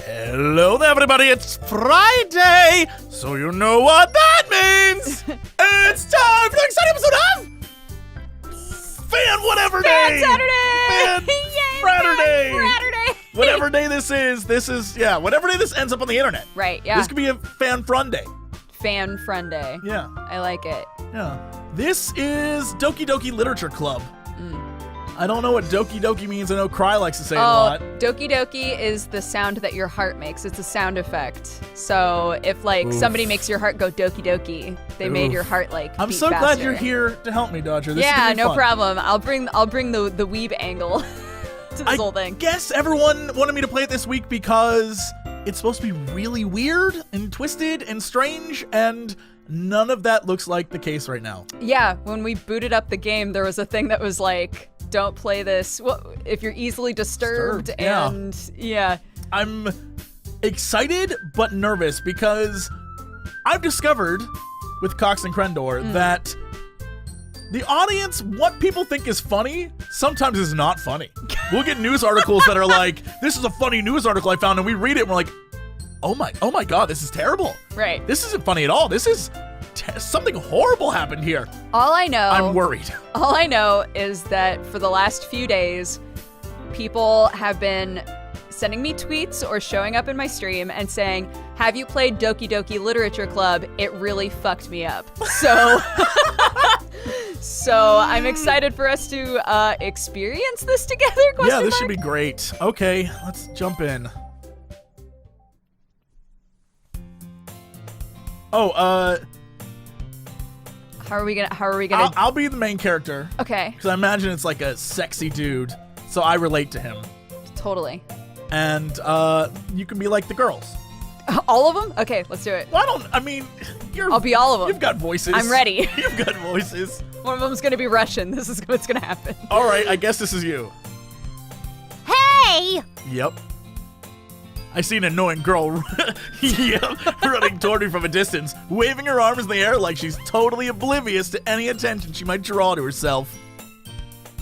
Hello there, everybody. It's Friday, so you know what that means. It's time for the exciting episode of Fan Whatever Day. Fan Saturday. Fan Yay, Fratterday. Fan Fratterday. Whatever day this is, whatever day this ends up on the internet. Right, yeah. This could be a Fan Fun Day. Fan Fun Day. Yeah. I like it. Yeah. This is Doki Doki Literature Club. I don't know what Doki Doki means. I know Cry likes to say it a lot. Doki Doki is the sound that your heart makes. It's a sound effect. So if somebody makes your heart go Doki Doki, they made your heart beat I'm so faster. glad you're here to help me, Dodger. This is gonna be no fun. problem. I'll bring the weeb angle to this whole thing. I guess everyone wanted me to play it this week because it's supposed to be really weird and twisted and strange, and none of that looks like the case right now. Yeah, when we booted up the game, there was a thing that was like, don't play this if you're easily disturbed. And yeah. I'm excited but nervous because I've discovered with Cox and Crendor that the audience, what people think is funny, sometimes is not funny. We'll get news articles that are like, this is a funny news article I found, and we read it and we're like, oh my god, this is terrible. Right. This isn't funny at all. This is something horrible happened here. All I know, I'm worried. All I know is that for the last few days, people have been sending me tweets or showing up in my stream and saying, have you played Doki Doki Literature Club? It really fucked me up. So, so I'm excited for us to experience this together. Yeah, this should be great. Okay, let's jump in. How are we gonna? I'll be the main character. Okay. Because I imagine it's like a sexy dude, so I relate to him. Totally. And you can be like the girls. All of them? Okay, let's do it. Well, I'll be all of them. You've got voices. I'm ready. You've got voices. One of them's gonna be Russian. This is what's gonna happen. All right, I guess this is you. Hey! Yep. I see an annoying girl running toward me from a distance, waving her arms in the air like she's totally oblivious to any attention she might draw to herself.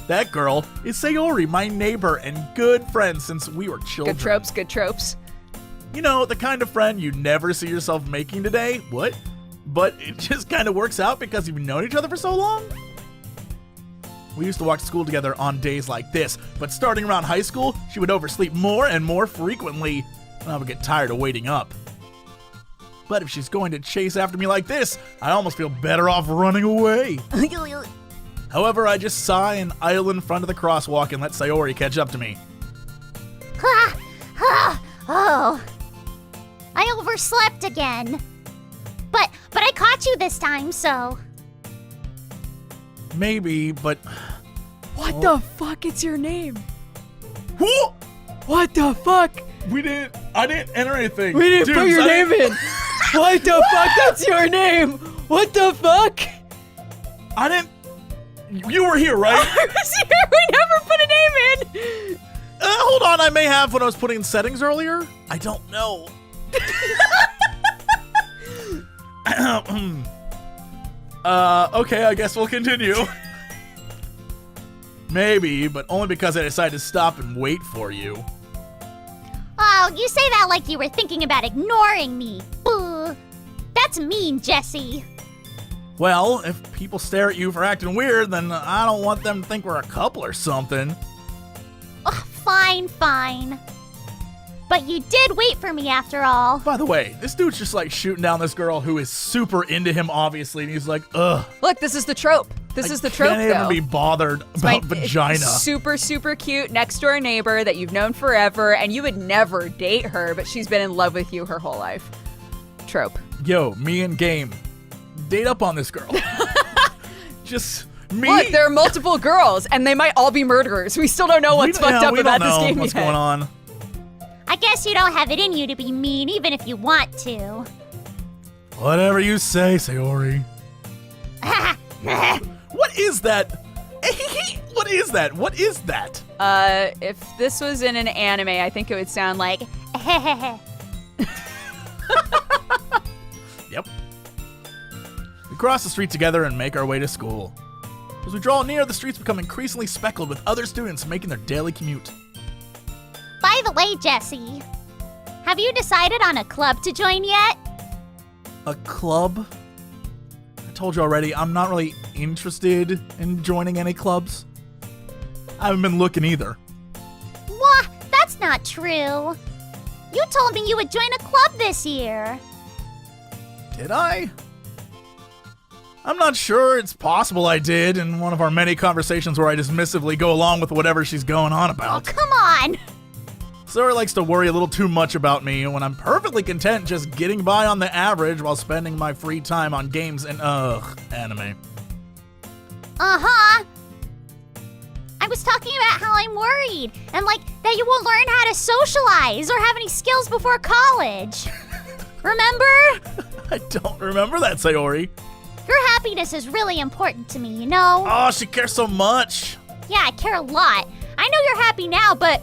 That girl is Sayori, my neighbor and good friend since we were children. Good tropes. You know, the kind of friend you never see yourself making today. What? But it just kind of works out because you've known each other for so long? We used to walk to school together on days like this, but starting around high school, she would oversleep more and more frequently, and I would get tired of waiting up. But if she's going to chase after me like this, I almost feel better off running away. However, I just sigh and idle in front of the crosswalk and let Sayori catch up to me. Oh, I overslept again. But I caught you this time, so. Maybe, but... What the fuck is your name? Whoa! What the fuck? I didn't enter anything. We didn't put your name in. What the fuck? That's your name. What the fuck? You were here, right? I was here. We never put a name in. Hold on, I may have when I was putting in settings earlier. I don't know. Okay, I guess we'll continue. Maybe, but only because I decided to stop and wait for you. Oh, you say that like you were thinking about ignoring me. Boo. That's mean, Jesse. Well, if people stare at you for acting weird, then I don't want them to think we're a couple or something. Oh, fine. But you did wait for me after all. By the way, this dude's just like shooting down this girl who is super into him, obviously, and he's like, ugh. Look, this is the trope. This is the trope, I can't even be bothered about vagina. Super, super cute next door neighbor that you've known forever, and you would never date her, but she's been in love with you her whole life. Trope. Yo, me and Game, date up on this girl. Just me. Look, there are multiple girls, and they might all be murderers. We still don't know what's fucked up about this game what's yet. going on. I guess you don't have it in you to be mean, even if you want to. Whatever you say, Sayori. What is that? What is that? What is that? If this was in an anime, I think it would sound like Yep. We cross the street together and make our way to school. As we draw near, the streets become increasingly speckled with other students making their daily commute. By the way, Jesse, Have you decided on a club to join yet? A club? I told you already, I'm not really interested in joining any clubs. I haven't been looking either. Wah, that's not true. You told me you would join a club this year. Did I? I'm not sure. It's possible I did in one of our many conversations where I dismissively go along with whatever she's going on Oh, about. come on. Sarah likes to worry a little too much about me when I'm perfectly content just getting by on the average while spending my free time on games and, anime. Uh-huh. I was talking about how I'm worried and, that you won't learn how to socialize or have any skills before college. Remember? I don't remember that, Sayori. Your happiness is really important to me, you know? Oh, she cares so much. Yeah, I care a lot. I know you're happy now, but,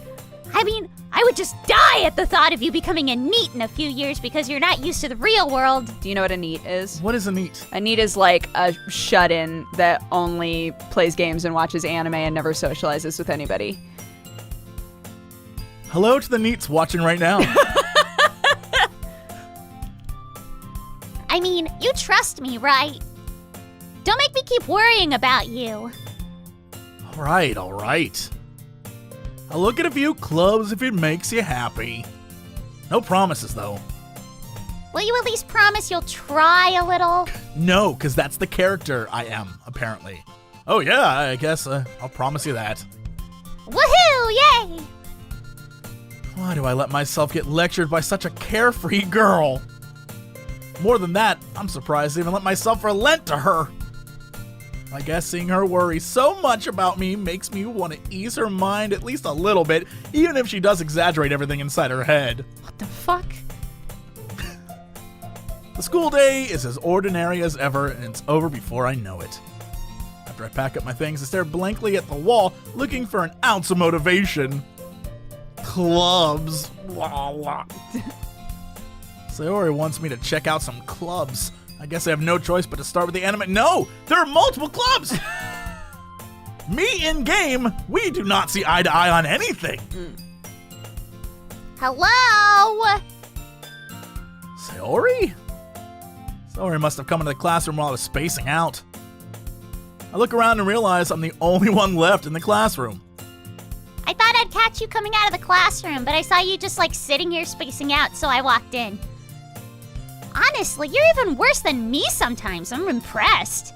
I would just die at the thought of you becoming a NEET in a few years because you're not used to the real world. Do you know what a NEET is? What is a NEET? A NEET is like a shut-in that only plays games and watches anime and never socializes with anybody. Hello to the NEETs watching right now. You trust me, right? Don't make me keep worrying about you. All right. I'll look at a few clubs if it makes you happy. No promises, though. Will you at least promise you'll try a little? No, because that's the character I am, apparently. Oh, yeah, I guess I'll promise you that. Woohoo! Yay! Why do I let myself get lectured by such a carefree girl? More than that, I'm surprised I even let myself relent to her. I guess seeing her worry so much about me makes me want to ease her mind at least a little bit, even if she does exaggerate everything inside her head. What the fuck? The school day is as ordinary as ever, and it's over before I know it. After I pack up my things, I stare blankly at the wall, looking for an ounce of motivation. Clubs. Sayori wants me to check out some clubs. I guess I have no choice but to start with the anime. No! There are multiple clubs! Me in-game, we do not see eye to eye on anything. Hello? Sayori? Sayori must have come into the classroom while I was spacing out. I look around and realize I'm the only one left in the classroom. I thought I'd catch you coming out of the classroom, but I saw you just sitting here spacing out, so I walked in. Honestly, you're even worse than me sometimes. I'm impressed.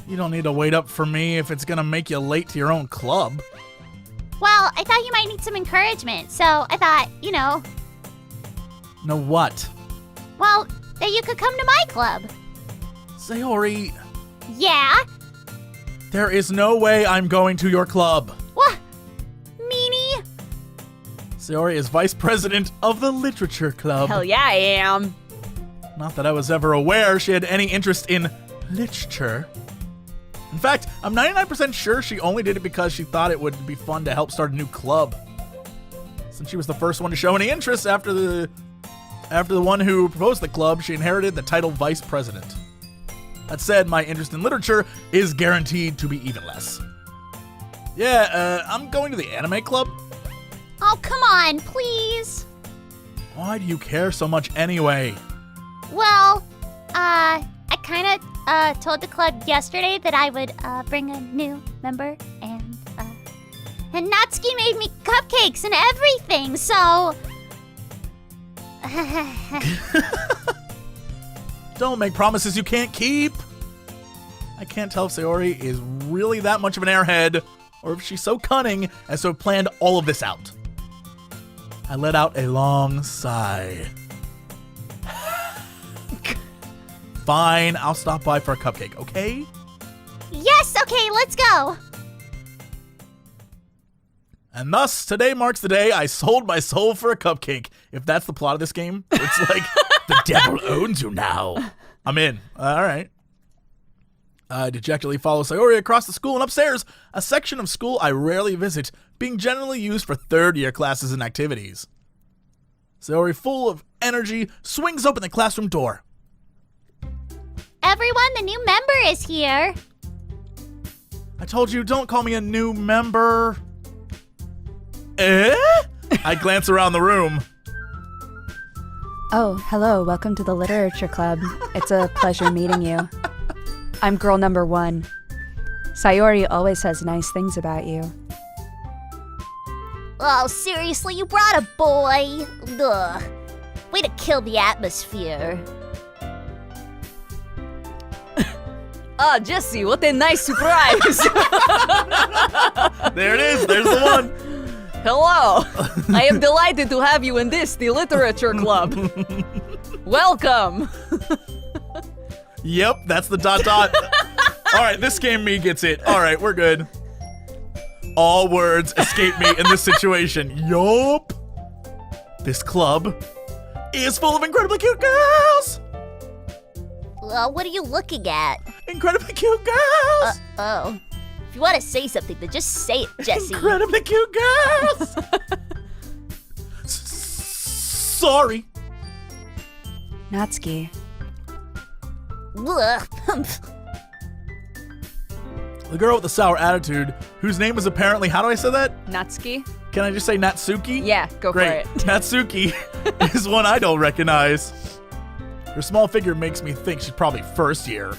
You don't need to wait up for me if it's gonna make you late to your own club. Well, I thought you might need some encouragement, so I thought, Know what? well, that you could come to my club. Sayori, Yeah? there is no way I'm going to your club. What? Meanie? Sayori is vice president of the literature club. Hell yeah, I am. Not that I was ever aware she had any interest in literature. In fact, I'm 99% sure she only did it because she thought it would be fun to help start a new club. Since she was the first one to show any interest after the one who proposed the club, she inherited the title vice president. That said, my interest in literature is guaranteed to be even less. Yeah, I'm going to the anime club. Oh, come on, please. Why do you care so much anyway? Well, I kind of told the club yesterday that I would bring a new member, and Natsuki made me cupcakes and everything, so... Don't make promises you can't keep. I can't tell if Sayori is really that much of an airhead, or if she's so cunning as to have planned all of this out. I let out a long sigh. Fine, I'll stop by for a cupcake, okay? Yes, okay, let's go. And thus, today marks the day I sold my soul for a cupcake. If that's the plot of this game, it's like, the devil owns you now. I'm in. All right. I dejectedly follow Sayori across the school and upstairs, a section of school I rarely visit, being generally used for third-year classes and activities. Sayori, full of energy, swings open the classroom door. Everyone, the new member is here. I told you, don't call me a new member. Eh? I glance around the room. Oh, hello. Welcome to the Literature Club. It's a pleasure meeting you. I'm girl number 1. Sayori always says nice things about you. Oh, seriously, you brought a boy? Ugh. Way to kill the atmosphere. Ah, Jesse, what a nice surprise! There it is. There's the one. Hello! I am delighted to have you in this, the Literature Club. Welcome! Yep, that's the ... All right, this game me gets it. All right, we're good. All words escape me in this situation. Yup. This club is full of incredibly cute girls. What are you looking at? Incredibly cute girls. Oh. If you want to say something, then just say it, Jesse. Incredibly cute girls. Sorry. Natsuki. Ugh. The girl with the sour attitude, whose name is apparently, how do I say that? Natsuki? Can I just say Natsuki? Yeah, go Great. for it. Natsuki is one I don't recognize. Her small figure makes me think she's probably first year.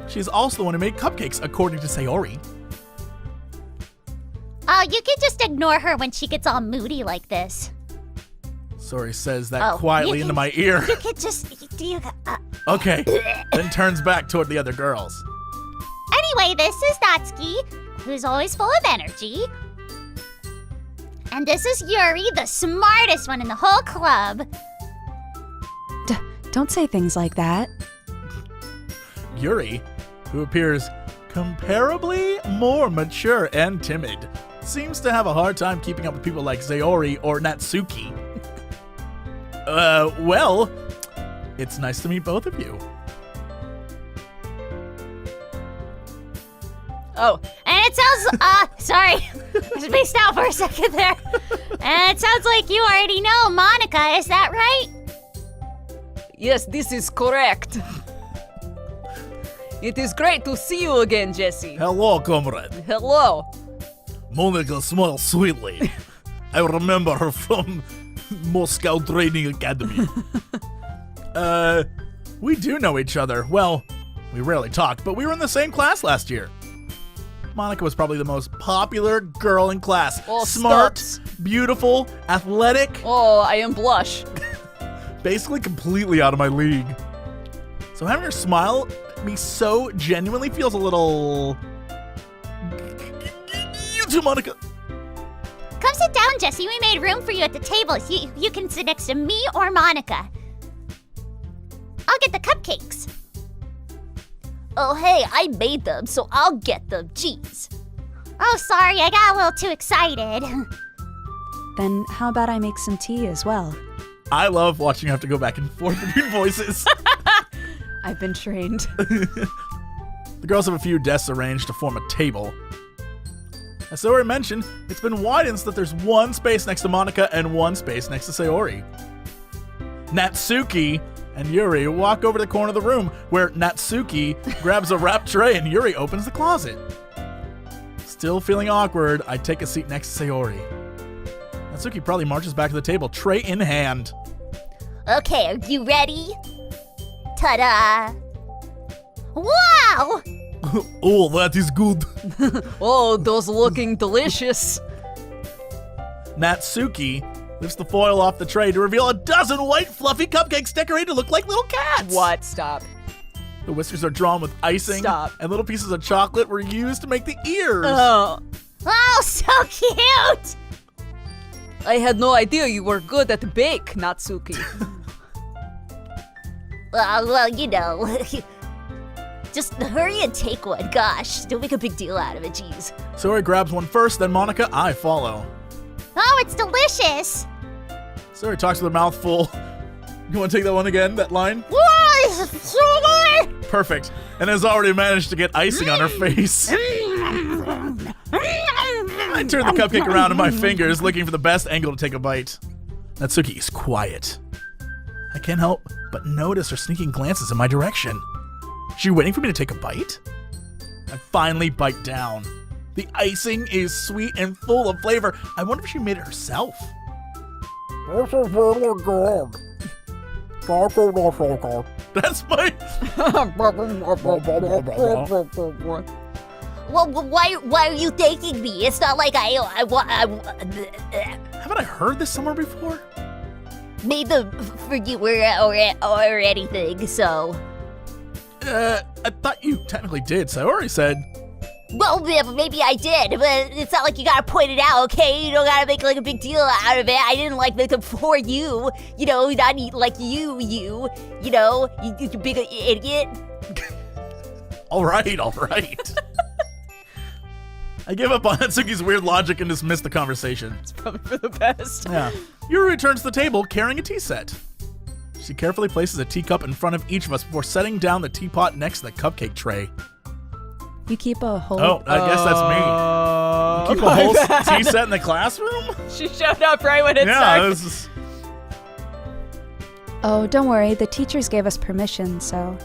She's also the one who made cupcakes, according to Sayori. Oh, you can just ignore her when she gets all moody like this. Sayori says that Oh, quietly you into can- my ear. You can just... Okay, then turns back toward the other girls. Anyway, this is Natsuki, who's always full of energy. And this is Yuri, the smartest one in the whole club. Don't say things like that. Yuri, who appears comparably more mature and timid, seems to have a hard time keeping up with people like Sayori or Natsuki. Well, it's nice to meet both of you. Oh, And it sounds, sorry, I spaced out for a second there. And it sounds like you already know Monica, is that right? yes, this is correct. It is great to see you again, Jesse. Hello, comrade. Hello. Monica smiles sweetly. I remember her from Moscow Training Academy. We do know each other. Well, we rarely talked, but we were in the same class last year. Monica was probably the most popular girl in class. Oh, Smart, stops. beautiful, athletic, Oh, I am blush. basically completely out of my league. So having her smile at me so genuinely feels a little... You too, Monica. Come sit down, Jesse. We made room for you at the table. You can sit next to me or Monica. I'll get the cupcakes. Oh, hey, I made them, so I'll get them. Jeez. Oh, sorry, I got a little too excited. Then how about I make some tea as well? I love watching you have to go back and forth between voices. I've been trained. The girls have a few desks arranged to form a table. As Sayori mentioned, it's been widened so that there's one space next to Monica and one space next to Sayori. Natsuki and Yuri walk over to the corner of the room where Natsuki grabs a wrapped tray and Yuri opens the closet. Still feeling awkward, I take a seat next to Sayori. Natsuki probably marches back to the table, tray in hand. Okay, are you ready? Ta-da! Wow! Oh, that is good. Oh, those looking delicious. Natsuki lifts the foil off the tray to reveal a dozen white fluffy cupcakes decorated to look like little cats. What? Stop. The whiskers are drawn with icing. Stop. And little pieces of chocolate were used to make the ears. Oh, Oh, so cute! I had no idea you were good at bake, Natsuki. Well, you know. Just hurry and take one. Gosh, don't make a big deal out of it, jeez. Sayori grabs one first, then Monica, I follow. Oh, it's delicious! Sayori talks with her mouth full. You want to take that one again, that line? Whoa, this is so good! Perfect. And has already managed to get icing on her face. I turn the cupcake around in my fingers, looking for the best angle to take a bite. Natsuki is quiet. I can't help but notice her sneaking glances in my direction. Is she waiting for me to take a bite? I finally bite down. The icing is sweet and full of flavor. I wonder if she made it herself. This is really good. Thank you, Mr. That's my... Well, why are you thanking me? It's not like I Haven't I heard this somewhere before? made them for you or anything, so. I thought you technically did, so I already said... Well, maybe I did, but it's not like you gotta point it out, okay? You don't gotta make like a big deal out of it. I didn't like make them for you, not like you big idiot. All right. I give up on Hatsuki's weird logic and dismiss the conversation. It's probably for the best. Yeah. Yuri returns to the table carrying a tea set. She carefully places a teacup in front of each of us before setting down the teapot next to the cupcake tray. You keep a whole... Oh, I guess that's me. Keep a whole tea set in the classroom? She showed up right when it started. This is... Oh, don't worry. The teachers gave us permission, so...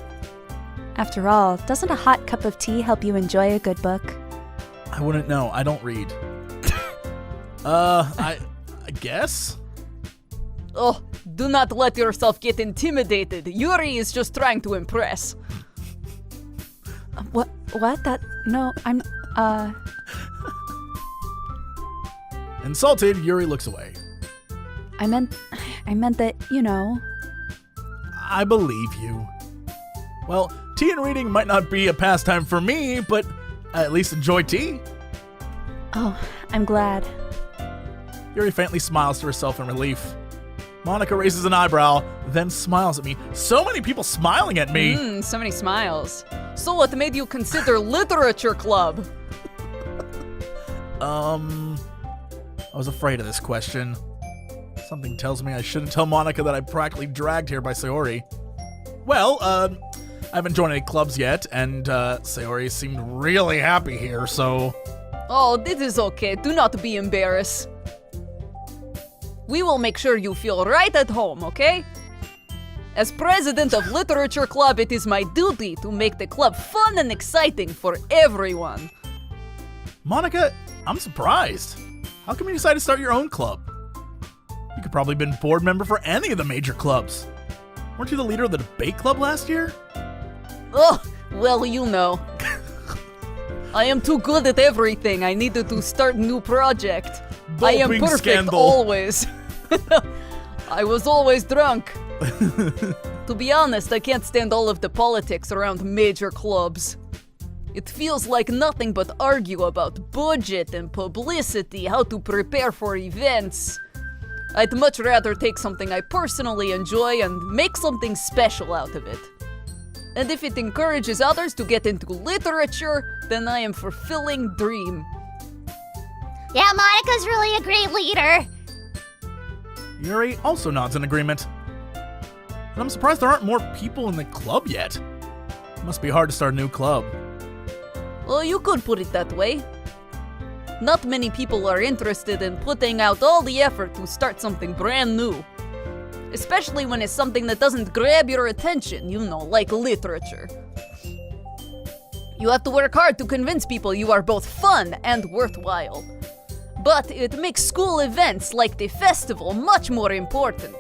After all, doesn't a hot cup of tea help you enjoy a good book? I wouldn't know. I don't read. I guess? Oh, do not let yourself get intimidated. Yuri is just trying to impress. What? That... No, I'm... Insulted, Yuri looks away. I meant that, I believe you. Well, tea and reading might not be a pastime for me, but I at least enjoy tea. Oh, I'm glad. Yuri faintly smiles to herself in relief. Monica raises an eyebrow, then smiles at me. So many people smiling at me. So many smiles. So what made you consider literature club? I was afraid of this question. Something tells me I shouldn't tell Monica that I'm practically dragged here by Sayori. Well, I haven't joined any clubs yet, and Sayori seemed really happy here, so... Oh, this is okay. Do not be embarrassed. We will make sure you feel right at home, okay? As president of Literature Club, it is my duty to make the club fun and exciting for everyone. Monica, I'm surprised. How come you decided to start your own club? You could probably have been board member for any of the major clubs. Weren't you the leader of the debate club last year? Oh, well, I am too good at everything. I needed to start a new project. I am Doping perfect scandal. always. I was always drunk. To be honest, I can't stand all of the politics around major clubs. It feels like nothing but argue about budget and publicity, how to prepare for events. I'd much rather take something I personally enjoy and make something special out of it. And if it encourages others to get into literature, then I am fulfilling dream. Yeah, Monica's really a great leader. Yuri also nods in agreement. And I'm surprised there aren't more people in the club yet. It must be hard to start a new club. Well, you could put it that way. Not many people are interested in putting out all the effort to start something brand new. Especially when it's something that doesn't grab your attention, like literature. You have to work hard to convince people you are both fun and worthwhile. But it makes school events like the festival much more important.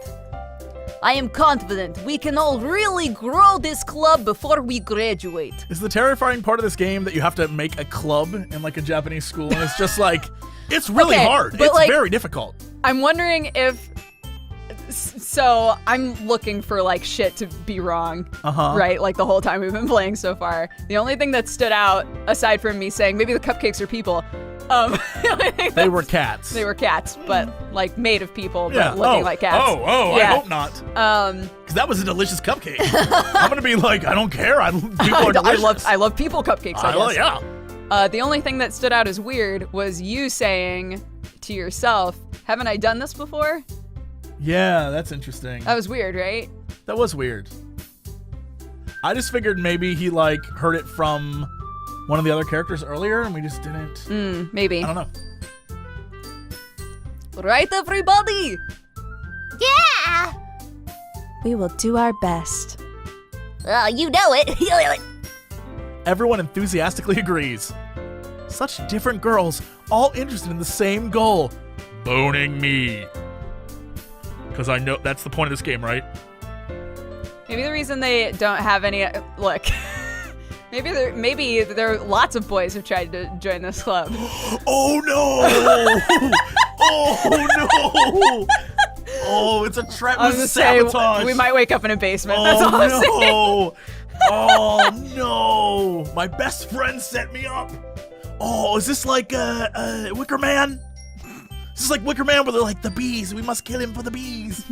I am confident we can all really grow this club before we graduate. Is the terrifying part of this game that you have to make a club in like a Japanese school and it's just like, it's really Okay, hard. but, It's very difficult. I'm wondering if... So, I'm looking for, shit to be wrong, right? Like, the whole time we've been playing so far. The only thing that stood out, aside from me saying maybe the cupcakes are people, They were cats. They were cats, but, made of people, but looking like cats. Oh, Yeah. I hope not. Because that was a delicious cupcake. I'm going to be like, I don't care. People are delicious. I love people cupcakes, I guess. Yeah. The only thing that stood out as weird was you saying to yourself, haven't I done this before? Yeah, that's interesting. That was weird, right? That was weird. I just figured maybe he heard it from one of the other characters earlier and we just didn't. Maybe. I don't know. Right, everybody? Yeah! We will do our best. You know it. Everyone enthusiastically agrees. Such different girls, all interested in the same goal. Boning me. Because I know that's the point of this game, right? Maybe the reason they don't have any look. maybe there are lots of boys who've tried to join this club. Oh no! Oh no! Oh, it's a trap I was with gonna say, sabotage. we might wake up in a basement. That's all I'm saying. No! Oh no! My best friend set me up. Oh, is this like Wicker Man? This is like Wicker Man where they're like the bees. We must kill him for the bees.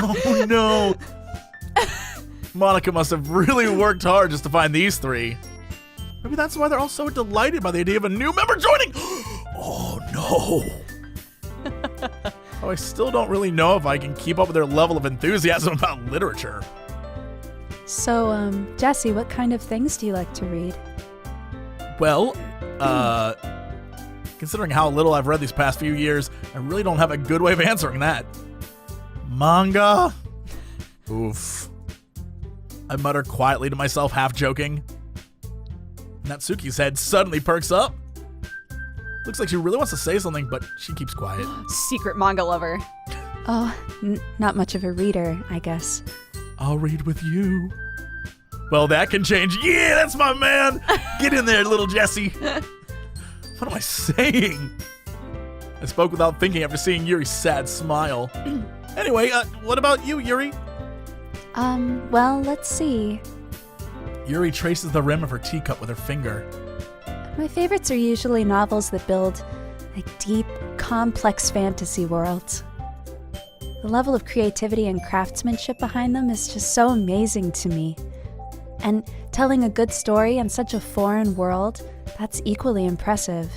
Oh no! Monica must have really worked hard just to find these three. Maybe that's why they're all so delighted by the idea of a new member joining. Oh no! Oh, I still don't really know if I can keep up with their level of enthusiasm about literature. So, Jesse, what kind of things do you like to read? Well, considering how little I've read these past few years, I really don't have a good way of answering that. Manga? Oof. I mutter quietly to myself, half joking. Natsuki's head suddenly perks up. Looks like she really wants to say something, but she keeps quiet. Secret manga lover. Oh, not much of a reader, I guess. I'll read with you. Well, that can change. Yeah, that's my man. Get in there, little Jesse. What am I saying? I spoke without thinking after seeing Yuri's sad smile. Anyway, what about you, Yuri? Well, let's see. Yuri traces the rim of her teacup with her finger. My favorites are usually novels that build like deep, complex fantasy worlds. The level of creativity and craftsmanship behind them is just so amazing to me. And telling a good story in such a foreign world, that's equally impressive.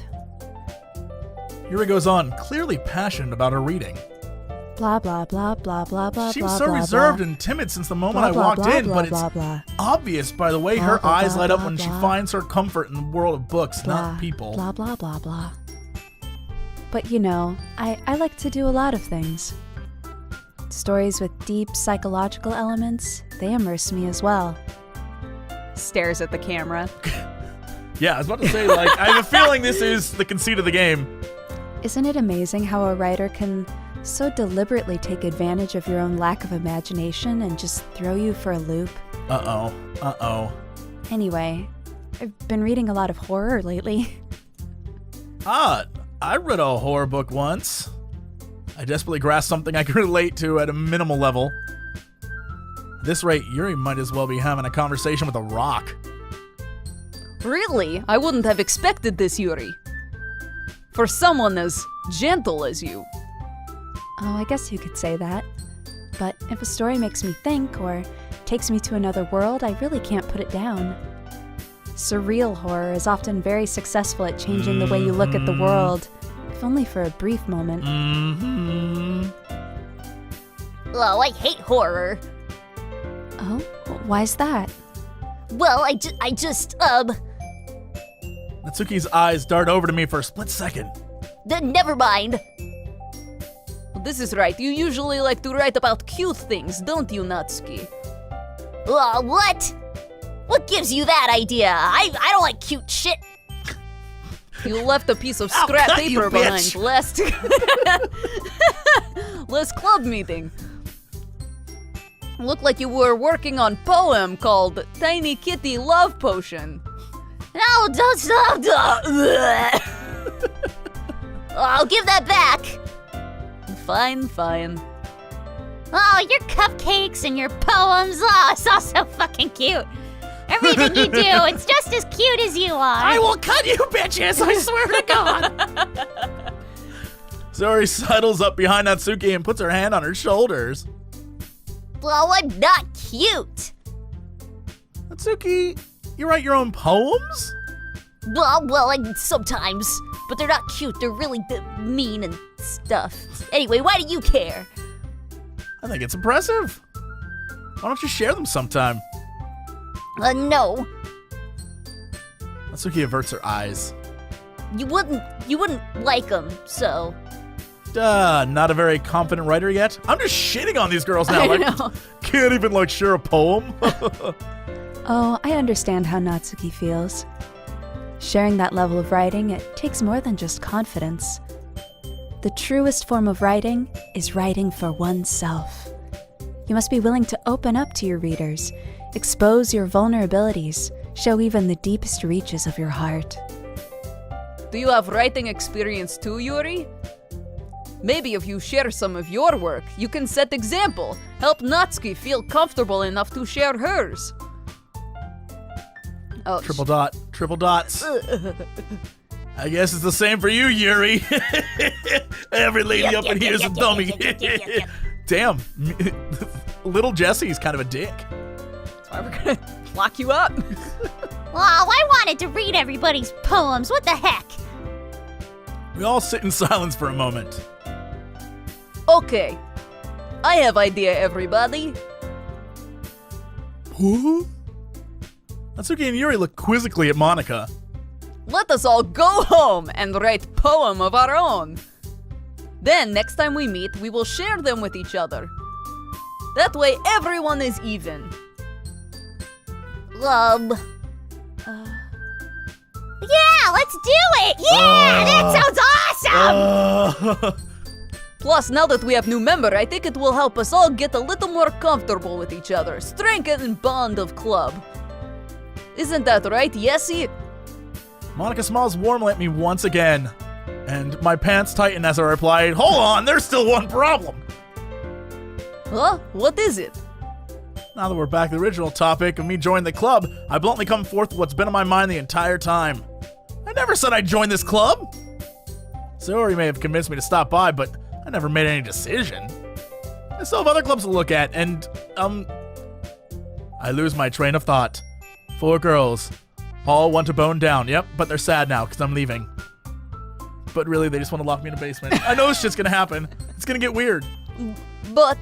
Yuri goes on, clearly passionate about her reading. Blah, blah, blah, blah, blah, blah, She was blah, so blah, reserved blah. and timid since the moment Blah, I blah, walked blah, in, blah, but blah, it's blah. obvious by the way Blah, her blah, eyes blah, light up blah, when she blah. finds her comfort in the world of books, Blah, not people. Blah, blah, blah, blah. But you know, I like to do a lot of things. Stories with deep psychological elements, they immerse me as well. Stares at the camera. Yeah, I was about to say, like, I have a feeling this is the conceit of the game. Isn't it amazing how a writer can so deliberately take advantage of your own lack of imagination and just throw you for a loop? Uh-oh. Anyway, I've been reading a lot of horror lately. Ah, I read a horror book once. I desperately grasped something I could relate to at a minimal level. At this rate, Yuri might as well be having a conversation with a rock. Really? I wouldn't have expected this, Yuri. For someone as gentle as you. Oh, I guess you could say that. But if a story makes me think or takes me to another world, I really can't put it down. Surreal horror is often very successful at changing the way you look at the world, if only for a brief moment. Oh, I hate horror. Oh, why's that? Well, I just, Natsuki's eyes dart over to me for a split second. never mind. Well, this is right. You usually like to write about cute things, don't you, Natsuki? What? What gives you that idea? I don't like cute shit. You left a piece of I'll scrap cut you, paper behind bitch. last club meeting. Looked like you were working on poem called Tiny Kitty Love Potion. No, don't. I'll give that back. Fine. Oh, your cupcakes and your poems. Oh, it's all so fucking cute. Everything you do, it's just as cute as you are. I will cut you, bitches! I swear to God! Zori sidles up behind Natsuki and puts her hand on her shoulders. Well, I'm not cute. Natsuki, you write your own poems? Well, sometimes. But they're not cute. They're really mean and stuff. Anyway, why do you care? I think it's impressive. Why don't you share them sometime? No. Natsuki averts her eyes. You wouldn't like them, so. Not a very confident writer yet. I'm just shitting on these girls now. I Like, know. can't even share a poem. Oh, I understand how Natsuki feels. Sharing that level of writing, it takes more than just confidence. The truest form of writing is writing for oneself. You must be willing to open up to your readers, expose your vulnerabilities, show even the deepest reaches of your heart. Do you have writing experience too, Yuri? Maybe if you share some of your work, you can set example. Help Natsuki feel comfortable enough to share hers. Oh, Triple dots. I guess it's the same for you, Yuri. Every lady up in here is a dummy. Damn, little Jesse's kind of a dick. That's why we're gonna lock you up. Oh, I wanted to read everybody's poems. What the heck? We all sit in silence for a moment. Okay, I have idea, everybody. Who? Natsuki and Yuri look quizzically at Monica. Let us all go home and write poem of our own. Then, next time we meet, we will share them with each other. That way, everyone is even. Yeah, let's do it! Yeah, that sounds awesome! Plus, now that we have new member, I think it will help us all get a little more comfortable with each other. Strengthen bond of club. Isn't that right, Yessie? Monica smiles warmly at me once again, and my pants tighten as I replied, "Hold on, there's still one problem." Huh? What is it? Now that we're back to the original topic of me joining the club, I bluntly come forth with what's been on my mind the entire time. I never said I'd join this club. Sayori may have convinced me to stop by, but I never made any decision. I still have other clubs to look at, and, I lose my train of thought. 4 girls. All want to bone down. Yep, but they're sad now because I'm leaving. But really, they just want to lock me in a basement. I know this shit's gonna happen. It's gonna get weird. But...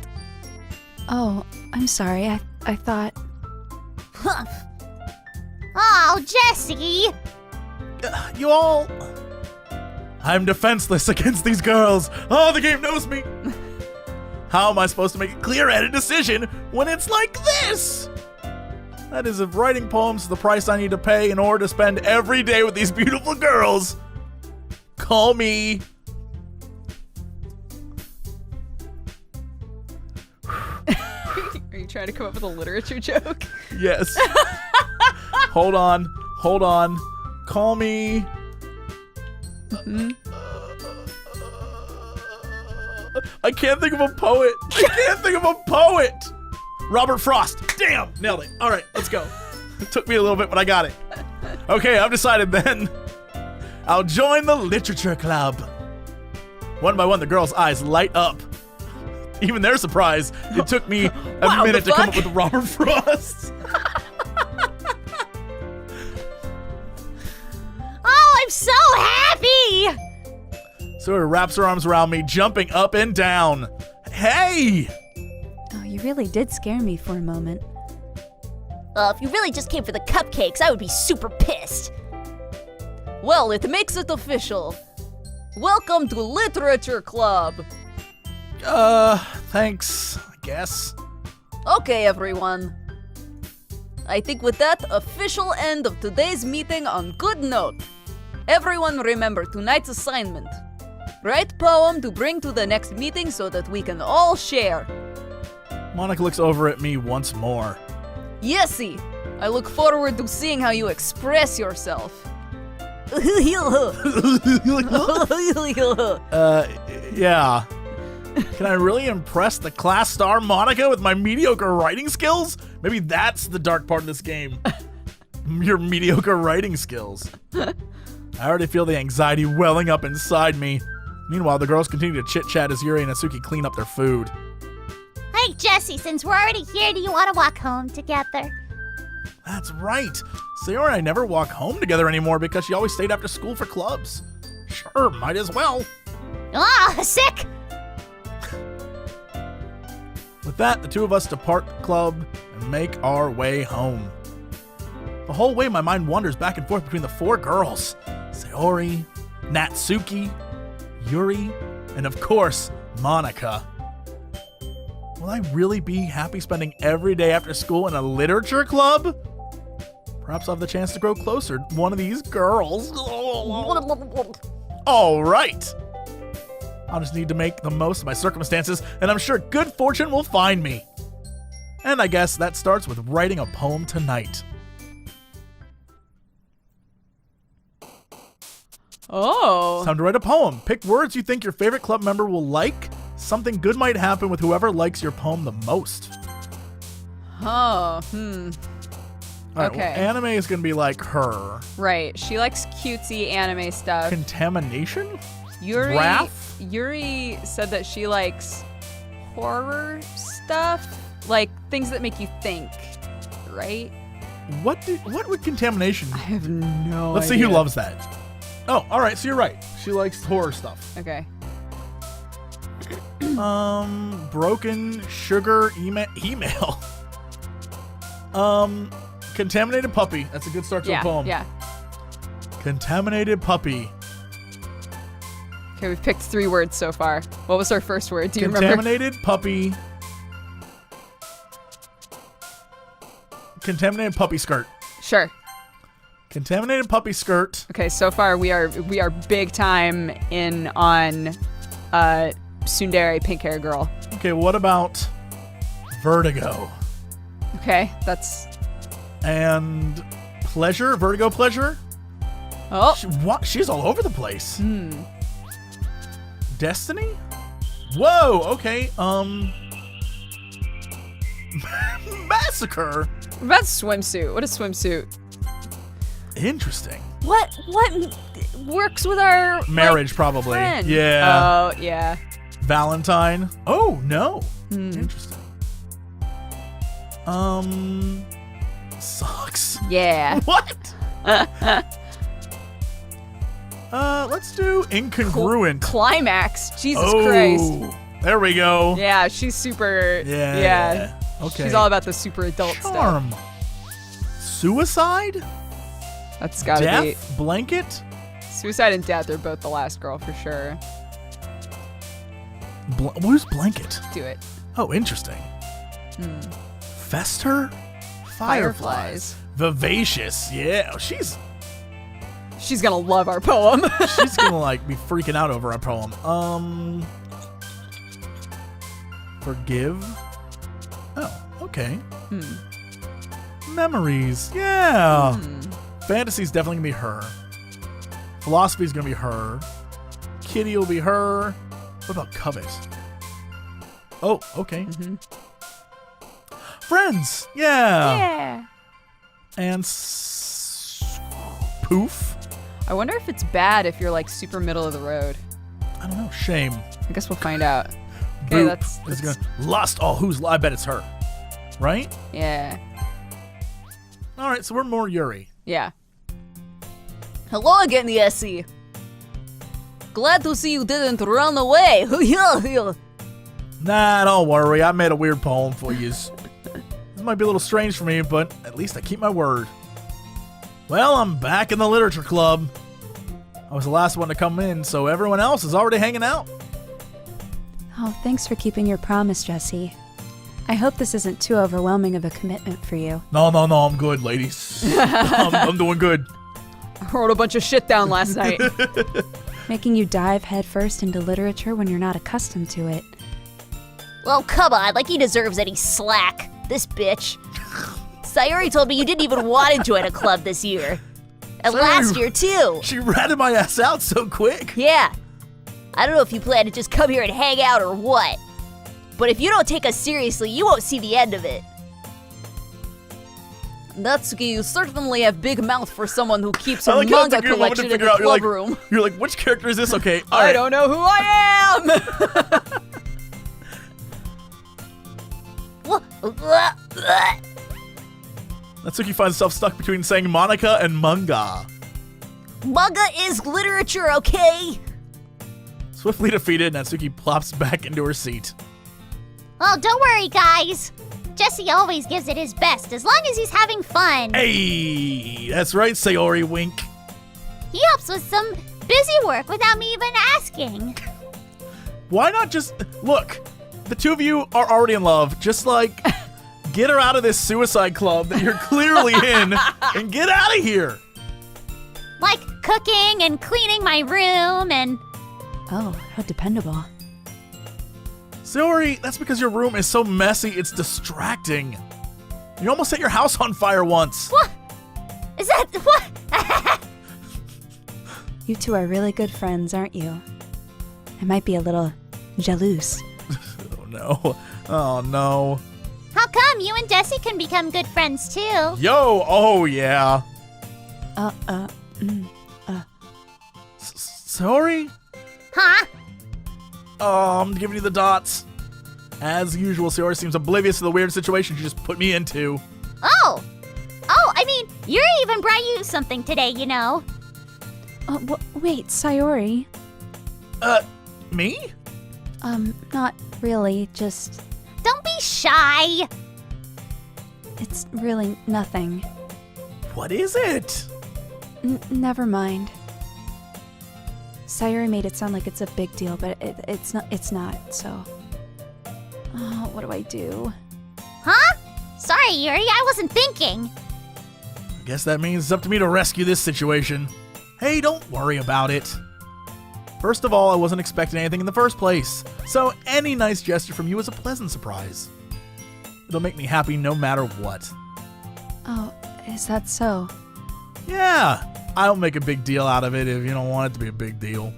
Oh, I'm sorry. I thought... Oh, Jesse! You all... I'm defenseless against these girls. Oh, the game knows me. How am I supposed to make a clear-headed decision when it's like this? That is, if writing poems is the price I need to pay in order to spend every day with these beautiful girls, call me... Are you trying to come up with a literature joke? Yes. Hold on. Call me... I can't think of a poet. Robert Frost. Damn, nailed it. All right, let's go. It took me a little bit, but I got it. Okay, I've decided then. I'll join the literature club. One by one, the girls' eyes light up. Even they're surprised. It took me a minute to come up with Robert Frost. Oh, I'm so happy! So he wraps her arms around me, jumping up and down. Hey! Oh, you really did scare me for a moment. If you really just came for the cupcakes, I would be super pissed. Well, it makes it official. Welcome to Literature Club. Thanks, I guess. Okay, everyone. I think with that, official end of today's meeting on good note. Everyone remember tonight's assignment. Write poem to bring to the next meeting so that we can all share. Monica looks over at me once more. Yessie, I look forward to seeing how you express yourself. Yeah. Can I really impress the class star Monica with my mediocre writing skills? Maybe that's the dark part of this game. Your mediocre writing skills. I already feel the anxiety welling up inside me. Meanwhile, the girls continue to chit-chat as Yuri and Natsuki clean up their food. Hey, Jesse, since we're already here, do you want to walk home together? That's right. Sayori and I never walk home together anymore because she always stayed after school for clubs. Sure, might as well. Oh, sick! With that, the two of us depart the club and make our way home. The whole way, my mind wanders back and forth between the 4 girls. Sayori, Natsuki, Yuri, and of course, Monica. Will I really be happy spending every day after school in a literature club? Perhaps I'll have the chance to grow closer to one of these girls. All right. I'll just need to make the most of my circumstances, and I'm sure good fortune will find me. And I guess that starts with writing a poem tonight. Oh. Time to write a poem. Pick words you think your favorite club member will like. Something good might happen with whoever likes your poem the most. Oh, All right, Okay. well, anime is going to be like her. Right. She likes cutesy anime stuff. Contamination? Yuri Wrath? Yuri said that she likes horror stuff, like things that make you think, right? What would contamination I be? have no Let's see idea. who loves that. Oh, all right, so you're right. She likes horror stuff. Okay. Broken sugar email. Contaminated puppy. That's a good start to a poem. Yeah. Contaminated puppy. Okay, we've picked 3 words so far. What was our first word? Do you remember? Contaminated puppy. Contaminated puppy skirt. Sure. Contaminated puppy skirt. Okay, so far we are big time in on tsundere pink hair girl. Okay, what about vertigo? Okay, that's And pleasure? Vertigo pleasure? oh She's all over the place. Destiny? Whoa, okay. Massacre? what about swimsuit? What is swimsuit? Interesting. What works with our Marriage, probably. friend? Yeah. Oh yeah. Valentine. Oh, no. Interesting. Sucks. Yeah. What? Let's do incongruent. Climax. Jesus Oh, Christ. there we go. Yeah, she's super. Yeah. Okay. She's all about the super adult stuff. Charm. Suicide? That's gotta Death? Blanket? be suicide and death are both the last girl for sure. Who's blanket? Do it. Oh, interesting. Fester? Fireflies. Vivacious. Yeah, she's She's gonna love our poem. she's gonna like be freaking out over our poem. Forgive. Oh, okay. Memories. Yeah. Fantasy's definitely gonna be her. Philosophy's gonna be her. Kitty will be her. What about covet? Oh, okay. Friends. Yeah. Yeah. And poof. I wonder if it's bad if you're like super middle of the road. I don't know. Shame. I guess we'll find out. Okay, Boop that's is gonna lust. Oh, I bet it's her. Right? yeah. All right, so we're more Yuri. Yeah. Hello again, Yessie. Glad to see you didn't run away. Nah, don't worry. I made a weird poem for you. This might be a little strange for me, but at least I keep my word. Well, I'm back in the literature club. I was the last one to come in, so everyone else is already hanging out. Oh, thanks for keeping your promise, Jesse. I hope this isn't too overwhelming of a commitment for you. No, I'm good, ladies. I'm doing good. I wrote a bunch of shit down last night. Making you dive headfirst into literature when you're not accustomed to it. Well, come on, like he deserves any slack. This bitch. Sayori told me you didn't even want to join a club this year. And Sayori- last year, too. She ratted my ass out so quick. Yeah. I don't know if you plan to just come here and hang out or what. But if you don't take us seriously, you won't see the end of it. Natsuki, you certainly have big mouth for someone who keeps I her like how it manga took you a moment to collection in figure the out. club room. You're like, which character is this? Okay, all I right. don't know who I am! Natsuki finds herself stuck between saying Monica and manga. Manga is literature, okay? Swiftly defeated, Natsuki plops back into her seat. Oh, don't worry, guys. Jesse always gives it his best, as long as he's having fun. Hey, that's right, Sayori wink. He helps with some busy work without me even asking. Why not just look? The two of you are already in love. Just like get her out of this suicide club that you're clearly in and get out of here. Like cooking and cleaning my room and Oh, how dependable. Sayori, that's because your room is so messy, it's distracting. You almost set your house on fire once. What? Is that what? You two are really good friends, aren't you? I might be a little jalouse. Oh no. Oh no. How come you and Desi can become good friends too? Yo, oh yeah. Sayori? Huh? Oh, I'm giving you the dots. As usual, Sayori seems oblivious to the weird situation she just put me into. Oh, I mean, Yuri even brought you something today, you know. Wait, Sayori? Me? Not really, just... Don't be shy. It's really nothing. What is it? Never mind. Sayori made it sound like it's a big deal, but it's not, so... Oh, what do I do? Huh? Sorry, Yuri, I wasn't thinking. I guess that means it's up to me to rescue this situation. Hey, don't worry about it. First of all, I wasn't expecting anything in the first place, so any nice gesture from you is a pleasant surprise. It'll make me happy no matter what. Oh, is that so? Yeah, I don't make a big deal out of it if you don't want it to be a big deal.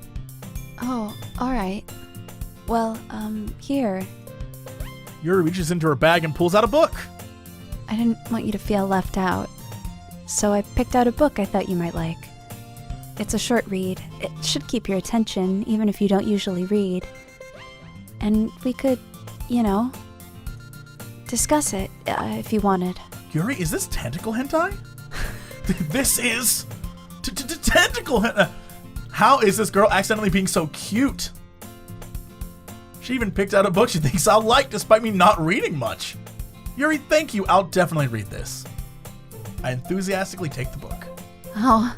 Oh, alright. Well, here. Yuri reaches into her bag and pulls out a book. I didn't want you to feel left out, so I picked out a book I thought you might like. It's a short read. It should keep your attention, even if you don't usually read. And we could, discuss it, if you wanted. Yuri, is this tentacle hentai? This is tentacle hentai. How is this girl accidentally being so cute? She even picked out a book she thinks I'll like despite me not reading much. Yuri, thank you. I'll definitely read this. I enthusiastically take the book. Oh.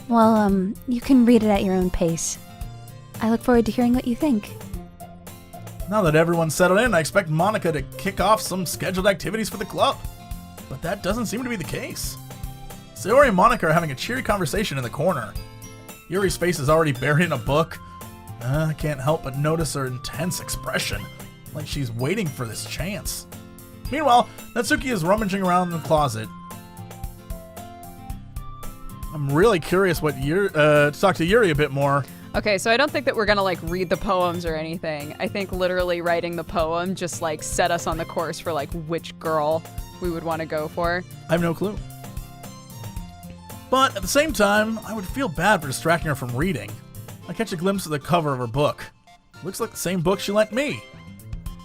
Well, you can read it at your own pace. I look forward to hearing what you think. Now that everyone's settled in, I expect Monica to kick off some scheduled activities for the club. But that doesn't seem to be the case. Sayori and Monica are having a cheery conversation in the corner. Yuri's face is already buried in a book. I can't help but notice her intense expression, like she's waiting for this chance. Meanwhile, Natsuki is rummaging around in the closet. I'm really curious to talk to Yuri a bit more. Okay, so I don't think that we're gonna read the poems or anything. I think literally writing the poem just set us on the course for which girl we would want to go for. I have no clue. But at the same time, I would feel bad for distracting her from reading. I catch a glimpse of the cover of her book. Looks like the same book she lent me.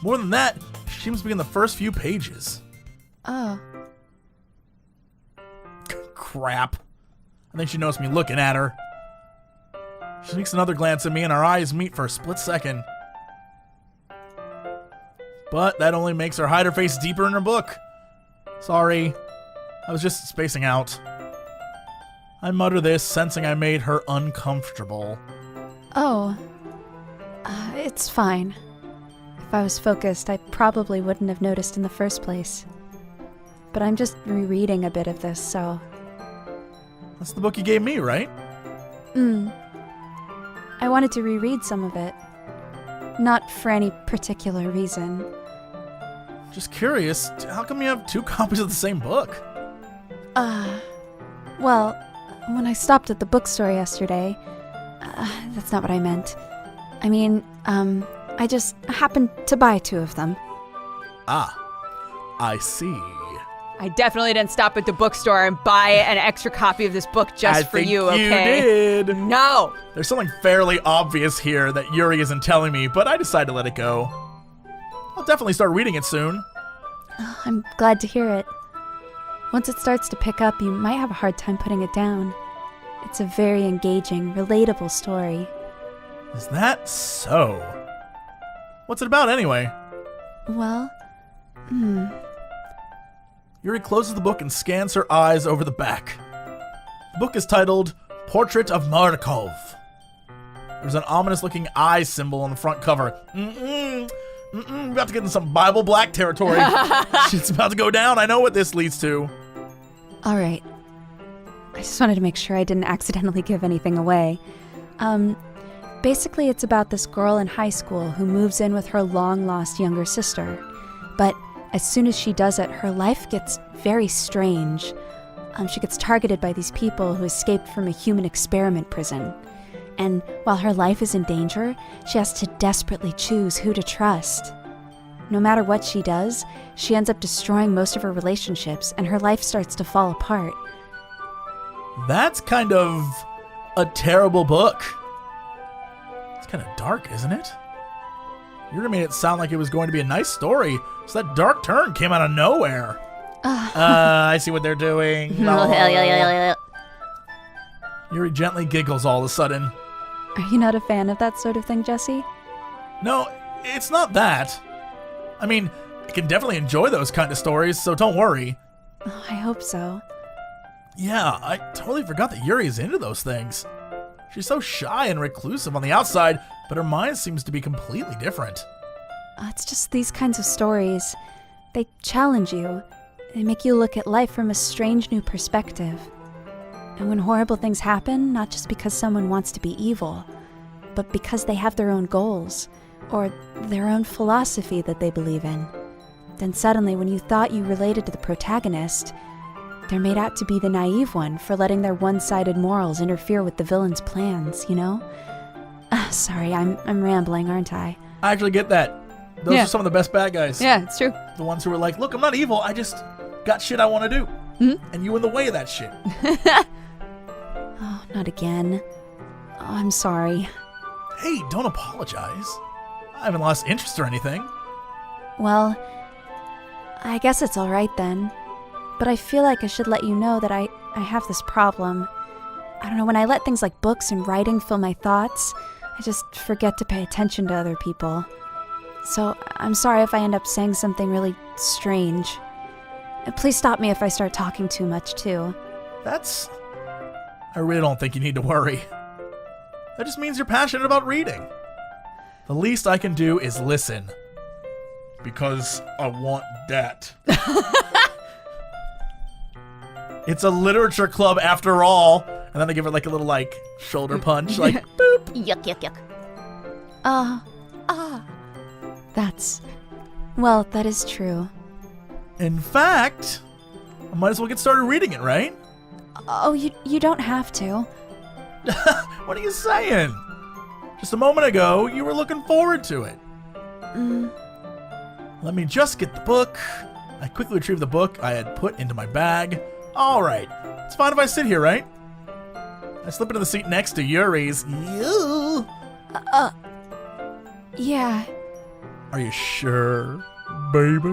More than that, she seems to be in the first few pages. Oh. Crap. I think she noticed me looking at her. She sneaks another glance at me and our eyes meet for a split second. But that only makes her hide her face deeper in her book. Sorry. I was just spacing out. I mutter this, sensing I made her uncomfortable. Oh. It's fine. If I was focused, I probably wouldn't have noticed in the first place. But I'm just rereading a bit of this, so... That's the book you gave me, right? I wanted to reread some of it. Not for any particular reason. Just curious, how come you have 2 copies of the same book? Well, when I stopped at the bookstore yesterday... that's not what I meant. I mean, I just happened to buy 2 of them. Ah, I see. I definitely didn't stop at the bookstore and buy an extra copy of this book just for you, okay? You did. No! There's something fairly obvious here that Yuri isn't telling me, but I decided to let it go. I'll definitely start reading it soon. I'm glad to hear it. Once it starts to pick up, you might have a hard time putting it down. It's a very engaging, relatable story. Is that so? What's it about anyway? Well, Yuri closes the book and scans her eyes over the back. The book is titled Portrait of Markov. There's an ominous-looking eye symbol on the front cover. We're about to get into some Bible Black territory. Shit's about to go down. I know what this leads to. all right. I just wanted to make sure I didn't accidentally give anything away. Basically, it's about this girl in high school who moves in with her long-lost younger sister. But as soon as she does it, her life gets very strange. She gets targeted by these people who escaped from a human experiment prison. And while her life is in danger, she has to desperately choose who to trust. No matter what she does, she ends up destroying most of her relationships, and her life starts to fall apart. That's kind of a terrible book. It's kind of dark, isn't it? You made it sound like it was going to be a nice story, so that dark turn came out of nowhere. I see what they're doing. Yuri gently giggles all of a sudden. Are you not a fan of that sort of thing, Jesse? No, it's not that. I mean, I can definitely enjoy those kind of stories, so don't worry. Oh, I hope so. Yeah, I totally forgot that Yuri is into those things. She's so shy and reclusive on the outside, but her mind seems to be completely different. It's just these kinds of stories. They challenge you. They make you look at life from a strange new perspective. And when horrible things happen, not just because someone wants to be evil, but because they have their own goals, or their own philosophy that they believe in, then suddenly when you thought you related to the protagonist, they're made out to be the naive one for letting their one-sided morals interfere with the villain's plans, you know? Sorry, I'm rambling, aren't I? I actually get that. Those are some of the best bad guys. Yeah, it's true. The ones who are like, look, I'm not evil, I just got shit I want to do. Mm-hmm. And you in the way of that shit. Oh, not again. Oh, I'm sorry. Hey, don't apologize. I haven't lost interest or anything. Well, I guess it's alright then. But I feel like I should let you know that I have this problem. I don't know, when I let things like books and writing fill my thoughts, I just forget to pay attention to other people. So I'm sorry if I end up saying something really strange. Please stop me if I start talking too much, too. I really don't think you need to worry. That just means you're passionate about reading. The least I can do is listen. Because I want that. It's a literature club after all. And then they give her like a little like shoulder punch, like boop. Yuck, yuck, yuck. Well, that is true. In fact, I might as well get started reading it, right? Oh, you don't have to. What are you saying? Just a moment ago, you were looking forward to it. Let me just get the book. I quickly retrieved the book I had put into my bag. All right, it's fine if I sit here, right? I slip into the seat next to Yuri's. Ew. Yeah. Are you sure, baby?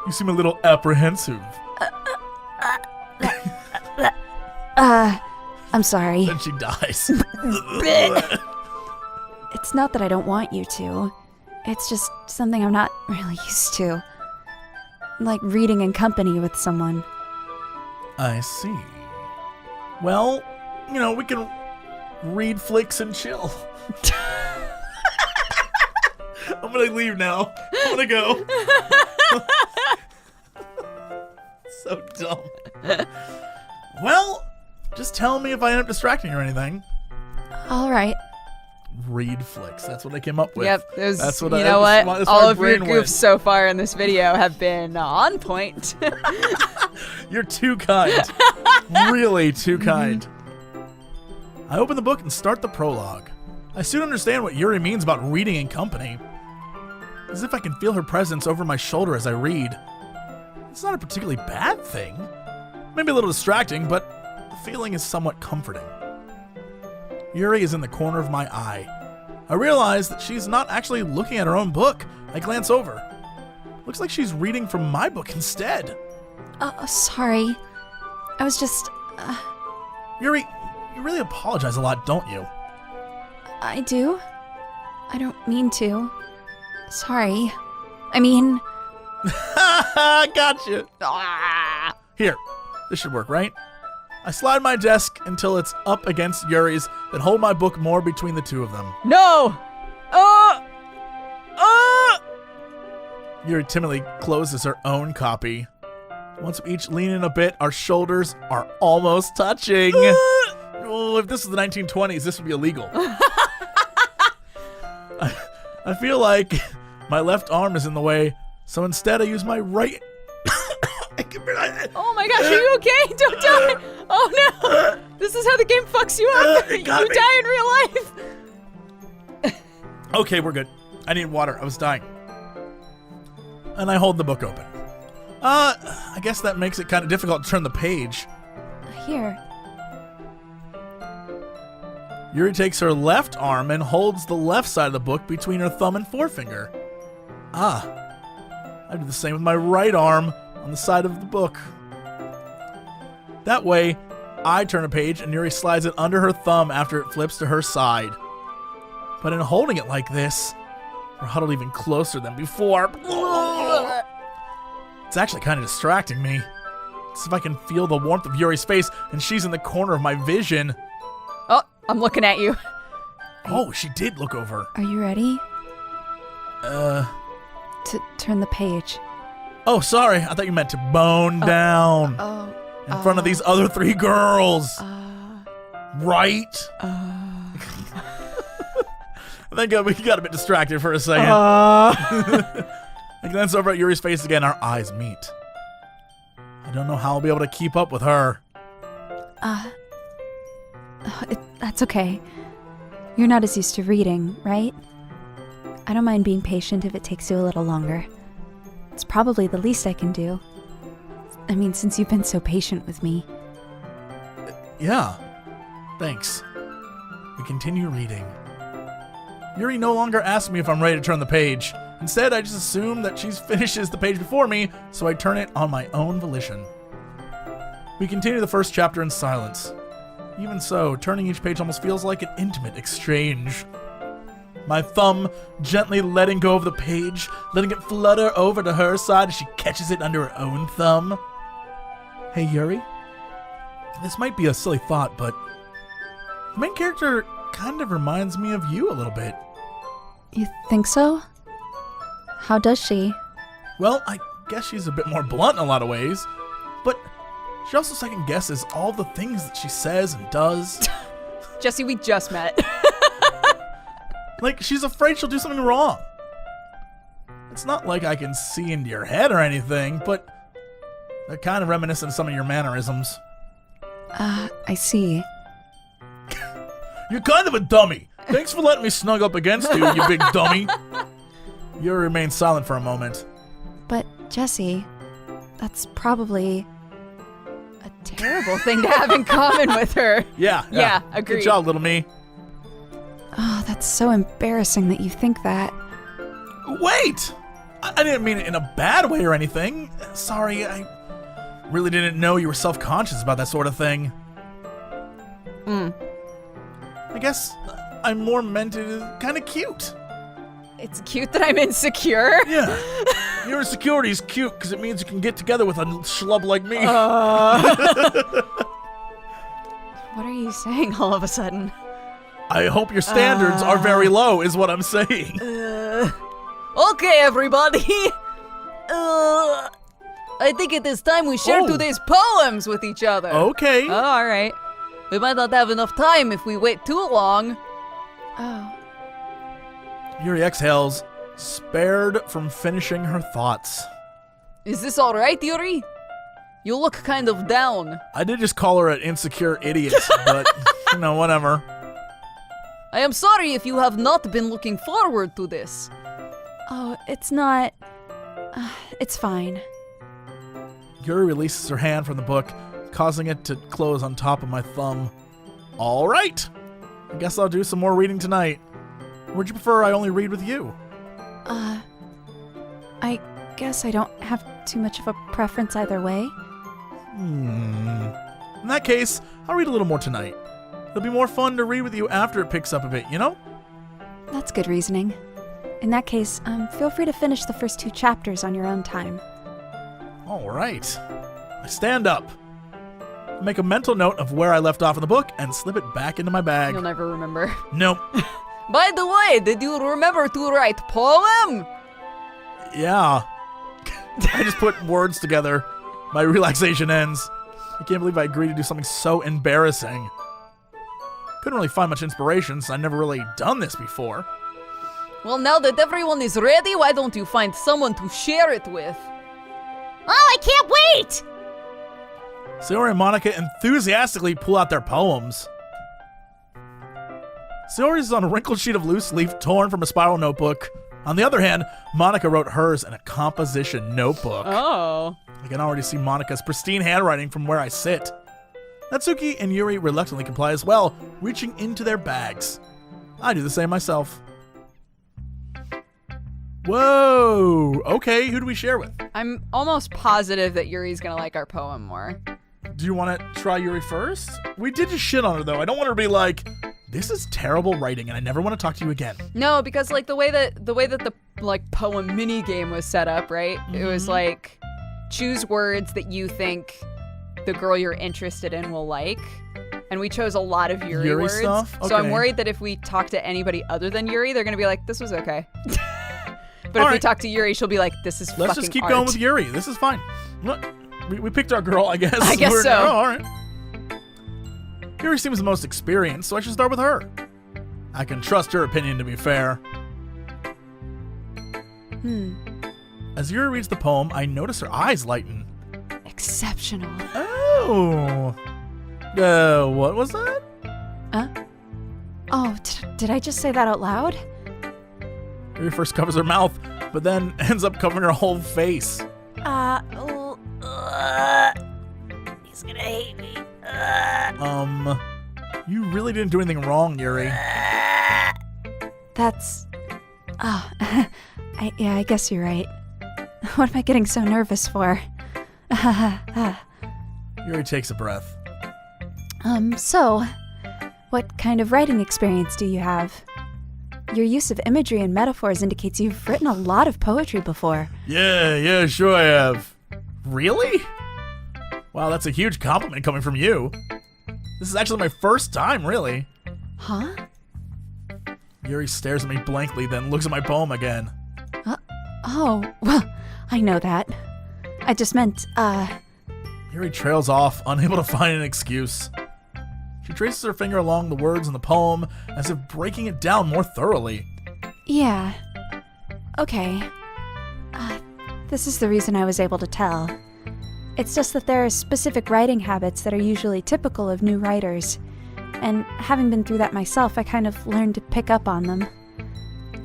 You seem a little apprehensive. I'm sorry. Then she dies. It's not that I don't want you to. It's just something I'm not really used to. Like reading in company with someone. I see. Well, you know, we can read flicks and chill. I'm gonna leave now. I'm gonna go. So dumb. Well, just tell me if I end up distracting you or anything. All right. Read flicks. That's what I came up with. Yep. That's what you know what? that's All my of your brain goofs went. so far in this video have been on point. You're too kind. Really too kind. I open the book and start the prologue. I soon understand what Yuri means about reading in company. As if I can feel her presence over my shoulder as I read. It's not a particularly bad thing. Maybe a little distracting, but the feeling is somewhat comforting. Yuri is in the corner of my eye. I realize that she's not actually looking at her own book. I glance over. Looks like she's reading from my book instead. Sorry. I was just... Yuri, you really apologize a lot, don't you? I do? I don't mean to. Sorry. I mean... Gotcha. Here, this should work, right? I slide my desk until it's up against Yuri's, then hold my book more between the two of them. No! Yuri timidly closes her own copy. Once we each lean in a bit, our shoulders are almost touching. Oh, if this was the 1920s, this would be illegal. I feel like my left arm is in the way, so instead I use my right. Oh my gosh, are you okay? Don't die. Oh no. This is how the game fucks you up. You got me. die in real life. Okay, we're good. I need water. I was dying. And I hold the book open. I guess that makes it kind of difficult to turn the page. Here. Yuri takes her left arm and holds the left side of the book between her thumb and forefinger. I do the same with my right arm on the side of the book. That way, I turn a page and Yuri slides it under her thumb after it flips to her side. But in holding it like this, we're huddled even closer than before. It's actually kind of distracting me. It's if I can feel the warmth of Yuri's face and she's in the corner of my vision. Oh, I'm looking at you. Oh, she did look over. Are you ready? To turn the page. Oh, sorry. I thought you meant to bone down in front of these other three girls. Right? I think we got a bit distracted for a second. I glance over at Yuri's face again. Our eyes meet. I don't know how I'll be able to keep up with her. That's okay. You're not as used to reading, right? I don't mind being patient if it takes you a little longer. It's probably the least I can do. I mean, since you've been so patient with me. Yeah. Thanks. We continue reading. Yuri no longer asks me if I'm ready to turn the page. Instead, I just assume that she finishes the page before me, so I turn it on my own volition. We continue the first chapter in silence. Even so, turning each page almost feels like an intimate exchange. My thumb gently letting go of the page, letting it flutter over to her side as she catches it under her own thumb. Hey, Yuri. This might be a silly thought, but the main character kind of reminds me of you a little bit. You think so? How does she? Well, I guess she's a bit more blunt in a lot of ways, but she also second guesses all the things that she says and does. Jesse, we just met. Like, she's afraid she'll do something wrong. It's not like I can see into your head or anything, but they're kind of reminiscent of some of your mannerisms. I see. You're kind of a dummy. Thanks for letting me snug up against you, you big dummy. Yuri remains silent for a moment. But, Jesse, that's probably A terrible thing to have in common with her. Yeah. Yeah, agreed. Good job, little me. Oh, that's so embarrassing that you think that. Wait! I didn't mean it in a bad way or anything. Sorry, I really didn't know you were self-conscious about that sort of thing. I guess I'm more meant to kind of cute. It's cute that I'm insecure. Yeah. Your insecurity is cute because it means you can get together with a schlub like me. What are you saying all of a sudden? I hope your standards are very low, is what I'm saying. Okay, everybody. I think it is time we share today's poems with each other. Okay. Oh, all right. We might not have enough time if we wait too long. Oh. Yuri exhales, spared from finishing her thoughts. Is this all right, Yuri? You look kind of down. I did just call her an insecure idiot, but, whatever. I am sorry if you have not been looking forward to this. Oh, it's not... it's fine. Yuri releases her hand from the book, causing it to close on top of my thumb. All right. I guess I'll do some more reading tonight. Would you prefer I only read with you? I guess I don't have too much of a preference either way. In that case, I'll read a little more tonight. It'll be more fun to read with you after it picks up a bit, That's good reasoning. In that case, feel free to finish the first 2 chapters on your own time. All right. I stand up. I make a mental note of where I left off in the book and slip it back into my bag. You'll never remember. Nope. By the way, did you remember to write poem? Yeah. I just put words together. My relaxation ends. I can't believe I agreed to do something so embarrassing. Couldn't really find much inspiration since I've never really done this before. Well, now that everyone is ready, why don't you find someone to share it with? Oh, I can't wait! Sayori and Monica enthusiastically pull out their poems. Sayori's is on a wrinkled sheet of loose leaf torn from a spiral notebook. On the other hand, Monica wrote hers in a composition notebook. Oh. I can already see Monica's pristine handwriting from where I sit. Natsuki and Yuri reluctantly comply as well, reaching into their bags. I do the same myself. Whoa! Okay, who do we share with? I'm almost positive that Yuri's gonna like our poem more. Do you want to try Yuri first? We did just shit on her, though. I don't want her to be like, this is terrible writing, and I never want to talk to you again. No, because like the way that the like poem mini game was set up, right? It was like choose words that you think the girl you're interested in will like. And we chose a lot of Yuri words. Stuff? Okay. So I'm worried that if we talk to anybody other than Yuri, they're gonna be like, this was okay. But if we talk to Yuri, she'll be like, this is fucking Let's just keep art. going with Yuri. This is fine. Look, we picked our girl, I guess. I guess so. Oh, all right. Yuri seems the most experienced, so I should start with her. I can trust her opinion to be fair. As Yuri reads the poem, I notice her eyes lighten. Exceptional. Oh. What was that? Oh, did I just say that out loud? Yuri first covers her mouth, but then ends up covering her whole face. He's gonna hate me. You really didn't do anything wrong, Yuri. That's... Oh, I guess you're right. What am I getting so nervous for? Yuri takes a breath. So, what kind of writing experience do you have? Your use of imagery and metaphors indicates you've written a lot of poetry before. Yeah, sure I have. Really? Wow, that's a huge compliment coming from you. This is actually my first time, really. Huh? Yuri stares at me blankly, then looks at my poem again. Oh, well, I know that. I just meant, Yuri trails off, unable to find an excuse. She traces her finger along the words in the poem, as if breaking it down more thoroughly. Yeah. Okay. This is the reason I was able to tell. It's just that there are specific writing habits that are usually typical of new writers. And having been through that myself, I kind of learned to pick up on them.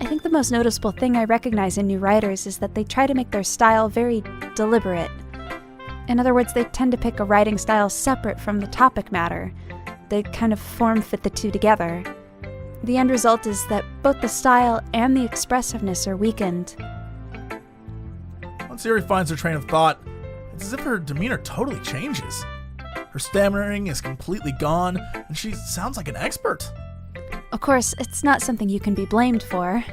I think the most noticeable thing I recognize in new writers is that they try to make their style very deliberate. In other words, they tend to pick a writing style separate from the topic matter. They kind of form fit the two together. The end result is that both the style and the expressiveness are weakened. Once Yuri finds her train of thought, it's as if her demeanor totally changes. Her stammering is completely gone, and she sounds like an expert. Of course, it's not something you can be blamed for.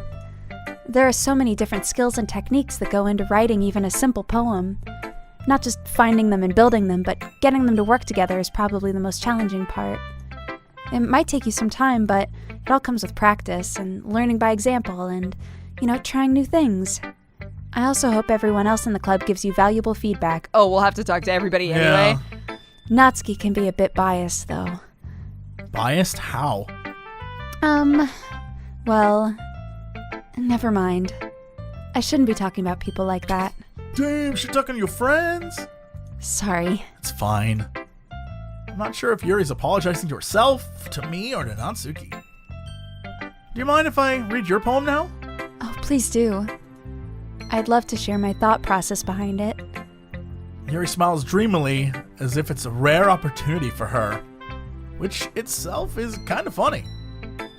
There are so many different skills and techniques that go into writing even a simple poem. Not just finding them and building them, but getting them to work together is probably the most challenging part. It might take you some time, but it all comes with practice and learning by example and, trying new things. I also hope everyone else in the club gives you valuable feedback. Oh, we'll have to talk to everybody anyway. Natsuki can be a bit biased, though. Biased? How? Well, never mind. I shouldn't be talking about people like that. Damn, she talking to your friends? Sorry. It's fine. I'm not sure if Yuri's apologizing to herself, to me, or to Natsuki. Do you mind if I read your poem now? Oh, please do. I'd love to share my thought process behind it. Yuri smiles dreamily, as if it's a rare opportunity for her, which itself is kind of funny.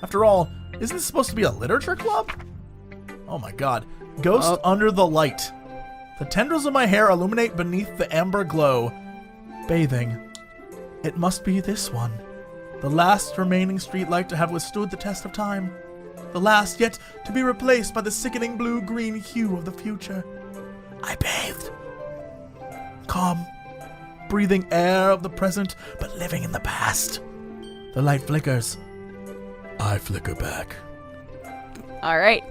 After all, isn't this supposed to be a literature club? Oh my god. Ghost under the light. The tendrils of my hair illuminate beneath the amber glow. Bathing. It must be this one. The last remaining streetlight to have withstood the test of time. The last yet to be replaced by the sickening blue-green hue of the future. I bathed. Calm. Breathing air of the present, but living in the past. The light flickers. I flicker back. All right.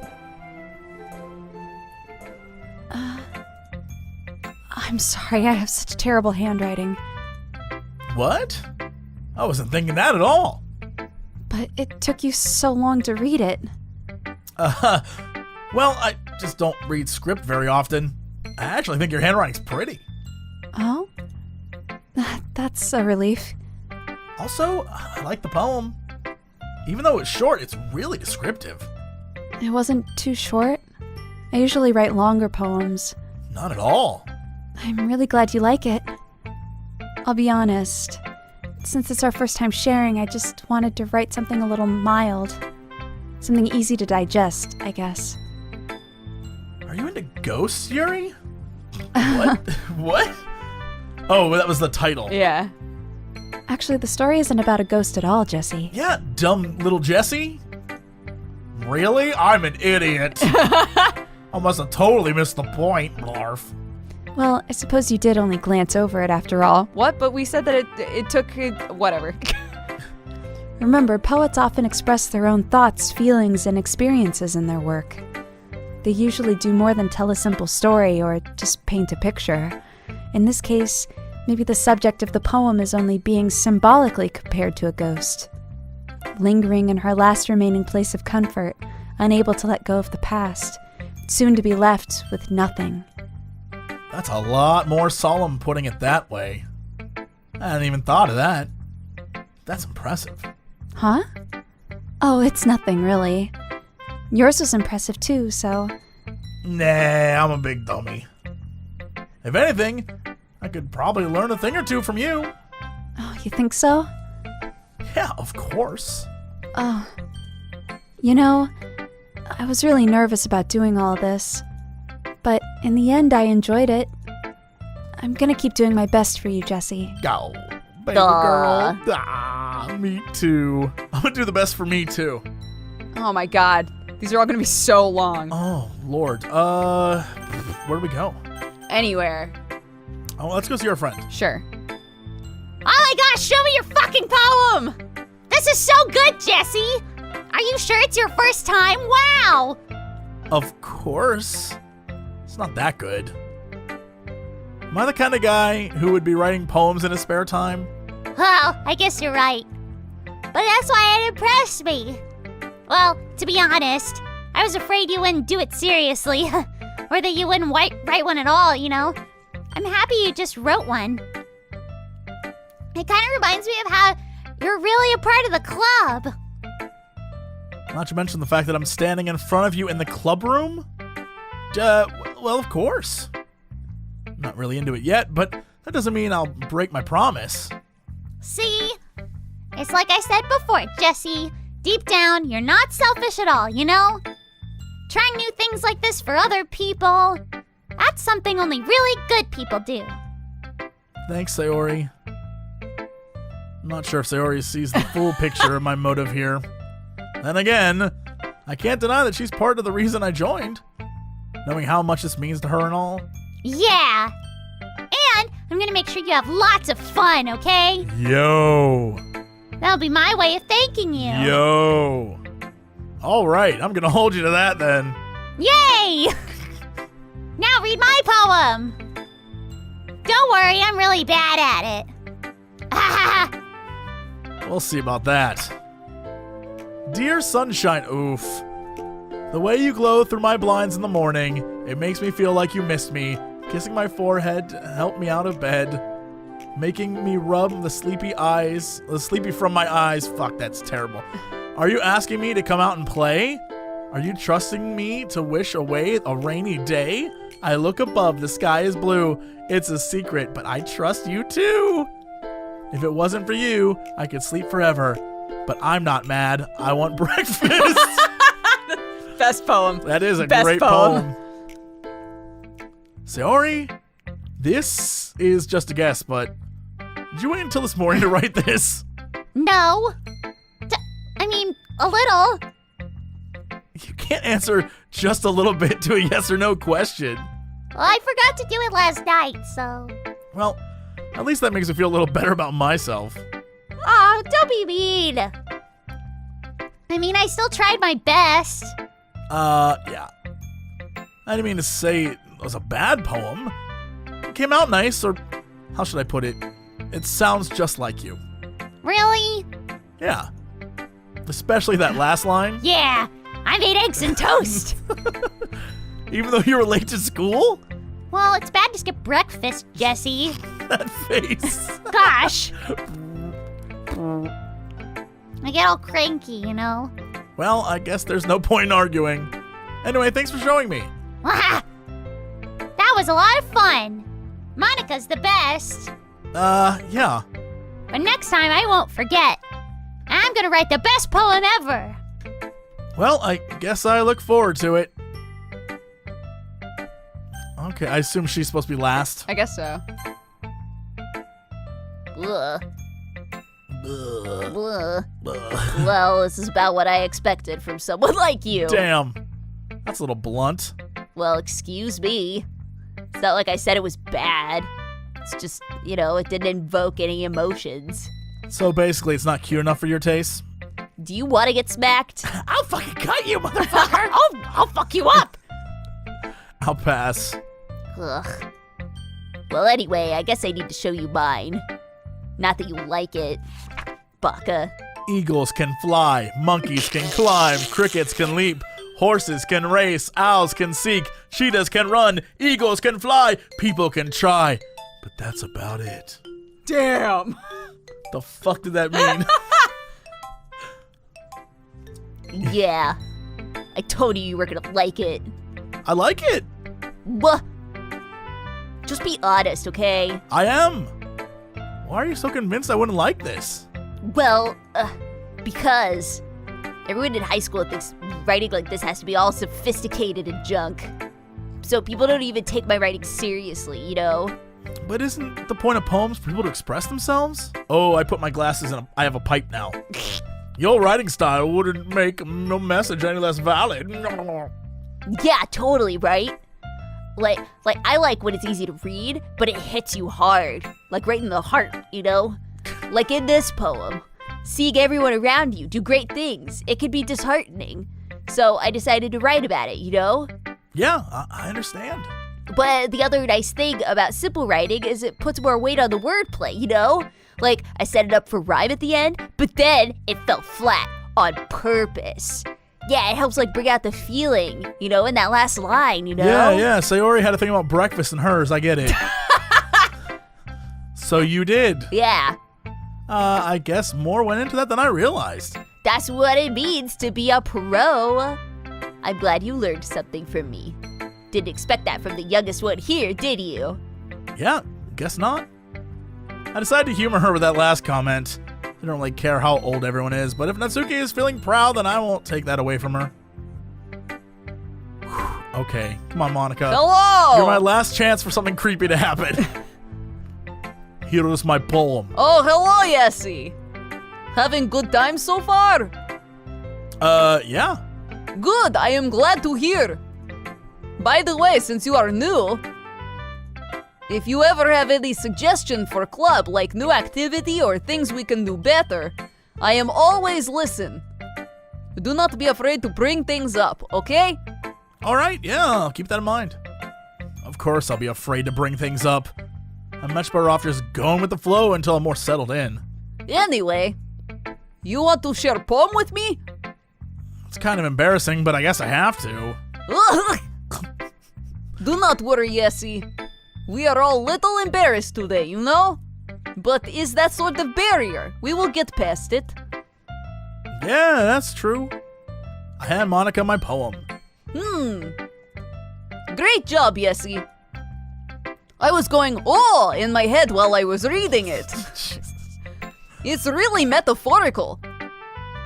I'm sorry, I have such terrible handwriting. What? I wasn't thinking that at all. But it took you so long to read it. Well, I just don't read script very often. I actually think your handwriting's pretty. Oh? That's a relief. Also, I like the poem. Even though it's short, it's really descriptive. It wasn't too short. I usually write longer poems. Not at all. I'm really glad you like it. I'll be honest. Since it's our first time sharing, I just wanted to write something a little mild. Something easy to digest, I guess. Are you into ghosts, Yuri? What? What? Oh, that was the title. Yeah. Actually, the story isn't about a ghost at all, Jesse. Yeah, dumb little Jesse. Really? I'm an idiot. I must have totally missed the point, Blarf. Well, I suppose you did only glance over it after all. What? But we said that it took whatever. Remember, poets often express their own thoughts, feelings, and experiences in their work. They usually do more than tell a simple story or just paint a picture. In this case, maybe the subject of the poem is only being symbolically compared to a ghost. Lingering in her last remaining place of comfort, unable to let go of the past, soon to be left with nothing. That's a lot more solemn putting it that way. I hadn't even thought of that. That's impressive. Huh? Oh, it's nothing, really. Yours was impressive too, so... Nah, I'm a big dummy. If anything, I could probably learn a thing or two from you. Oh, you think so? Yeah, of course. Oh. You know, I was really nervous about doing all this. But in the end, I enjoyed it. I'm gonna keep doing my best for you, Jesse. Go, baby Duh. girl. Ah, me too. I'm gonna do the best for me too. Oh my god. These are all gonna be so long. Oh, Lord. Where do we go? Anywhere. Oh, let's go see our friend. Sure. Oh my gosh, show me your fucking poem! This is so good, Jesse! Are you sure it's your first time? Wow! Of course. It's not that good. Am I the kind of guy who would be writing poems in his spare time? Well, I guess you're right. But that's why it impressed me. Well, to be honest, I was afraid you wouldn't do it seriously. Or that you wouldn't write one at all, you know? I'm happy you just wrote one. It kind of reminds me of how you're really a part of the club. Not to mention the fact that I'm standing in front of you in the club room? Well, of course. I'm not really into it yet, but that doesn't mean I'll break my promise. See? It's like I said before, Jesse. Deep down, you're not selfish at all, you know? Trying new things like this for other people, that's something only really good people do. Thanks, Sayori. I'm not sure if Sayori sees the full picture of my motive here. Then again, I can't deny that she's part of the reason I joined. Knowing how much this means to her and all. Yeah. And I'm gonna make sure you have lots of fun, okay? Yo. That'll be my way of thanking you. Yo. All right, I'm gonna hold you to that then. Yay! Now read my poem. Don't worry, I'm really bad at it. We'll see about that. Dear sunshine, oof. The way you glow through my blinds in the morning, it makes me feel like you missed me. Kissing my forehead to help me out of bed. Making me rub the sleepy from my eyes. Fuck, that's terrible. Are you asking me to come out and play? Are you trusting me to wish away a rainy day? I look above, the sky is blue. It's a secret, but I trust you too. If it wasn't for you, I could sleep forever. But I'm not mad. I want breakfast. Best poem. That is a Best great poem. Sayori, this is just a guess, but did you wait until this morning to write this? No. I mean, a little. You can't answer just a little bit to a yes or no question. Well, I forgot to do it last night, so... Well, at least that makes me feel a little better about myself. Aw, don't be mean. I mean, I still tried my best. Yeah. I didn't mean to say it was a bad poem. It came out nice, or how should I put it? It sounds just like you. Really? Yeah. Especially that last line. Yeah, I made eggs and toast. Even though you were late to school? Well, it's bad to skip breakfast, Jesse. That face. Gosh. I get all cranky, you know? Well, I guess there's no point in arguing. Anyway, thanks for showing me. That was a lot of fun. Monica's the best. Yeah. But next time I won't forget. I'm gonna write the best poem ever. Well, I guess I look forward to it. Okay, I assume she's supposed to be last. I guess so. Ugh. Ugh. Ugh. Ugh. Well, this is about what I expected from someone like you. Damn. That's a little blunt. Well, excuse me. It's not like I said it was bad. It's just, it didn't invoke any emotions. So basically, it's not cute enough for your taste? Do you want to get smacked? I'll fucking cut you, motherfucker! I'll fuck you up! I'll pass. Ugh. Well, anyway, I guess I need to show you mine. Not that you like it, baka. Eagles can fly, monkeys can climb, crickets can leap, horses can race, owls can seek, cheetahs can run, eagles can fly, people can try. But that's about it. Damn. The fuck did that mean? Yeah. I told you were gonna like it. I like it. Wha? Just be honest, okay? I am. Why are you so convinced I wouldn't like this? Well, because everyone in high school thinks writing like this has to be all sophisticated and junk. So people don't even take my writing seriously, you know? But isn't the point of poems for people to express themselves? Oh, I put my glasses in I have a pipe now. Your writing style wouldn't make no message any less valid. Yeah, totally, right? Like I like when it's easy to read, but it hits you hard. Like right in the heart, you know? Like in this poem. Seeing everyone around you do great things, it can be disheartening. So I decided to write about it, you know? Yeah, I understand. But the other nice thing about simple writing is it puts more weight on the wordplay, you know? Like, I set it up for rhyme at the end, but then it fell flat on purpose. Yeah, it helps like bring out the feeling, in that last line, Yeah, Sayori had a thing about breakfast in hers, I get it. So you did. Yeah, I guess more went into that than I realized. that's what it means to be a pro. I'm glad you learned something from me. Didn't expect that from the youngest one here, did you? Yeah, guess not. I decided to humor her with that last comment. I don't really care how old everyone is, but if Natsuki is feeling proud, then I won't take that away from her. Whew, okay, come on, Monica. Hello! You're my last chance for something creepy to happen. Here's my poem. Oh, hello, Yessie. Having good time so far? Yeah. Good, I am glad to hear. By the way, since you are new, if you ever have any suggestion for club, like new activity or things we can do better, I am always listen. Do not be afraid to bring things up, okay? All right, yeah, I'll keep that in mind. Of course, I'll be afraid to bring things up. I'm much better off just going with the flow until I'm more settled in. Anyway, you want to share a poem with me? It's kind of embarrassing, but I guess I have to. Do not worry, Yessie. We are all little embarrassed today, you know? But is that sort of barrier? We will get past it. Yeah, that's true. I hand Monica my poem. Great job, Yessie. I was going, oh, in my head while I was reading it. It's really metaphorical.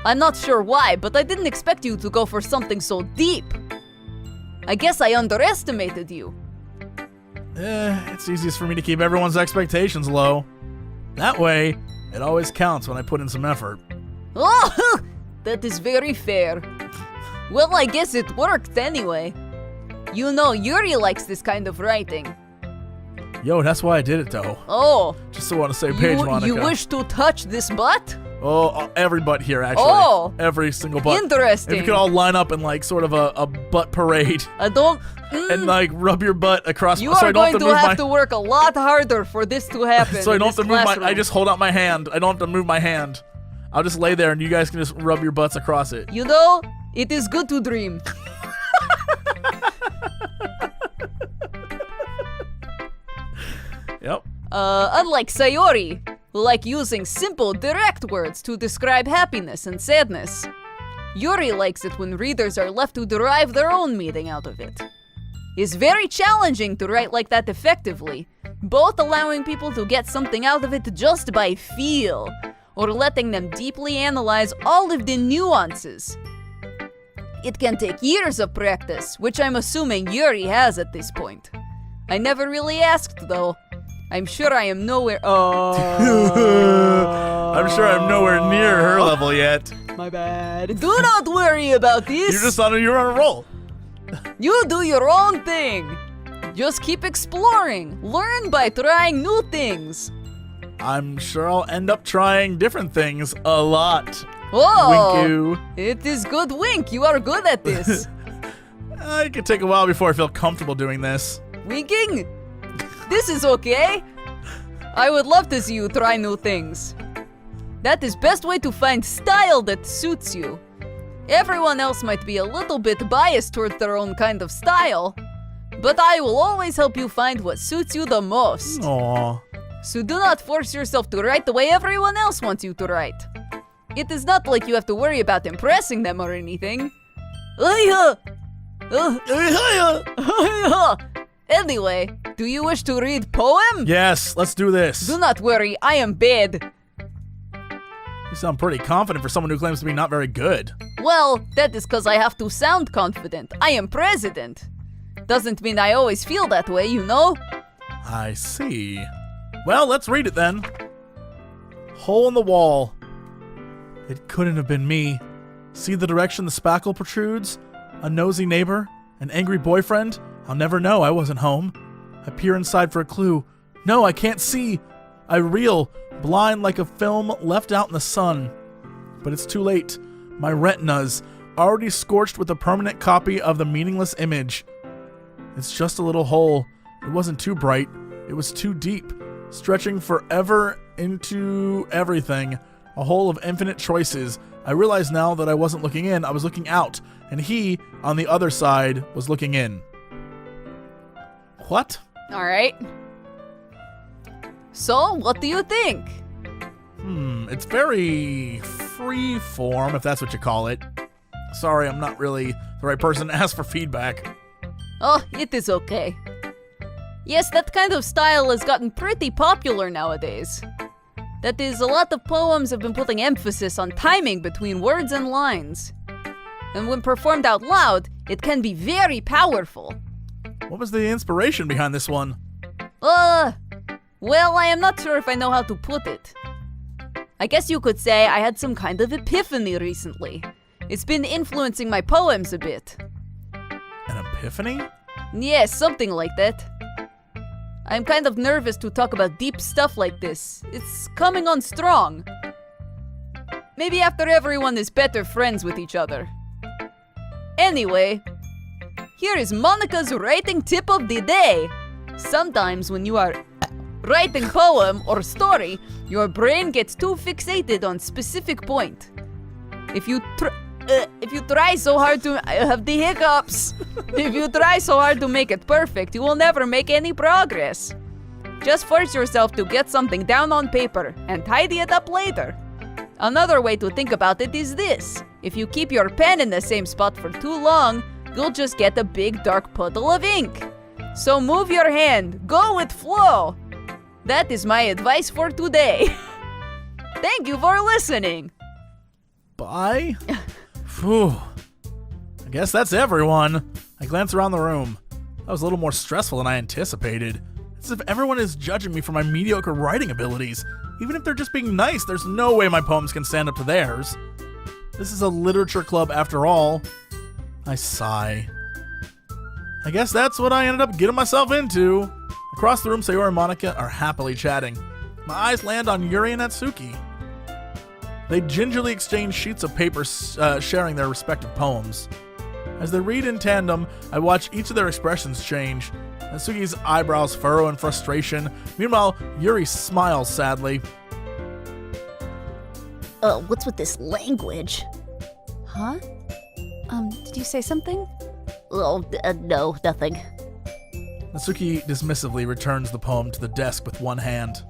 I'm not sure why, but I didn't expect you to go for something so deep. I guess I underestimated you. It's easiest for me to keep everyone's expectations low. That way, it always counts when I put in some effort. Oh, that is very fair. Well, I guess it worked anyway. You know, Yuri likes this kind of writing. Yo, that's why I did it, though. Oh, Just so we're on the same page, Monica. you wish to touch this butt? Oh, every butt here, actually. Oh. Every single butt. Interesting. If you could all line up in, like, sort of a butt parade I don't... and, like, rub your butt across... You so are I don't going to move have my, to work a lot harder for this to happen. So I in don't have this to move classroom. I just hold out my hand. I don't have to move my hand. I'll just lay there and you guys can just rub your butts across it. You know, it is good to dream. Yep. Unlike Sayori, who like using simple, direct words to describe happiness and sadness, Yuri likes it when readers are left to derive their own meaning out of it. It's very challenging to write like that effectively, both allowing people to get something out of it just by feel, or letting them deeply analyze all of the nuances. It can take years of practice, which I'm assuming Yuri has at this point. I never really asked, though. I'm sure I am nowhere. I'm sure I'm nowhere near her level yet. My bad. Do not worry about this. You just thought you were on a roll. You do your own thing. Just keep exploring. Learn by trying new things. I'm sure I'll end up trying different things a lot. Whoa! Winku. It is good wink. You are good at this. It could take a while before I feel comfortable doing this. Winking? This is okay. I would love to see you try new things. That is best way to find style that suits you. Everyone else might be a little bit biased towards their own kind of style, but I will always help you find what suits you the most. Aww. So do not force yourself to write the way everyone else wants you to write. It is not like you have to worry about impressing them or anything. Anyway, do you wish to read poem? Yes, let's do this. Do not worry, I am bad. You sound pretty confident for someone who claims to be not very good. Well, that is because I have to sound confident. I am president. Doesn't mean I always feel that way, you know? I see. Well, let's read it then. Hole in the wall. It couldn't have been me. See the direction the spackle protrudes? A nosy neighbor? An angry boyfriend? I'll never know I wasn't home. I peer inside for a clue. No, I can't see. I reel, blind like a film left out in the sun. But it's too late. My retina's already scorched with a permanent copy of the meaningless image. It's just a little hole. It wasn't too bright. It was too deep, stretching forever into everything. A hole of infinite choices. I realize now that I wasn't looking in, I was looking out, and he, on the other side, was looking in. What? All right. So, what do you think? It's very free form, if that's what you call it. Sorry, I'm not really the right person to ask for feedback. Oh, it is okay. Yes, that kind of style has gotten pretty popular nowadays. That is, a lot of poems have been putting emphasis on timing between words and lines. And when performed out loud, it can be very powerful. What was the inspiration behind this one? Well, I am not sure if I know how to put it. I guess you could say I had some kind of epiphany recently. It's been influencing my poems a bit. An epiphany? Yes, something like that. I'm kind of nervous to talk about deep stuff like this. It's coming on strong. Maybe after everyone is better friends with each other. Anyway, here is Monica's writing tip of the day. Sometimes when you are writing poem or story, your brain gets too fixated on specific point. If you try so hard to have the hiccups, if you try so hard to make it perfect, you will never make any progress. Just force yourself to get something down on paper and tidy it up later. Another way to think about it is this. If you keep your pen in the same spot for too long, you'll just get a big dark puddle of ink. So move your hand, go with flow. That is my advice for today. Thank you for listening. Bye? Phew. I guess that's everyone. I glance around the room. That was a little more stressful than I anticipated. It's as if everyone is judging me for my mediocre writing abilities. Even if they're just being nice, there's no way my poems can stand up to theirs. This is a literature club after all. I sigh. I guess that's what I ended up getting myself into. Across the room, Sayori and Monica are happily chatting. My eyes land on Yuri and Natsuki. They gingerly exchange sheets of paper, sharing their respective poems. As they read in tandem, I watch each of their expressions change. Natsuki's eyebrows furrow in frustration. Meanwhile, Yuri smiles sadly. What's with this language? Huh? Did you say something? Oh, no, nothing. Natsuki dismissively returns the poem to the desk with one hand.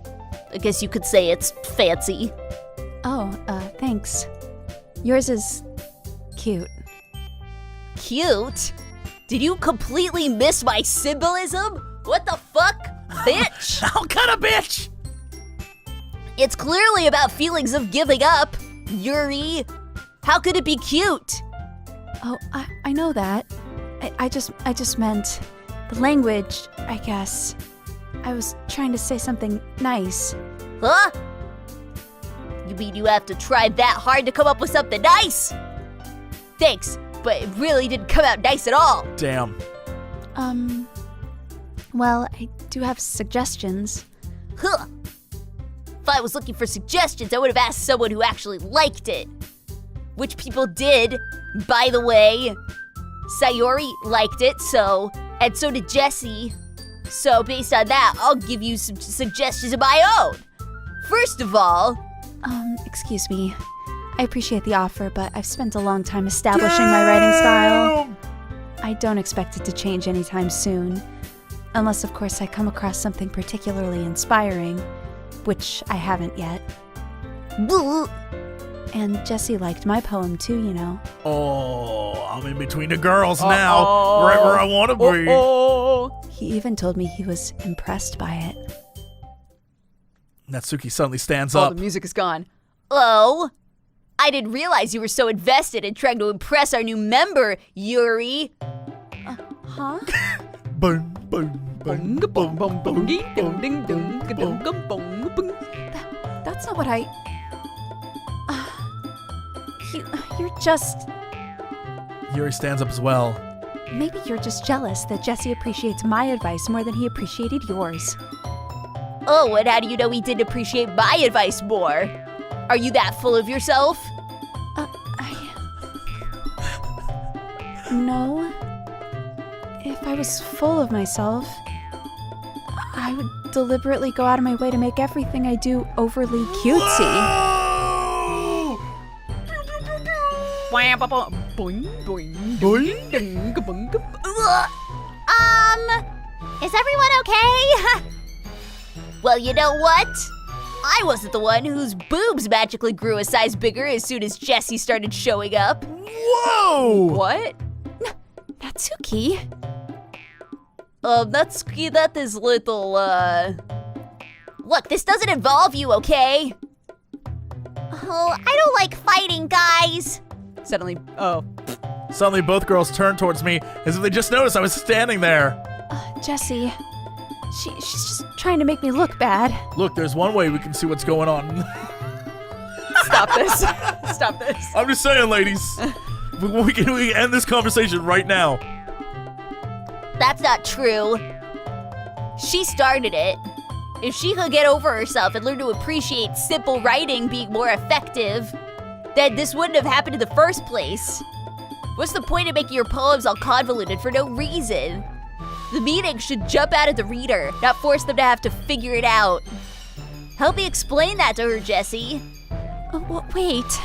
I guess you could say it's fancy. Oh, thanks. Yours is cute. Cute? Did you completely miss my symbolism? What the fuck, bitch? How kind of bitch? It's clearly about feelings of giving up, Yuri. How could it be cute? Oh, I know that. I just meant the language, I guess. I was trying to say something nice. Huh? You mean you have to try that hard to come up with something nice? Thanks, but it really didn't come out nice at all. Damn. Well, I do have suggestions. Huh. If I was looking for suggestions, I would have asked someone who actually liked it. Which people did, by the way. Sayori liked it, and so did Jessie. So based on that, I'll give you some suggestions of my own. First of all... Excuse me. I appreciate the offer, but I've spent a long time establishing my writing style. I don't expect it to change anytime soon. Unless, of course, I come across something particularly inspiring, which I haven't yet. And Jessie liked my poem too, you know. Oh, I'm in between the girls now. Right where I want to be. He even told me he was impressed by it. Natsuki suddenly stands Oh, up. the music is gone. Oh? I didn't realize you were so invested in trying to impress our new member, Yuri. Huh? Boom, boom, boom, boom, boom, boom, boom. That's not what I... You're just... Yuri stands up as well. Maybe you're just jealous that Jesse appreciates my advice more than he appreciated yours. Oh, and how do you know he didn't appreciate my advice more? Are you that full of yourself? No. If I was full of myself, I would deliberately go out of my way to make everything I do overly cutesy. Is everyone okay? Well, you know what? I wasn't the one whose boobs magically grew a size bigger as soon as Jessie started showing up. Whoa! What? Natsuki? Natsuki, that is little, Look, this doesn't involve you, okay? Oh, I don't like fighting, guys. Suddenly, Suddenly, both girls turn towards me as if they just noticed I was standing there. Jessie. She's just trying to make me look bad. Look, there's one way we can see what's going on. stop this. Stop this. I'm just saying, ladies. We can end this conversation right now. That's not true. She started it. If she could get over herself and learn to appreciate simple writing being more effective, then this wouldn't have happened in the first place. What's the point of making your poems all convoluted for no reason? The meaning should jump out at the reader, not force them to have to figure it out. Help me explain that to her, Jessie. Wait.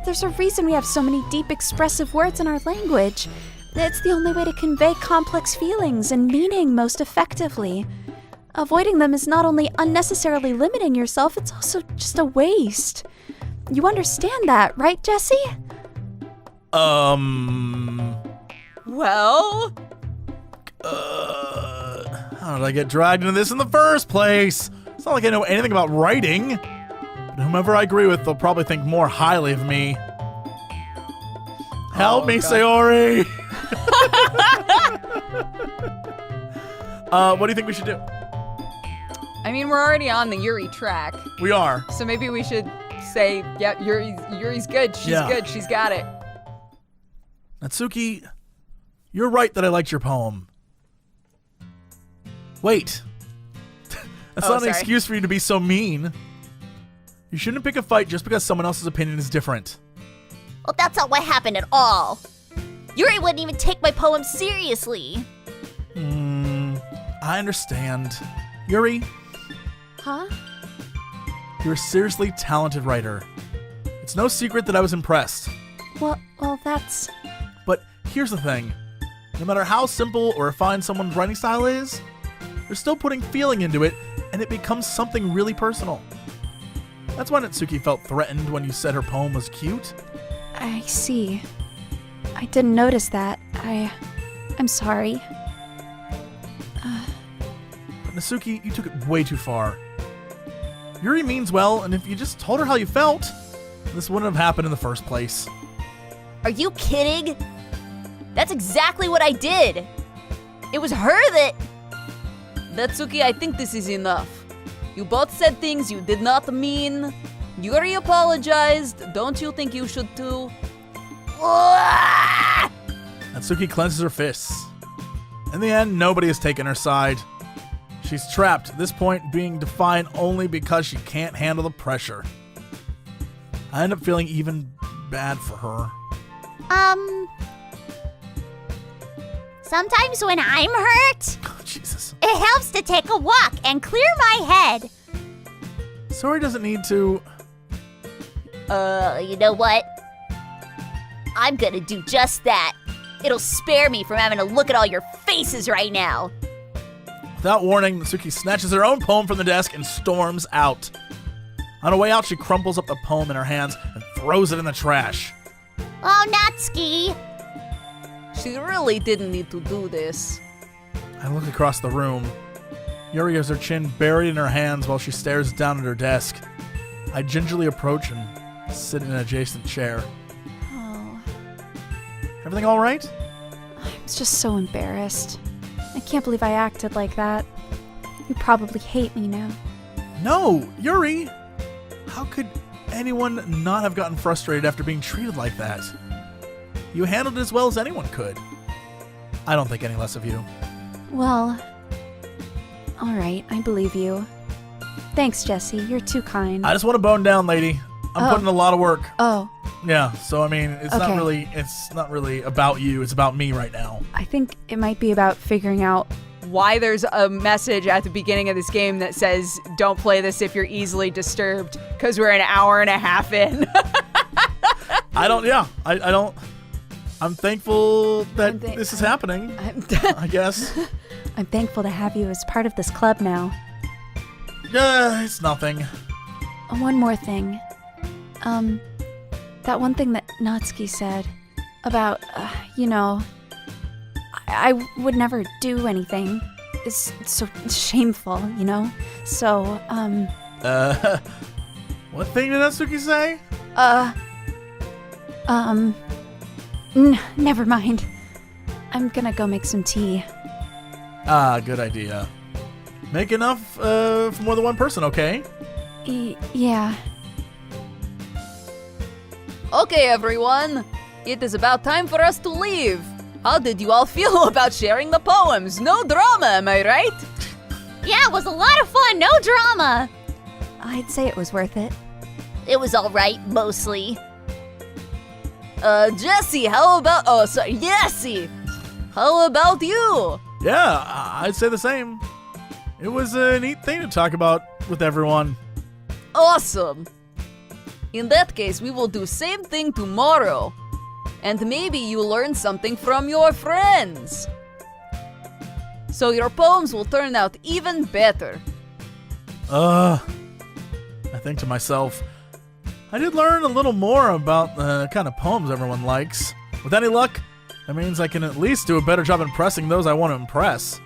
There's a reason we have so many deep, expressive words in our language. It's the only way to convey complex feelings and meaning most effectively. Avoiding them is not only unnecessarily limiting yourself, it's also just a waste. You understand that, right, Jessie? Well? How did I get dragged into this in the first place? It's not like I know anything about writing. But whomever I agree with, they'll probably think more highly of me. Help me, God. Sayori! What do you think we should do? I mean, we're already on the Yuri track, We are. so maybe we should say, yeah, Yuri's good. She's Yeah. good. She's got it. Natsuki, you're right that I liked your poem. Wait. That's not an sorry. excuse for you to be so mean. You shouldn't pick a fight just because someone else's opinion is different. Well, that's not what happened at all. Yuri wouldn't even take my poem seriously. I understand. Yuri, Huh? you're a seriously talented writer. It's no secret that I was impressed. Well, that's... But here's the thing. No matter how simple or refined someone's writing style is, they're still putting feeling into it, and it becomes something really personal. That's why Natsuki felt threatened when you said her poem was cute. I see. I didn't notice that. I'm sorry. But Natsuki, you took it way too far. Yuri means well, and if you just told her how you felt, this wouldn't have happened in the first place. Are you kidding? That's exactly what I did. It was her that... Natsuki, I think this is enough. You both said things you did not mean. Yuri apologized. Don't you think you should too? Natsuki clenches her fists. In the end, nobody has taken her side. She's trapped, at this point being defiant only because she can't handle the pressure. I end up feeling even bad for her. Sometimes when I'm hurt, Oh, Jesus. it helps to take a walk and clear my head. Sori doesn't need to... You know what? I'm gonna do just that. It'll spare me from having to look at all your faces right now. Without warning, Natsuki snatches her own poem from the desk and storms out. On her way out, she crumples up the poem in her hands and throws it in the trash. Oh, Natsuki. She really didn't need to do this. I look across the room. Yuri has her chin buried in her hands while she stares down at her desk. I gingerly approach and sit in an adjacent chair. Oh, Everything all right? I was just so embarrassed. I can't believe I acted like that. You probably hate me now. No, Yuri! How could anyone not have gotten frustrated after being treated like that? You handled it as well as anyone could. I don't think any less of you. Well, alright, I believe you. Thanks, Jesse. You're too kind. I just want to bone down, lady. I'm putting a lot of work. Oh, Yeah, so I mean, it's Okay. not really about you. It's about me right now. I think it might be about figuring out. Why there's a message at the beginning of this game that says, don't play this if you're easily disturbed, because we're an hour and a half in. I don't. I'm thankful that I'm this is happening, I guess. I'm thankful to have you as part of this club now. It's nothing. One more thing. That one thing that Natsuki said about, I would never do anything. It's so shameful, you know? So, What thing did Natsuki say? never mind. I'm gonna go make some tea. Good idea. Make enough for more than one person, okay? Yeah. Okay, everyone. It is about time for us to leave. How did you all feel about sharing the poems? No drama, am I right? Yeah, it was a lot of fun. No drama. I'd say it was worth it. It was alright, mostly. Jesse, how about... Oh, sorry, Jesse. How about you? Yeah, I'd say the same. It was a neat thing to talk about with everyone. Awesome. In that case, we will do same thing tomorrow. And maybe you learn something from your friends. So your poems will turn out even better. I think to myself, I did learn a little more about the kind of poems everyone likes. With any luck, that means I can at least do a better job impressing those I want to impress.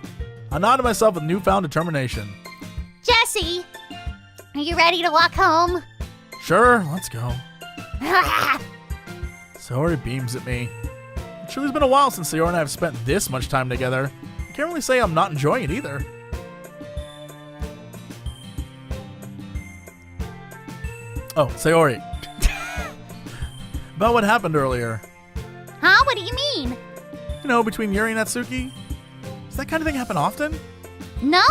I nod to myself with newfound determination. Jesse, are you ready to walk home? Sure, let's go. Sayori beams at me. It truly's been a while since Sayori and I have spent this much time together. I can't really say I'm not enjoying it either. Oh, Sayori. About what happened earlier. Huh? What do you mean? You know, between Yuri and Natsuki? Does that kind of thing happen often? No.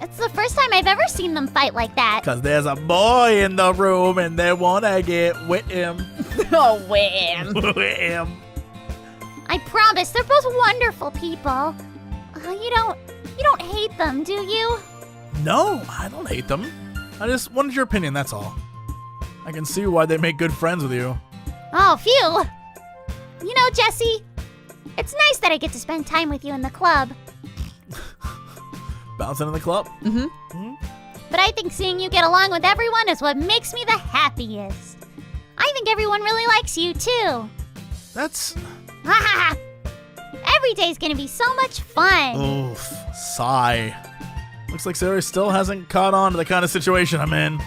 It's the first time I've ever seen them fight like that. Cause there's a boy in the room and they wanna get with him. Oh, wham. With him. I promise, they're both wonderful people. You don't hate them, do you? No, I don't hate them. I just wanted your opinion, that's all. I can see why they make good friends with you. Oh, phew. You know, Jesse, It's nice that I get to spend time with you in the club. Bouncing in the club. But I think seeing you get along with everyone is what makes me the happiest. I think everyone really likes you, too. That's... Every day's gonna be so much fun. Oof. Sigh. Looks like Sayori still hasn't caught on to the kind of situation I'm in.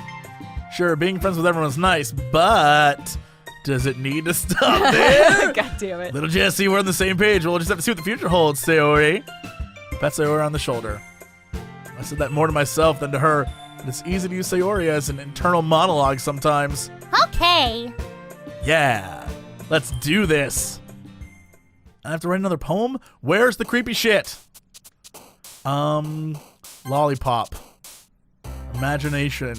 Sure, being friends with everyone's nice, but... does it need to stop there? God damn it. Little Jesse, we're on the same page. We'll just have to see what the future holds, Sayori. Pat Sayori on the shoulder. I said that more to myself than to her, but it's easy to use Sayori as an internal monologue sometimes. Okay. Yeah, let's do this. I have to write another poem? Where's the creepy shit? Lollipop. Imagination.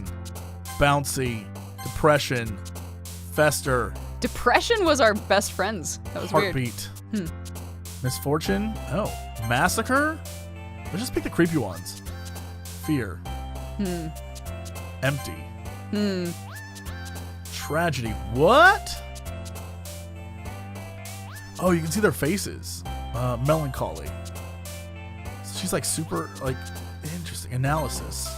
Bouncy. Depression. Fester. Depression was our best friends. That was weird. Heartbeat. Misfortune. Oh. Massacre? Let's just pick the creepy ones. Fear. Empty. Tragedy. What? Oh, you can see their faces. Melancholy. She's like super, like, interesting. Analysis.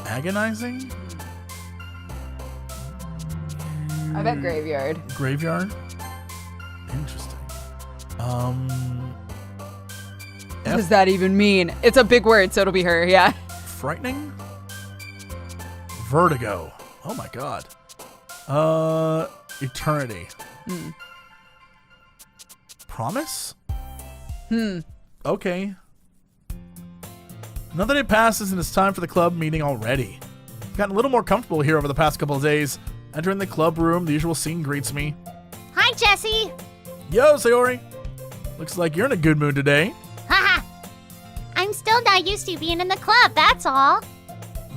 Agonizing? I bet graveyard. Graveyard? Interesting. What does that even mean? It's a big word, so it'll be her, yeah. Frightening? Vertigo. Oh my god. Eternity. Promise? Okay. Another day passes and it's time for the club meeting already. I've gotten a little more comfortable here over the past couple of days. Entering the club room, the usual scene greets me. Hi, Jesse. Yo, Sayori. Looks like you're in a good mood today. Haha. I'm still not used to being in the club, that's all.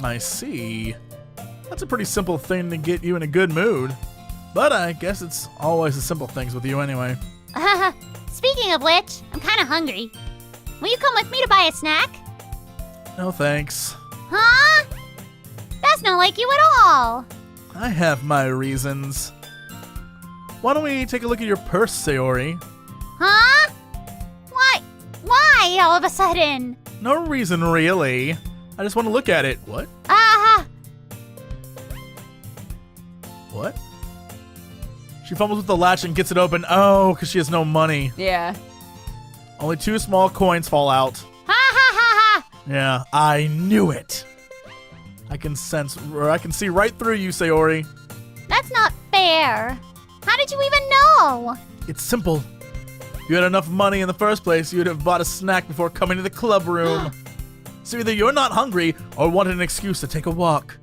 I see. That's a pretty simple thing to get you in a good mood. But I guess it's always the simple things with you anyway. Speaking of which, I'm kind of hungry. Will you come with me to buy a snack? No thanks. Huh? That's not like you at all. I have my reasons. Why don't we take a look at your purse, Sayori? Huh? Why all of a sudden? No reason, really. I just want to look at it. What? What? She fumbles with the latch and gets it open. Oh, because she has no money. Yeah. Only 2 small coins fall out. Ha. Yeah, I knew it. I can see right through you, Sayori. That's not fair. How did you even know? It's simple. If you had enough money in the first place, you'd have bought a snack before coming to the club room. So either you're not hungry or wanted an excuse to take a walk.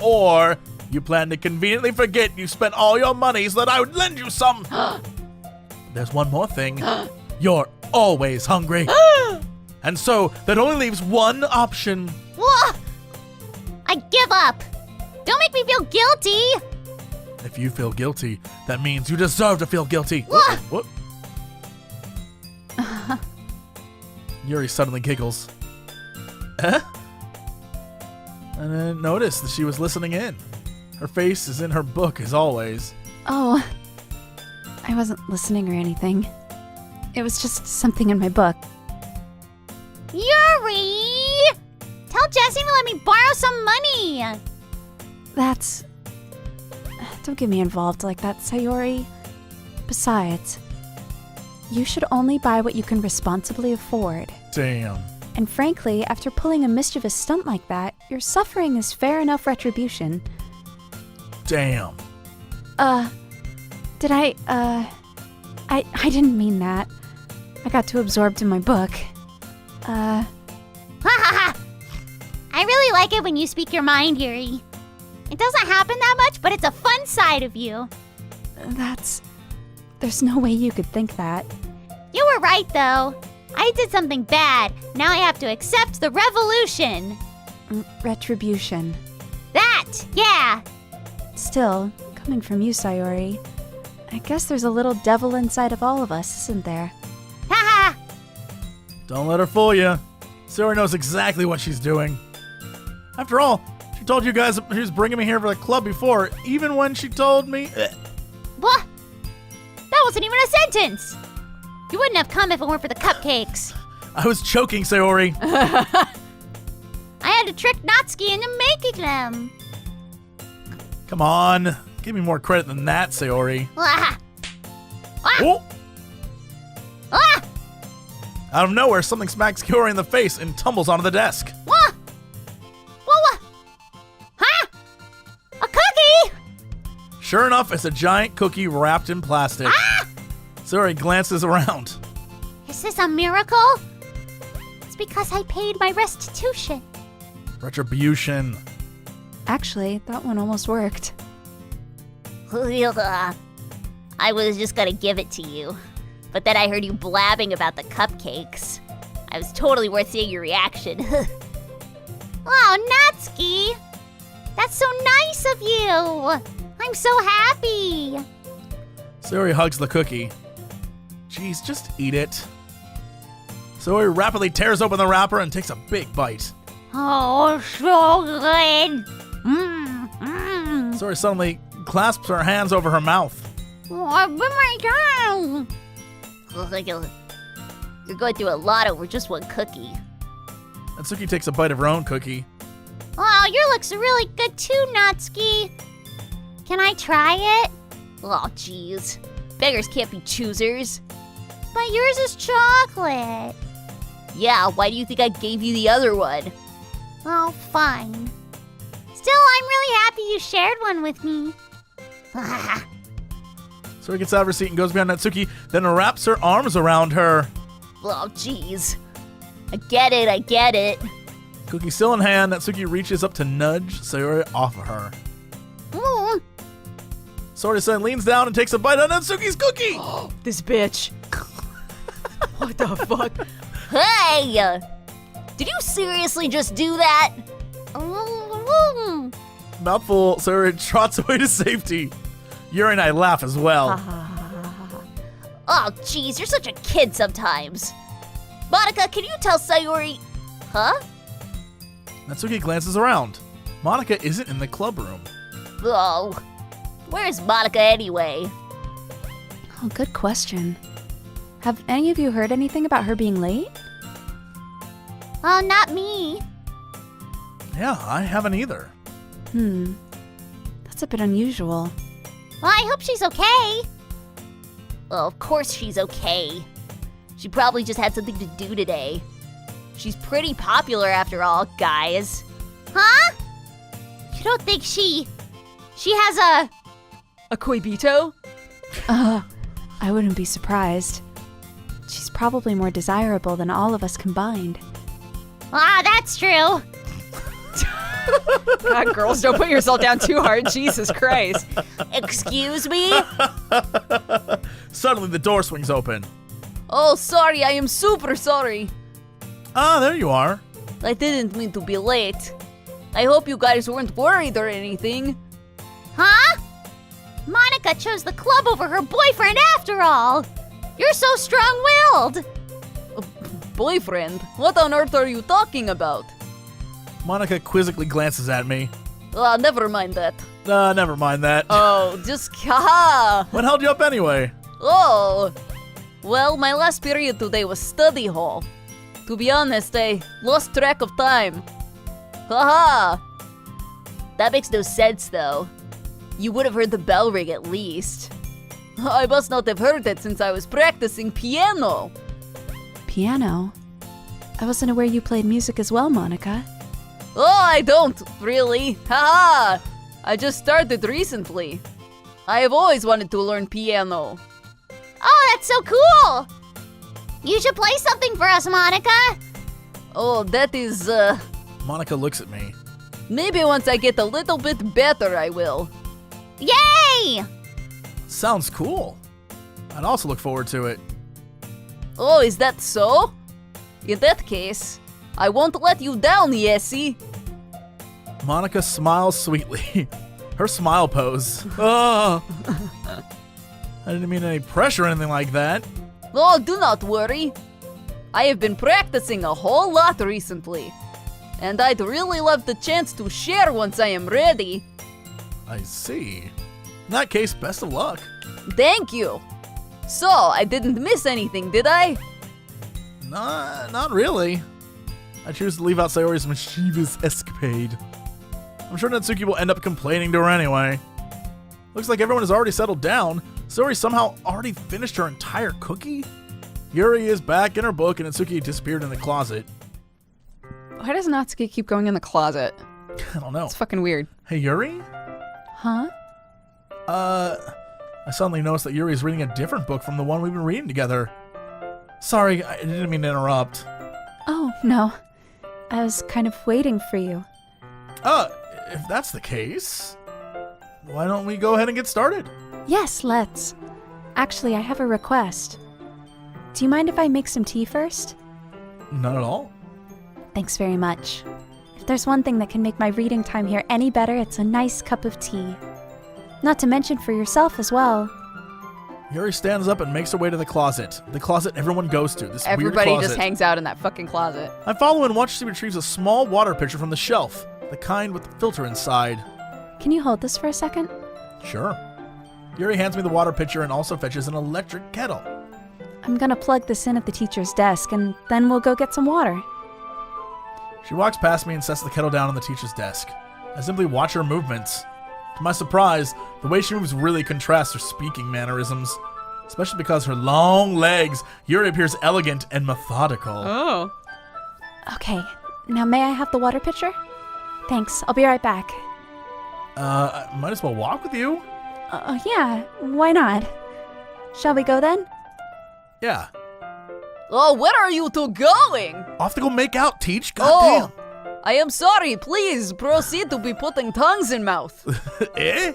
Or you plan to conveniently forget you spent all your money so that I would lend you some. There's one more thing. You're always hungry. And so that only leaves one option. Whoa! I give up. Don't make me feel guilty. If you feel guilty, that means you deserve to feel guilty. What? Yuri suddenly giggles. I didn't notice that she was listening in. Her face is in her book, as always. Oh, I wasn't listening or anything. It was just something in my book. Yuri! Tell Jesse to let me borrow some money. That's... Don't get me involved like that, Sayori. Besides, you should only buy what you can responsibly afford. Damn. And frankly, after pulling a mischievous stunt like that, your suffering is fair enough retribution. Damn. Did I didn't mean that. I got too absorbed in my book. Ha ha ha! I really like it when you speak your mind, Yuri. It doesn't happen that much, but it's a fun side of you. There's no way you could think that. You were right, though. I did something bad. Now I have to accept the revolution. Retribution. That, yeah. Still, coming from you, Sayori, I guess there's a little devil inside of all of us, isn't there? Ha ha! Don't let her fool you. Sayori knows exactly what she's doing. After all, she told you guys she was bringing me here for the club before, even when she told me... What? That was wasn't even a sentence. You wouldn't have come if it weren't for the cupcakes. I was choking, Sayori. I had to trick Natsuki into making them. Come on. Give me more credit than that, Sayori. Ah. Ah. Oh! Ah. Out of nowhere, something smacks Sayori in the face and tumbles onto the desk. Wah. Wah. Huh? A cookie? Sure enough, it's a giant cookie wrapped in plastic. Ah. Sayori glances around. Is this a miracle? It's because I paid my restitution. Retribution. Actually, that one almost worked. I was just gonna give it to you, but then I heard you blabbing about the cupcakes. I was totally worth seeing your reaction. Oh, Natsuki! That's so nice of you! I'm so happy! Sayori hugs the cookie. Jeez, just eat it. Sayori rapidly tears open the wrapper and takes a big bite. Oh, so good! Sayori suddenly clasps her hands over her mouth. What my tongue? You're going through a lot over just one cookie. Natsuki takes a bite of her own cookie. Oh, your looks really good too, Natsuki. Can I try it? Oh, jeez. Beggars can't be choosers. But yours is chocolate. Yeah, why do you think I gave you the other one? Oh, fine. Still, I'm really happy you shared one with me. Sayori gets out of her seat and goes behind Natsuki, then wraps her arms around her. Oh, jeez. I get it. Cookie still in hand, Natsuki reaches up to nudge Sayori off of her. Ooh. Sayori leans down and takes a bite of Natsuki's cookie. This bitch. What the fuck? Hey! Did you seriously just do that? Ooh. Mouthful, Sayori trots away to safety. Yuri and I laugh as well. Oh, jeez, you're such a kid sometimes. Monica, can you tell Sayori... Huh? Natsuki glances around. Monica isn't in the club room. Oh. Where's Monica anyway? Oh, good question. Have any of you heard anything about her being late? Oh, not me. Yeah, I haven't either. That's a bit unusual. Well, I hope she's okay. Well, of course she's okay. She probably just had something to do today. She's pretty popular after all, guys. Huh? You don't think she has A coibito? I wouldn't be surprised. She's probably more desirable than all of us combined. Ah, that's true. God, girls, don't put yourself down too hard. Jesus Christ. Excuse me? Suddenly the door swings open. Oh, sorry. I am super sorry. Ah, there you are. I didn't mean to be late. I hope you guys weren't worried or anything. Huh? Monica chose the club over her boyfriend after all. You're so strong-willed. Boyfriend? What on earth are you talking about? Monica quizzically glances at me. Never mind that. Never mind that. Oh, just haha. What held you up anyway? Oh. Well, my last period today was study hall. To be honest, I lost track of time. Haha. That makes no sense, though. You would have heard the bell ring at least. I must not have heard it since I was practicing piano. Piano? I wasn't aware you played music as well, Monica. Oh, I don't, really. Haha. I just started recently. I have always wanted to learn piano. Oh, that's so cool. You should play something for us, Monica. Oh, that is, Monica looks at me. maybe once I get a little bit better, I will. Yay! Sounds cool. I'd also look forward to it. Oh, is that so? In that case, I won't let you down, Yessie. Monica smiles sweetly. Her smile pose. Oh. I didn't mean any pressure or anything like that. Oh, do not worry. I have been practicing a whole lot recently. And I'd really love the chance to share once I am ready. I see. In that case, best of luck. Thank you. So, I didn't miss anything, did I? Nah, not really. I choose to leave out Sayori's mischievous escapade. I'm sure Natsuki will end up complaining to her anyway. Looks like everyone has already settled down. Sayori somehow already finished her entire cookie? Yuri is back in her book and Natsuki disappeared in the closet. Why does Natsuki keep going in the closet? I don't know. It's fucking weird. Hey, Yuri? Huh? I suddenly noticed that Yuri is reading a different book from the one we've been reading together. Sorry, I didn't mean to interrupt. Oh, no. I was kind of waiting for you. If that's the case, why don't we go ahead and get started? Yes, let's. Actually, I have a request. Do you mind if I make some tea first? Not at all. Thanks very much. If there's one thing that can make my reading time here any better, it's a nice cup of tea. Not to mention for yourself as well. Yuri stands up and makes her way to the closet. The closet everyone goes to. This Everybody weird closet. just hangs out in that fucking closet. I follow and watch as she retrieves a small water pitcher from the shelf. The kind with the filter inside. Can you hold this for a second? Sure. Yuri hands me the water pitcher and also fetches an electric kettle. I'm gonna plug this in at the teacher's desk, and then we'll go get some water. She walks past me and sets the kettle down on the teacher's desk. I simply watch her movements. To my surprise, the way she moves really contrasts her speaking mannerisms. Especially because her long legs, Yuri appears elegant and methodical. Oh. Okay, now may I have the water pitcher? Thanks, I'll be right back. I might as well walk with you. Yeah, why not? Shall we go then? Yeah. Oh, where are you two going? Off to go make out, Teach. Goddamn. I am sorry. Please proceed to be putting tongues in mouth. Eh?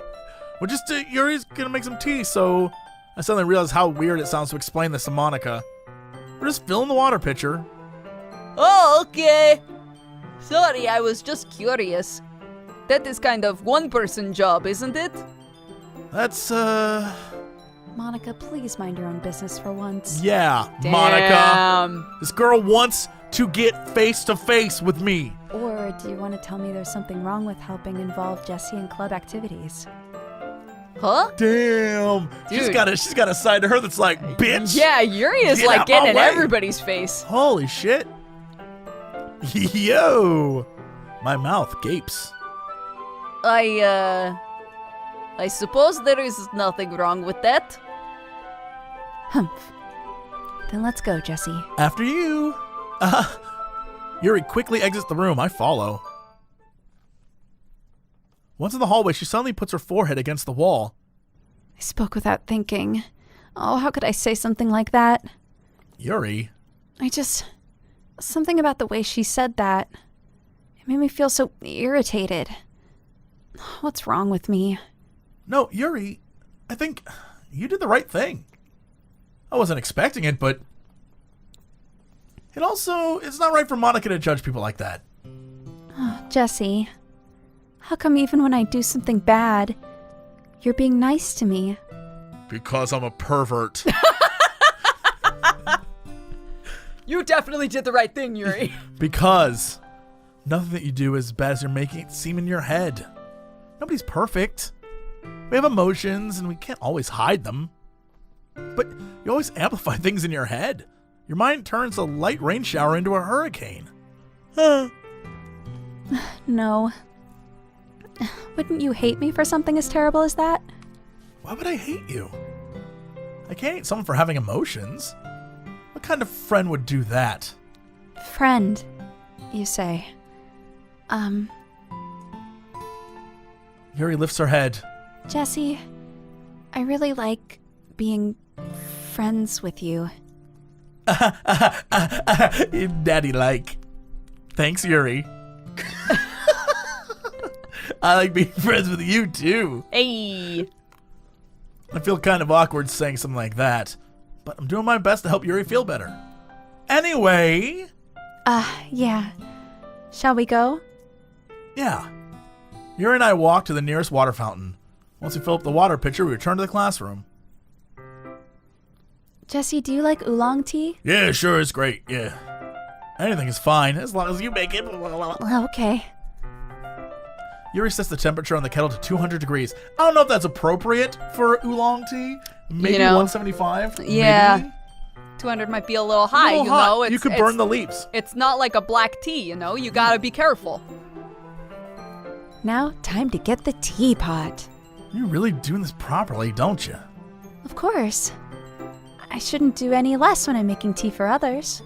Well, just Yuri's gonna make some tea, so I suddenly realized how weird it sounds to explain this to Monica. We're just filling the water pitcher. Oh, okay. Sorry, I was just curious. That is kind of one-person job, isn't it? That's, Monica, please mind your own business for once. yeah, Damn. Monica. This girl wants to get face-to-face with me. Or do you want to tell me there's something wrong with helping involve Jessie in club activities? Huh? Damn. She's Dude. got a side to her that's like, bitch. Yeah, Yuri is Get like out getting my in way. everybody's face. Holy shit. Yo. My mouth gapes. I suppose there is nothing wrong with that. Humph. Then let's go, Jessie. After you. Yuri quickly exits the room. I follow. Once in the hallway, she suddenly puts her forehead against the wall. I spoke without thinking. Oh, how could I say something like that? Yuri. Something about the way she said that. It made me feel so irritated. What's wrong with me? No, Yuri, I think you did the right thing. I wasn't expecting it, but it's not right for Monica to judge people like that. Jessie, how come even when I do something bad, you're being nice to me? Because I'm a pervert. You definitely did the right thing, Yuri. Because nothing that you do is as bad as you're making it seem in your head. Nobody's perfect. We have emotions and we can't always hide them. But you always amplify things in your head. Your mind turns a light rain shower into a hurricane. No. Wouldn't you hate me for something as terrible as that? Why would I hate you? I can't hate someone for having emotions. What kind of friend would do that? Friend, you say. Yuri lifts her head. Jessie, I really like being friends with you. Daddy-like. Thanks, Yuri. I like being friends with you, too. Hey. I feel kind of awkward saying something like that, but I'm doing my best to help Yuri feel better. Anyway. Yeah. Shall we go? Yeah. Yuri and I walk to the nearest water fountain. Once we fill up the water pitcher, we return to the classroom. Jessie, do you like oolong tea? Yeah, sure, it's great, yeah. Anything is fine, as long as you make it. Okay. Yuri sets the temperature on the kettle to 200 degrees. I don't know if that's appropriate for oolong tea, Maybe You know? 175? Yeah. Maybe? 200 might be a little high, Little you hot. know? You could burn the leaves. It's not like a black tea, you know? You gotta be careful. Now, time to get the teapot. You're really doing this properly, don't you? Of course. I shouldn't do any less when I'm making tea for others.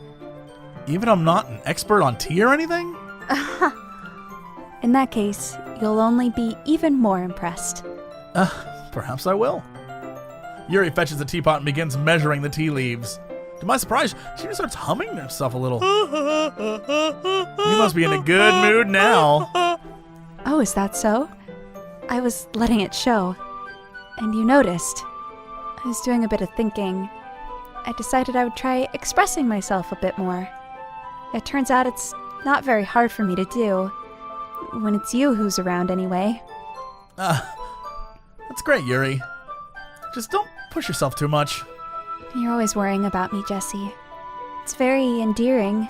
Even I'm not an expert on tea or anything? In that case, you'll only be even more impressed. Perhaps I will. Yuri fetches the teapot and begins measuring the tea leaves. To my surprise, she even starts humming to herself a little. You must be in a good mood now. Oh, is that so? I was letting it show. And you noticed. I was doing a bit of thinking. I decided I would try expressing myself a bit more. It turns out it's not very hard for me to do. When it's you who's around, anyway. That's great, Yuri. Just don't push yourself too much. You're always worrying about me, Jesse. It's very endearing.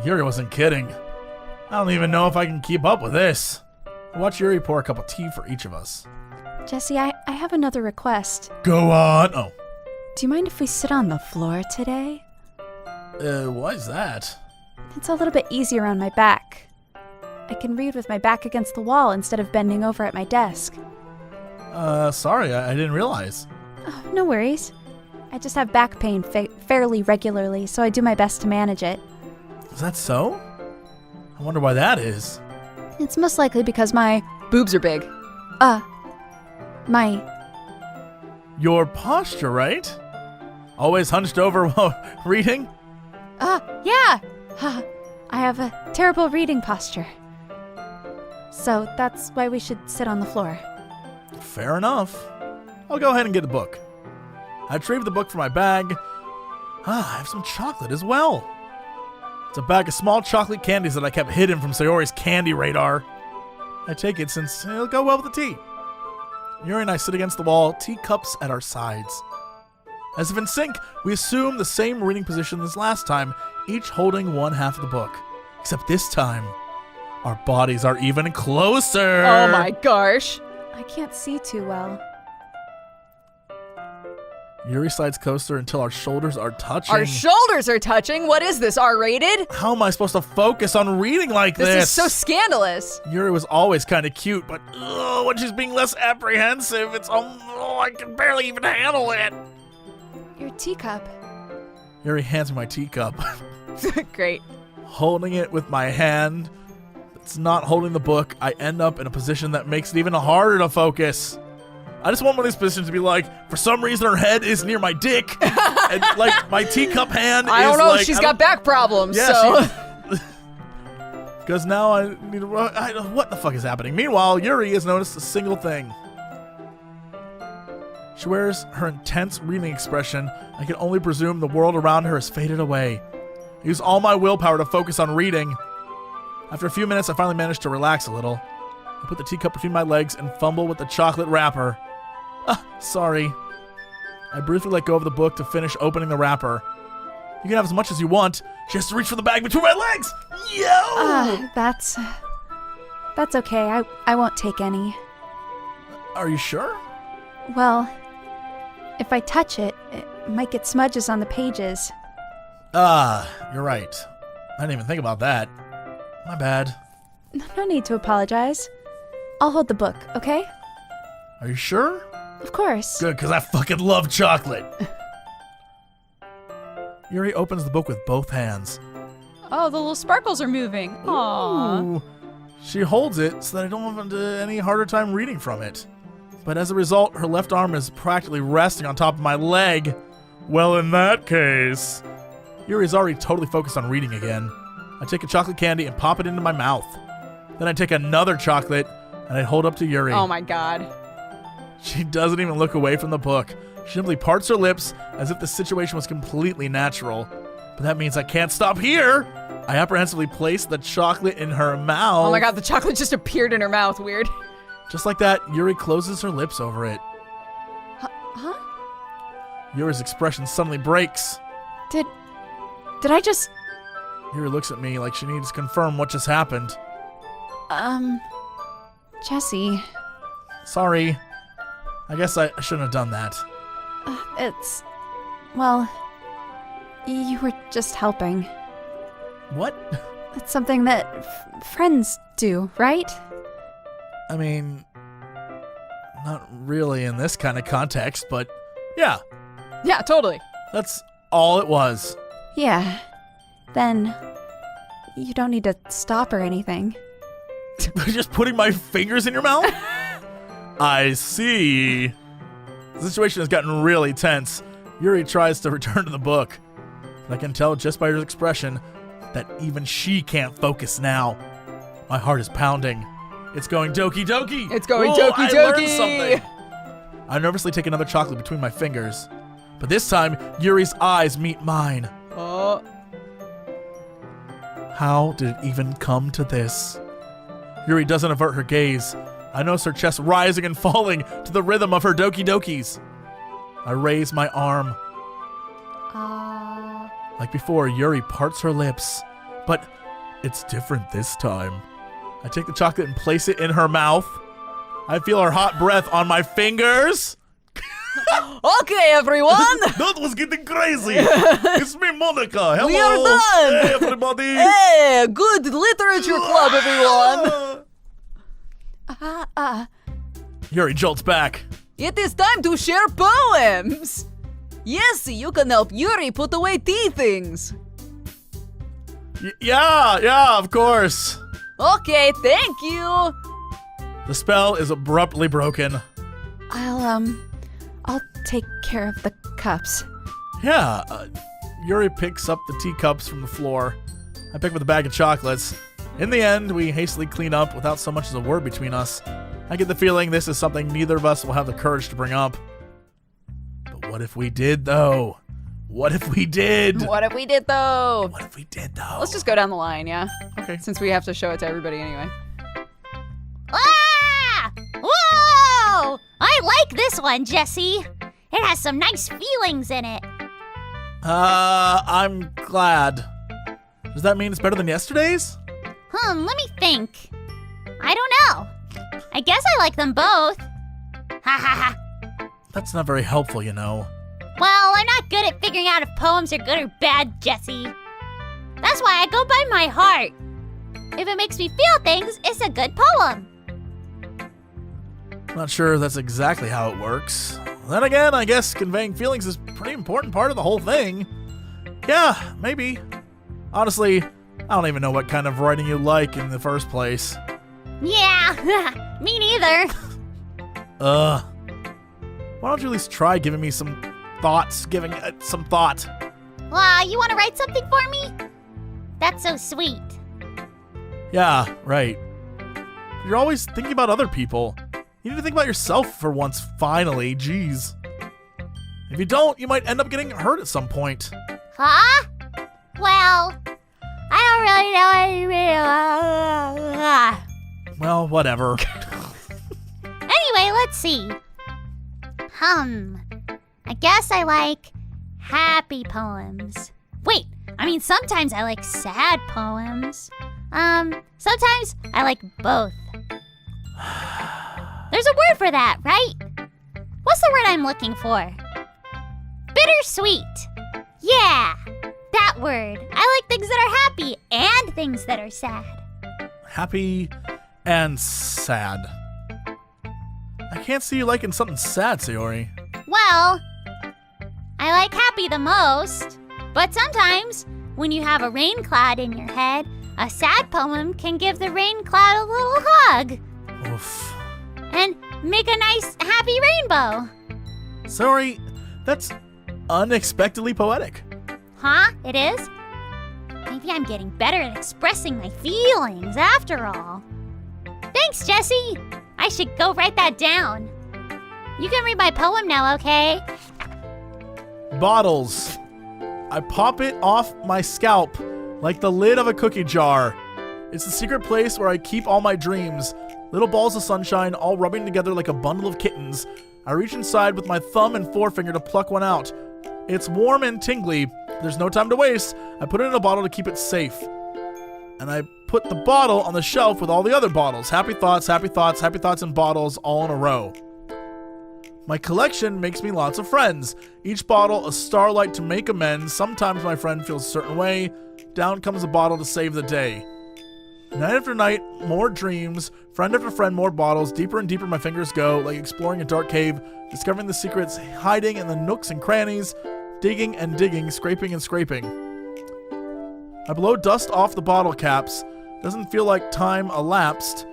Yuri wasn't kidding. I don't even know if I can keep up with this. Watch Yuri pour a cup of tea for each of us. Jesse, I have another request. Go on. Oh. Do you mind if we sit on the floor today? Why is that? It's a little bit easier on my back. I can read with my back against the wall instead of bending over at my desk. Sorry, I didn't realize. Oh, no worries. I just have back pain fairly regularly, so I do my best to manage it. Is that so? I wonder why that is. It's most likely because my Boobs are big. Your posture, right? Always hunched over while reading? Yeah! I have a terrible reading posture. So that's why we should sit on the floor. Fair enough. I'll go ahead and get the book. I retrieve the book from my bag. I have some chocolate as well. It's a bag of small chocolate candies that I kept hidden from Sayori's candy radar. I take it since it'll go well with the tea. Yuri and I sit against the wall, teacups at our sides. As if in sync, we assume the same reading position as last time, each holding one half of the book. Except this time, our bodies are even closer. Oh my gosh. I can't see too well. Yuri slides closer until our shoulders are touching. Our shoulders are touching? What is this, R-rated? How am I supposed to focus on reading like this? This is so scandalous. Yuri was always kind of cute, but when she's being less apprehensive, I can barely even handle it. Your teacup. Yuri hands me my teacup. Great. Holding it with my hand that's not holding the book, I end up in a position that makes it even harder to focus. I just want one of these positions to be like, for some reason her head is near my dick, and like my teacup hand I don't is know, like... she's got back problems, Yeah, so... Because now I need to... what the fuck is happening? Meanwhile, Yuri has noticed a single thing. She wears her intense reading expression. I can only presume the world around her has faded away. I use all my willpower to focus on reading. After a few minutes, I finally manage to relax a little. I put the teacup between my legs and fumble with the chocolate wrapper. Sorry. I briefly let go of the book to finish opening the wrapper. You can have as much as you want. She has to reach for the bag between my legs. Yo! That's okay. I won't take any. Are you sure? Well, if I touch it, it might get smudges on the pages. You're right. I didn't even think about that. My bad. No need to apologize. I'll hold the book, okay? Are you sure? Of course. Good, because I fucking love chocolate. Yuri opens the book with both hands. Oh, the little sparkles are moving. Aww. Ooh. She holds it so that I don't have any harder time reading from it. But as a result, her left arm is practically resting on top of my leg. Well, in that case... Yuri's already totally focused on reading again. I take a chocolate candy and pop it into my mouth. Then I take another chocolate and I hold up to Yuri. Oh my god. She doesn't even look away from the book. She simply parts her lips as if the situation was completely natural. But that means I can't stop here. I apprehensively place the chocolate in her mouth. Oh my god, the chocolate just appeared in her mouth. Weird. Just like that, Yuri closes her lips over it. Huh? Yuri's expression suddenly breaks. Did I just... Yuri looks at me like she needs to confirm what just happened. Jesse. Sorry. I guess I shouldn't have done that. Well, you were just helping. What? It's something that friends do, right? I mean, not really in this kind of context, but yeah, Yeah, totally. that's all it was. Yeah. Then you don't need to stop or anything. Just putting my fingers in your mouth? I see. The situation has gotten really tense. Yuri tries to return to the book. I can tell just by her expression that even she can't focus now. My heart is pounding. It's going Doki Doki. It's going Whoa, Doki I Doki. learned something. I nervously take another chocolate between my fingers. But this time, Yuri's eyes meet mine. Oh, How did it even come to this? Yuri doesn't avert her gaze. I notice her chest rising and falling to the rhythm of her Doki Dokis. I raise my arm. Like before, Yuri parts her lips. But it's different this time. I take the chocolate and place it in her mouth. I feel her hot breath on my fingers. okay, everyone. That was getting crazy. It's me, Monica. Hello. We are done. Hey, everybody. Hey, good literature club, everyone. Yuri jolts back. It is time to share poems. Yes, you can help Yuri put away tea things. Yeah, of course. Okay, thank you. The spell is abruptly broken. I'll take care of the cups. Yeah, Yuri picks up the teacups from the floor. I pick up the bag of chocolates. In the end, we hastily clean up without so much as a word between us. I get the feeling this is something neither of us will have the courage to bring up. But what if we did, though? What if we did? What if we did, though? What if we did, though? Let's just go down the line, yeah? Okay. Since we have to show it to everybody anyway. Ah! Whoa! I like this one, Jesse. It has some nice feelings in it. I'm glad. Does that mean it's better than yesterday's? Let me think. I don't know. I guess I like them both. Ha ha ha. That's not very helpful, you know. Well, I'm not good at figuring out if poems are good or bad, Jesse. That's why I go by my heart. If it makes me feel things, it's a good poem. Not sure that's exactly how it works. Then again, I guess conveying feelings is a pretty important part of the whole thing. Yeah, maybe. Honestly, I don't even know what kind of writing you like in the first place. Yeah, me neither. Why don't you at least try giving me some thoughts, giving it some thought? You want to write something for me? That's so sweet. Yeah, right. You're always thinking about other people. You need to think about yourself for once, finally. Jeez. If you don't, you might end up getting hurt at some point. Huh? Well, I don't really know. Well, whatever. Anyway, let's see. I guess I like happy poems. Wait, I mean, sometimes I like sad poems. Sometimes I like both. There's a word for that, right? What's the word I'm looking for? Bittersweet. Yeah, that word. I like things that are happy and things that are sad. Happy and sad. I can't see you liking something sad, Sayori. Well, I like happy the most, but sometimes when you have a rain cloud in your head, a sad poem can give the rain cloud a little hug Oof. and make a nice happy rainbow. Sayori, that's unexpectedly poetic. Huh? It is? Maybe I'm getting better at expressing my feelings after all. Thanks, Jesse. I should go write that down. You can read my poem now, okay? Bottles. I pop it off my scalp like the lid of a cookie jar. It's the secret place where I keep all my dreams. Little balls of sunshine all rubbing together like a bundle of kittens. I reach inside with my thumb and forefinger to pluck one out. It's warm and tingly. There's no time to waste. I put it in a bottle to keep it safe. And I put the bottle on the shelf with all the other bottles. Happy thoughts, happy thoughts, happy thoughts in bottles all in a row. My collection makes me lots of friends. Each bottle a starlight to make amends. Sometimes my friend feels a certain way. Down comes a bottle to save the day. Night after night, more dreams. Friend after friend, more bottles. Deeper and deeper my fingers go, like exploring a dark cave, discovering the secrets hiding in the nooks and crannies, digging and digging, scraping and scraping. I blow dust off the bottle caps. Doesn't feel like time elapsed.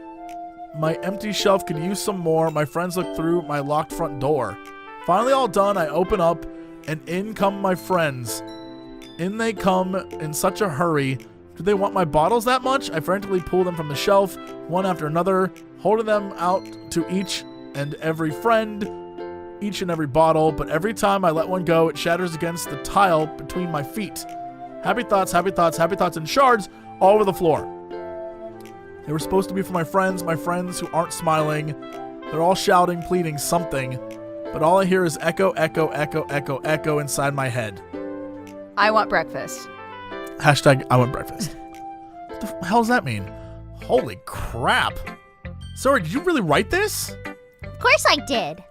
My empty shelf could use some more. My friends look through my locked front door. Finally all done, I open up, and in come my friends. In they come in such a hurry. Do they want my bottles that much? I frantically pull them from the shelf, one after another, holding them out to each and every friend, each and every bottle, but every time I let one go, it shatters against the tile between my feet. Happy thoughts, happy thoughts, happy thoughts, and shards all over the floor. They were supposed to be for my friends who aren't smiling. They're all shouting, pleading something, but all I hear is echo, echo, echo, echo, echo inside my head. I want breakfast. Hashtag I want breakfast. What the hell does that mean? Holy crap. Sorry, did you really write this? Of course I did.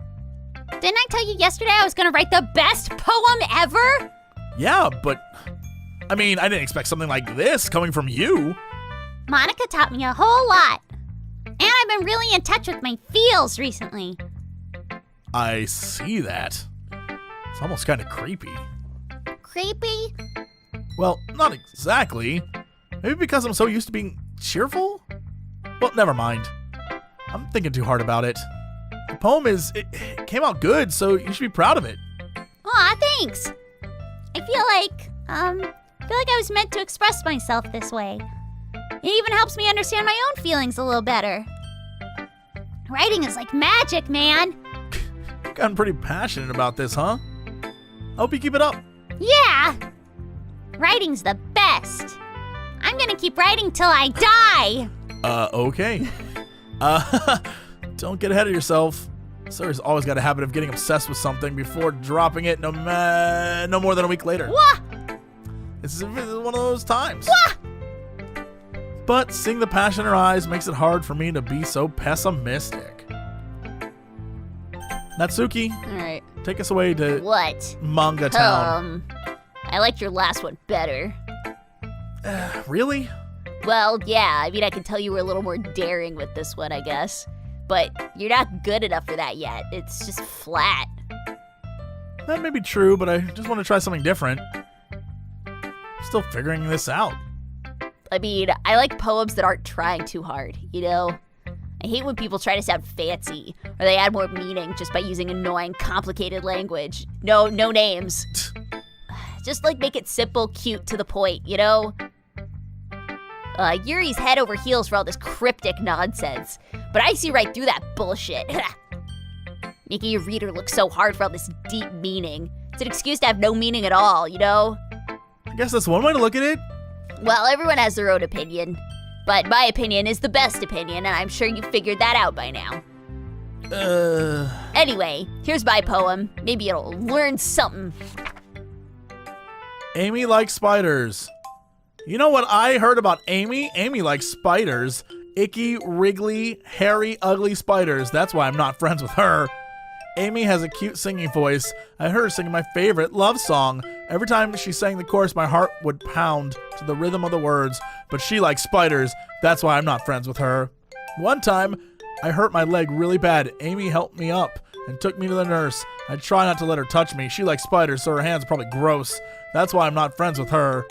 Didn't I tell you yesterday I was gonna write the best poem ever? Yeah, but I mean, I didn't expect something like this coming from you. Monica taught me a whole lot. And I've been really in touch with my feels recently. I see that. It's almost kind of creepy. Creepy? Well, not exactly. Maybe because I'm so used to being cheerful? Well, never mind. I'm thinking too hard about it. The poem it came out good, so you should be proud of it. Aw, thanks. I feel like I was meant to express myself this way. It even helps me understand my own feelings a little better. Writing is like magic, man. Gotten pretty passionate about this, huh? I hope you keep it up. Yeah. Writing's the best. I'm gonna keep writing till I die. Okay. Don't get ahead of yourself. Sir's always got a habit of getting obsessed with something before dropping it no more than a week later. Wah! This is one of those times. Wah! But seeing the passion in her eyes makes it hard for me to be so pessimistic. Natsuki, All right. take us away to What? Manga Town. I liked your last one better. Really? Well, yeah, I mean, I can tell you were a little more daring with this one, I guess. But you're not good enough for that yet. It's just flat. That may be true, but I just want to try something different. Still figuring this out. I mean, I like poems that aren't trying too hard, you know? I hate when people try to sound fancy, or they add more meaning just by using annoying, complicated language. No names. Just, like, make it simple, cute, to the point, you know? Yuri's head over heels for all this cryptic nonsense, but I see right through that bullshit. Making your reader look so hard for all this deep meaning. It's an excuse to have no meaning at all, you know? I guess that's one way to look at it. Well, everyone has their own opinion, but my opinion is the best opinion, and I'm sure you figured that out by now. Anyway, here's my poem. Maybe it'll learn something. Amy likes spiders. You know what I heard about Amy? Amy likes spiders. Icky, wriggly, hairy, ugly spiders. That's why I'm not friends with her. Amy has a cute singing voice. I heard her singing my favorite love song. Every time she sang the chorus, my heart would pound to the rhythm of the words. But she likes spiders. That's why I'm not friends with her. One time, I hurt my leg really bad. Amy helped me up and took me to the nurse. I try not to let her touch me. She likes spiders, so her hands are probably gross. That's why I'm not friends with her.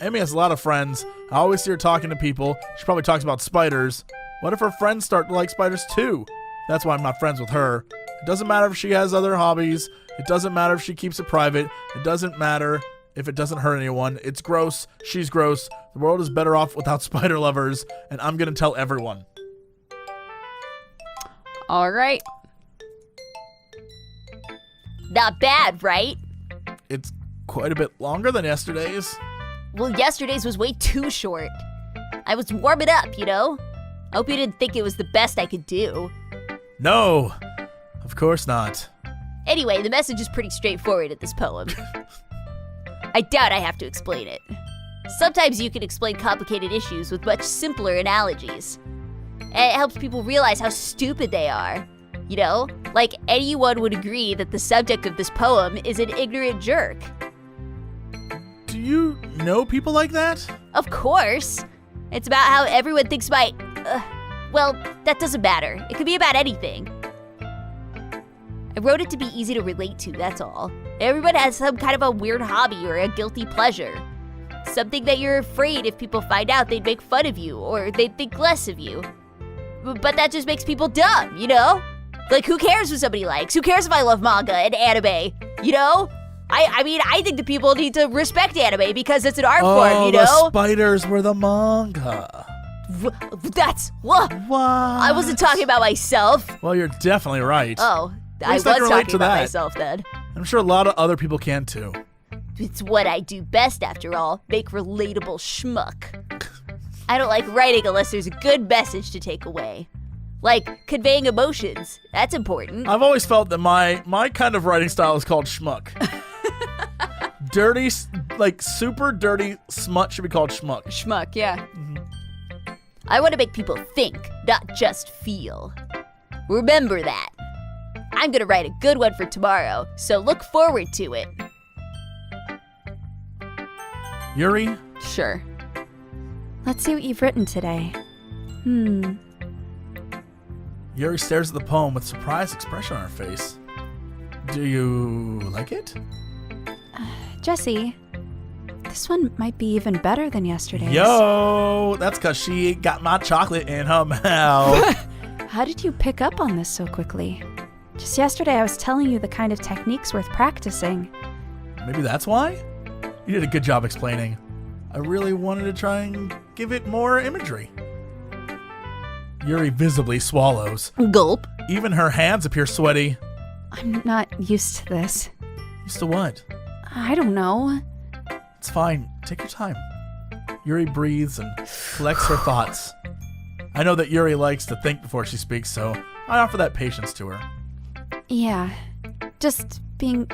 Amy has a lot of friends. I always see her talking to people. She probably talks about spiders. What if her friends start to like spiders too? That's why I'm not friends with her. It doesn't matter if she has other hobbies. It doesn't matter if she keeps it private. It doesn't matter if it doesn't hurt anyone. It's gross. She's gross. The world is better off without spider lovers, and I'm gonna tell everyone. All right. Not bad, right? It's quite a bit longer than yesterday's. Well, yesterday's was way too short. I was warming up, you know? I hope you didn't think it was the best I could do. No, of course not. Anyway, the message is pretty straightforward in this poem. I doubt I have to explain it. Sometimes you can explain complicated issues with much simpler analogies. And it helps people realize how stupid they are. You know? Like, anyone would agree that the subject of this poem is an ignorant jerk. Do you know people like that? Of course. It's about how everyone thinks well, that doesn't matter. It could be about anything. I wrote it to be easy to relate to, that's all. Everyone has some kind of a weird hobby or a guilty pleasure. Something that you're afraid if people find out they'd make fun of you or they'd think less of you. But that just makes people dumb, you know? Like, who cares what somebody likes? Who cares if I love manga and anime, you know? I mean, I think the people need to respect anime because it's an art form, you know? The spiders were the manga. That's what? I wasn't talking about myself. Well, you're definitely right. Oh, I was least I can relate talking to about that. myself then. I'm sure a lot of other people can too. It's what I do best, after all. Make relatable schmuck. I don't like writing unless there's a good message to take away. Like, conveying emotions. That's important. I've always felt that my kind of writing style is called schmuck. Dirty, like super dirty smut should be called schmuck. Schmuck, yeah. I want to make people think, not just feel. Remember that. I'm gonna write a good one for tomorrow, so look forward to it. Yuri? Sure. Let's see what you've written today. Yuri stares at the poem with surprised expression on her face. Do you like it? Jesse, this one might be even better than yesterday's. Yo, that's because she got my chocolate in her mouth. How did you pick up on this so quickly? Just yesterday I was telling you the kind of techniques worth practicing. Maybe that's why? You did a good job explaining. I really wanted to try and give it more imagery. Yuri visibly swallows. Gulp. Even her hands appear sweaty. I'm not used to this. Used to what? I don't know. It's fine. Take your time. Yuri breathes and collects her thoughts. I know that Yuri likes to think before she speaks, so I offer that patience to her. Yeah, just being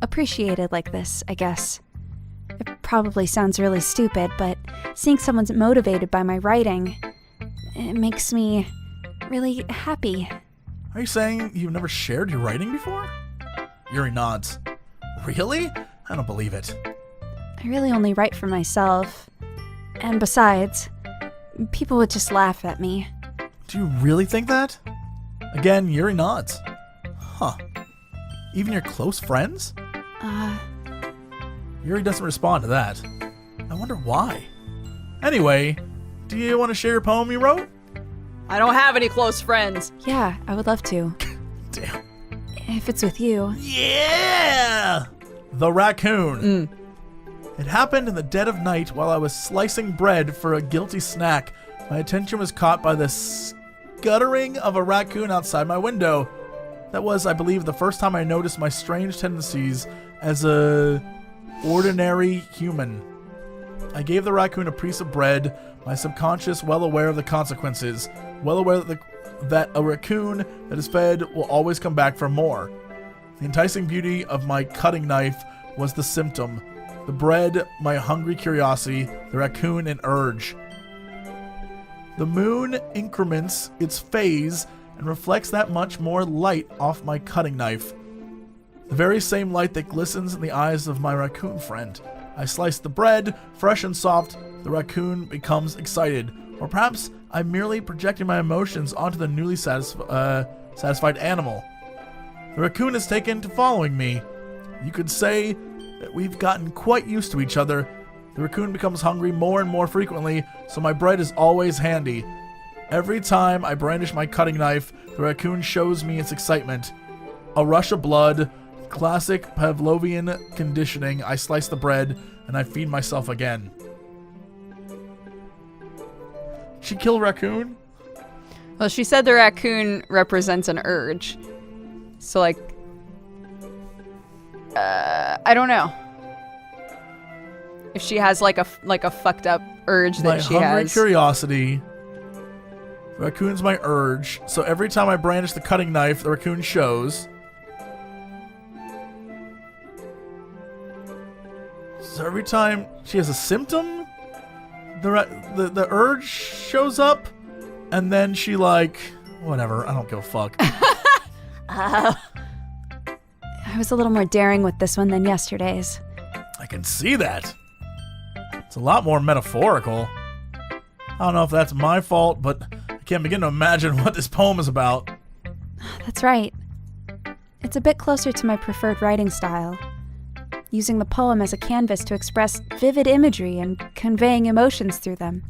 appreciated like this, I guess. It probably sounds really stupid, but seeing someone's motivated by my writing, it makes me really happy. Are you saying you've never shared your writing before? Yuri nods. Really? I don't believe it. I really only write for myself. And besides, people would just laugh at me. Do you really think that? Again, Yuri nods. Huh. Even your close friends? Yuri doesn't respond to that. I wonder why. Anyway, do you want to share your poem you wrote? I don't have any close friends. Yeah, I would love to. Damn. If it's with you. Yeah! The raccoon. It happened in the dead of night while I was slicing bread for a guilty snack. My attention was caught by the scuttering of a raccoon outside my window. That was, I believe, the first time I noticed my strange tendencies as a ordinary human. I gave the raccoon a piece of bread, my subconscious well aware of the consequences, well aware that a raccoon that is fed will always come back for more. The enticing beauty of my cutting knife was the symptom. The bread, my hungry curiosity, the raccoon, an urge. The moon increments its phase and reflects that much more light off my cutting knife. The very same light that glistens in the eyes of my raccoon friend. I slice the bread, fresh and soft. The raccoon becomes excited. Or perhaps I'm merely projecting my emotions onto the newly satisfied animal. The raccoon has taken to following me. You could say that we've gotten quite used to each other. The raccoon becomes hungry more and more frequently, so my bread is always handy. Every time I brandish my cutting knife, the raccoon shows me its excitement. A rush of blood, classic Pavlovian conditioning. I slice the bread and I feed myself again. She kill raccoon? Well, she said the raccoon represents an urge. So, like, I don't know. If she has like a fucked up urge that she My hungry has. curiosity. Raccoon's my urge. So every time I brandish the cutting knife, the raccoon shows. So every time she has a symptom, the urge shows up, and then she like, whatever, I don't give a fuck. I was a little more daring with this one than yesterday's. I can see that. It's a lot more metaphorical. I don't know if that's my fault, but I can't begin to imagine what this poem is about. That's right. It's a bit closer to my preferred writing style, using the poem as a canvas to express vivid imagery and conveying emotions through them.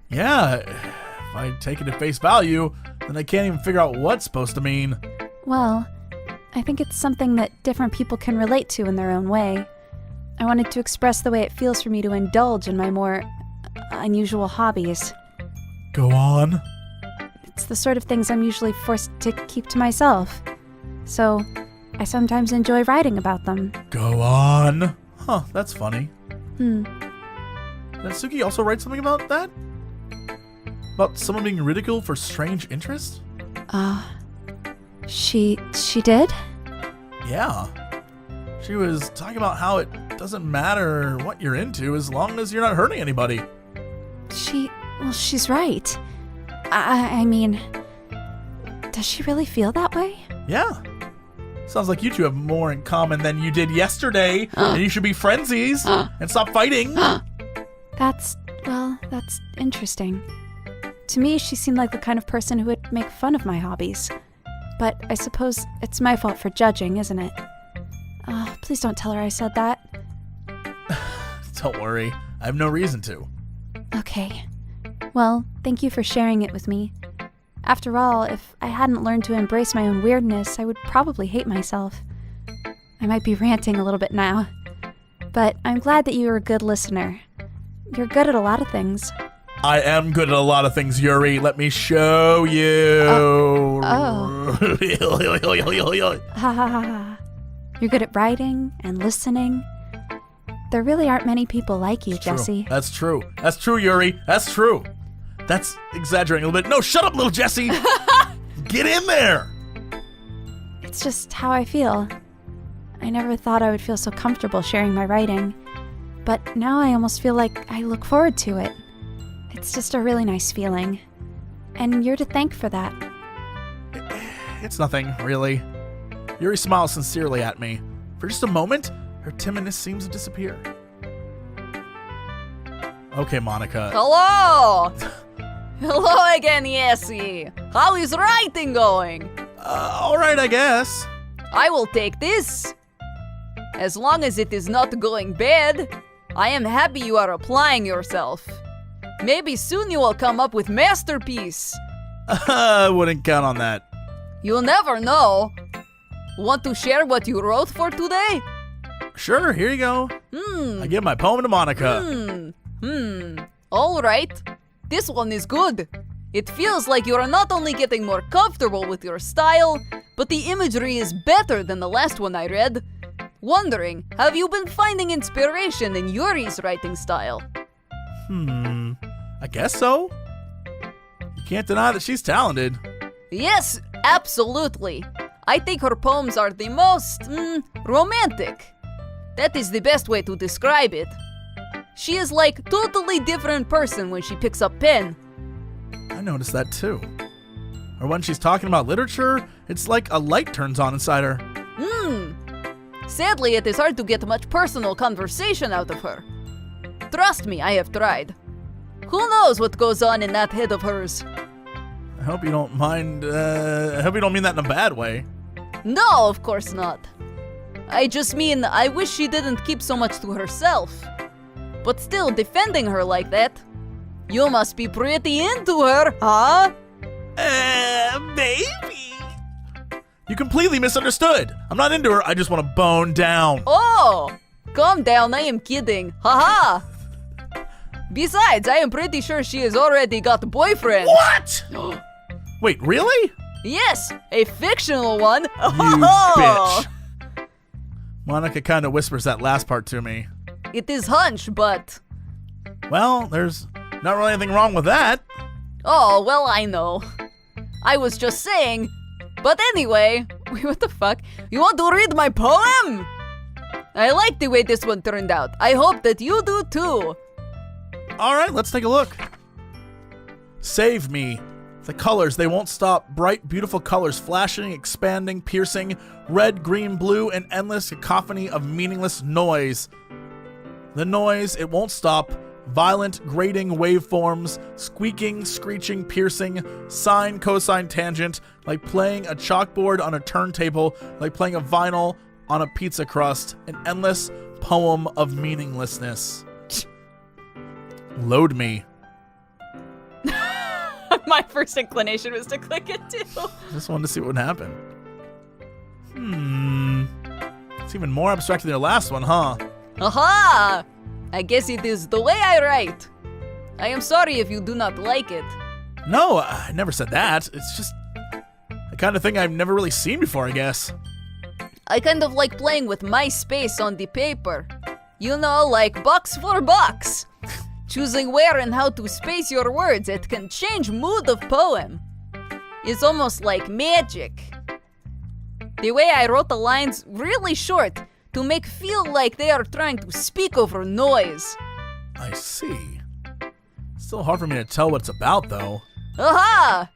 Yeah, if I take it at face value, then I can't even figure out what's supposed to mean. Well, I think it's something that different people can relate to in their own way. I wanted to express the way it feels for me to indulge in my more unusual hobbies. Go on. It's the sort of things I'm usually forced to keep to myself. So, I sometimes enjoy writing about them. Go on. Huh, that's funny. Hmm. Did Suki also write something about that? About someone being ridiculed for strange interests? She did? Yeah. She was talking about how it doesn't matter what you're into as long as you're not hurting anybody. She's right. I mean, does she really feel that way? Yeah. Sounds like you two have more in common than you did yesterday, and you should be friendsies and stop fighting. That's interesting. To me, she seemed like the kind of person who would make fun of my hobbies. But I suppose it's my fault for judging, isn't it? Please don't tell her I said that. Don't worry, I have no reason to. Okay. Well, thank you for sharing it with me. After all, if I hadn't learned to embrace my own weirdness, I would probably hate myself. I might be ranting a little bit now. But I'm glad that you were a good listener. You're good at a lot of things. I am good at a lot of things, Yuri. Let me show you. Ha ha ha ha. You're good at writing and listening. There really aren't many people like you, Jesse. That's true. That's true, Yuri. That's true. That's exaggerating a little bit. No, shut up, little Jesse. Get in there. It's just how I feel. I never thought I would feel so comfortable sharing my writing. But now I almost feel like I look forward to it. It's just a really nice feeling. And you're to thank for that. It's nothing, really. Yuri smiles sincerely at me. For just a moment, her timidness seems to disappear. Okay, Monica. Hello! Hello again, Yessie. How is writing going? Alright, I guess. I will take this. As long as it is not going bad, I am happy you are applying yourself. Maybe soon you will come up with masterpiece. I wouldn't count on that. You'll never know. Want to share what you wrote for today? Sure, here you go. I give my poem to Monica. All right. This one is good. It feels like you are not only getting more comfortable with your style, but the imagery is better than the last one I read. Wondering, have you been finding inspiration in Yuri's writing style? I guess so. You can't deny that she's talented. Yes, absolutely. I think her poems are the most, romantic. That is the best way to describe it. She is like totally different person when she picks up pen. I noticed that too. Or when she's talking about literature, it's like a light turns on inside her. Sadly, it is hard to get much personal conversation out of her. Trust me, I have tried. Who knows what goes on in that head of hers? I hope you don't mind, I hope you don't mean that in a bad way. No, of course not. I just mean, I wish she didn't keep so much to herself. But still, defending her like that, you must be pretty into her, huh? Maybe. You completely misunderstood. I'm not into her, I just want to bone down. Oh! Calm down, I am kidding. Haha! Besides, I am pretty sure she has already got a boyfriend. What? Wait, really? Yes, a fictional one. You bitch. Monica kind of whispers that last part to me. It is hunch, but... Well, there's not really anything wrong with that. Oh, well, I know. I was just saying. But anyway, what the fuck? You want to read my poem? I like the way this one turned out. I hope that you do too. All right, let's take a look. Save me The colors, they won't stop. Bright, beautiful colors, flashing, expanding, piercing, red, green, blue, an endless cacophony of meaningless noise. The noise, it won't stop. Violent, grating waveforms, squeaking, screeching, piercing, sine, cosine, tangent, like playing a chalkboard on a turntable, like playing a vinyl on a pizza crust, an endless poem of meaninglessness. Load me. My first inclination was to click it too. Just wanted to see what would happen. It's even more abstract than your last one, huh? Aha! I guess it is the way I write. I am sorry if you do not like it. No, I never said that. It's just the kind of thing I've never really seen before, I guess. I kind of like playing with my space on the paper. You know, like box for box. Choosing where and how to space your words, it can change mood of poem. It's almost like magic. The way I wrote the lines really short to make feel like they are trying to speak over noise. I see. Still hard for me to tell what it's about, though. Aha!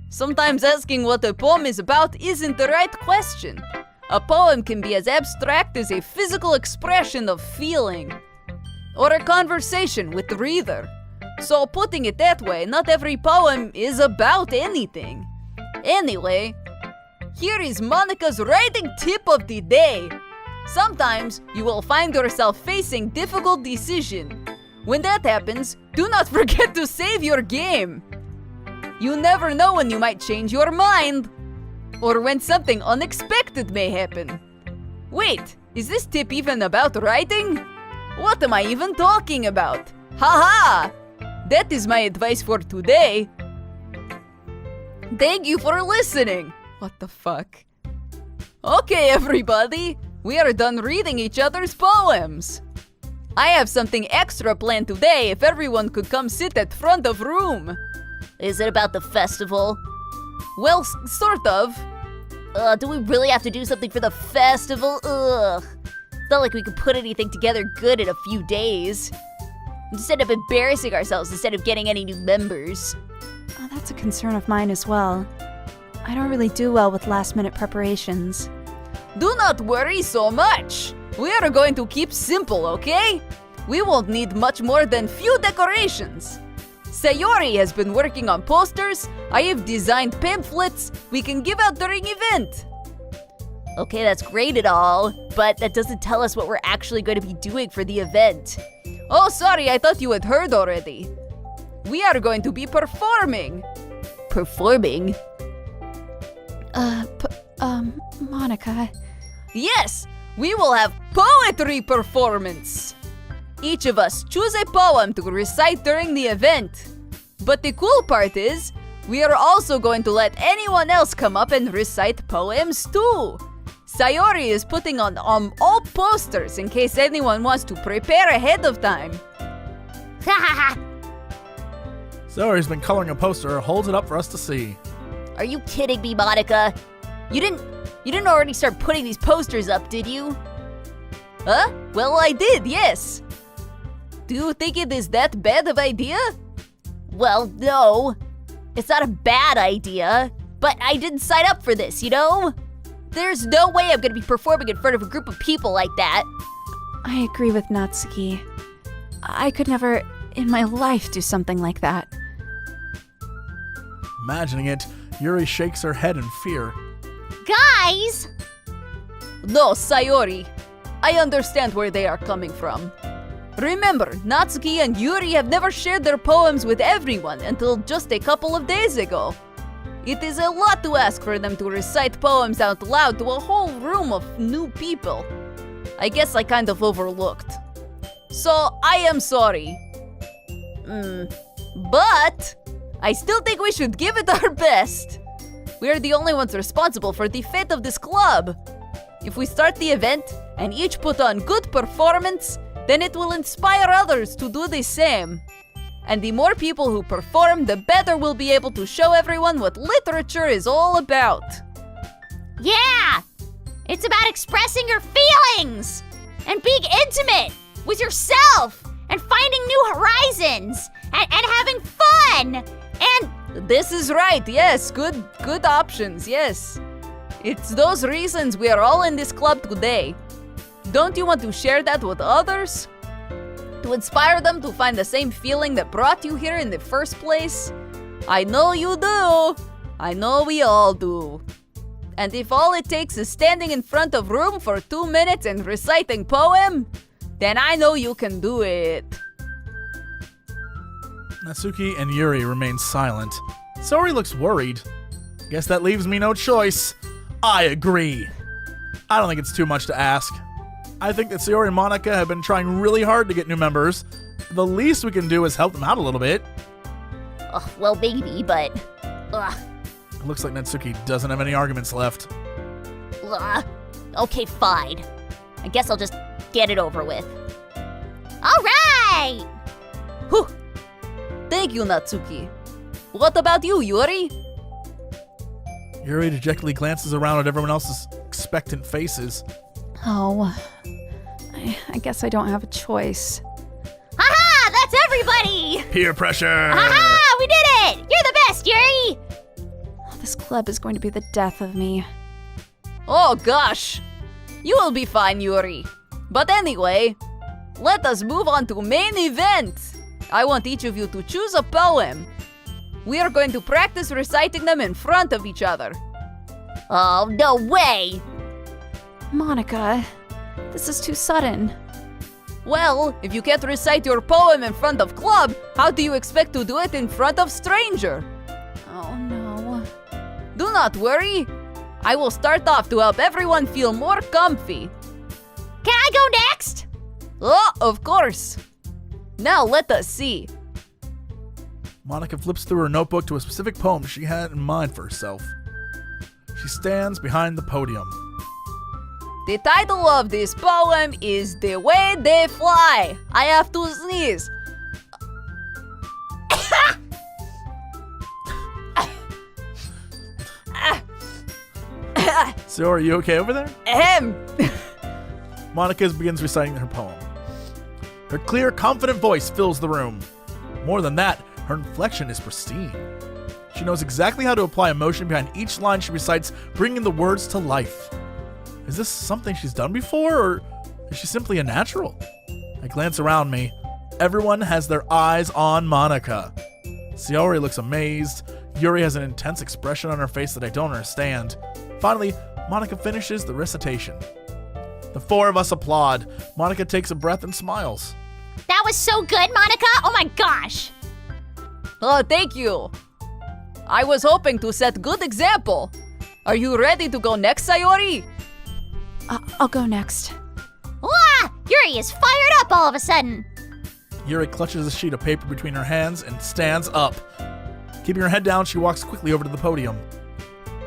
Sometimes asking what a poem is about isn't the right question. A poem can be as abstract as a physical expression of feeling, or a conversation with the reader. So putting it that way, not every poem is about anything. Anyway, here is Monica's writing tip of the day. Sometimes you will find yourself facing difficult decision. When that happens, do not forget to save your game. You never know when you might change your mind, or when something unexpected may happen. Wait, is this tip even about writing? What am I even talking about? Haha! That is my advice for today. Thank you for listening. What the fuck? Okay, everybody. We are done reading each other's poems. I have something extra planned today if everyone could come sit at front of room. Is it about the festival? Well, sort of. Do we really have to do something for the festival? Ugh. It's not like we could put anything together good in a few days. We just end up embarrassing ourselves instead of getting any new members. Oh, that's a concern of mine as well. I don't really do well with last-minute preparations. Do not worry so much. We are going to keep simple, okay? We won't need much more than few decorations. Sayori has been working on posters. I have designed pamphlets we can give out during event. Okay, that's great and all, but that doesn't tell us what we're actually going to be doing for the event. Oh, sorry, I thought you had heard already. We are going to be performing. Performing? Monica. Yes, we will have poetry performance. Each of us choose a poem to recite during the event. But the cool part is, we are also going to let anyone else come up and recite poems too. Sayori is putting on all posters in case anyone wants to prepare ahead of time. Sayori's been coloring a poster, holds it up for us to see. Are you kidding me, Monica? You didn't already start putting these posters up, did you? Huh? Well, I did, yes. Do you think it is that bad of idea? Well, no. It's not a bad idea, but I didn't sign up for this, you know? There's no way I'm gonna be performing in front of a group of people like that. I agree with Natsuki. I could never in my life do something like that. Imagining it, Yuri shakes her head in fear. Guys! No, Sayori. I understand where they are coming from. Remember, Natsuki and Yuri have never shared their poems with everyone until just a couple of days ago. It is a lot to ask for them to recite poems out loud to a whole room of new people. I guess I kind of overlooked. So, I am sorry. But I still think we should give it our best. We are the only ones responsible for the fate of this club. If we start the event and each put on good performance, then it will inspire others to do the same. And the more people who perform, the better we'll be able to show everyone what literature is all about. Yeah! It's about expressing your feelings! And being intimate with yourself! And finding new horizons! And having fun! And This is right, yes. Good options, yes. It's those reasons we are all in this club today. Don't you want to share that with others? To inspire them to find the same feeling that brought you here in the first place? I know you do. I know we all do. And if all it takes is standing in front of room for 2 minutes and reciting poem, then I know you can do it. Natsuki and Yuri remain silent. Saori looks worried. Guess that leaves me no choice. I agree. I don't think it's too much to ask. I think that Saori and Monica have been trying really hard to get new members. The least we can do is help them out a little bit. Well, maybe, but... Ugh. It looks like Natsuki doesn't have any arguments left. Ugh. Okay, fine. I guess I'll just get it over with. All right! Whew. Thank you, Natsuki. What about you, Yuri? Yuri dejectedly glances around at everyone else's expectant faces. Oh, I guess I don't have a choice. Haha! That's everybody! Peer pressure! Haha! We did it! You're the best, Yuri! This club is going to be the death of me. Oh gosh. You will be fine, Yuri. But anyway, let us move on to main event. I want each of you to choose a poem. We are going to practice reciting them in front of each other. Oh, no way! Monica, this is too sudden. Well, if you can't recite your poem in front of club, how do you expect to do it in front of stranger? Oh no. Do not worry. I will start off to help everyone feel more comfy. Can I go next? Oh, of course. Now let us see. Monica flips through her notebook to a specific poem she had in mind for herself. She stands behind the podium. The title of this poem is The Way They Fly. I have to sneeze. So, are you okay over there? Ahem. Monica begins reciting her poem. Her clear, confident voice fills the room. More than that, her inflection is pristine. She knows exactly how to apply emotion behind each line she recites, bringing the words to life. Is this something she's done before, or is she simply a natural? I glance around me. Everyone has their eyes on Monica. Saori looks amazed. Yuri has an intense expression on her face that I don't understand. Finally, Monica finishes the recitation. The four of us applaud. Monica takes a breath and smiles. That was so good, Monica! Oh my gosh! Oh, thank you. I was hoping to set good example. Are you ready to go next, Sayori? I'll go next. Wah! Yuri is fired up all of a sudden. Yuri clutches a sheet of paper between her hands and stands up. Keeping her head down, she walks quickly over to the podium.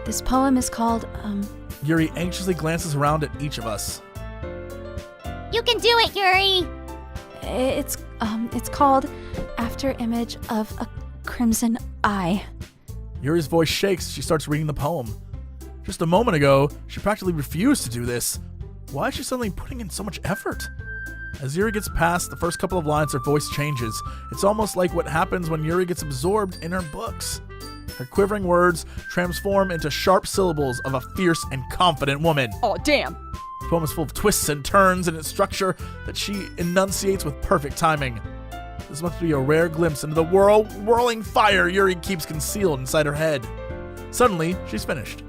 This poem is called, Yuri anxiously glances around at each of us. You can do it, Yuri! it's called After Image of a Crimson Eye. Yuri's voice shakes as she starts reading the poem. Just a moment ago, she practically refused to do this. Why is she suddenly putting in so much effort? As Yuri gets past the first couple of lines, her voice changes. It's almost like what happens when Yuri gets absorbed in her books. Her quivering words transform into sharp syllables of a fierce and confident woman. Oh, damn. The poem is full of twists and turns in its structure that she enunciates with perfect timing. This must be a rare glimpse into the whirling fire Yuri keeps concealed inside her head. Suddenly, she's finished.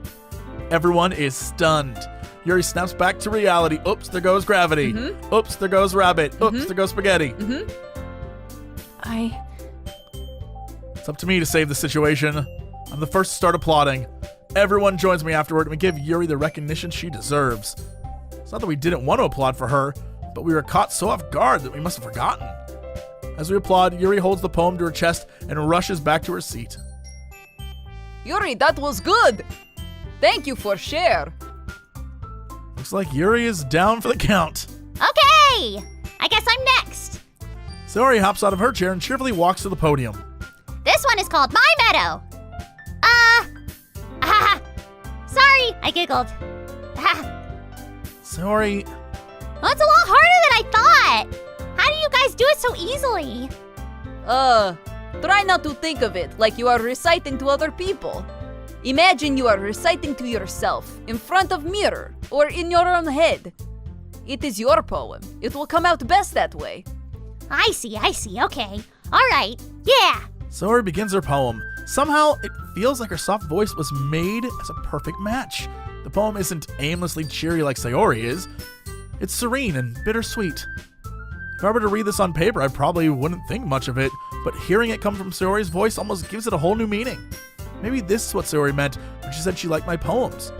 Everyone is stunned. Yuri snaps back to reality. Oops, there goes gravity. Mm-hmm. Oops, there goes rabbit. Oops, Mm-hmm. there goes spaghetti. Mm-hmm. It's up to me to save the situation. I'm the first to start applauding. Everyone joins me afterward and we give Yuri the recognition she deserves. It's not that we didn't want to applaud for her, but we were caught so off guard that we must have forgotten. As we applaud, Yuri holds the poem to her chest and rushes back to her seat. Yuri, that was good. Thank you for share. Looks like Yuri is down for the count. Okay! I guess I'm next. Saori hops out of her chair and cheerfully walks to the podium. This one is called My Meadow. Sorry, I giggled. Saori, Well, it's a lot harder than I thought. How do you guys do it so easily? Try not to think of it like you are reciting to other people. Imagine you are reciting to yourself, in front of mirror, or in your own head. It is your poem. It will come out best that way. I see, okay. Alright, yeah. Sayori begins her poem. Somehow, it feels like her soft voice was made as a perfect match. The poem isn't aimlessly cheery like Sayori is. It's serene and bittersweet. If I were to read this on paper, I probably wouldn't think much of it, but hearing it come from Sayori's voice almost gives it a whole new meaning. Maybe this is what Sayori meant when she said she liked my poems.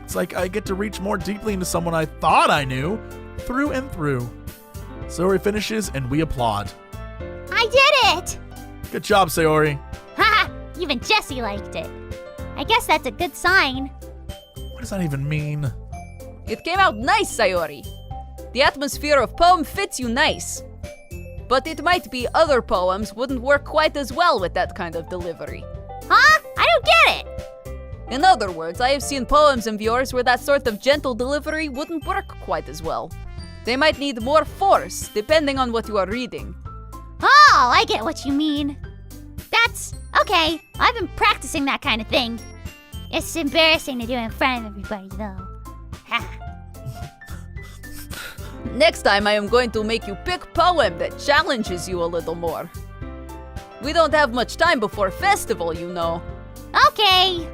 It's like I get to reach more deeply into someone I thought I knew, through and through. Sayori finishes and we applaud. I did it! Good job, Sayori. Haha, even Jessie liked it. I guess that's a good sign. What does that even mean? It came out nice, Sayori. The atmosphere of poem fits you nice. But it might be other poems wouldn't work quite as well with that kind of delivery. Huh? I don't get it! In other words, I have seen poems of yours where that sort of gentle delivery wouldn't work quite as well. They might need more force, depending on what you are reading. Oh, I get what you mean. That's okay. I've been practicing that kind of thing. It's embarrassing to do it in front of everybody, though. Ha. Next time I am going to make you pick poem that challenges you a little more. We don't have much time before festival, you know. Okay.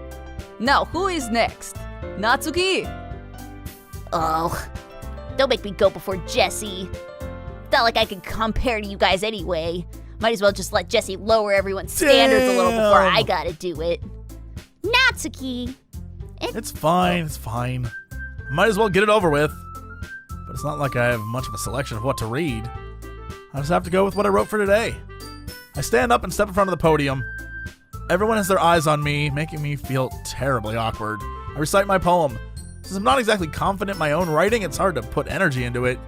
Now, who is next? Natsuki? Oh, don't make me go before Jessie. Not like I can compare to you guys anyway. Might as well just let Jessie lower everyone's standards a little before I gotta do it. Natsuki. It's fine. Might as well get it over with. But it's not like I have much of a selection of what to read. I just have to go with what I wrote for today. I stand up and step in front of the podium. Everyone has their eyes on me, making me feel terribly awkward. I recite my poem. Since I'm not exactly confident in my own writing, it's hard to put energy into it.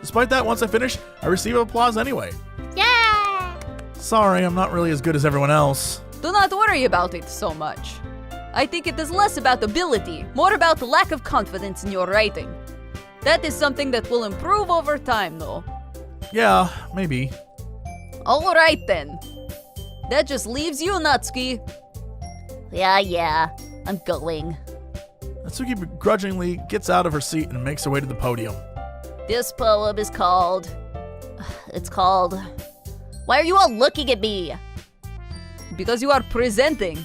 Despite that, once I finish, I receive applause anyway. Yeah. Sorry, I'm not really as good as everyone else. Do not worry about it so much. I think it is less about ability, more about the lack of confidence in your writing. That is something that will improve over time, though. Yeah, maybe. Alright then. That just leaves you, Natsuki. Yeah, I'm going. Natsuki begrudgingly gets out of her seat and makes her way to the podium. This poem is called... It's called... Why are you all looking at me? Because you are presenting.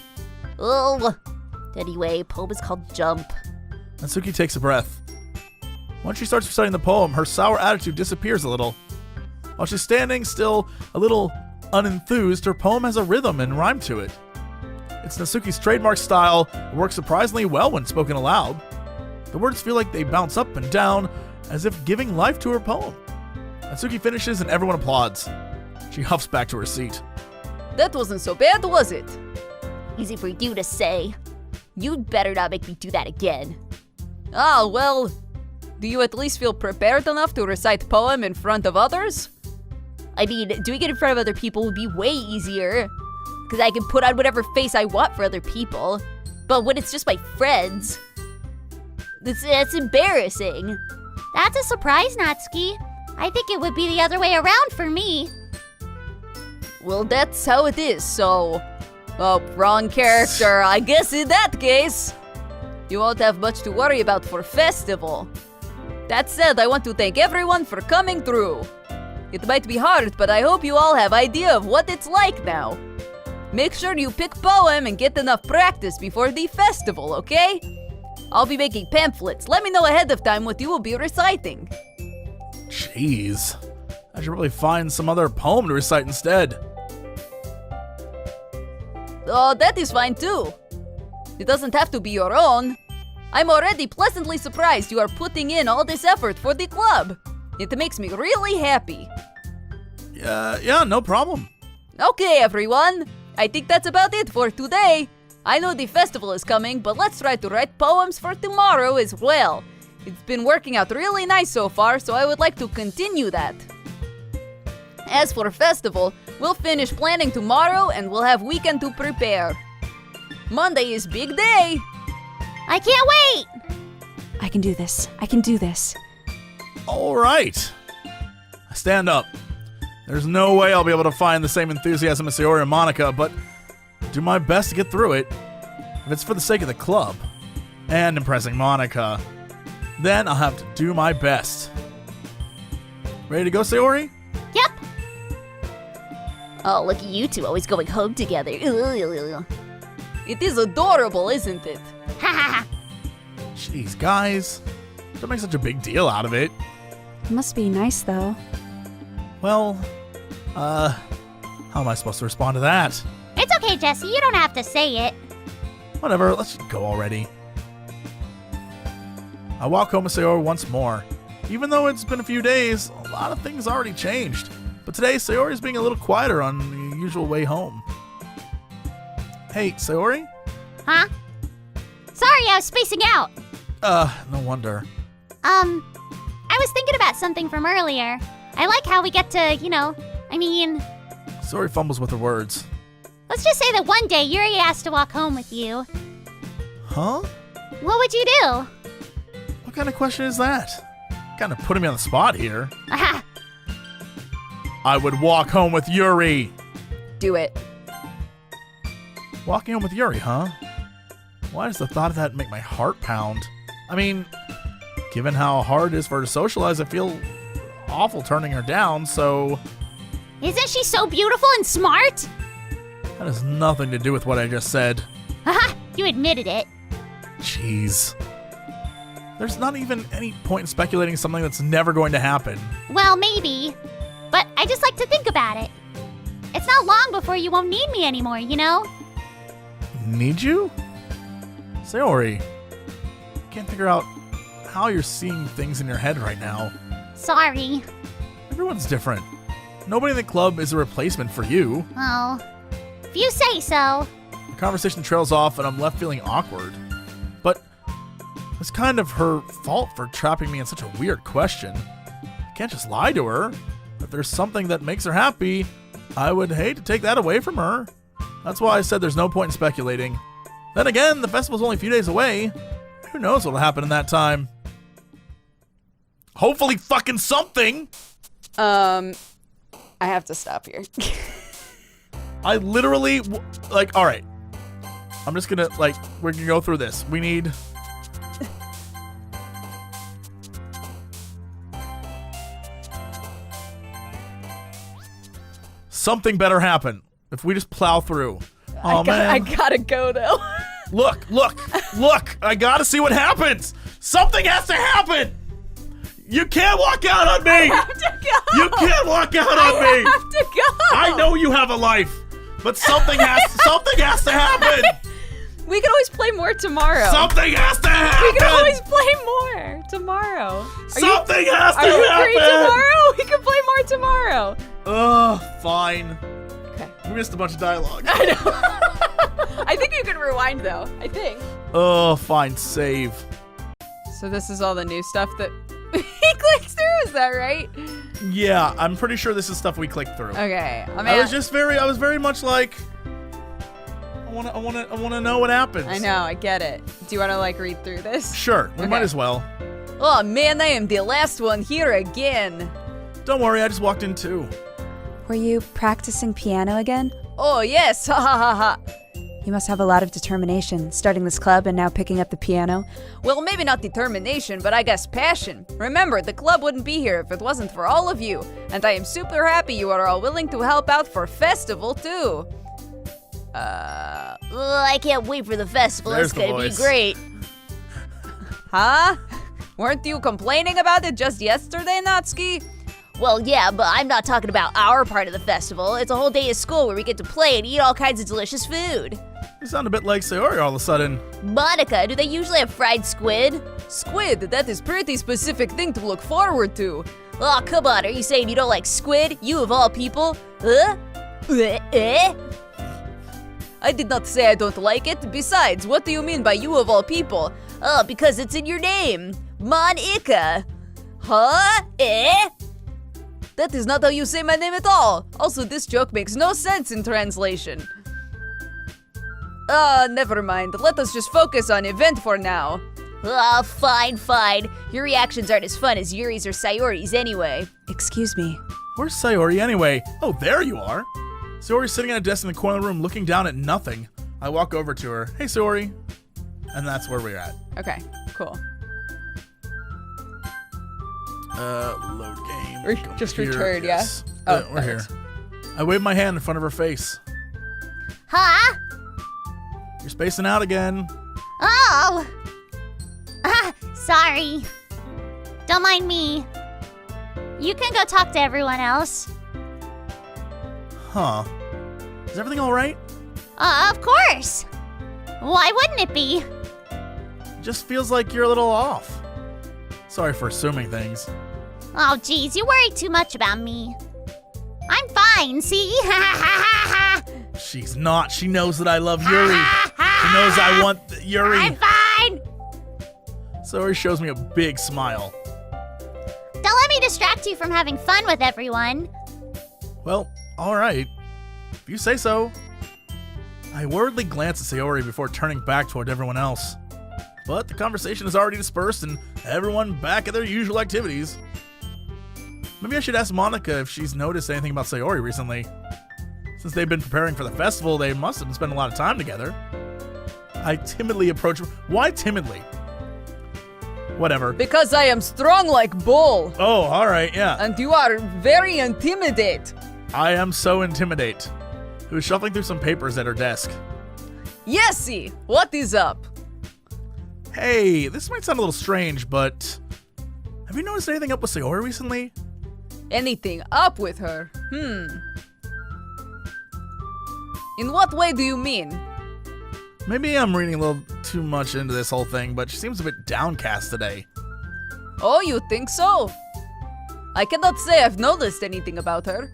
Oh. Anyway, poem is called Jump. Natsuki takes a breath. Once she starts reciting the poem, her sour attitude disappears a little. While she's standing still, a little unenthused, her poem has a rhythm and rhyme to it. It's Natsuki's trademark style. It works surprisingly well when spoken aloud. The words feel like they bounce up and down, as if giving life to her poem. Natsuki finishes and everyone applauds. She huffs back to her seat. That wasn't so bad, was it? Easy for you to say. You'd better not make me do that again. Ah, well, do you at least feel prepared enough to recite poem in front of others? I mean, doing it in front of other people would be way easier. Because I can put on whatever face I want for other people. But when it's just my friends, it's embarrassing. That's a surprise, Natsuki. I think it would be the other way around for me. Well, that's how it is, so... Oh, wrong character. I guess in that case, you won't have much to worry about for festival. That said, I want to thank everyone for coming through. It might be hard, but I hope you all have idea of what it's like now. Make sure you pick poem and get enough practice before the festival, okay? I'll be making pamphlets. Let me know ahead of time what you will be reciting. Jeez. I should probably find some other poem to recite instead. Oh, that is fine too. It doesn't have to be your own. I'm already pleasantly surprised you are putting in all this effort for the club. It makes me really happy. Yeah, no problem. Okay, everyone. I think that's about it for today. I know the festival is coming, but let's try to write poems for tomorrow as well. It's been working out really nice so far, so I would like to continue that. As for festival, we'll finish planning tomorrow and we'll have weekend to prepare. Monday is big day. I can't wait! I can do this. I can do this. All right. I stand up. There's no way I'll be able to find the same enthusiasm as Sayori and Monica, but do my best to get through it. If it's for the sake of the club and impressing Monica, then I'll have to do my best. Ready to go, Sayori? Yep. Oh, look at you two always going home together. It is adorable, isn't it? Ha ha ha. Jeez, guys. Don't make such a big deal out of it. It must be nice, though. Well, how am I supposed to respond to that? It's okay, Jesse. You don't have to say it. Whatever, let's just go already. I walk home with Sayori once more. Even though it's been a few days, a lot of things already changed. But today, Sayori's being a little quieter on the usual way home. Hey, Sayori? Huh? Sorry, I was spacing out. No wonder. I was thinking about something from earlier. I like how we get to, Sayori fumbles with her words. let's just say that one day Yuri asked to walk home with you. Huh? What would you do? What kind of question is that? Kind of putting me on the spot here. Aha! I would walk home with Yuri. Do it. Walking home with Yuri, huh? Why does the thought of that make my heart pound? I mean, given how hard it is for her to socialize, I feel awful turning her down, so Isn't she so beautiful and smart? that has nothing to do with what I just said. Haha! You admitted it. Jeez. There's not even any point in speculating something that's never going to happen. Well, maybe. But I just like to think about it. It's not long before you won't need me anymore, you know? Need you? Sayori, I can't figure out how you're seeing things in your head right now. Sorry. Everyone's different. Nobody in the club is a replacement for you. Oh. If you say so. The conversation trails off and I'm left feeling awkward. But it's kind of her fault for trapping me in such a weird question. I can't just lie to her. If there's something that makes her happy, I would hate to take that away from her. That's why I said there's no point in speculating. Then again, the festival's only a few days away. Who knows what'll happen in that time? Hopefully fucking something! I have to stop here. I literally, alright. I'm just gonna, we're gonna go through this. We need... Something better happen if we just plow through. Oh, man. I gotta go, though. Look! I gotta see what happens! Something has to happen! You can't walk out on me! I have to go. You can't walk out on me! I have to go. I know you have a life, but something has to happen! We can always play more tomorrow. Something has to happen! We can always play more tomorrow. Something has to Are you happen! free tomorrow? We can play more tomorrow. Ugh, fine. Okay. We missed a bunch of dialogue. I know. I think you can rewind, though. I think. Oh, fine, save. So this is all the new stuff that he clicks through, is that right? Yeah, I'm pretty sure this is stuff we clicked through. Okay. I was very much like, I wanna know what happens. I know, I get it. Do you want to read through this? Sure, we Okay. might as well. Oh man, I am the last one here again. Don't worry, I just walked in too. Were you practicing piano again? Oh yes, ha ha ha ha. You must have a lot of determination, starting this club and now picking up the piano. Well, maybe not determination, but I guess passion. Remember, the club wouldn't be here if it wasn't for all of you, and I am super happy you are all willing to help out for festival too. I can't wait for the festival. There's It's the gonna be voice. great. Huh? Weren't you complaining about it just yesterday, Natsuki? Well, yeah, but I'm not talking about our part of the festival. It's a whole day of school where we get to play and eat all kinds of delicious food. You sound a bit like Sayori all of a sudden. Monica, do they usually have fried squid? Squid, that is pretty specific thing to look forward to. Oh, come on, are you saying you don't like squid? You of all people? Eh? I did not say I don't like it. Besides, what do you mean by you of all people? Oh, because it's in your name. Monica. Huh? Eh? That is not how you say my name at all. Also, this joke makes no sense in translation. Never mind. Let us just focus on event for now. Ah, fine. Your reactions aren't as fun as Yuri's or Sayori's anyway. Excuse me. Where's Sayori anyway? Oh, there you are. Sayori's sitting at a desk in the corner of the room looking down at nothing. I walk over to her. Hey, Sayori. And that's where we're at. Okay, cool. Load game. Or Come just here. return, Yes. yeah? We're here. I wave my hand in front of her face. Huh? You're spacing out again. Oh! Sorry. Don't mind me. You can go talk to everyone else. Huh. Is everything all right? Of course. Why wouldn't it be? Just feels like you're a little off. Sorry for assuming things. Oh, geez, you worry too much about me. I'm fine, see? She's not. She knows that I love Yuri. She knows I want Yuri. I'm fine! Sayori shows me a big smile. Don't let me distract you from having fun with everyone. Well, all right. If you say so. I worriedly glance at Sayori before turning back toward everyone else. But the conversation is already dispersed and everyone back at their usual activities. Maybe I should ask Monica if she's noticed anything about Sayori recently. Since they've been preparing for the festival, they must have been spending a lot of time together. I timidly approach her. Why timidly? Whatever. Because I am strong like bull, Oh, all right, yeah. and you are very intimidate. I am so intimidate. Who's shuffling through some papers at her desk. Yesy, what is up? Hey, this might sound a little strange, but have you noticed anything up with Sayori recently? Anything up with her? In what way do you mean? Maybe I'm reading a little too much into this whole thing, but she seems a bit downcast today. Oh, you think so? I cannot say I've noticed anything about her.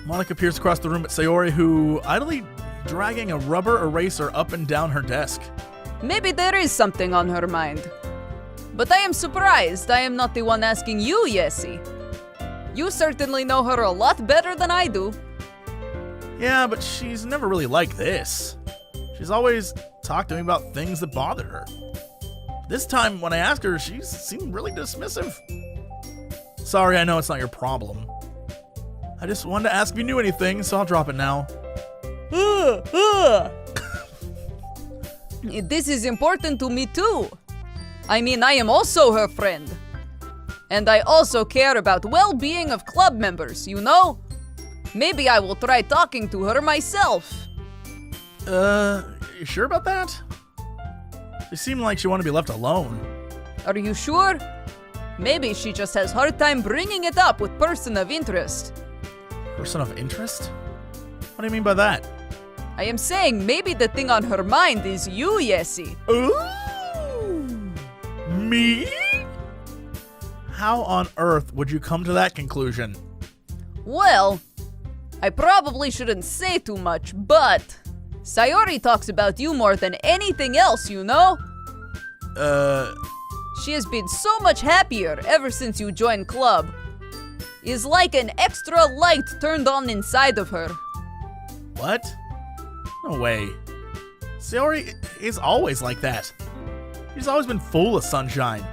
Monica peers across the room at Sayori, who idly dragging a rubber eraser up and down her desk. Maybe there is something on her mind. But I am surprised I am not the one asking you, Yesy. You certainly know her a lot better than I do. Yeah, but she's never really like this. She's always talked to me about things that bother her. This time, when I asked her, she seemed really dismissive. Sorry, I know it's not your problem. I just wanted to ask if you knew anything, so I'll drop it now. This is important to me too. I mean, I am also her friend. And I also care about well-being of club members, you know? Maybe I will try talking to her myself. You sure about that? She seemed like she wanted to be left alone. Are you sure? Maybe she just has hard time bringing it up with person of interest. Person of interest? What do you mean by that? I am saying maybe the thing on her mind is you, Yesy. Ooh! Me? How on earth would you come to that conclusion? Well, I probably shouldn't say too much, but Sayori talks about you more than anything else, you know? She has been so much happier ever since you joined club. It's like an extra light turned on inside of her. What? No way. Sayori is always like that. She's always been full of sunshine.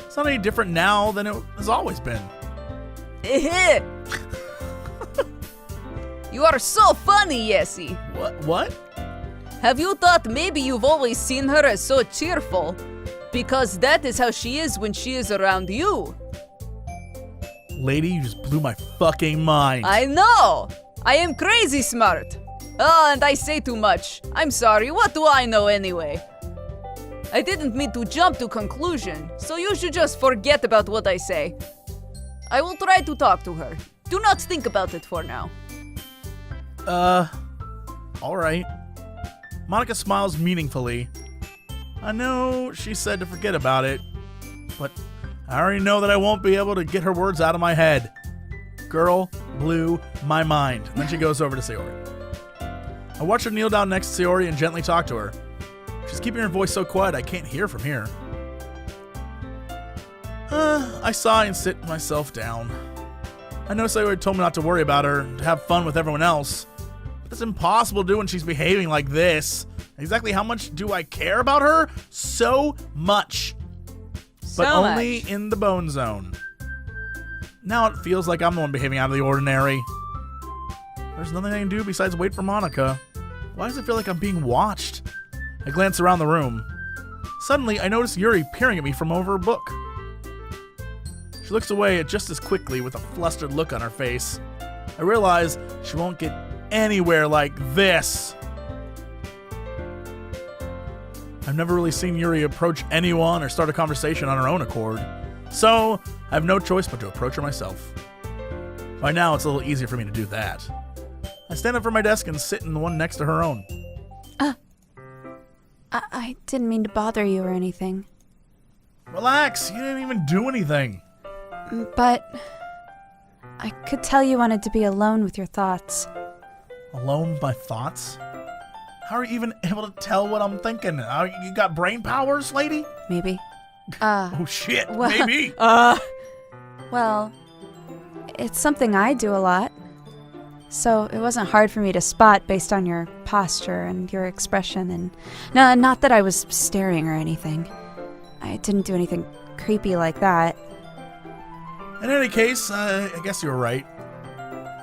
It's not any different now than it has always been. You are so funny, Yesy. What? Have you thought maybe you've always seen her as so cheerful? Because that is how she is when she is around you. Lady, you just blew my fucking mind. I know! I am crazy smart. Oh, and I say too much. I'm sorry, what do I know anyway? I didn't mean to jump to conclusion, so you should just forget about what I say. I will try to talk to her. Do not think about it for now. Alright. Monica smiles meaningfully. I know she said to forget about it, but I already know that I won't be able to get her words out of my head. Girl blew my mind. And then she goes over to Sayori. I watch her kneel down next to Sayori and gently talk to her. She's keeping her voice so quiet I can't hear from here. I sigh and sit myself down. I know Sayori told me not to worry about her, to have fun with everyone else. But that's impossible to do when she's behaving like this. Exactly how much do I care about her? So much. But only in the bone zone. Now it feels like I'm the one behaving out of the ordinary. There's nothing I can do besides wait for Monica. Why does it feel like I'm being watched? I glance around the room. Suddenly, I notice Yuri peering at me from over a book. She looks away just as quickly with a flustered look on her face. I realize she won't get anywhere like this. I've never really seen Yuri approach anyone or start a conversation on her own accord, so I have no choice but to approach her myself. By now, it's a little easier for me to do that. I stand up from my desk and sit in the one next to her own. I didn't mean to bother you or anything. Relax, you didn't even do anything. But I could tell you wanted to be alone with your thoughts. Alone with my thoughts? How are you even able to tell what I'm thinking? You got brain powers, lady? Maybe. Oh shit, well, maybe. Well, it's something I do a lot. So it wasn't hard for me to spot based on your posture and your expression. And no, not that I was staring or anything. I didn't do anything creepy like that. In any case, I guess you were right.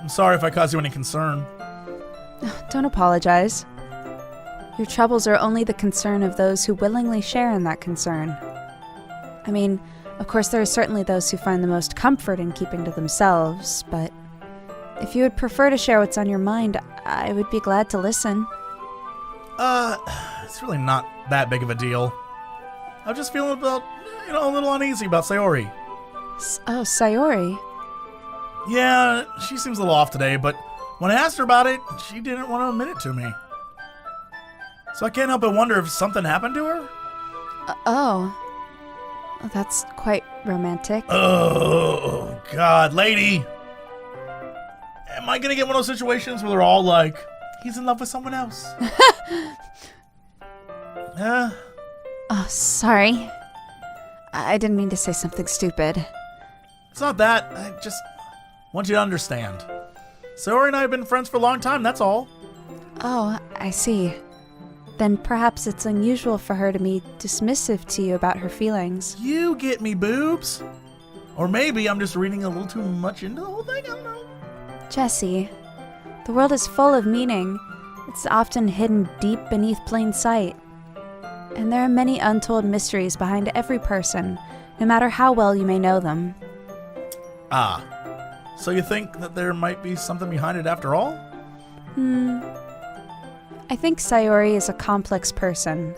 I'm sorry if I caused you any concern. Don't apologize. Your troubles are only the concern of those who willingly share in that concern. I mean, of course there are certainly those who find the most comfort in keeping to themselves, but if you would prefer to share what's on your mind, I would be glad to listen. It's really not that big of a deal. I'm just feeling about, a little uneasy about Sayori. Oh, Sayori. Yeah, she seems a little off today, but when I asked her about it, she didn't want to admit it to me. So I can't help but wonder if something happened to her? Oh, that's quite romantic. Oh, God, lady. Am I gonna get one of those situations where they're all like, he's in love with someone else? Oh, sorry. I didn't mean to say something stupid. It's not that. I just want you to understand. Sayori and I have been friends for a long time, that's all. Oh, I see. Then perhaps it's unusual for her to be dismissive to you about her feelings. You get me, boobs. Or maybe I'm just reading a little too much into the whole thing, I don't know. Jesse, the world is full of meaning. It's often hidden deep beneath plain sight. And there are many untold mysteries behind every person, no matter how well you may know them. Ah, so you think that there might be something behind it after all? I think Sayori is a complex person.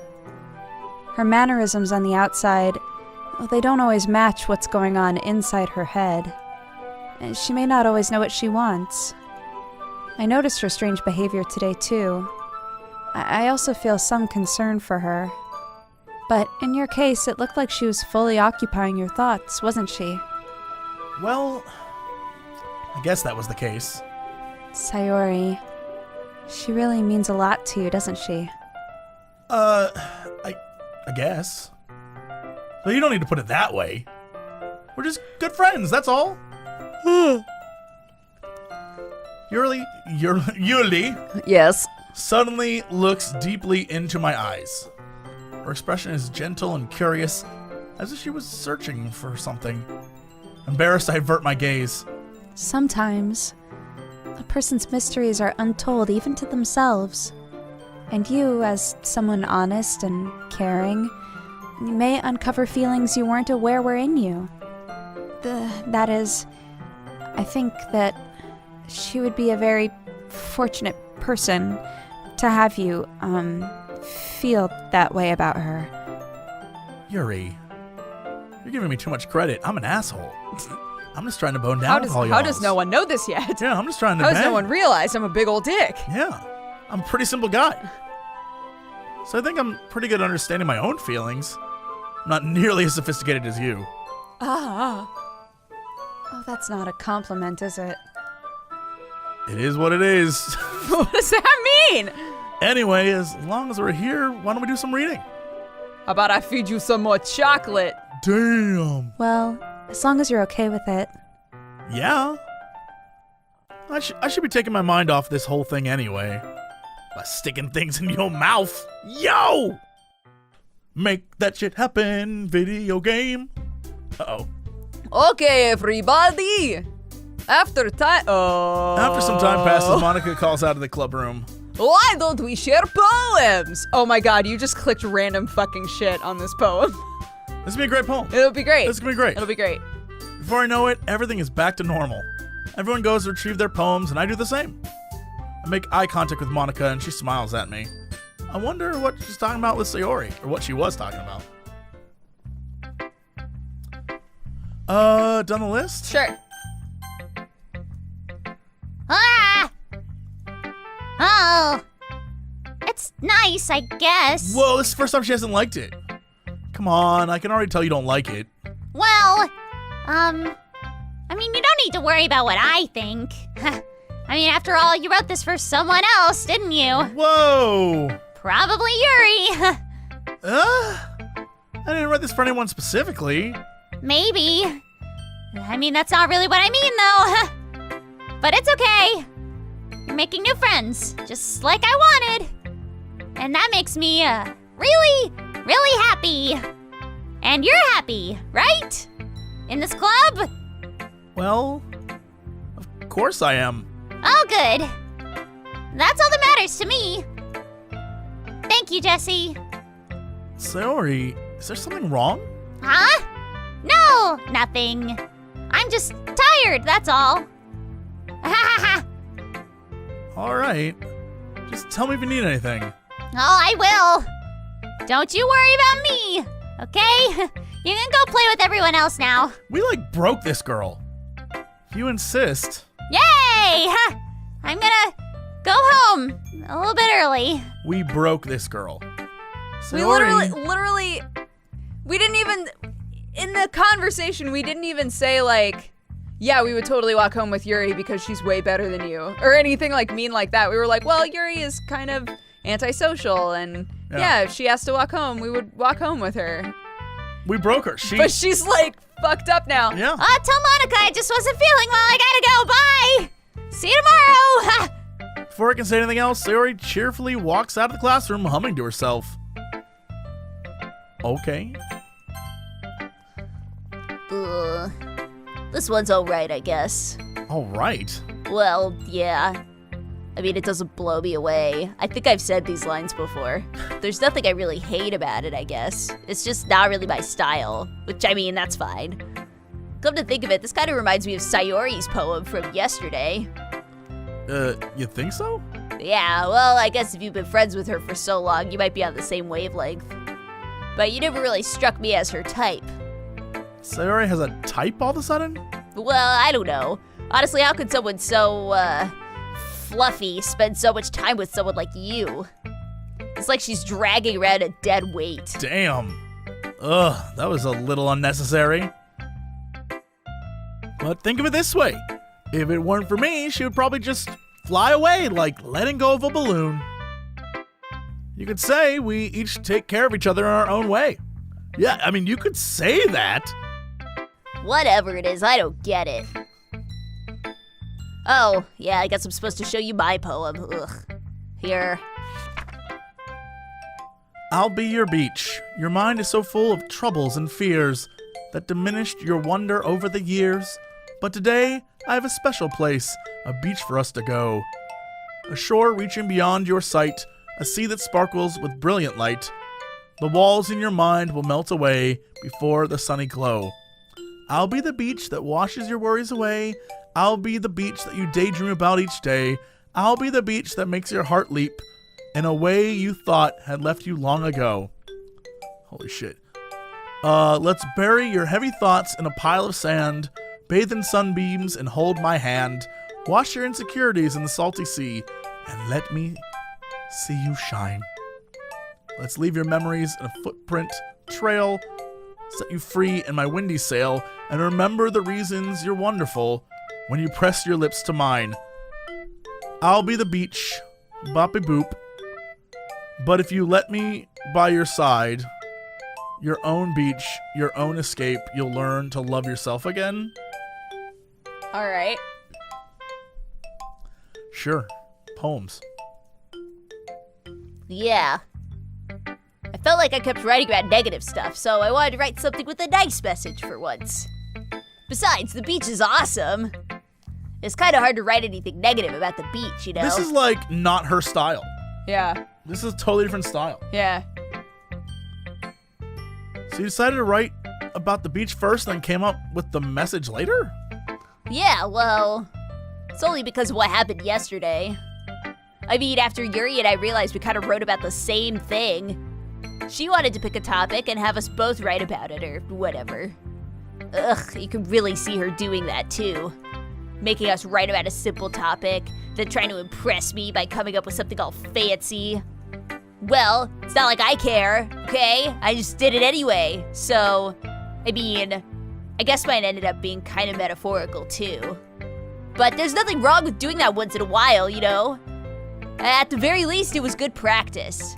Her mannerisms on the outside, well, they don't always match what's going on inside her head. And she may not always know what she wants. I noticed her strange behavior today, too. I also feel some concern for her. But in your case, it looked like she was fully occupying your thoughts, wasn't she? Well, I guess that was the case. Sayori, she really means a lot to you, doesn't she? I guess. But you don't need to put it that way. We're just good friends, that's all. Yuli Yes. suddenly looks deeply into my eyes. Her expression is gentle and curious, as if she was searching for something. Embarrassed, I avert my gaze. Sometimes, a person's mysteries are untold even to themselves. And you, as someone honest and caring, you may uncover feelings you weren't aware were in you. That is, I think that she would be a very fortunate person to have you, feel that way about her. Yuri, you're giving me too much credit. I'm an asshole. I'm just trying to bone down with all y'all. How does no one know this yet? Yeah, I'm just trying to How does bang. no one realize I'm a big old dick? Yeah, I'm a pretty simple guy. So I think I'm pretty good at understanding my own feelings. I'm not nearly as sophisticated as you. Oh, that's not a compliment, is it? It is what it is. What does that mean? Anyway, as long as we're here, why don't we do some reading? How about I feed you some more chocolate? Damn. Well, as long as you're okay with it. Yeah. I should be taking my mind off this whole thing anyway. By sticking things in your mouth. Yo! Make that shit happen, video game. Uh-oh. Okay, everybody. After some time passes, Monica calls out of the club room. Why don't we share poems? Oh my god, you just clicked random fucking shit on this poem. This is gonna be a great poem. It'll be great. This is gonna be great. It'll be great. Before I know it, everything is back to normal. Everyone goes to retrieve their poems, and I do the same. I make eye contact with Monica, and she smiles at me. I wonder what she's talking about with Sayori, or what she was talking about. Done the list? Sure. Ah! Oh. It's nice, I guess. Whoa, this is the first time she hasn't liked it. Come on, I can already tell you don't like it. Well, I mean, you don't need to worry about what I think. I mean, after all, you wrote this for someone else, didn't you? Whoa! Probably Yuri. I didn't write this for anyone specifically. Maybe. I mean, that's not really what I mean, though. But it's okay. You're making new friends, just like I wanted. And that makes me, really, really happy. And you're happy, right? In this club? Well, of course I am. Oh, good. That's all that matters to me. Thank you, Jesse. Sayori, is there something wrong? Huh? No, nothing. I'm just tired, that's all. Ha ha ha. All right. Just tell me if you need anything. Oh, I will. Don't you worry about me, okay? You can go play with everyone else now. We, broke this girl. If you insist. Yay! I'm gonna go home a little bit early. We broke this girl. We Sayori. literally, we didn't even, in the conversation, we didn't even say, yeah, we would totally walk home with Yuri because she's way better than you, or anything mean like that. We were like, well, Yuri is kind of antisocial, and yeah, if she has to walk home, we would walk home with her. We broke her. But she's fucked up now. Yeah. Tell Monica I just wasn't feeling well. I gotta go. Bye. See you tomorrow. Before I can say anything else, Sayori cheerfully walks out of the classroom humming to herself. Okay. This one's alright, I guess. All right. Well, yeah. I mean, it doesn't blow me away. I think I've said these lines before. There's nothing I really hate about it, I guess. It's just not really my style, which, I mean, that's fine. Come to think of it, this kind of reminds me of Sayori's poem from yesterday. You think so? Yeah, well, I guess if you've been friends with her for so long, you might be on the same wavelength. But you never really struck me as her type. Sayori has a type all of a sudden? Well, I don't know. Honestly, how could someone so, fluffy spend so much time with someone like you? It's like she's dragging around a dead weight. Damn. Ugh, that was a little unnecessary. But think of it this way. If it weren't for me, she would probably just fly away like letting go of a balloon. You could say we each take care of each other in our own way. Yeah, I mean, you could say that. Whatever it is, I don't get it. Oh, yeah, I guess I'm supposed to show you my poem. Ugh. Here. I'll be your beach. Your mind is so full of troubles and fears that diminished your wonder over the years. But today, I have a special place, a beach for us to go. A shore reaching beyond your sight, a sea that sparkles with brilliant light. The walls in your mind will melt away before the sunny glow. I'll be the beach that washes your worries away. I'll be the beach that you daydream about each day. I'll be the beach that makes your heart leap in a way you thought had left you long ago. Holy shit. Let's bury your heavy thoughts in a pile of sand, bathe in sunbeams and hold my hand. Wash your insecurities in the salty sea and let me see you shine. Let's leave your memories in a footprint trail, set you free in my windy sail, and remember the reasons you're wonderful when you press your lips to mine. I'll be the beach, boppy boop, but if you let me by your side, your own beach, your own escape, you'll learn to love yourself again. All right. Sure. Poems. Yeah. I felt like I kept writing about negative stuff, so I wanted to write something with a nice message for once. Besides, the beach is awesome. It's kind of hard to write anything negative about the beach, you know? This is like not her style. Yeah. This is a totally different style. Yeah. So you decided to write about the beach first, then came up with the message later? Yeah, well, it's only because of what happened yesterday. I mean, after Yuri and I realized we kind of wrote about the same thing. She wanted to pick a topic and have us both write about it or whatever. Ugh, you can really see her doing that too. Making us write about a simple topic, then trying to impress me by coming up with something all fancy. Well, it's not like I care, okay? I just did it anyway. So, I mean, I guess mine ended up being kind of metaphorical too. But there's nothing wrong with doing that once in a while, you know? At the very least, it was good practice.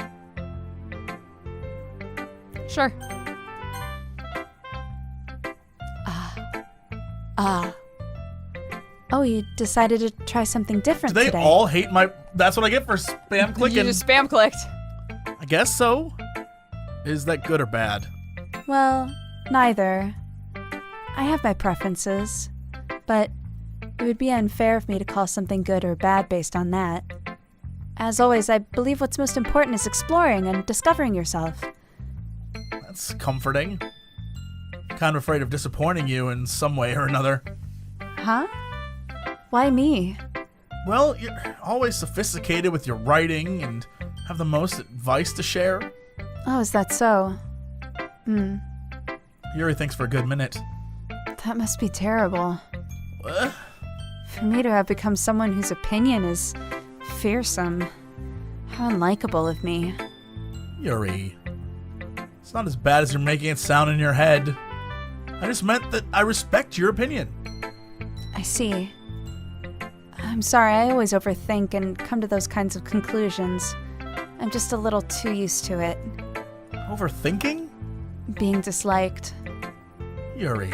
Sure. Oh, you decided to try something different Do they today. all hate my... That's what I get for spam clicking. You just spam clicked. I guess so. Is that good or bad? Well, neither. I have my preferences, but it would be unfair of me to call something good or bad based on that. As always, I believe what's most important is exploring and discovering yourself. That's comforting. Kind of afraid of disappointing you in some way or another. Huh? Why me? Well, you're always sophisticated with your writing and have the most advice to share. Oh, is that so? Yuri thinks for a good minute. That must be terrible. What? For me to have become someone whose opinion is fearsome. How unlikable of me. Yuri. It's not as bad as you're making it sound in your head. I just meant that I respect your opinion. I see. I'm sorry, I always overthink and come to those kinds of conclusions. I'm just a little too used to it. Overthinking? Being disliked. Yuri.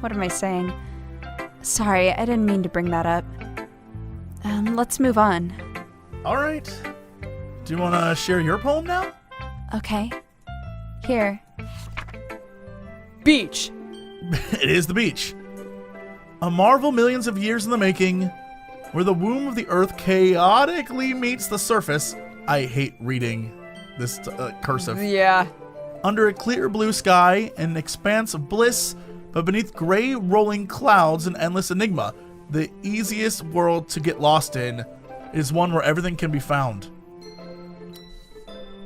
What am I saying? Sorry, I didn't mean to bring that up. Let's move on. Alright. Do you want to share your poem now? Okay. Here. Beach. It is the beach. A marvel millions of years in the making, where the womb of the earth chaotically meets the surface. I hate reading this cursive. Yeah. Under a clear blue sky, an expanse of bliss, but beneath gray rolling clouds, an endless enigma. The easiest world to get lost in is one where everything can be found.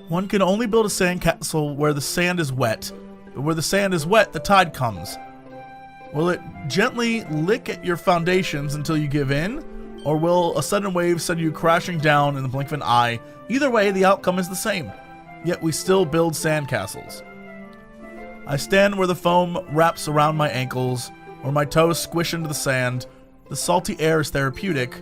One can only build a sandcastle where the sand is wet, but where the sand is wet, the tide comes. Will it gently lick at your foundations until you give in, or will a sudden wave send you crashing down in the blink of an eye? Either way, the outcome is the same, yet we still build sandcastles. I stand where the foam wraps around my ankles, where my toes squish into the sand. The salty air is therapeutic.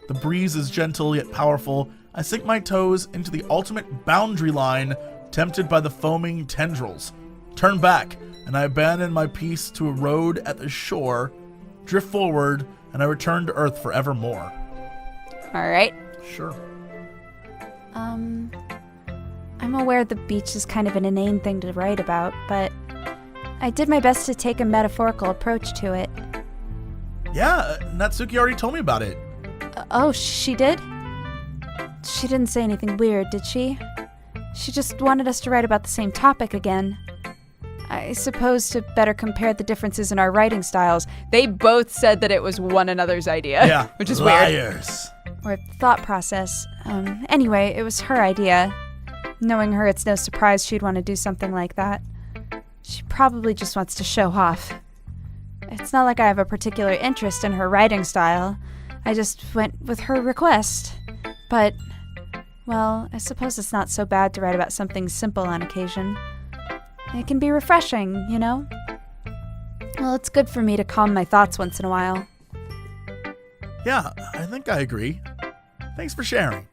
The breeze is gentle yet powerful. I sink my toes into the ultimate boundary line, tempted by the foaming tendrils. Turn back, and I abandon my peace to a road at the shore, drift forward, and I return to Earth forevermore. All right. Sure. I'm aware the beach is kind of an inane thing to write about, but I did my best to take a metaphorical approach to it. Yeah, Natsuki already told me about it. Oh, she did? She didn't say anything weird, did she? She just wanted us to write about the same topic again. I suppose to better compare the differences in our writing styles. They both said that it was one another's idea. Yeah. Which is weird. Liars. Or thought process. Anyway, it was her idea. Knowing her, it's no surprise she'd want to do something like that. She probably just wants to show off. It's not like I have a particular interest in her writing style. I just went with her request. But, well, I suppose it's not so bad to write about something simple on occasion. It can be refreshing, you know? Well, it's good for me to calm my thoughts once in a while. Yeah, I think I agree. Thanks for sharing.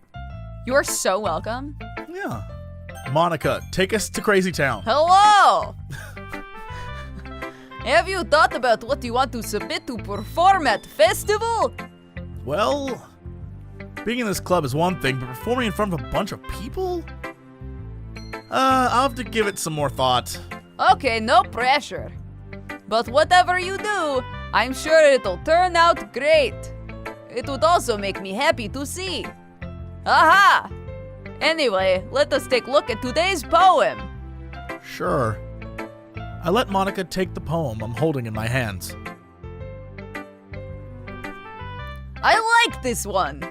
You're so welcome. Yeah. Monica, take us to Crazy Town. Hello! Have you thought about what you want to submit to perform at festival? Well, being in this club is one thing, but performing in front of a bunch of people? I'll have to give it some more thought. Okay, no pressure. But whatever you do, I'm sure it'll turn out great. It would also make me happy to see. Aha! Anyway, let us take a look at today's poem. Sure. I let Monica take the poem I'm holding in my hands. I like this one.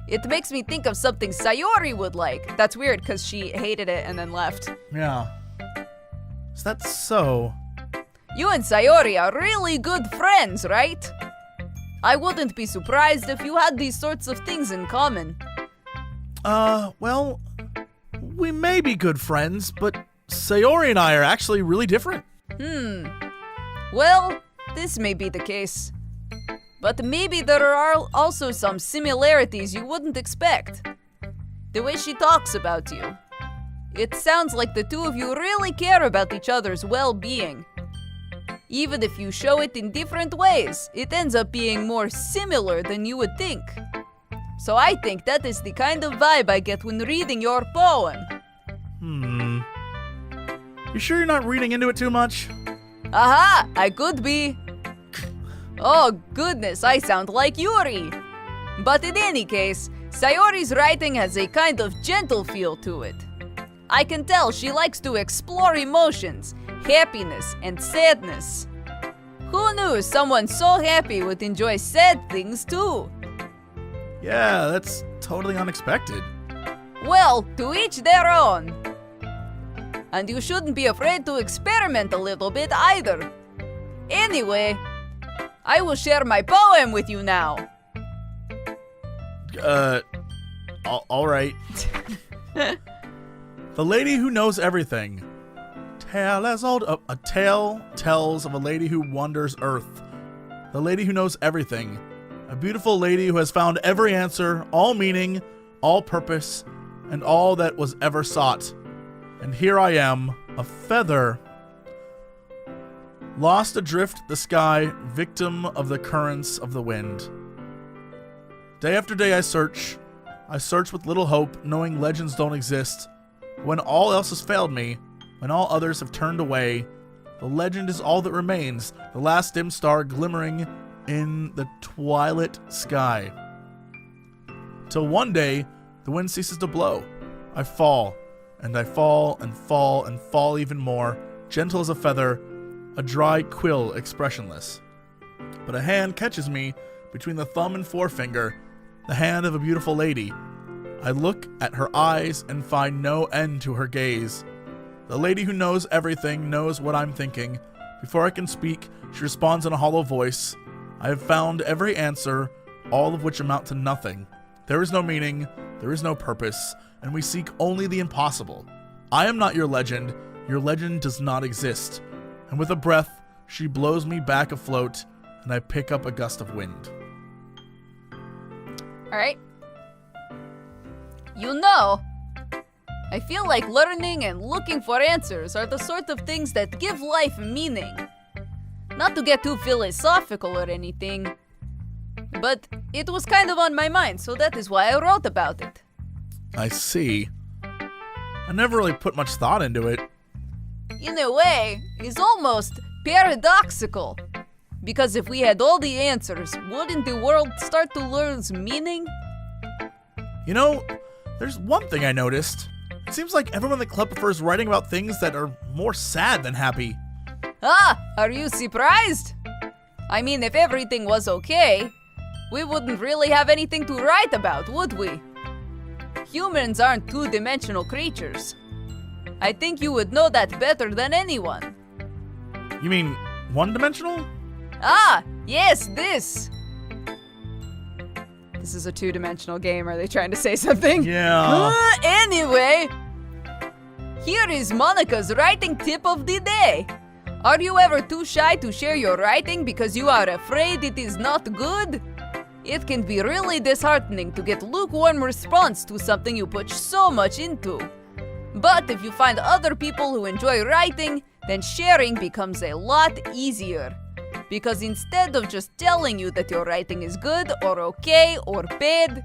It makes me think of something Sayori would like. That's weird because she hated it and then left. Yeah. Is that so? You and Sayori are really good friends, right? I wouldn't be surprised if you had these sorts of things in common. Well, we may be good friends, but Sayori and I are actually really different. Well, this may be the case. But maybe there are also some similarities you wouldn't expect. The way she talks about you. It sounds like the two of you really care about each other's well-being. Even if you show it in different ways, it ends up being more similar than you would think. So I think that is the kind of vibe I get when reading your poem. You sure you're not reading into it too much? Aha! I could be. Oh goodness, I sound like Yuri. But in any case, Sayori's writing has a kind of gentle feel to it. I can tell she likes to explore emotions, happiness, and sadness. Who knew someone so happy would enjoy sad things too? Yeah, that's totally unexpected. Well, to each their own. And you shouldn't be afraid to experiment a little bit either. Anyway, I will share my poem with you now. All right. The lady who knows everything. A tale tells of a lady who wanders earth. The lady who knows everything. A beautiful lady who has found every answer, all meaning, all purpose, and all that was ever sought. And here I am, a feather, lost adrift the sky, victim of the currents of the wind. Day after day I search with little hope, knowing legends don't exist. When all else has failed me, when all others have turned away, the legend is all that remains, the last dim star glimmering in the twilight sky. Till one day, the wind ceases to blow. I fall, and I fall, and fall, and fall even more, gentle as a feather, a dry quill expressionless. But a hand catches me between the thumb and forefinger, the hand of a beautiful lady. I look at her eyes and find no end to her gaze. The lady who knows everything knows what I'm thinking. Before I can speak, she responds in a hollow voice. I have found every answer, all of which amount to nothing. There is no meaning, there is no purpose, and we seek only the impossible. I am not your legend does not exist. And with a breath, she blows me back afloat, and I pick up a gust of wind. Alright. You know, I feel like learning and looking for answers are the sort of things that give life meaning. Not to get too philosophical or anything, but it was kind of on my mind, so that is why I wrote about it. I see. I never really put much thought into it. In a way, it's almost paradoxical. Because if we had all the answers, wouldn't the world start to lose meaning? You know, there's one thing I noticed. It seems like everyone in the club prefers writing about things that are more sad than happy. Ah, are you surprised? I mean, if everything was okay, we wouldn't really have anything to write about, would we? Humans aren't two-dimensional creatures. I think you would know that better than anyone. You mean one-dimensional? Ah, yes, this. This is a two-dimensional game. Are they trying to say something? Yeah. Anyway, here is Monica's writing tip of the day. Are you ever too shy to share your writing because you are afraid it is not good? It can be really disheartening to get lukewarm response to something you put so much into. But if you find other people who enjoy writing, then sharing becomes a lot easier. Because instead of just telling you that your writing is good or okay or bad,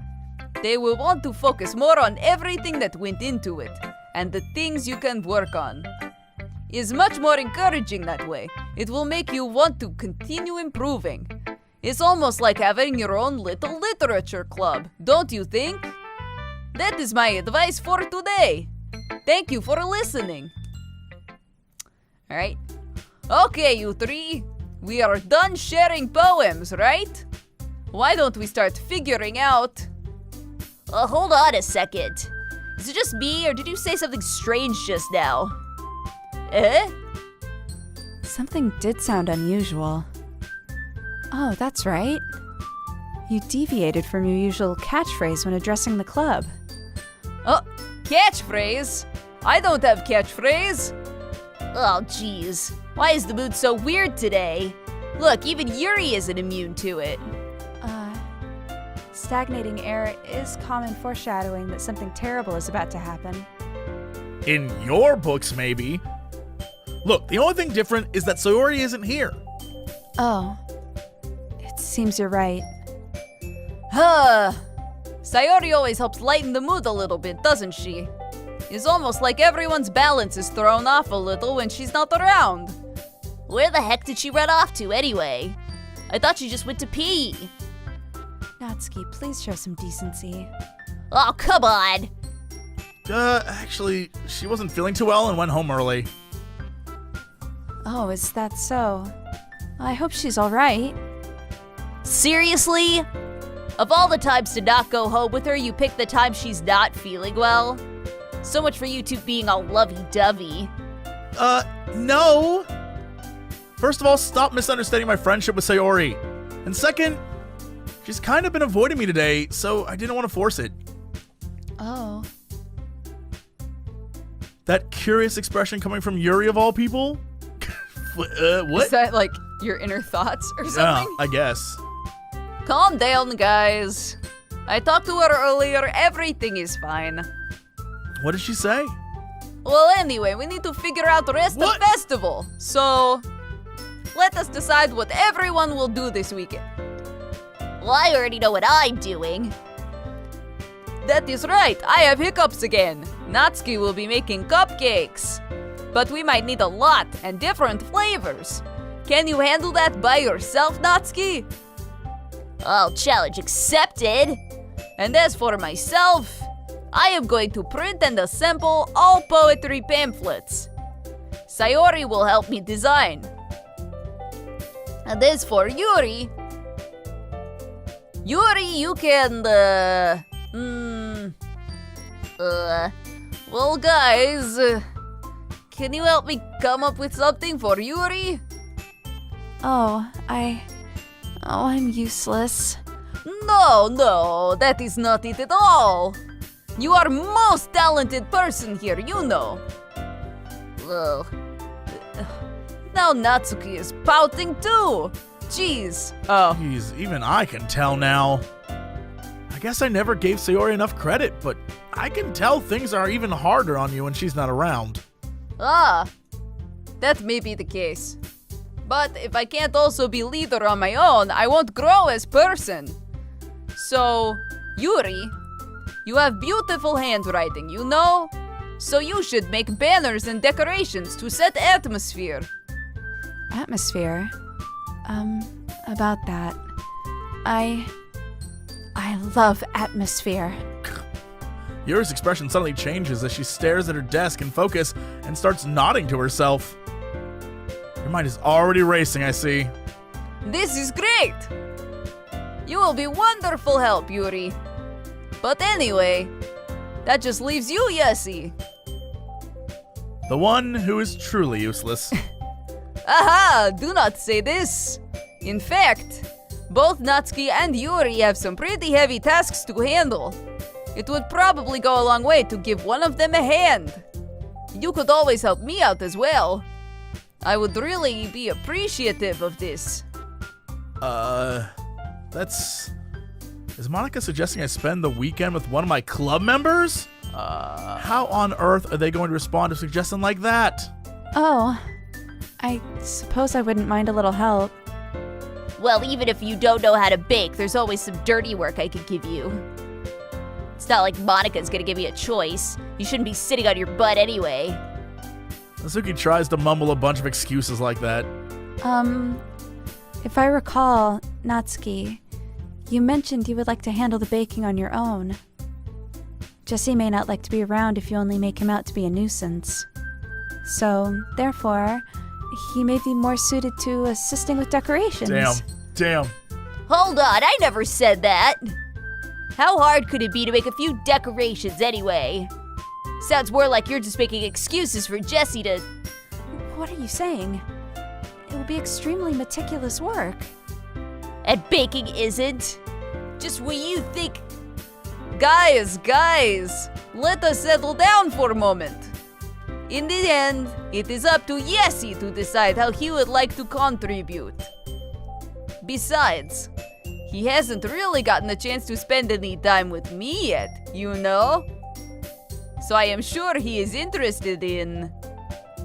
they will want to focus more on everything that went into it and the things you can work on. It's much more encouraging that way. It will make you want to continue improving. It's almost like having your own little literature club, don't you think? That is my advice for today. Thank you for listening. Alright. Okay, you three. We are done sharing poems, right? Why don't we start figuring out... Hold on a second. Is it just me, or did you say something strange just now? Eh? Something did sound unusual. Oh, that's right. You deviated from your usual catchphrase when addressing the club. Oh, catchphrase? I don't have catchphrase. Oh, jeez. Why is the mood so weird today? Look, even Yuri isn't immune to it. Stagnating air is common foreshadowing that something terrible is about to happen. In your books, maybe. Look, the only thing different is that Sayori isn't here. Oh. It seems you're right. Huh. Sayori always helps lighten the mood a little bit, doesn't she? It's almost like everyone's balance is thrown off a little when she's not around. Where the heck did she run off to anyway? I thought she just went to pee. Natsuki, please show some decency. Oh, come on. Actually, she wasn't feeling too well and went home early. Oh, is that so? I hope she's alright. Seriously? Of all the times to not go home with her, you pick the time she's not feeling well? So much for you two being all lovey-dovey. No! First of all, stop misunderstanding my friendship with Sayori. And second, she's kind of been avoiding me today, so I didn't want to force it. Oh. That curious expression coming from Yuri of all people? What? Is that like your inner thoughts or Yeah, something? I guess. Calm down, guys. I talked to her earlier. Everything is fine. What did she say? Well, anyway, we need to figure out the rest What? of the festival. So, let us decide what everyone will do this weekend. Well, I already know what I'm doing. That is right. I have hiccups again. Natsuki will be making cupcakes. But we might need a lot and different flavors. Can you handle that by yourself, Natsuki? Oh, challenge accepted. And as for myself, I am going to print and assemble all poetry pamphlets. Sayori will help me design. And as for Yuri, you can, well, guys, can you help me come up with something for Yuri? I'm useless. No, that is not it at all. You are most talented person here, you know. Ugh. Now Natsuki is pouting too. Jeez. Oh. Jeez, even I can tell now. I guess I never gave Sayori enough credit, but I can tell things are even harder on you when she's not around. Ah. That may be the case. But if I can't also be leader on my own, I won't grow as person. So, Yuri, you have beautiful handwriting, you know? So you should make banners and decorations to set atmosphere. Atmosphere? About that. I love atmosphere. Yuri's expression suddenly changes as she stares at her desk in focus and starts nodding to herself. Your mind is already racing, I see. This is great! You will be wonderful help, Yuri. But anyway, that just leaves you, Yessie. The one who is truly useless. Aha! Do not say this! In fact, both Natsuki and Yuri have some pretty heavy tasks to handle. It would probably go a long way to give one of them a hand. You could always help me out as well. I would really be appreciative of this. That's... Is Monica suggesting I spend the weekend with one of my club members? How on earth are they going to respond to a suggestion like that? Oh, I suppose I wouldn't mind a little help. Well, even if you don't know how to bake, there's always some dirty work I could give you. It's not like Monica's gonna give you a choice. You shouldn't be sitting on your butt anyway. Natsuki tries to mumble a bunch of excuses like that. If I recall, Natsuki, you mentioned you would like to handle the baking on your own. Jesse may not like to be around if you only make him out to be a nuisance. So, therefore, he may be more suited to assisting with decorations. Damn. Hold on, I never said that. How hard could it be to make a few decorations anyway? Sounds more like you're just making excuses for Jesse to... What are you saying? It will be extremely meticulous work. And baking isn't? Just when you think... Guys, let us settle down for a moment. In the end, it is up to Jesse to decide how he would like to contribute. Besides, he hasn't really gotten a chance to spend any time with me yet, you know? So I am sure he is interested in...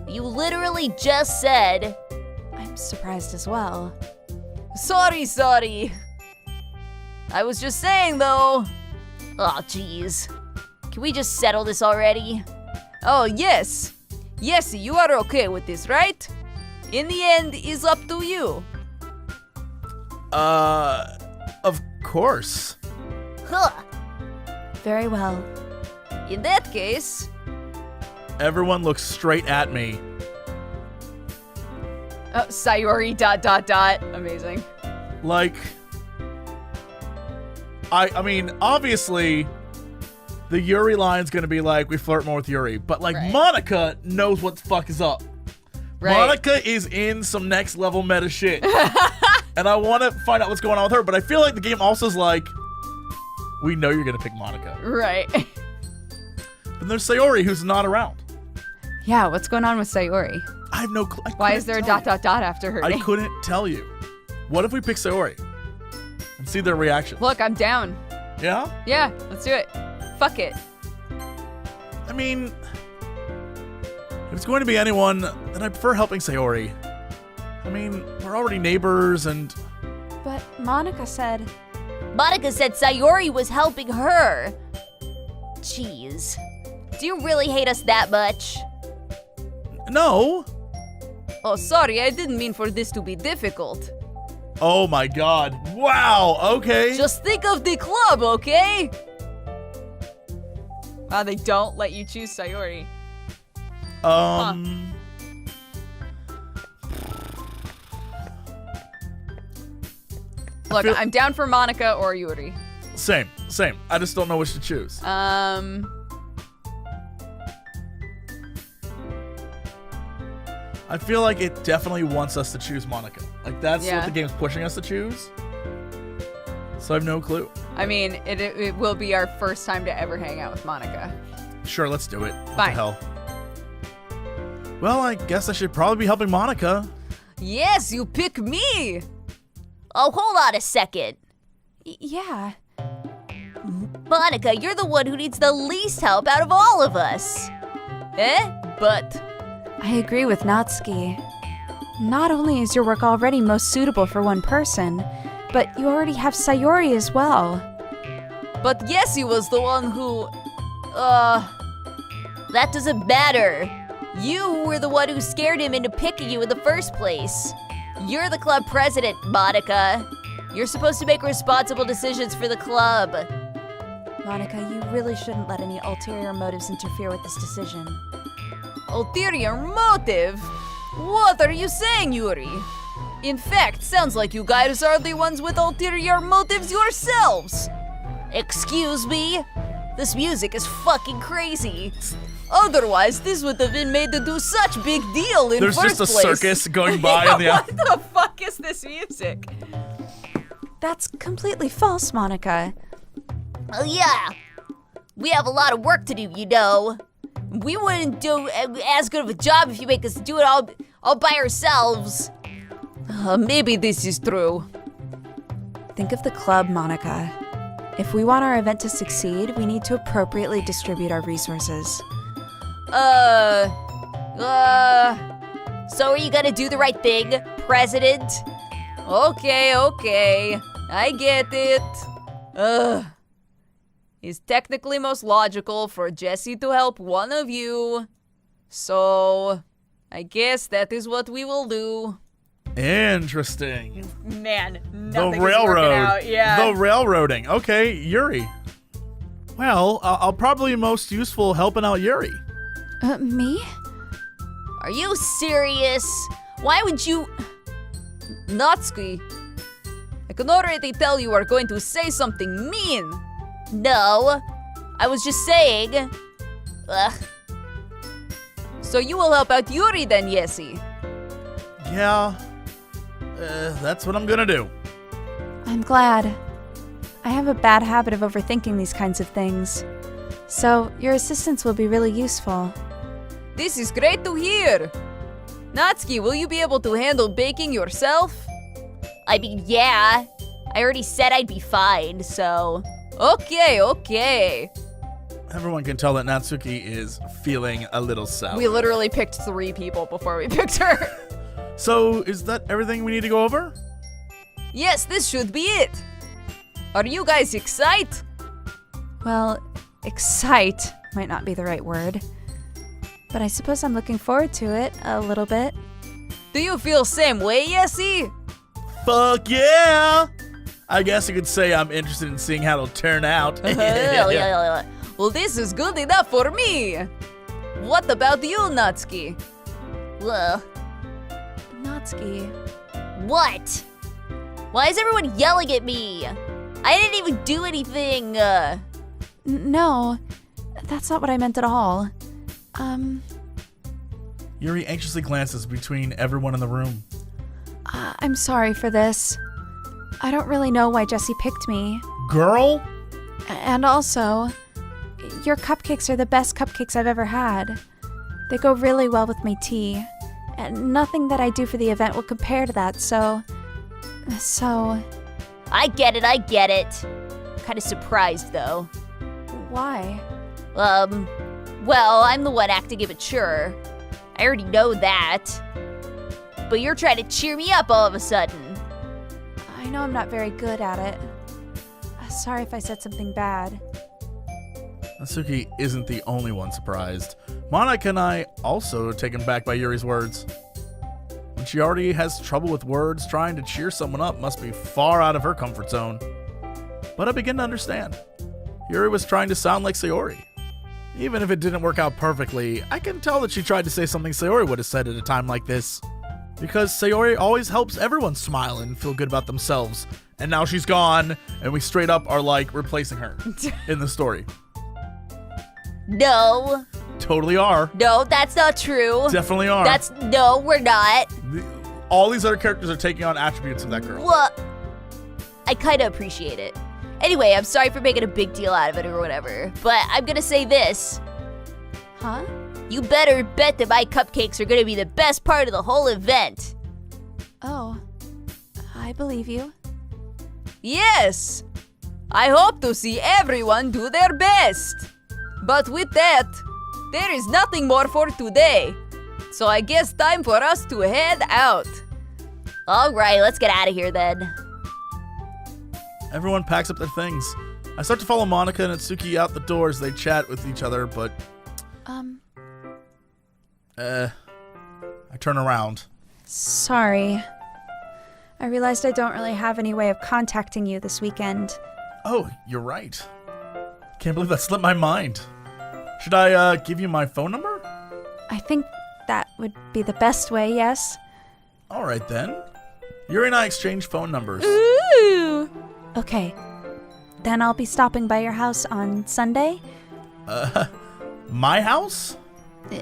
You literally just said... I'm surprised as well. Sorry. I was just saying, though. Oh, jeez. Can we just settle this already? Oh, yes. Yes, you are okay with this, right? In the end, is up to you. Of course. Huh. Very well. In that case... Everyone looks straight at me. Sayori ... Amazing. Like, I mean, obviously, the Yuri line's gonna be like, we flirt more with Yuri. But, like, Right. Monica knows what the fuck is up. Right. Monica is in some next level meta shit. And I want to find out what's going on with her, but I feel like the game also is like, we know you're gonna pick Monica. Right. Then there's Sayori, who's not around. Yeah, what's going on with Sayori? I have no clue. Why is there a ... after her I name? couldn't tell you. What if we pick Sayori and see their reaction? Look, I'm down. Yeah? Yeah, let's do it. Fuck it. I mean, if it's going to be anyone, then I prefer helping Sayori. I mean, we're already neighbors and... But Monica said... Monica said Sayori was helping her. Jeez. Do you really hate us that much? No! Oh, sorry, I didn't mean for this to be difficult. Oh my god. Wow, okay. Just think of the club, okay? Wow, they don't let you choose Sayori. Look, I'm down for Monica or Yuri. Same. I just don't know which to choose. I feel like it definitely wants us to choose Monica. Like, that's Yeah. what the game's pushing us to choose. So I have no clue. I mean, it will be our first time to ever hang out with Monica. Sure, let's do it. What the Fine. hell? Well, I guess I should probably be helping Monica. Yes, you pick me! Oh, hold on a second. Yeah. Monica, you're the one who needs the least help out of all of us. But... I agree with Natsuki. Not only is your work already most suitable for one person, but you already have Sayori as well. But Yessie was the one who... That doesn't matter. You were the one who scared him into picking you in the first place. You're the club president, Monica. You're supposed to make responsible decisions for the club. Monica, you really shouldn't let any ulterior motives interfere with this decision. Ulterior motive? What are you saying, Yuri? In fact, sounds like you guys are the ones with ulterior motives yourselves. Excuse me? This music is fucking crazy. Otherwise, this would have been made to do such big deal in There's first just a place. circus going by on the What the fuck is this music? That's completely false, Monica. Oh yeah. We have a lot of work to do, you know. We wouldn't do as good of a job if you make us do it all by ourselves. Maybe this is true. Think of the club, Monica. If we want our event to succeed, we need to appropriately distribute our resources. So are you gonna do the right thing, President? Okay, I get it. It's technically most logical for Jesse to help one of you. So, I guess that is what we will do. Interesting. Man, The nothing is railroad. working out. Yeah. The railroading. Okay, Yuri. Well, I'll probably be most useful helping out Yuri. Me? Are you serious? Why would you? Natsuki, I can already tell you are going to say something mean. No, I was just saying. Ugh. So you will help out Yuri then, Yesi. Yeah, that's what I'm gonna do. I'm glad. I have a bad habit of overthinking these kinds of things. So, your assistance will be really useful. This is great to hear. Natsuki, will you be able to handle baking yourself? I mean, yeah. I already said I'd be fine, so. Okay. Everyone can tell that Natsuki is feeling a little sour. We literally picked 3 people before we picked her. So, is that everything we need to go over? Yes, this should be it. Are you guys excited? Well, excite might not be the right word. But I suppose I'm looking forward to it a little bit. Do you feel same way, Yesi? Fuck yeah! I guess you could say I'm interested in seeing how it'll turn out. Well, this is good enough for me. What about you, Natsuki? Well, Natsuki. what? Why is everyone yelling at me? I didn't even do anything. No, that's not what I meant at all. Yuri anxiously glances between everyone in the room. I'm sorry for this. I don't really know why Jesse picked me. Girl? And also, your cupcakes are the best cupcakes I've ever had. They go really well with my tea. And nothing that I do for the event will compare to that, so... I get it. Kind of surprised, though. Why? Well, I'm the one acting immature. I already know that. But you're trying to cheer me up all of a sudden. I know I'm not very good at it. Sorry if I said something bad. Natsuki isn't the only one surprised. Monica and I also taken back by Yuri's words. When she already has trouble with words, trying to cheer someone up must be far out of her comfort zone. But I begin to understand. Yuri was trying to sound like Sayori. Even if it didn't work out perfectly, I can tell that she tried to say something Sayori would have said at a time like this. Because Sayori always helps everyone smile and feel good about themselves. And now she's gone, and we straight up are like replacing her in the story. No, Totally are. that's not true. Definitely are. No, we're not. All these other characters are taking on attributes of that girl. What? I kind of appreciate it. Anyway, I'm sorry for making a big deal out of it or whatever, but I'm gonna say this. Huh? You better bet that my cupcakes are gonna be the best part of the whole event. Oh, I believe you. Yes. I hope to see everyone do their best. But with that, there is nothing more for today. So I guess time for us to head out. All right, let's get out of here then. Everyone packs up their things. I start to follow Monica and Natsuki out the door as they chat with each other, but I turn around. Sorry. I realized I don't really have any way of contacting you this weekend. Oh, you're right. Can't believe that slipped my mind. Should I give you my phone number? I think that would be the best way, yes? All right then. Yuri and I exchange phone numbers. Ooh! Okay. Then I'll be stopping by your house on Sunday? My house?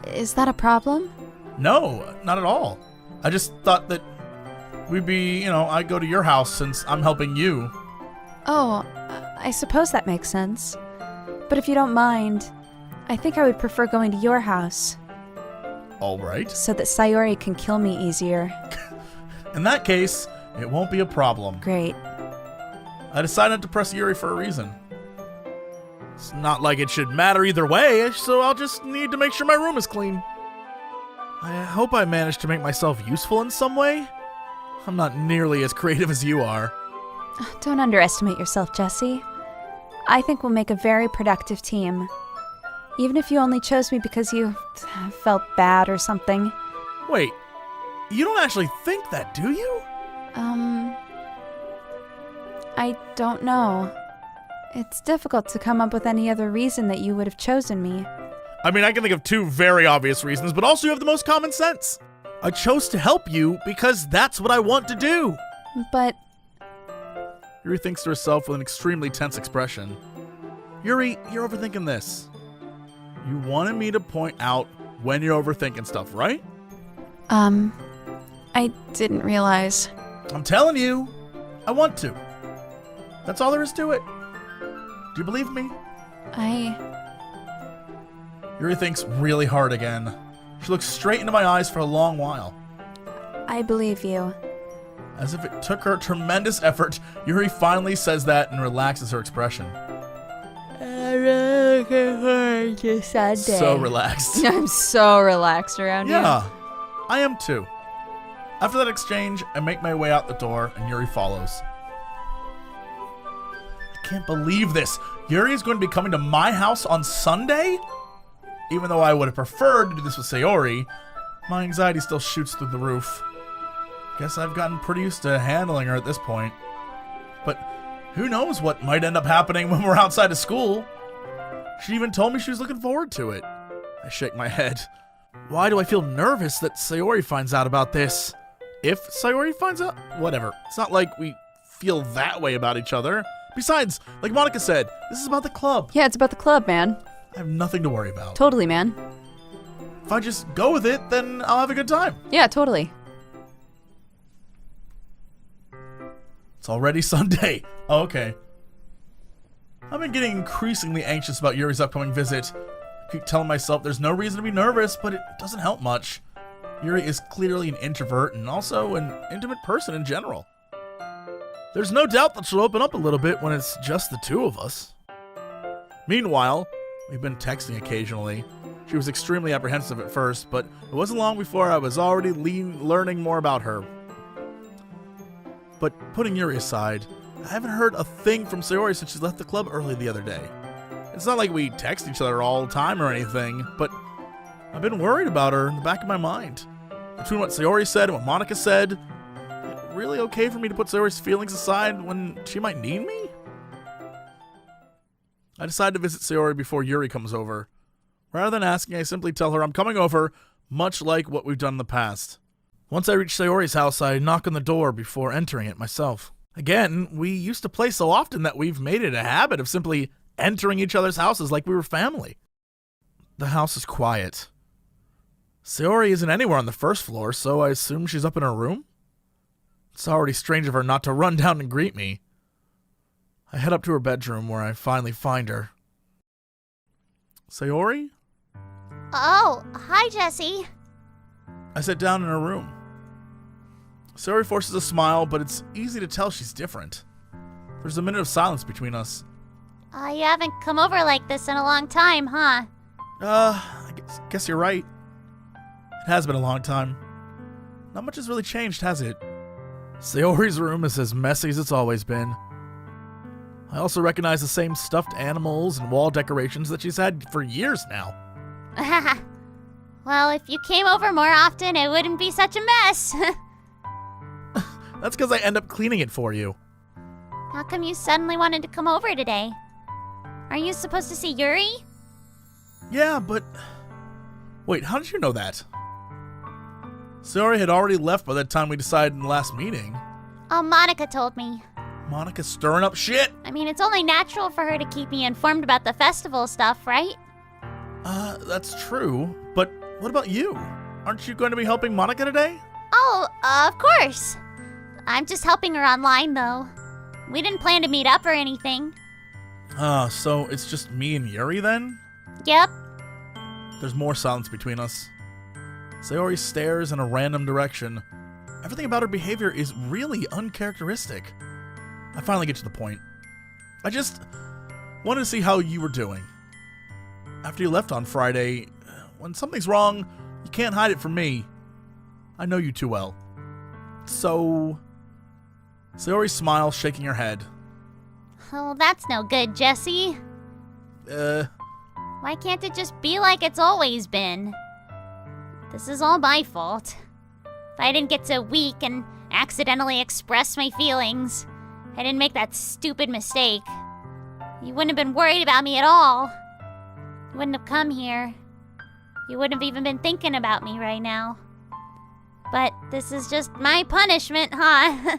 Is that a problem? No, not at all. I just thought that we'd be, I'd go to your house since I'm helping you. Oh, I suppose that makes sense. But if you don't mind, I think I would prefer going to your house. All right. So that Sayori can kill me easier. In that case, it won't be a problem. Great. I decided to press Yuri for a reason. It's not like it should matter either way, so I'll just need to make sure my room is clean. I hope I managed to make myself useful in some way. I'm not nearly as creative as you are. Don't underestimate yourself, Jesse. I think we'll make a very productive team. Even if you only chose me because you felt bad or something. Wait, you don't actually think that, do you? I don't know. It's difficult to come up with any other reason that you would have chosen me. I mean, I can think of 2 very obvious reasons, but also you have the most common sense. I chose to help you because that's what I want to do. But Yuri thinks to herself with an extremely tense expression. Yuri, you're overthinking this. You wanted me to point out when you're overthinking stuff, right? I didn't realize. I'm telling you, I want to. That's all there is to it. Do you believe me? Yuri thinks really hard again. She looks straight into my eyes for a long while. I believe you. As if it took her tremendous effort, Yuri finally says that and relaxes her expression. So relaxed. I'm so relaxed around you. Yeah, I am too. After that exchange, I make my way out the door and Yuri follows. I can't believe this. Yuri is going to be coming to my house on Sunday? Even though I would have preferred to do this with Sayori, my anxiety still shoots through the roof. Guess I've gotten pretty used to handling her at this point. But who knows what might end up happening when we're outside of school? She even told me she was looking forward to it. I shake my head. Why do I feel nervous that Sayori finds out about this? If Sayori finds out, whatever. It's not like we feel that way about each other. Besides, like Monica said, this is about the club. Yeah, it's about the club, man. I have nothing to worry about. Totally, man. If I just go with it, then I'll have a good time. Yeah, totally. It's already Sunday. Oh, okay. I've been getting increasingly anxious about Yuri's upcoming visit. I keep telling myself there's no reason to be nervous, but it doesn't help much. Yuri is clearly an introvert and also an intimate person in general. There's no doubt that she'll open up a little bit when it's just the 2 of us. Meanwhile, we've been texting occasionally. She was extremely apprehensive at first, but it wasn't long before I was already learning more about her. But putting Yuri aside, I haven't heard a thing from Sayori since she left the club early the other day. It's not like we text each other all the time or anything, but I've been worried about her in the back of my mind. Between what Sayori said and what Monica said, it's really okay for me to put Sayori's feelings aside when she might need me? I decide to visit Sayori before Yuri comes over. Rather than asking, I simply tell her I'm coming over, much like what we've done in the past. Once I reach Sayori's house, I knock on the door before entering it myself. Again, we used to play so often that we've made it a habit of simply entering each other's houses like we were family. The house is quiet. Sayori isn't anywhere on the first floor, so I assume she's up in her room? It's already strange of her not to run down and greet me. I head up to her bedroom where I finally find her. Sayori? Oh, hi, Jesse. I sit down in her room. Sayori forces a smile, but it's easy to tell she's different. There's a minute of silence between us. You haven't come over like this in a long time, huh? I guess you're right. It has been a long time. Not much has really changed, has it? Sayori's room is as messy as it's always been. I also recognize the same stuffed animals and wall decorations that she's had for years now. Well, if you came over more often, it wouldn't be such a mess. That's because I end up cleaning it for you. How come you suddenly wanted to come over today? Aren't you supposed to see Yuri? Yeah, but... Wait, how did you know that? Sayori had already left by the time we decided in the last meeting. Oh, Monica told me. Monica's stirring up shit? I mean, it's only natural for her to keep me informed about the festival stuff, right? That's true. But what about you? Aren't you going to be helping Monica today? Oh, of course. I'm just helping her online, though. We didn't plan to meet up or anything. So it's just me and Yuri then? Yep. There's more silence between us. Sayori stares in a random direction. Everything about her behavior is really uncharacteristic. I finally get to the point. I just wanted to see how you were doing. After you left on Friday, when something's wrong, you can't hide it from me. I know you too well. So... Sayori smiles, shaking her head. Oh, that's no good, Jesse. Why can't it just be like it's always been? This is all my fault. if I didn't get so weak and accidentally express my feelings, I didn't make that stupid mistake, you wouldn't have been worried about me at all. You wouldn't have come here. You wouldn't have even been thinking about me right now. But this is just my punishment, huh?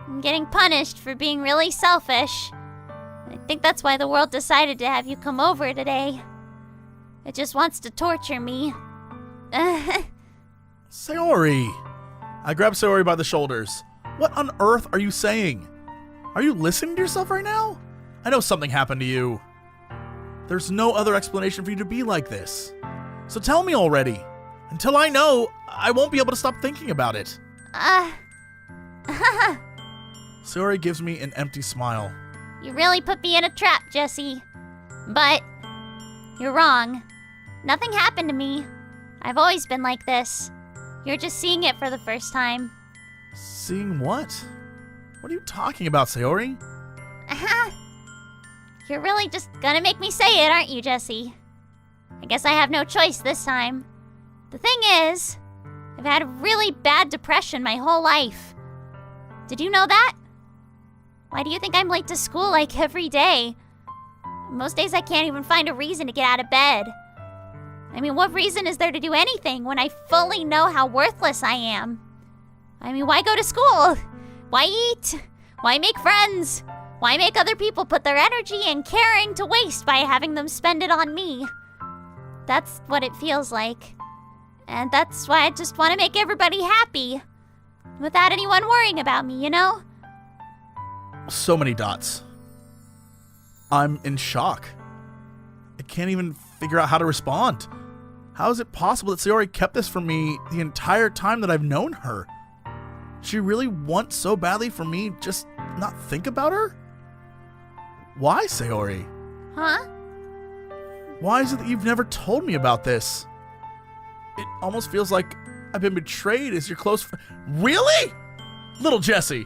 I'm getting punished for being really selfish. I think that's why the world decided to have you come over today. It just wants to torture me. Sayori! I grab Sayori by the shoulders. What on earth are you saying? Are you listening to yourself right now? I know something happened to you. There's no other explanation for you to be like this. So tell me already. Until I know, I won't be able to stop thinking about it. Sayori gives me an empty smile. You really put me in a trap, Jesse. But you're wrong. Nothing happened to me. I've always been like this. You're just seeing it for the first time. Seeing what? What are you talking about, Sayori? You're really just gonna make me say it, aren't you, Jesse? I guess I have no choice this time. The thing is, I've had really bad depression my whole life. Did you know that? Why do you think I'm late to school like every day? Most days I can't even find a reason to get out of bed. I mean, what reason is there to do anything when I fully know how worthless I am? I mean, why go to school? Why eat? Why make friends? Why make other people put their energy and caring to waste by having them spend it on me? That's what it feels like. And that's why I just want to make everybody happy. Without anyone worrying about me, you know? So many dots. I'm in shock. I can't even figure out how to respond. How is it possible that Sayori kept this from me the entire time that I've known her? She really wants so badly for me just not think about her? Why, Sayori? Huh? Why is it that you've never told me about this? It almost feels like I've been betrayed as your close friend. Really? Little Jesse.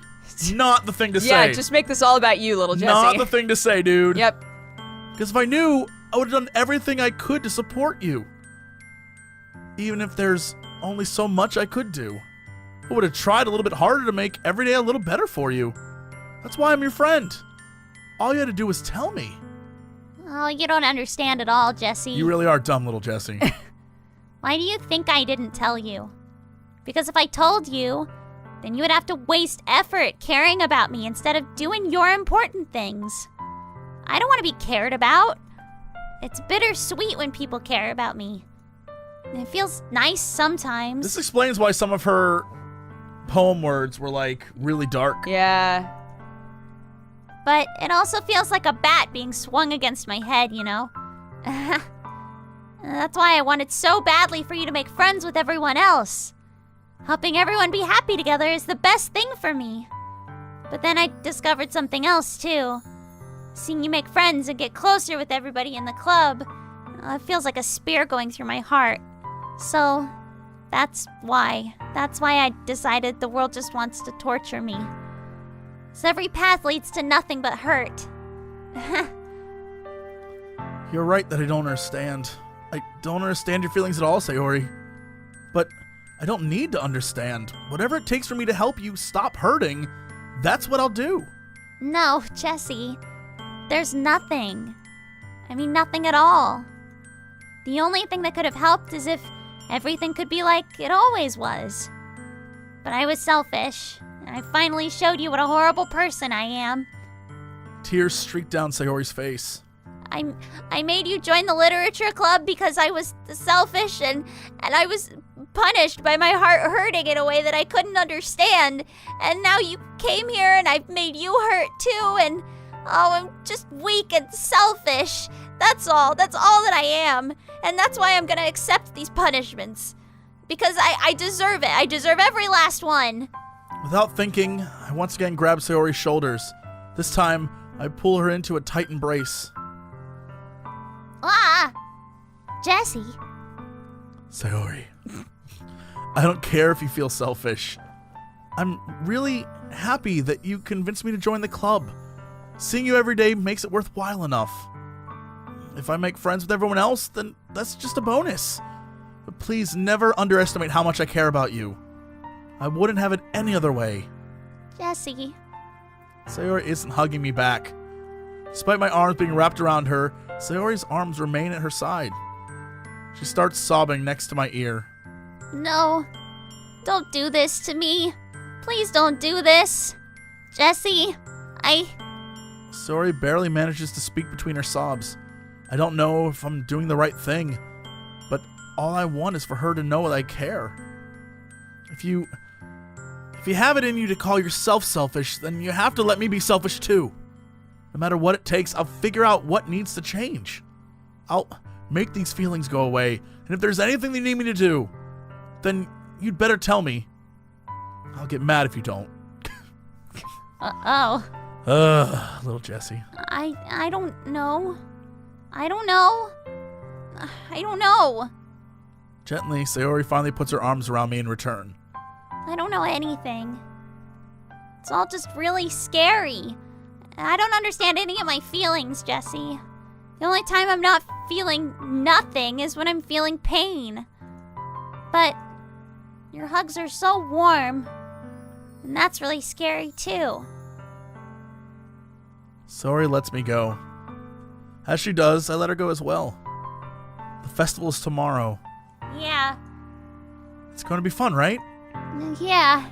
Not the thing to say. Yeah, just make this all about you, little Jesse. Not the thing to say, dude. Yep. Because if I knew, I would have done everything I could to support you. Even if there's only so much I could do. I would have tried a little bit harder to make every day a little better for you. That's why I'm your friend. All you had to do was tell me. Oh, you don't understand at all, Jesse. You really are dumb, little Jesse. Why do you think I didn't tell you? Because if I told you, then you would have to waste effort caring about me instead of doing your important things. I don't want to be cared about. It's bittersweet when people care about me. It feels nice sometimes. This explains why some of her poem words were like really dark. Yeah. But it also feels like a bat being swung against my head, you know? That's why I wanted so badly for you to make friends with everyone else. Helping everyone be happy together is the best thing for me. But then I discovered something else, too. Seeing you make friends and get closer with everybody in the club, it feels like a spear going through my heart. So, that's why. That's why I decided the world just wants to torture me. So every path leads to nothing but hurt. You're right that I don't understand. I don't understand your feelings at all, Sayori. But I don't need to understand. Whatever it takes for me to help you stop hurting, that's what I'll do. No, Jesse. There's nothing. I mean, nothing at all. The only thing that could have helped is if everything could be like it always was. But I was selfish, and I finally showed you what a horrible person I am. Tears streaked down Sayori's face. I made you join the literature club because I was selfish and I was punished by my heart hurting in a way that I couldn't understand. And now you came here and I've made you hurt too, and I'm just weak and selfish. That's all. That's all that I am. And that's why I'm gonna accept these punishments. Because I deserve it. I deserve every last one. Without thinking, I once again grab Sayori's shoulders. This time, I pull her into a tight embrace. Ah! Jesse. Sayori, I don't care if you feel selfish. I'm really happy that you convinced me to join the club. Seeing you every day makes it worthwhile enough. If I make friends with everyone else, then that's just a bonus. But please never underestimate how much I care about you. I wouldn't have it any other way. Jesse. Sayori isn't hugging me back. Despite my arms being wrapped around her, Sayori's arms remain at her side. She starts sobbing next to my ear. No. Don't do this to me. Please don't do this. Jesse, Sayori barely manages to speak between her sobs. I don't know if I'm doing the right thing, but all I want is for her to know that I care. If you have it in you to call yourself selfish, then you have to let me be selfish too. No matter what it takes, I'll figure out what needs to change. I'll make these feelings go away, and if there's anything you need me to do, then you'd better tell me. I'll get mad if you don't. Little Jessie. I don't know. I don't know. I don't know. Gently, Sayori finally puts her arms around me in return. I don't know anything. It's all just really scary. I don't understand any of my feelings, Jesse. The only time I'm not feeling nothing is when I'm feeling pain. But your hugs are so warm, and that's really scary too. Sayori lets me go. As she does, I let her go as well. The festival is tomorrow. Yeah. It's going to be fun, right? Yeah.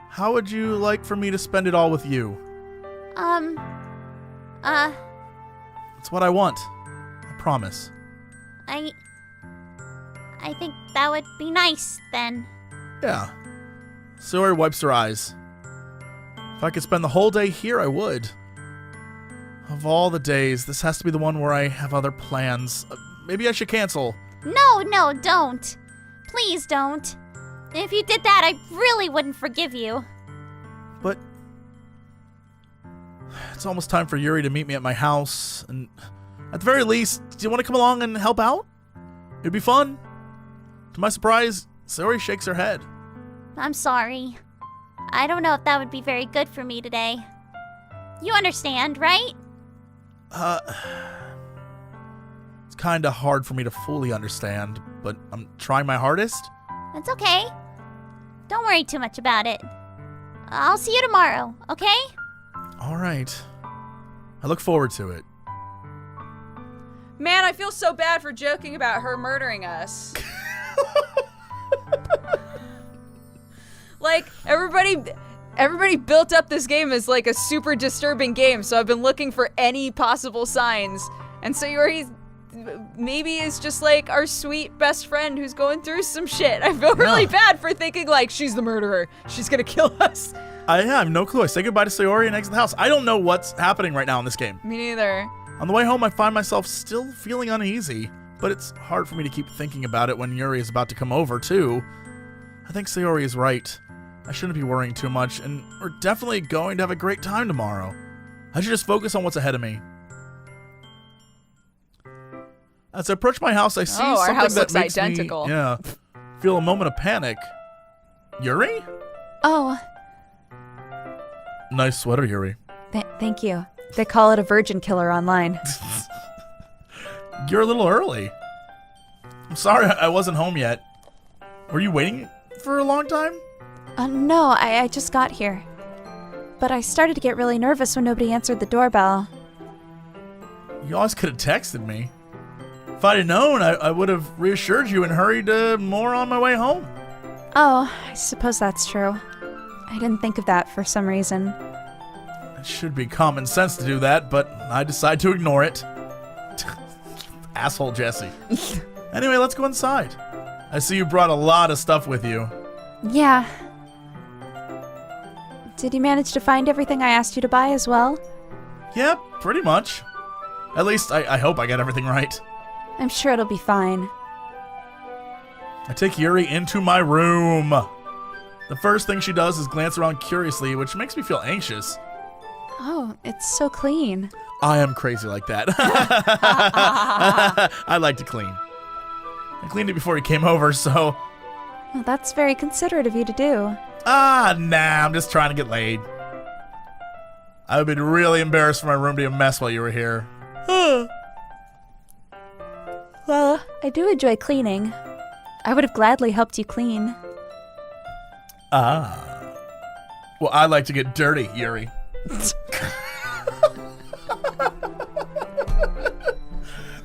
How would you like for me to spend it all with you? It's what I want. I promise. I think that would be nice then. Yeah. Sayori wipes her eyes. If I could spend the whole day here, I would. Of all the days, this has to be the one where I have other plans. Maybe I should cancel. No, don't. Please don't. If you did that, I really wouldn't forgive you. But it's almost time for Yuri to meet me at my house, and at the very least, do you want to come along and help out? It'd be fun. To my surprise, Sayori shakes her head. I'm sorry. I don't know if that would be very good for me today. You understand, right? It's kinda hard for me to fully understand, but I'm trying my hardest. It's okay. Don't worry too much about it. I'll see you tomorrow, okay? Alright. I look forward to it. Man, I feel so bad for joking about her murdering us. Like, everybody built up this game as like a super disturbing game, so I've been looking for any possible signs. And Sayori maybe is just like our sweet best friend who's going through some shit. I feel really bad for thinking like she's the murderer. She's gonna kill us. I have no clue. I say goodbye to Sayori and exit the house. I don't know what's happening right now in this game. Me neither. On the way home, I find myself still feeling uneasy, but it's hard for me to keep thinking about it when Yuri is about to come over, too. I think Sayori is right. I shouldn't be worrying too much, and we're definitely going to have a great time tomorrow. I should just focus on what's ahead of me. As I approach my house, I see our something house that looks makes identical. me feel a moment of panic. Yuri? Oh, Nice sweater, Yuri. thank you. They call it a virgin killer online. You're a little early. I'm sorry I wasn't home yet. Were you waiting for a long time? No, I just got here. But I started to get really nervous when nobody answered the doorbell. You always could have texted me. If I'd have known, I would have reassured you and hurried more on my way home. Oh, I suppose that's true. I didn't think of that for some reason. It should be common sense to do that, but I decide to ignore it. Asshole Jesse. Anyway, let's go inside. I see you brought a lot of stuff with you. Yeah. Did you manage to find everything I asked you to buy as well? Yeah, pretty much. At least I hope I got everything right. I'm sure it'll be fine. I take Yuri into my room. The first thing she does is glance around curiously, which makes me feel anxious. Oh, it's so clean. I am crazy like that. I like to clean. I cleaned it before he came over, so... Well, that's very considerate of you to do. Nah, I'm just trying to get laid. I would be really embarrassed for my room to be a mess while you were here. Well, I do enjoy cleaning. I would have gladly helped you clean. Ah. Well, I like to get dirty, Yuri.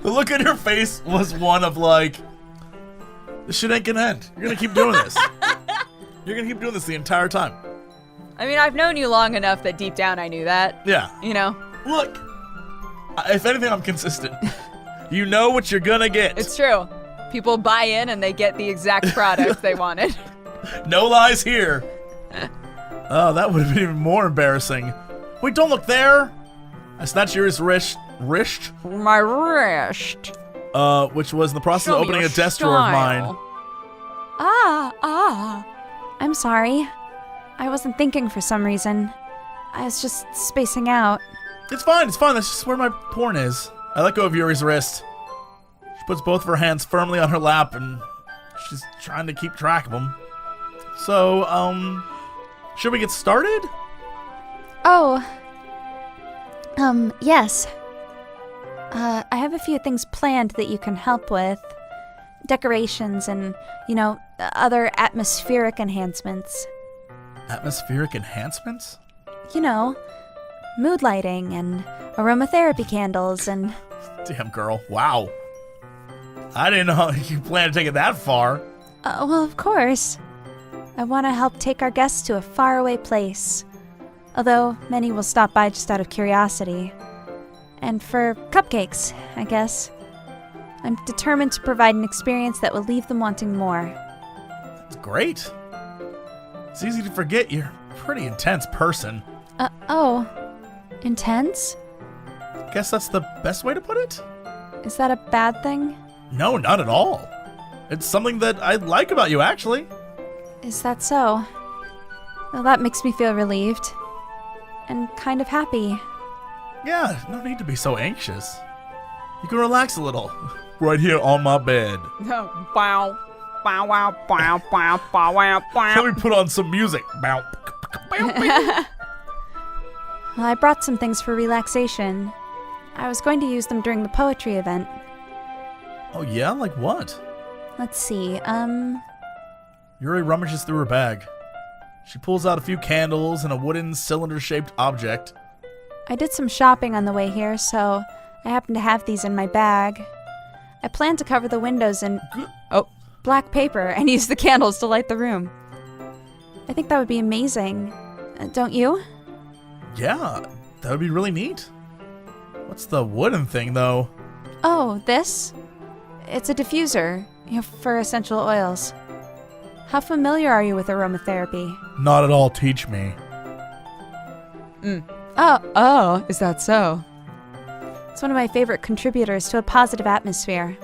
The look on your face was one of like, this shit ain't gonna end. You're gonna keep doing this. You're gonna keep doing this the entire time. I mean, I've known you long enough that deep down I knew that. Yeah. You know? Look, if anything, I'm consistent. You know what you're gonna get. It's true. People buy in and they get the exact product they wanted. No lies here. Oh, that would have been even more embarrassing. Wait, don't look there. I snatched Yuri's wrist, My wrist. which was in the process Show of me opening your a desk drawer of mine. style. I'm sorry. I wasn't thinking for some reason. I was just spacing out. It's fine. That's just where my porn is. I let go of Yuri's wrist. She puts both of her hands firmly on her lap, and she's trying to keep track of them. So, should we get started? Oh. Yes. I have a few things planned that you can help with. Decorations and, other atmospheric enhancements. Atmospheric enhancements? Mood lighting and aromatherapy candles and... Damn, girl. Wow. I didn't know you planned to take it that far. Well, of course. I want to help take our guests to a faraway place. Although many will stop by just out of curiosity. And for cupcakes, I guess. I'm determined to provide an experience that will leave them wanting more. That's great. It's easy to forget you're a pretty intense person. Oh. Intense? Guess that's the best way to put it? Is that a bad thing? No, not at all. It's something that I like about you, actually. Is that so? Well, that makes me feel relieved. And kind of happy. Yeah, no need to be so anxious. You can relax a little. Right here on my bed. Bow. Bow, wow, bow, bow, bow, wow, Let bow. me put on some music. Bow. Well, I brought some things for relaxation. I was going to use them during the poetry event. Oh yeah? Like what? Let's see, Yuri rummages through her bag. She pulls out a few candles and a wooden cylinder-shaped object. I did some shopping on the way here, so I happen to have these in my bag. I plan to cover the windows in black paper and use the candles to light the room. I think that would be amazing. Don't you? Yeah, that would be really neat. What's the wooden thing, though? Oh, this? It's a diffuser, for essential oils. How familiar are you with aromatherapy? Not at all. Teach me. Oh, is that so? It's one of my favorite contributors to a positive atmosphere.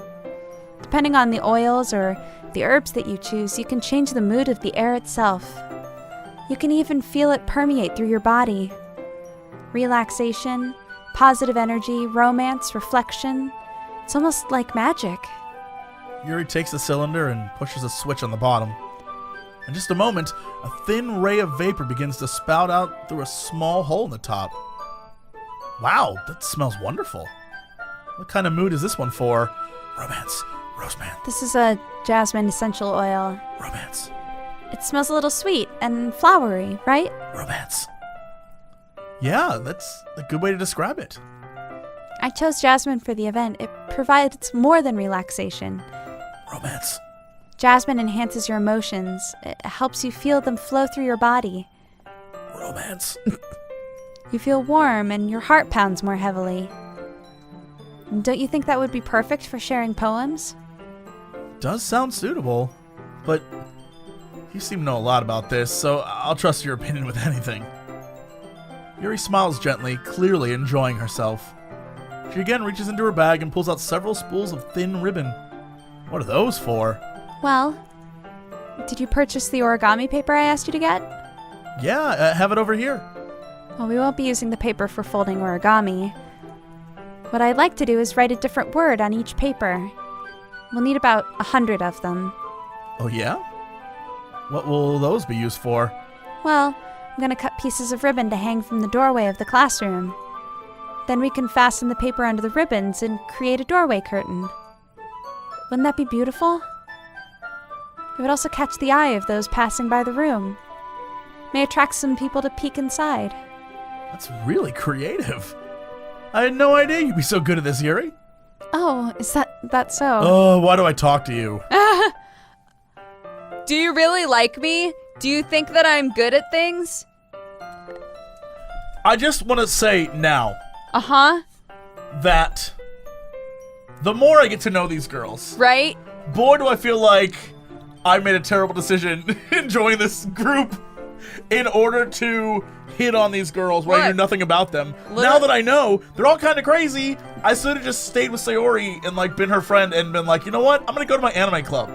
Depending on the oils or the herbs that you choose, you can change the mood of the air itself. You can even feel it permeate through your body. Relaxation, positive energy, romance, reflection. It's almost like magic. Yuri takes the cylinder and pushes a switch on the bottom. In just a moment, a thin ray of vapor begins to spout out through a small hole in the top. Wow, that smells wonderful. What kind of mood is this one for? Romance. Roseman. This is a jasmine essential oil. Romance. It smells a little sweet and flowery, right? Romance. Yeah, that's a good way to describe it. I chose jasmine for the event. It provides more than relaxation. Romance. Jasmine enhances your emotions. It helps you feel them flow through your body. Romance. You feel warm and your heart pounds more heavily. Don't you think that would be perfect for sharing poems? Does sound suitable, but you seem to know a lot about this, so I'll trust your opinion with anything. Yuri smiles gently, clearly enjoying herself. She again reaches into her bag and pulls out several spools of thin ribbon. What are those for? Well, did you purchase the origami paper I asked you to get? Yeah, I have it over here. Well, we won't be using the paper for folding origami. What I'd like to do is write a different word on each paper. We'll need about 100 of them. Oh yeah? What will those be used for? Well, I'm going to cut pieces of ribbon to hang from the doorway of the classroom. Then we can fasten the paper onto the ribbons and create a doorway curtain. Wouldn't that be beautiful? It would also catch the eye of those passing by the room. may attract some people to peek inside. That's really creative. I had no idea you'd be so good at this, Yuri. Oh, is that so? Oh, why do I talk to you? Do you really like me? Do you think that I'm good at things? I just want to say now Uh-huh. that the more I get to know these girls, Right? boy, do I feel like I made a terrible decision in joining this group in order to hit on these girls when I What? knew nothing about them. Literally- Now that I know, they're all kind of crazy. I should have just stayed with Sayori and like been her friend and been like, you know what? I'm gonna go to my anime club.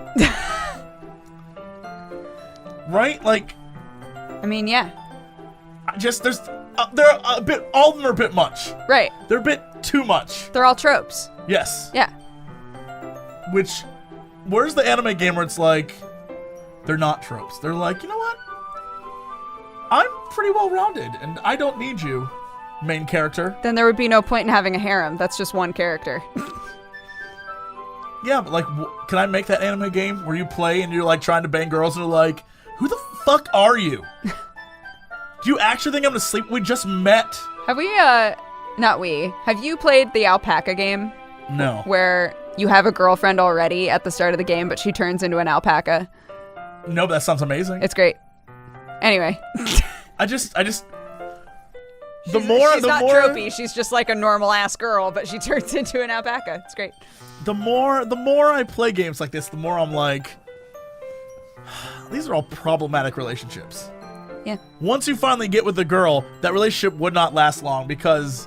Right? Like, I mean, yeah. they're a bit. All of them are a bit much. Right. They're a bit too much. They're all tropes. Yes. Yeah. Where's the anime game where it's like, they're not tropes. They're like, you know what? I'm pretty well-rounded, and I don't need you, main character. Then there would be no point in having a harem. That's just one character. Yeah, but like, can I make that anime game where you play and you're like trying to bang girls and they're like, who the fuck are you? Do you actually think I'm gonna sleep? We just met. Have we, not we. Have you played the alpaca game? No. Where you have a girlfriend already at the start of the game, but she turns into an alpaca? No, but that sounds amazing. It's great. Anyway. I just. She's not tropey. She's just like a normal ass girl, but she turns into an alpaca. It's great. The more I play games like this, the more I'm like, these are all problematic relationships. Yeah. Once you finally get with the girl, that relationship would not last long because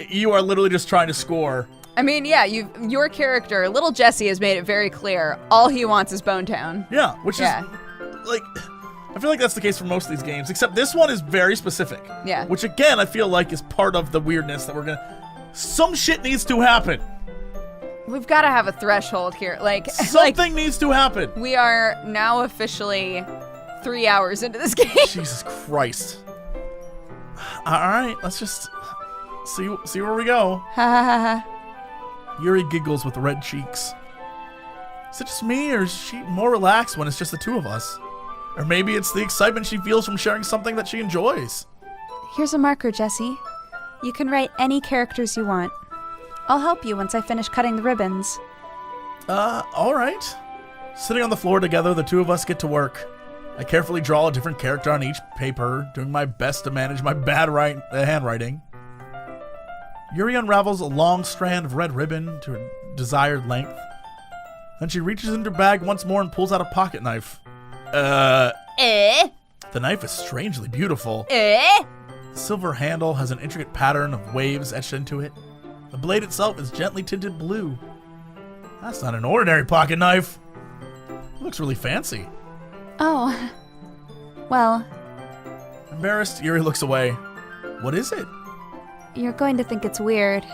you are literally just trying to score. I mean, yeah, your character, little Jesse, has made it very clear. All he wants is Bone Town. Yeah, which Yeah. is like, I feel like that's the case for most of these games, except this one is very specific. Yeah. Which again, I feel like is part of the weirdness that we're gonna. Some shit needs to happen. We've got to have a threshold here. Like, Something needs to happen. we are now officially 3 hours into this game. Jesus Christ. All right, let's just see where we go. Ha ha ha ha. Yuri giggles with red cheeks. Is it just me, or is she more relaxed when it's just the two of us? Or maybe it's the excitement she feels from sharing something that she enjoys. Here's a marker, Jesse. You can write any characters you want. I'll help you once I finish cutting the ribbons. All right. Sitting on the floor together, the two of us get to work. I carefully draw a different character on each paper, doing my best to manage my bad handwriting. Yuri unravels a long strand of red ribbon to her desired length. Then she reaches into her bag once more and pulls out a pocket knife. The knife is strangely beautiful. The silver handle has an intricate pattern of waves etched into it. The blade itself is gently tinted blue. That's not an ordinary pocket knife. It looks really fancy. Oh. Well, Embarrassed, Yuri looks away. What is it? you're going to think it's weird.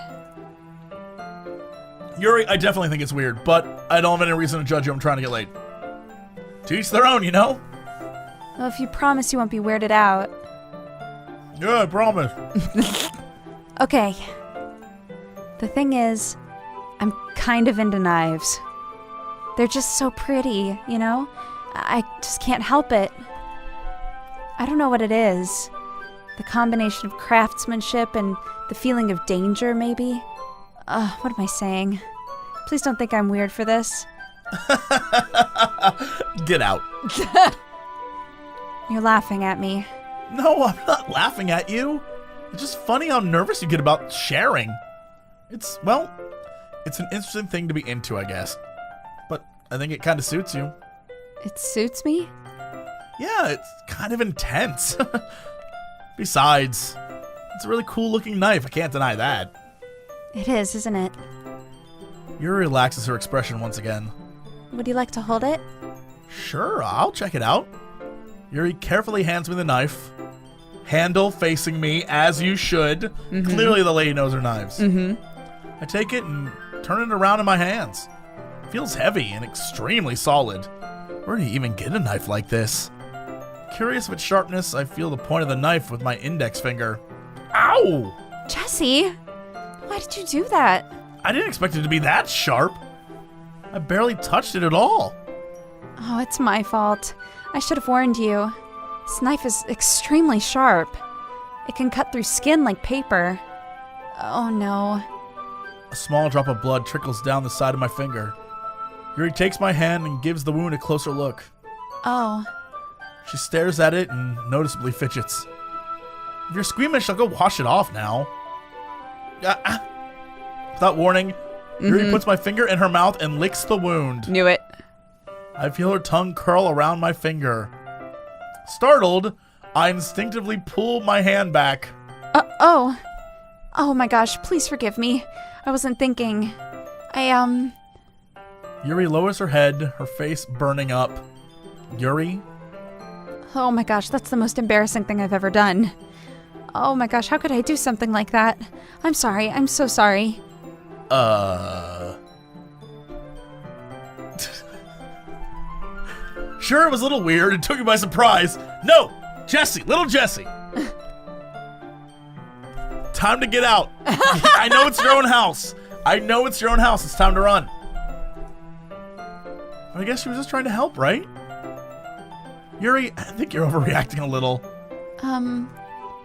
Yuri, I definitely think it's weird, but I don't have any reason to judge you. I'm trying to get laid. To each their own, you know? Well, if you promise you won't be weirded out. Yeah, I promise. Okay. The thing is, I'm kind of into knives. They're just so pretty, you know? I just can't help it. I don't know what it is. The combination of craftsmanship and the feeling of danger, maybe? What am I saying? Please don't think I'm weird for this. Get out. You're laughing at me. No, I'm not laughing at you. It's just funny how nervous you get about sharing. It's an interesting thing to be into, I guess. But I think it kind of suits you. It suits me? Yeah, it's kind of intense. Besides, it's a really cool looking knife. I can't deny that. It is, isn't it? Yuri relaxes her expression once again. Would you like to hold it? Sure, I'll check it out. Yuri carefully hands me the knife. Handle facing me, as you should. Mm-hmm. Clearly the lady knows her knives. Mm-hmm. I take it and turn it around in my hands. It feels heavy and extremely solid. Where do you even get a knife like this? Curious of its sharpness, I feel the point of the knife with my index finger. Ow! Jesse! Why did you do that? I didn't expect it to be that sharp. I barely touched it at all. Oh, it's my fault. I should have warned you. This knife is extremely sharp. It can cut through skin like paper. Oh no. A small drop of blood trickles down the side of my finger. Yuri takes my hand and gives the wound a closer look. Oh. She stares at it and noticeably fidgets. If you're squeamish, I'll go wash it off now. Without warning, Yuri puts my finger in her mouth and licks the wound. Knew it. I feel her tongue curl around my finger. Startled, I instinctively pull my hand back. Oh. Oh my gosh, please forgive me. I wasn't thinking. Yuri lowers her head, her face burning up. Yuri? Oh my gosh, that's the most embarrassing thing I've ever done. Oh my gosh, how could I do something like that? I'm sorry, I'm so sorry. Sure, it was a little weird. It took you by surprise. No! Jesse, little Jesse. Time to get out. I know it's your own house. It's time to run. I guess she was just trying to help, right? Yuri, I think you're overreacting a little.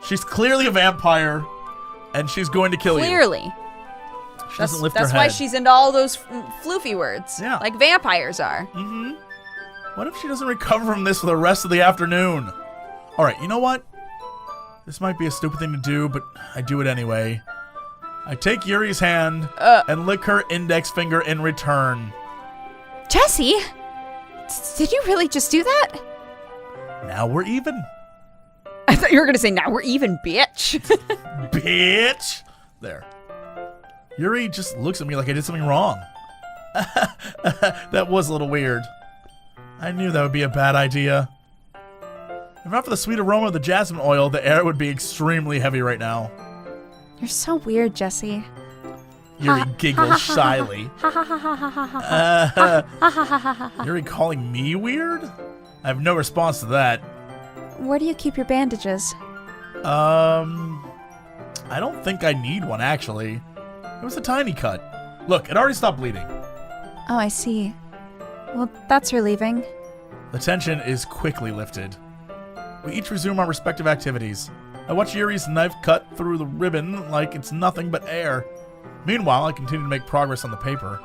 She's clearly a vampire, and she's going to kill you. Clearly. She doesn't lift her That's head. why she's into all those floofy words. Yeah. Like vampires are. What if she doesn't recover from this for the rest of the afternoon? All right, you know what? This might be a stupid thing to do, but I do it anyway. I take Yuri's hand and lick her index finger in return. Jesse? Did you really just do that? Now we're even. I thought you were going to say, now we're even, bitch. Bitch! There. Yuri just looks at me like I did something wrong. That was a little weird. I knew that would be a bad idea. If not for the sweet aroma of the jasmine oil, the air would be extremely heavy right now. You're so weird, Jesse. Yuri giggles shyly. Yuri calling me weird? I have no response to that. Where do you keep your bandages? I don't think I need one, actually. It was a tiny cut. Look, it already stopped bleeding. Oh, I see. Well, that's relieving. The tension is quickly lifted. We each resume our respective activities. I watch Yuri's knife cut through the ribbon like it's nothing but air. Meanwhile, I continue to make progress on the paper.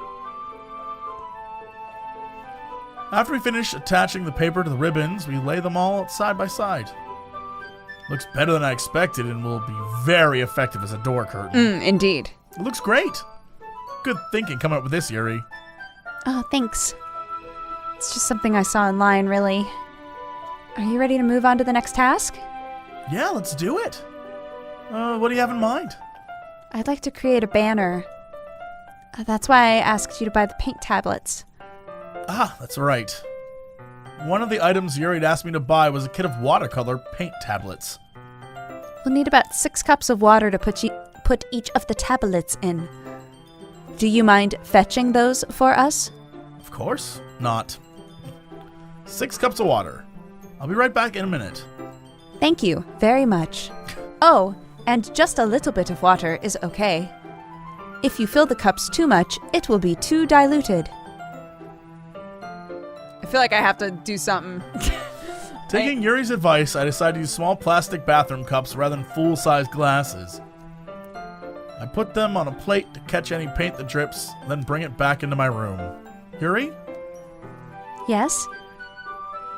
After we finish attaching the paper to the ribbons, we lay them all side by side. Looks better than I expected and will be very effective as a door curtain. Indeed. It looks great. Good thinking coming up with this, Yuri. Oh, thanks. It's just something I saw online, really. Are you ready to move on to the next task? Yeah, let's do it. What do you have in mind? I'd like to create a banner. That's why I asked you to buy the paint tablets. Ah, that's right. One of the items Yuri had asked me to buy was a kit of watercolor paint tablets. We'll need about 6 cups of water to put each of the tablets in. Do you mind fetching those for us? Of course not. 6 cups of water. I'll be right back in a minute. Thank you very much. Oh, and just a little bit of water is okay. If you fill the cups too much, it will be too diluted. I feel like I have to do something. Taking Yuri's advice, I decided to use small plastic bathroom cups rather than full-size glasses. I put them on a plate to catch any paint that drips, then bring it back into my room. Yuri? Yes?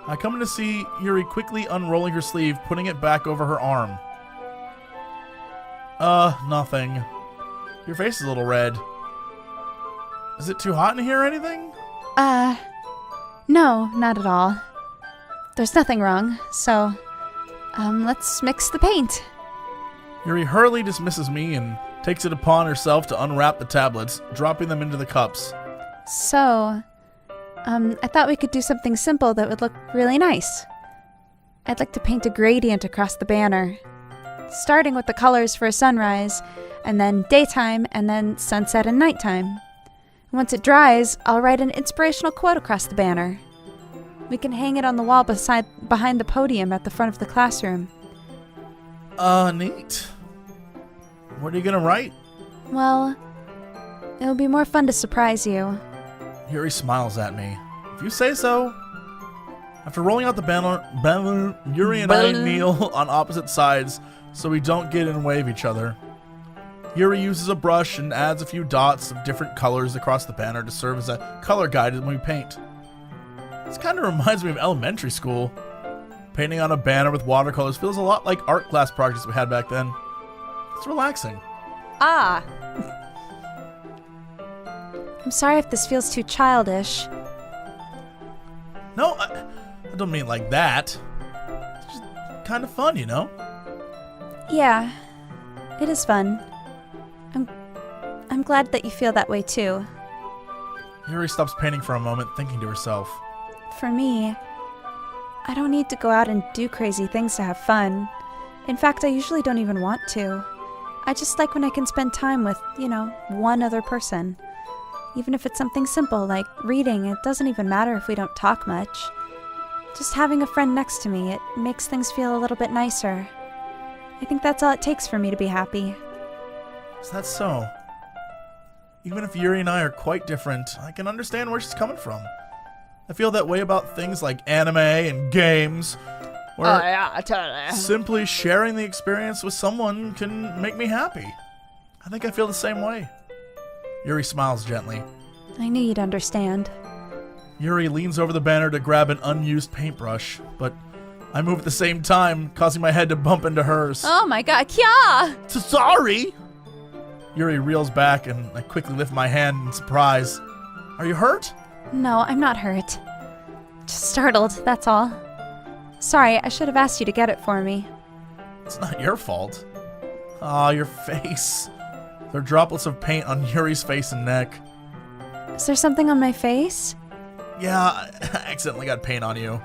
I come in to see Yuri quickly unrolling her sleeve, putting it back over her arm. Nothing. Your face is a little red. Is it too hot in here or anything? No, not at all. There's nothing wrong, so, let's mix the paint. Yuri hurriedly dismisses me and takes it upon herself to unwrap the tablets, dropping them into the cups. So, I thought we could do something simple that would look really nice. I'd like to paint a gradient across the banner, starting with the colors for a sunrise, and then daytime, and then sunset and nighttime. Once it dries, I'll write an inspirational quote across the banner. We can hang it on the wall behind the podium at the front of the classroom. Neat. What are you gonna write? Well, it'll be more fun to surprise you. Yuri smiles at me. If you say so. After rolling out the banner, Yuri and I kneel on opposite sides so we don't get in the way of each other. Yuri uses a brush and adds a few dots of different colors across the banner to serve as a color guide when we paint. This kind of reminds me of elementary school. Painting on a banner with watercolors feels a lot like art class projects we had back then. It's relaxing. Ah, I'm sorry if this feels too childish. No, I don't mean like that. It's just kind of fun, you know? Yeah, it is fun. I'm glad that you feel that way too. Yuri stops painting for a moment, thinking to herself. For me, I don't need to go out and do crazy things to have fun. In fact, I usually don't even want to. I just like when I can spend time with, one other person. Even if it's something simple like reading, it doesn't even matter if we don't talk much. Just having a friend next to me, it makes things feel a little bit nicer. I think that's all it takes for me to be happy. Is that so? Even if Yuri and I are quite different, I can understand where she's coming from. I feel that way about things like anime and games, where yeah, totally. simply sharing the experience with someone can make me happy. I think I feel the same way. Yuri smiles gently. I knew you'd understand. Yuri leans over the banner to grab an unused paintbrush, but I move at the same time, causing my head to bump into hers. Oh my god, Kya! Sorry! Yuri reels back and I quickly lift my hand in surprise. Are you hurt? No, I'm not hurt. Just startled, that's all. Sorry, I should have asked you to get it for me. It's not your fault. Ah, your face. There are droplets of paint on Yuri's face and neck. Is there something on my face? Yeah, I accidentally got paint on you.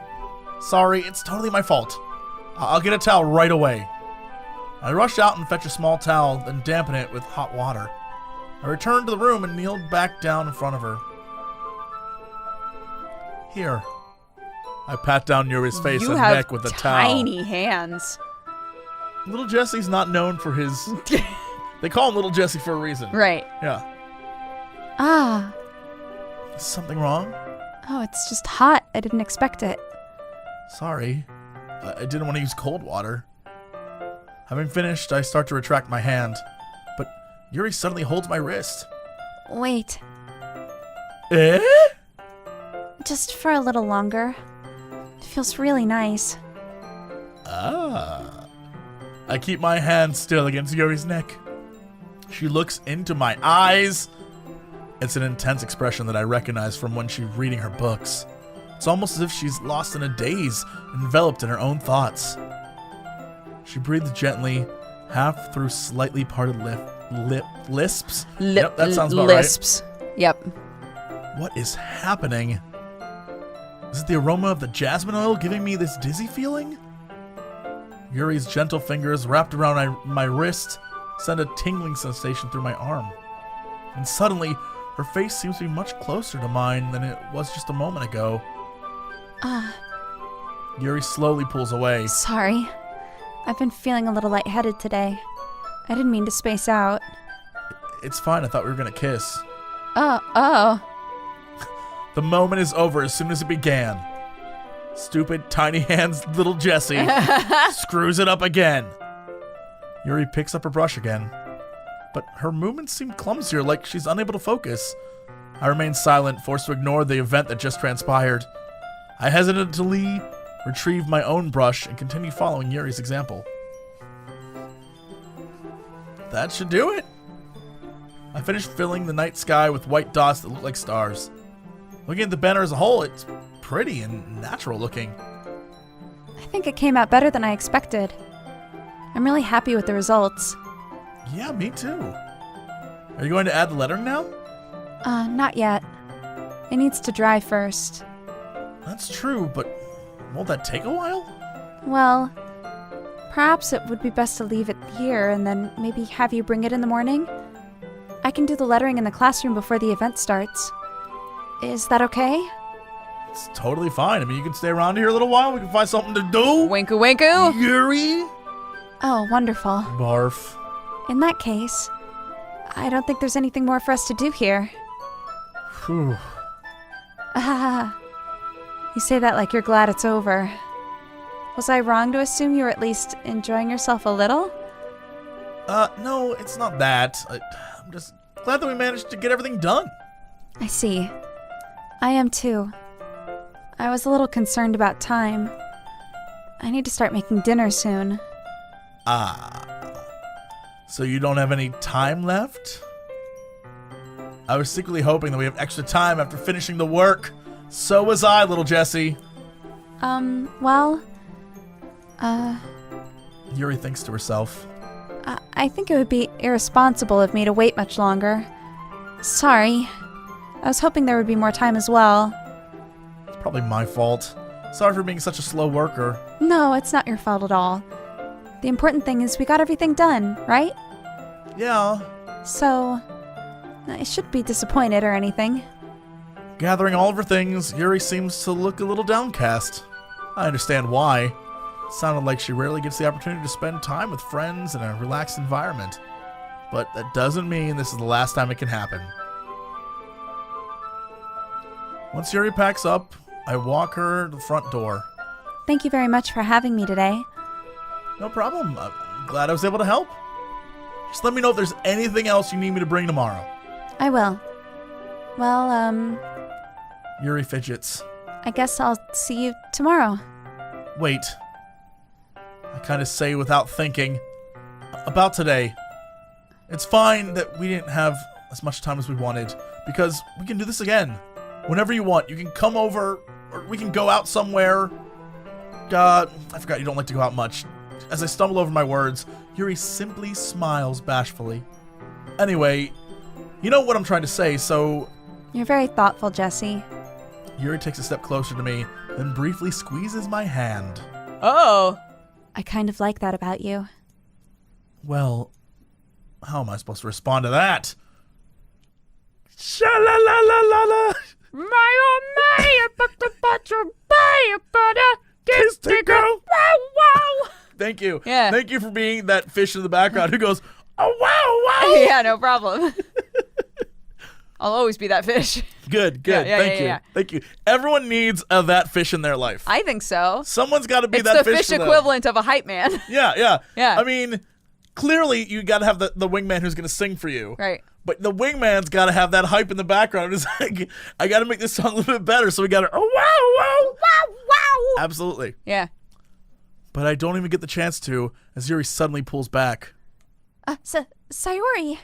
Sorry, it's totally my fault. I'll get a towel right away. I rush out and fetch a small towel, then dampen it with hot water. I returned to the room and kneeled back down in front of her. Here. I pat down Yuri's face You and have neck with a towel. tiny hands. Little Jesse's not known for his... They call him Little Jesse for a reason. Right. Yeah. Ah. Is something wrong? Oh, it's just hot. I didn't expect it. Sorry. I didn't want to use cold water. Having finished, I start to retract my hand. But Yuri suddenly holds my wrist. Wait. Eh? Just for a little longer. It feels really nice. Ah. I keep my hand still against Yuri's neck. She looks into my eyes. It's an intense expression that I recognize from when she's reading her books. It's almost as if she's lost in a daze, enveloped in her own thoughts. She breathes gently, half through slightly parted lisps. Yep, that sounds about lisps. Yep. right. What is happening? Is it the aroma of the jasmine oil giving me this dizzy feeling? Yuri's gentle fingers wrapped around my wrist send a tingling sensation through my arm. And suddenly, her face seems to be much closer to mine than it was just a moment ago. Yuri slowly pulls away. Sorry. I've been feeling a little lightheaded today. I didn't mean to space out. It's fine, I thought we were gonna kiss. Oh. The moment is over as soon as it began. Stupid, tiny hands, little Jessie screws it up again. Yuri picks up her brush again, but her movements seem clumsier, like she's unable to focus. I remain silent, forced to ignore the event that just transpired. I hesitantly retrieve my own brush and continue following Yuri's example. That should do it. I finished filling the night sky with white dots that look like stars. Looking at the banner as a whole, it's pretty and natural looking. I think it came out better than I expected. I'm really happy with the results. Yeah, me too. Are you going to add the lettering now? Not yet. It needs to dry first. That's true, but won't that take a while? Well, perhaps it would be best to leave it here and then maybe have you bring it in the morning? I can do the lettering in the classroom before the event starts. Is that okay? It's totally fine. I mean, you can stay around here a little while. We can find something to do. Winku winku. Yuri? Oh, wonderful. Barf. In that case, I don't think there's anything more for us to do here. Whew. You say that like you're glad it's over. Was I wrong to assume you were at least enjoying yourself a little? No, it's not that. I'm just glad that we managed to get everything done. I see. I am too. I was a little concerned about time. I need to start making dinner soon. So you don't have any time left? I was secretly hoping that we have extra time after finishing the work. So was I, little Jessie. Well, Yuri thinks to herself. I think it would be irresponsible of me to wait much longer. Sorry. I was hoping there would be more time as well. It's probably my fault. Sorry for being such a slow worker. No, it's not your fault at all. The important thing is we got everything done, right? Yeah. So, I shouldn't be disappointed or anything. Gathering all of her things, Yuri seems to look a little downcast. I understand why. It sounded like she rarely gets the opportunity to spend time with friends in a relaxed environment. But that doesn't mean this is the last time it can happen. Once Yuri packs up, I walk her to the front door. Thank you very much for having me today. No problem. I'm glad I was able to help. Just let me know if there's anything else you need me to bring tomorrow. I will. Well, Yuri fidgets. I guess I'll see you tomorrow. Wait. I kind of say without thinking. About today. It's fine that we didn't have as much time as we wanted, because we can do this again. Whenever you want. You can come over, or we can go out somewhere. I forgot you don't like to go out much. As I stumble over my words, Yuri simply smiles bashfully. Anyway, you know what I'm trying to say, so... You're very thoughtful, Jesse. Yuri takes a step closer to me, then briefly squeezes my hand. Oh. I kind of like that about you. Well, how am I supposed to respond to that? Sha-la-la-la-la-la! Kiss to go! Wow. Thank you. Yeah. Thank you for being that fish in the background who goes, oh, wow, wow! Yeah, no problem. I'll always be that fish. Good. Yeah. Thank you. Everyone needs that fish in their life. I think so. Someone's got to be It's that the fish fish for them. equivalent of a hype man. Yeah. Yeah. I mean, clearly you got to have the wingman who's going to sing for you. Right. But the wingman's got to have that hype in the background. It's like, I got to make this song a little bit better, so we got to, oh, wow, wow. Absolutely. Yeah. But I don't even get the chance to, as Yuri suddenly pulls back. Sayori.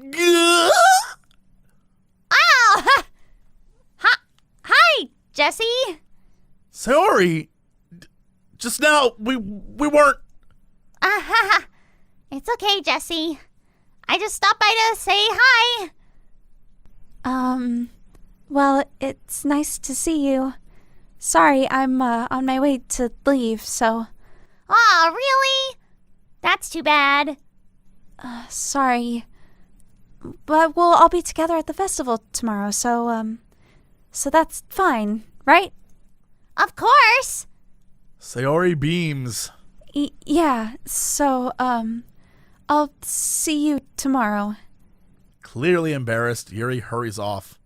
Oh! Hi, Jesse. Sayori, just now, we weren't... It's okay, Jesse. I just stopped by to say hi. Well, it's nice to see you. Sorry, I'm on my way to leave, so... Aw, really? That's too bad. Sorry. But we'll all be together at the festival tomorrow, so that's fine, right? Of course. Sayori beams. Yeah, so, I'll see you tomorrow. Clearly embarrassed, Yuri hurries off.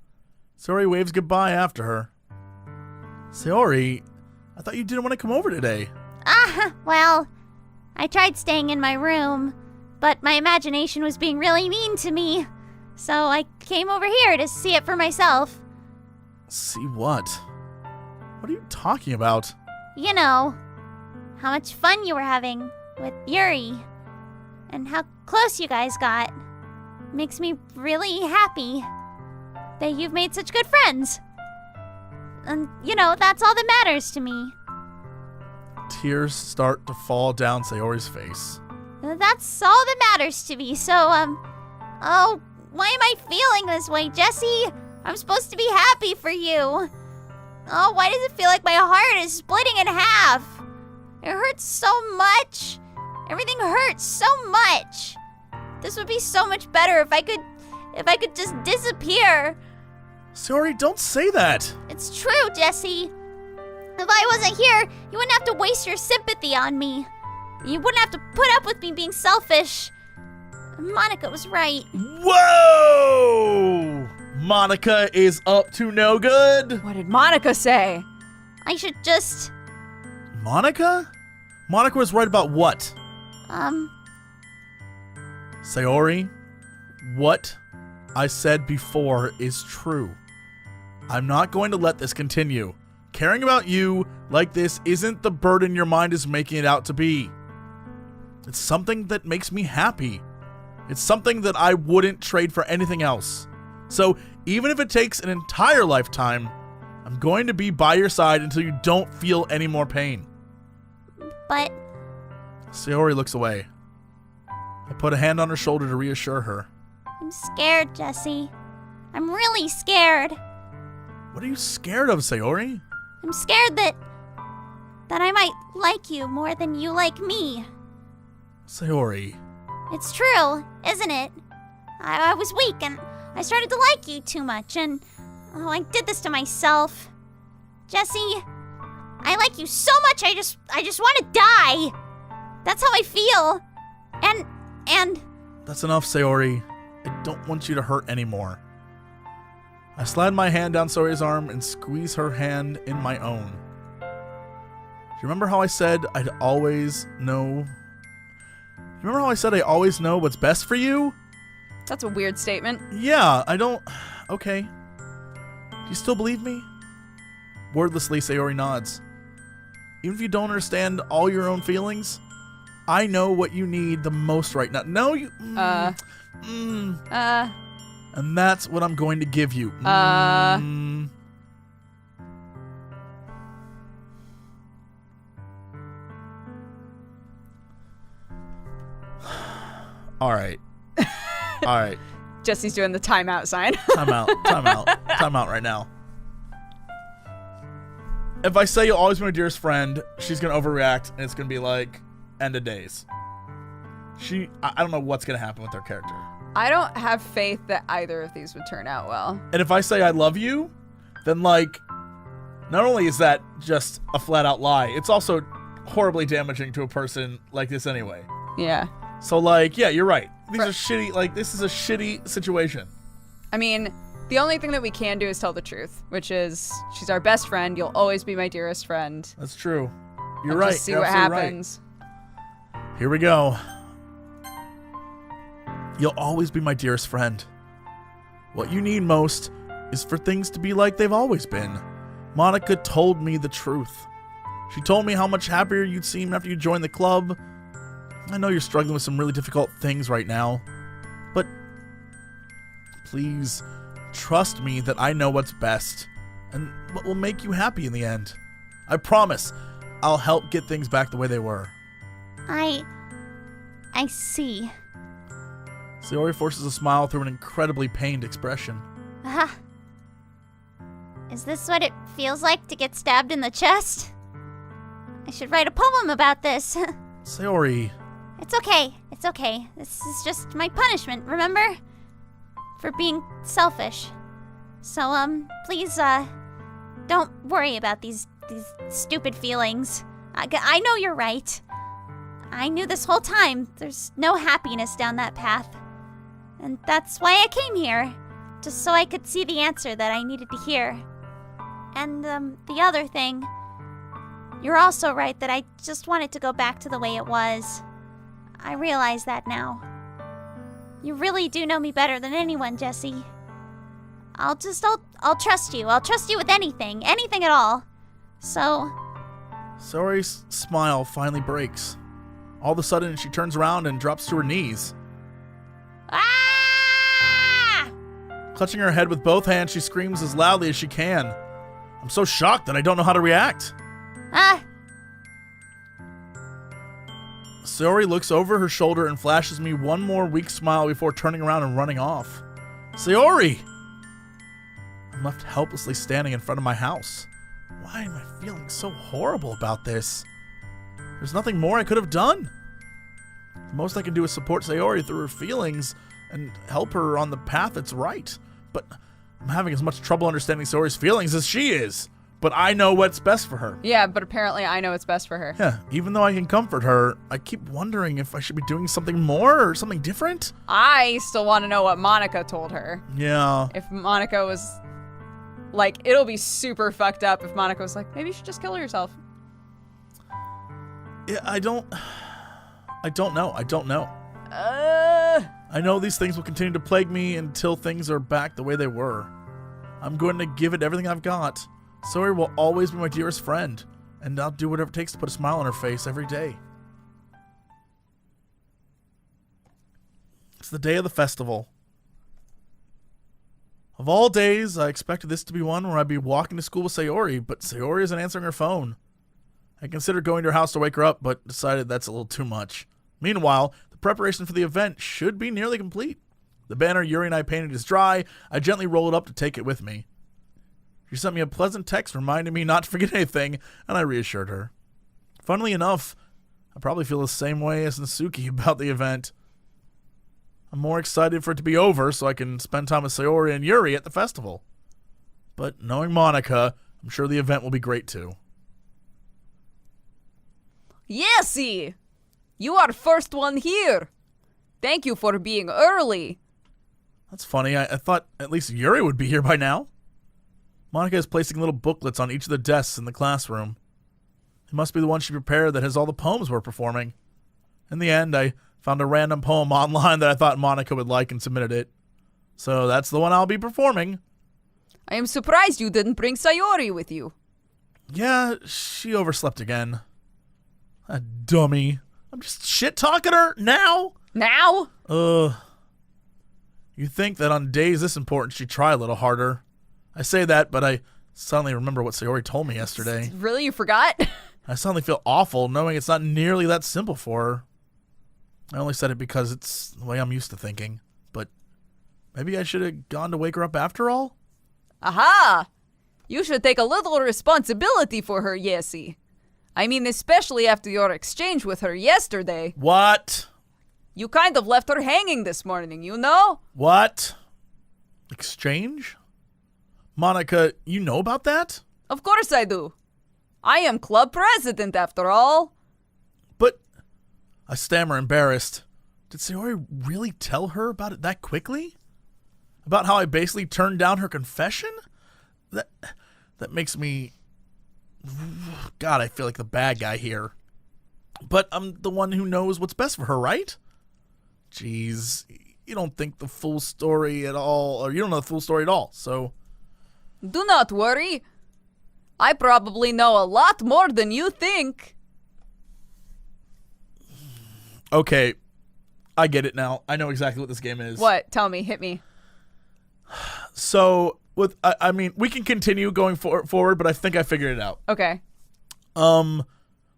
Sayori waves goodbye after her. Sayori, I thought you didn't want to come over today. Well, I tried staying in my room, but my imagination was being really mean to me. So I came over here to see it for myself. See what? What are you talking about? You know, how much fun you were having with Yuri, and how close you guys got. Makes me really happy that you've made such good friends. And, you know, that's all that matters to me. Tears start to fall down Sayori's face. That's all that matters to me, so, oh, why am I feeling this way, Jesse? I'm supposed to be happy for you. Oh, why does it feel like my heart is splitting in half? It hurts so much. Everything hurts so much. This would be so much better if I could just disappear. Sayori, don't say that. It's true, Jesse. If I wasn't here, you wouldn't have to waste your sympathy on me. You wouldn't have to put up with me being selfish. Monica was right. Whoa! Monica is up to no good. What did Monica say? I should just, Monica? Monica was right about what? Sayori, what I said before is true. I'm not going to let this continue. Caring about you like this isn't the burden your mind is making it out to be. It's something that makes me happy. It's something that I wouldn't trade for anything else. So even if it takes an entire lifetime, I'm going to be by your side until you don't feel any more pain. but Sayori looks away. I put a hand on her shoulder to reassure her. I'm scared, Jesse. I'm really scared. What are you scared of, Sayori? I'm scared that I might like you more than you like me. Sayori. It's true, isn't it? I was weak and I started to like you too much and I did this to myself. Jesse, I like you so much I just want to die. That's how I feel. And That's enough, Sayori. I don't want you to hurt anymore. I slide my hand down Sayori's arm and squeeze her hand in my own. Do you remember how I said I'd always know? You remember how I said I always know what's best for you? That's a weird statement. Yeah, I don't... Okay. Do you still believe me? Wordlessly, Sayori nods. Even if you don't understand all your own feelings, I know what you need the most right now. No, you... And that's what I'm going to give you. All right. All right. Jesse's doing the timeout sign. Time out right now. If I say you'll always be my dearest friend, she's going to overreact and it's going to be like end of days. I don't know what's going to happen with her character. I don't have faith that either of these would turn out well. And if I say I love you, then like, not only is that just a flat out lie, it's also horribly damaging to a person like this anyway. Yeah. So like, yeah, you're right. These are shitty, like this is a shitty situation. I mean, the only thing that we can do is tell the truth, which is she's our best friend. You'll always be my dearest friend. That's true. You're And right. Just see You're what absolutely happens. Right. Here we go. You'll always be my dearest friend. What you need most is for things to be like they've always been. Monica told me the truth. She told me how much happier you'd seem after you joined the club. I know you're struggling with some really difficult things right now, but please trust me that I know what's best and what will make you happy in the end. I promise I'll help get things back the way they were. I see. Sayori forces a smile through an incredibly pained expression. Is this what it feels like to get stabbed in the chest? I should write a poem about this. Sayori. It's okay. It's okay. This is just my punishment, remember? For being selfish. So, please, don't worry about these stupid feelings. I know you're right. I knew this whole time there's no happiness down that path. And that's why I came here. Just so I could see the answer that I needed to hear. And, the other thing, you're also right that I just wanted to go back to the way it was. I realize that now. You really do know me better than anyone, Jesse. I'll trust you. I'll trust you with anything at all. So... Sayori's smile finally breaks. All of a sudden, she turns around and drops to her knees. Ah! Clutching her head with both hands, she screams as loudly as she can. I'm so shocked that I don't know how to react. Sayori looks over her shoulder and flashes me one more weak smile before turning around and running off. Sayori! I'm left helplessly standing in front of my house. Why am I feeling so horrible about this? There's nothing more I could have done. The most I can do is support Sayori through her feelings and help her on the path that's right. But I'm having as much trouble understanding Sayori's feelings as she is. But I know what's best for her. Yeah, but apparently I know what's best for her. Yeah, even though I can comfort her, I keep wondering if I should be doing something more or something different. I still want to know what Monica told her. Yeah. If Monica was Like, it'll be super fucked up if Monica was like, maybe you should just kill yourself. Yeah, I don't know. I know these things will continue to plague me until things are back the way they were. I'm going to give it everything I've got. Sawyer will always be my dearest friend, and I'll do whatever it takes to put a smile on her face every day. It's the day of the festival. Of all days, I expected this to be one where I'd be walking to school with Sayori, but Sayori isn't answering her phone. I considered going to her house to wake her up, but decided that's a little too much. Meanwhile, the preparation for the event should be nearly complete. The banner Yuri and I painted is dry. I gently roll it up to take it with me. She sent me a pleasant text reminding me not to forget anything, and I reassured her. Funnily enough, I probably feel the same way as Natsuki about the event. I'm more excited for it to be over so I can spend time with Sayori and Yuri at the festival. But knowing Monica, I'm sure the event will be great too. Yesy! You are first one here. Thank you for being early. That's funny. I thought at least Yuri would be here by now. Monica is placing little booklets on each of the desks in the classroom. It must be the one she prepared that has all the poems we're performing. In the end, I found a random poem online that I thought Monica would like and submitted it. So that's the one I'll be performing. I am surprised you didn't bring Sayori with you. Yeah, she overslept again. A dummy. I'm just shit-talking her now? Now? You'd think that on days this important she'd try a little harder. I say that, but I suddenly remember what Sayori told me yesterday. Really? You forgot? I suddenly feel awful knowing it's not nearly that simple for her. I only said it because it's the way I'm used to thinking. But maybe I should have gone to wake her up after all? Aha! You should take a little responsibility for her, Yesy. I mean, especially after your exchange with her yesterday. What? You kind of left her hanging this morning, you know? What? Exchange? Monica, you know about that? Of course I do. I am club president, after all. But, I stammer, embarrassed. Did Sayori really tell her about it that quickly? About how I basically turned down her confession? That makes me... God, I feel like the bad guy here. But I'm the one who knows what's best for her, right? Jeez, you don't think the full story at all, or you don't know the full story at all, so... Do not worry. I probably know a lot more than you think. Okay, I get it now. I know exactly what this game is. What? Tell me. Hit me. So, I mean, we can continue going forward, but I think I figured it out. Okay.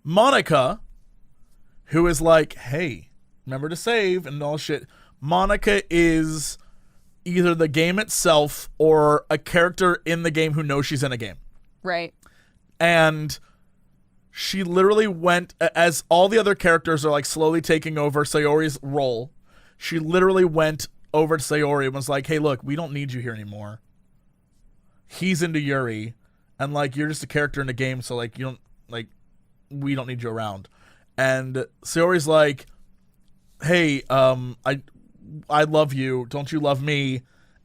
Monica, who is like, hey, remember to save and all shit. Monica is either the game itself or a character in the game who knows she's in a game. Right. And she literally went, as all the other characters are like slowly taking over Sayori's role, she literally went over to Sayori and was like, hey, look, we don't need you here anymore. He's into Yuri, and like, you're just a character in the game, so like, you don't, like, we don't need you around. And Sayori's like, hey, I love you, don't you love me?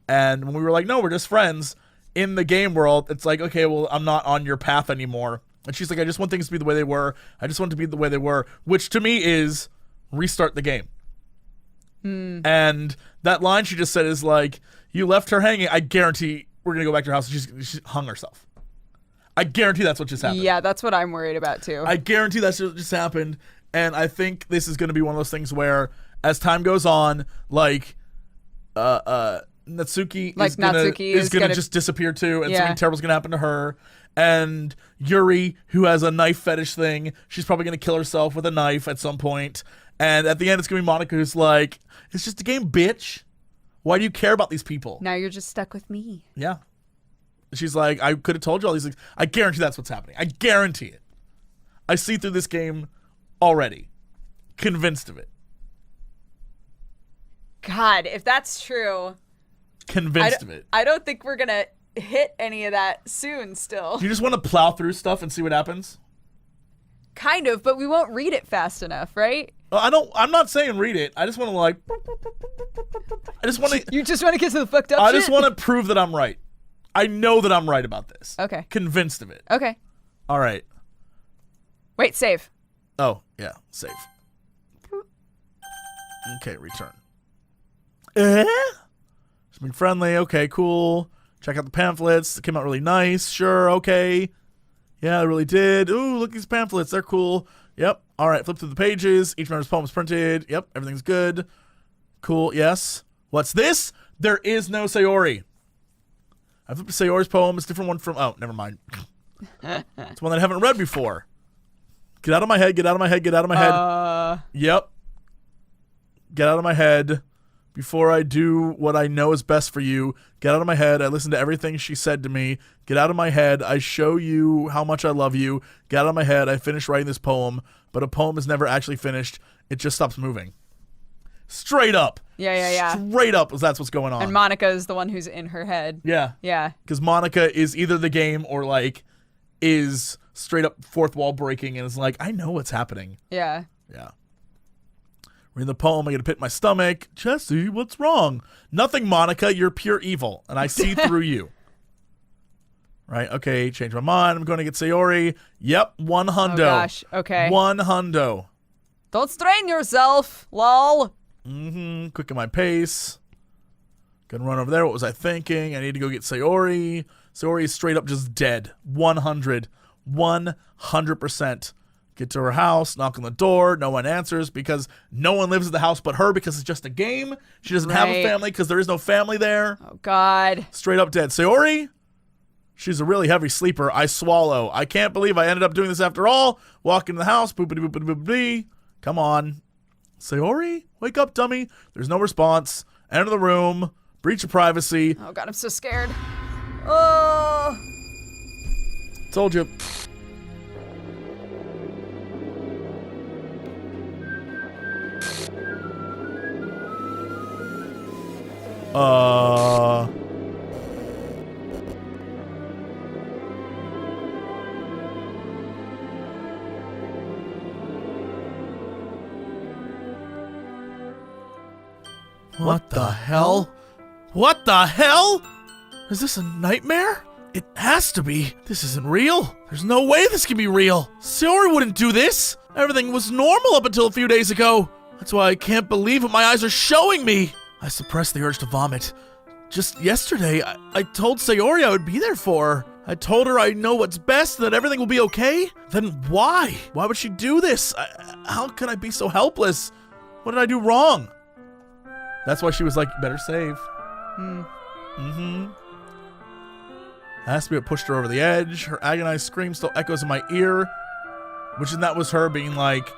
And when we were like, no, we're just friends, in the game world, it's like, okay, well, I'm not on your path anymore. And she's like, I just want things to be the way they were. I just want it to be the way they were, which to me is restart the game. And that line she just said is like, you left her hanging. I guarantee we're going to go back to her house and she's hung herself. I guarantee that's what just happened. Yeah, that's what I'm worried about too. I guarantee that's what just happened. And I think this is going to be one of those things where as time goes on, like, Natsuki like is gonna just disappear too, and something terrible's gonna happen to her. And Yuri, who has a knife fetish thing, she's probably gonna kill herself with a knife at some point. And at the end, it's gonna be Monica who's like, "It's just a game, bitch. Why do you care about these people?" Now you're just stuck with me. Yeah. She's like, "I could have told you all these things." I guarantee that's what's happening. I guarantee it. I see through this game already. Convinced of it. God, if that's true. Convinced of it. I don't think we're gonna hit any of that soon still. Do you just want to plow through stuff and see what happens? Kind of, but we won't read it fast enough, right? I'm not saying read it. I just want to like. I just want to. You just want to get to the fucked up I shit? just want to prove that I'm right. I know that I'm right about this. Okay. Convinced of it. Okay. All right. Wait, save. Oh, yeah. Save. Okay, return. Just being friendly. Okay, cool. Check out the pamphlets. It came out really nice. Sure, okay. Yeah, it really did. Ooh, look at these pamphlets. They're cool. Yep. All right, flip through the pages. Each member's poem is printed. Yep, everything's good. Cool, yes. What's this? There is no Sayori. I flipped to Sayori's poem. It's a different one from... Oh, never mind. It's one that I haven't read before. Get out of my head, get out of my head, get out of my head. Yep. Get out of my head. Before I do what I know is best for you, get out of my head. I listen to everything she said to me. Get out of my head. I show you how much I love you. Get out of my head. I finished writing this poem, but a poem is never actually finished. It just stops moving. Straight up. Yeah. Straight up, that's what's going on. And Monica is the one who's in her head. Yeah. Yeah. Because Monica is either the game or, like, is straight up fourth wall breaking and is like, I know what's happening. Yeah. Yeah. Reading the poem, I get a pit in my stomach. Jesse, what's wrong? Nothing, Monica. You're pure evil, and I see through you. Right? Okay, change my mind. I'm going to get Sayori. Yep, 1 hundo. Oh, gosh. Okay. 1 hundo. Don't strain yourself, lol. Quicken my pace. Gonna run over there. What was I thinking? I need to go get Sayori. Sayori is straight up just dead. 100. 100%. Get to her house, knock on the door. No one answers because no one lives in the house but her because it's just a game. She doesn't have a family because there is no family there. Oh, God. Straight up dead. Sayori? She's a really heavy sleeper. I swallow. I can't believe I ended up doing this after all. Walk into the house. Boopity boopity boopity. Come on. Sayori? Wake up, dummy. There's no response. Enter the room. Breach of privacy. Oh, God, I'm so scared. Oh. Told you. What the hell? What the hell? Is this a nightmare? It has to be. This isn't real. There's no way this can be real. Sayori wouldn't do this. Everything was normal up until a few days ago. That's why I can't believe what my eyes are showing me. I suppressed the urge to vomit. Just yesterday, I told Sayori I would be there for her. I told her I know what's best and that everything will be okay. Then why? Why would she do this? How could I be so helpless? What did I do wrong? That's why she was like, better save. Has to be what pushed her over the edge. Her agonized scream still echoes in my ear. Which that was her being like,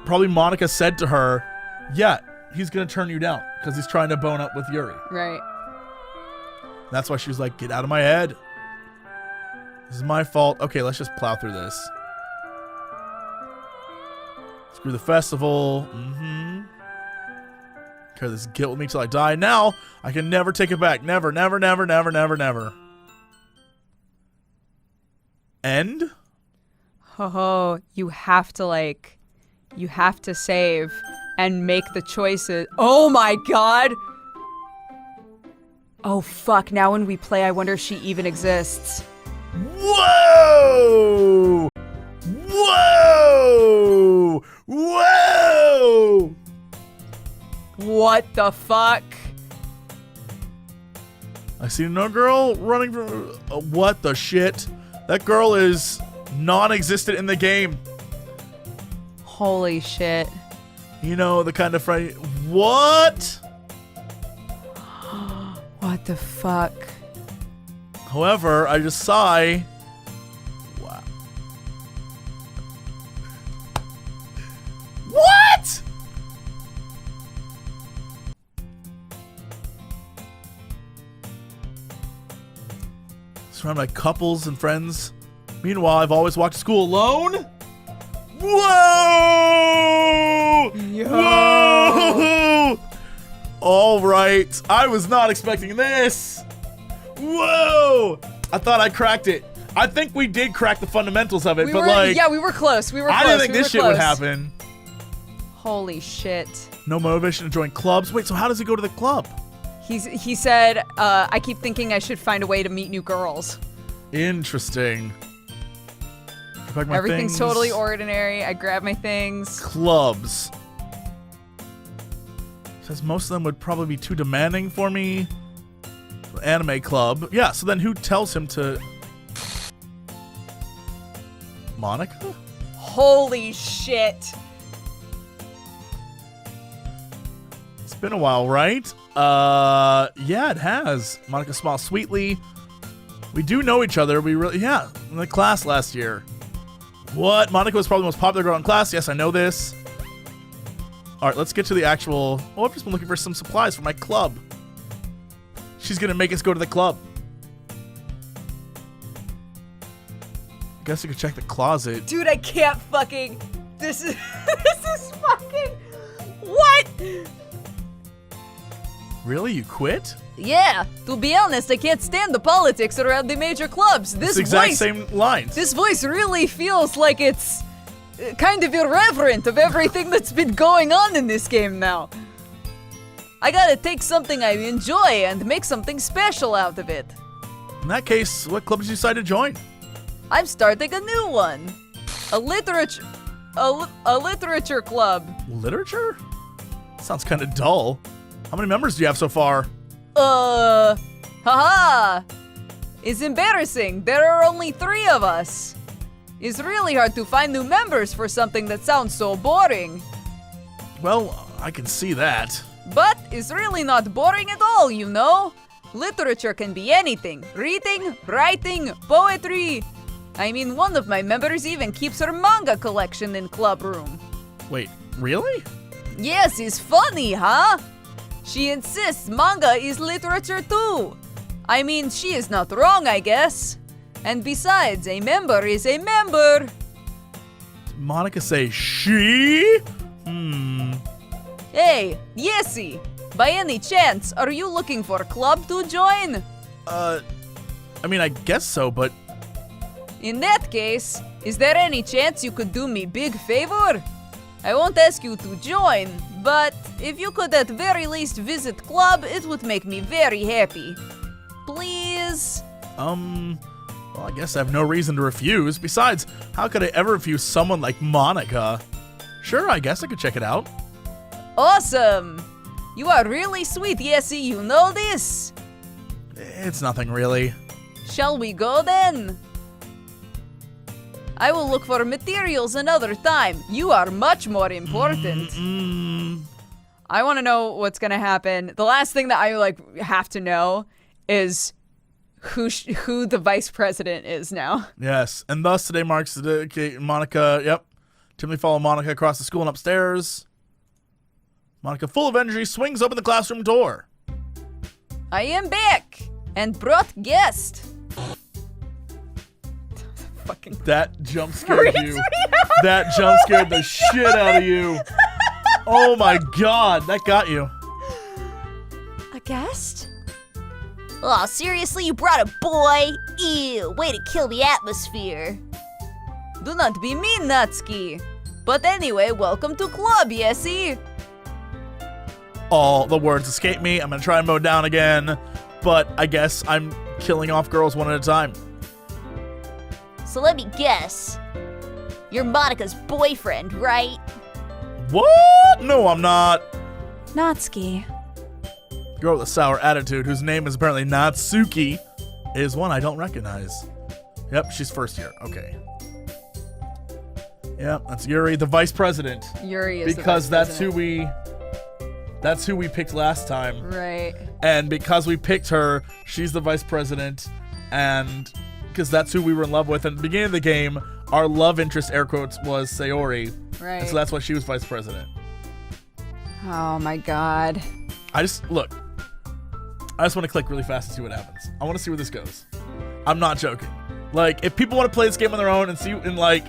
probably Monica said to her, yeah, he's going to turn you down because he's trying to bone up with Yuri. Right. That's why she was like, get out of my head. This is my fault. Okay, let's just plow through this. Screw the festival. Carry this guilt with me till I die. Now, I can never take it back. Never, never, never, never, never, never. End? Oh, you have to save and make the choices. Oh my God. Oh fuck, now when we play, I wonder if she even exists. Whoa! Whoa! Whoa! What the fuck? I see another girl running from... what the shit? That girl is non-existent in the game. Holy shit. You know, the kind of friend... What? What the fuck? However, I just sigh. Wow. What? Surrounded by couples and friends. Meanwhile, I've always walked to school alone. Whoa! Yo. Whoa! All right. I was not expecting this. Whoa! I thought I cracked it. I think we did crack the fundamentals of it, but like... Yeah, we were close. We were close. I didn't think this shit would happen. Holy shit. No motivation to join clubs. Wait, so how does it go to the club? He said, I keep thinking I should find a way to meet new girls. Interesting. Get back my Everything's things. totally ordinary. I grab my things. Clubs. Says most of them would probably be too demanding for me. Anime club. Yeah, so then who tells him to... Monica? Holy shit. It's been a while, right? Yeah, it has. Monica smiles sweetly. We do know each other. We really, yeah, in the class last year. What? Monica was probably the most popular girl in class. Yes, I know this. All right, let's get to the actual... Oh, I've just been looking for some supplies for my club. She's going to make us go to the club. I guess you could check the closet. Dude, I can't fucking... This is... this is fucking... What? Really? You quit? Yeah, to be honest, I can't stand the politics around the major clubs. This It's the exact voice... same lines. This voice really feels like it's kind of irreverent of everything that's been going on in this game now. I gotta take something I enjoy and make something special out of it. In that case, what club did you decide to join? I'm starting a new one. A literature club. Literature? Sounds kind of dull. How many members do you have so far? Haha. It's embarrassing. There are only 3 of us. It's really hard to find new members for something that sounds so boring. Well, I can see that. But it's really not boring at all, you know? Literature can be anything. Reading, writing, poetry. I mean, one of my members even keeps her manga collection in club room. Wait, really? Yes, it's funny, huh? She insists manga is literature too. I mean, she is not wrong, I guess. And besides, a member is a member. Did Monica say she? Hey, Yessie, by any chance, are you looking for a club to join? I mean, I guess so, but In that case, is there any chance you could do me big favor? I won't ask you to join, but if you could at very least visit club, it would make me very happy. Please? well, I guess I have no reason to refuse. Besides, how could I ever refuse someone like Monica? Sure, I guess I could check it out. Awesome! You are really sweet, Yessie, you know this? It's nothing really. Shall we go then? I will look for materials another time. You are much more important. I want to know what's going to happen. The last thing that I have to know is who the vice president is now. Yes, and thus today marks the day Monica, yep. Timothy follow Monica across the school and upstairs. Monica, full of energy, swings open the classroom door. I am back and brought guest. Fucking That jump scared you. That jump scared the shit out of you. Oh my god, that got you. A guest? Oh, seriously? You brought a boy? Ew, way to kill the atmosphere. Do not be mean, Natsuki. But anyway, welcome to club, Yessie. All the words escape me. I'm gonna try and mow down again, but I guess I'm killing off girls one at a time. So let me guess. You're Monica's boyfriend, right? What? No, I'm not. Natsuki. Girl with a sour attitude, whose name is apparently Natsuki, is one I don't recognize. Yep, she's first year. Okay. Yep, that's Yuri, the vice president. Yuri is Because the vice that's who we picked last time. Right. And because we picked her, she's the vice president, and because that's who we were in love with. And at the beginning of the game, our love interest, air quotes, was Sayori. Right. And so that's why she was vice president. Oh my god. I just want to click really fast and see what happens. I want to see where this goes. I'm not joking. Like, if people want to play this game on their own and see and like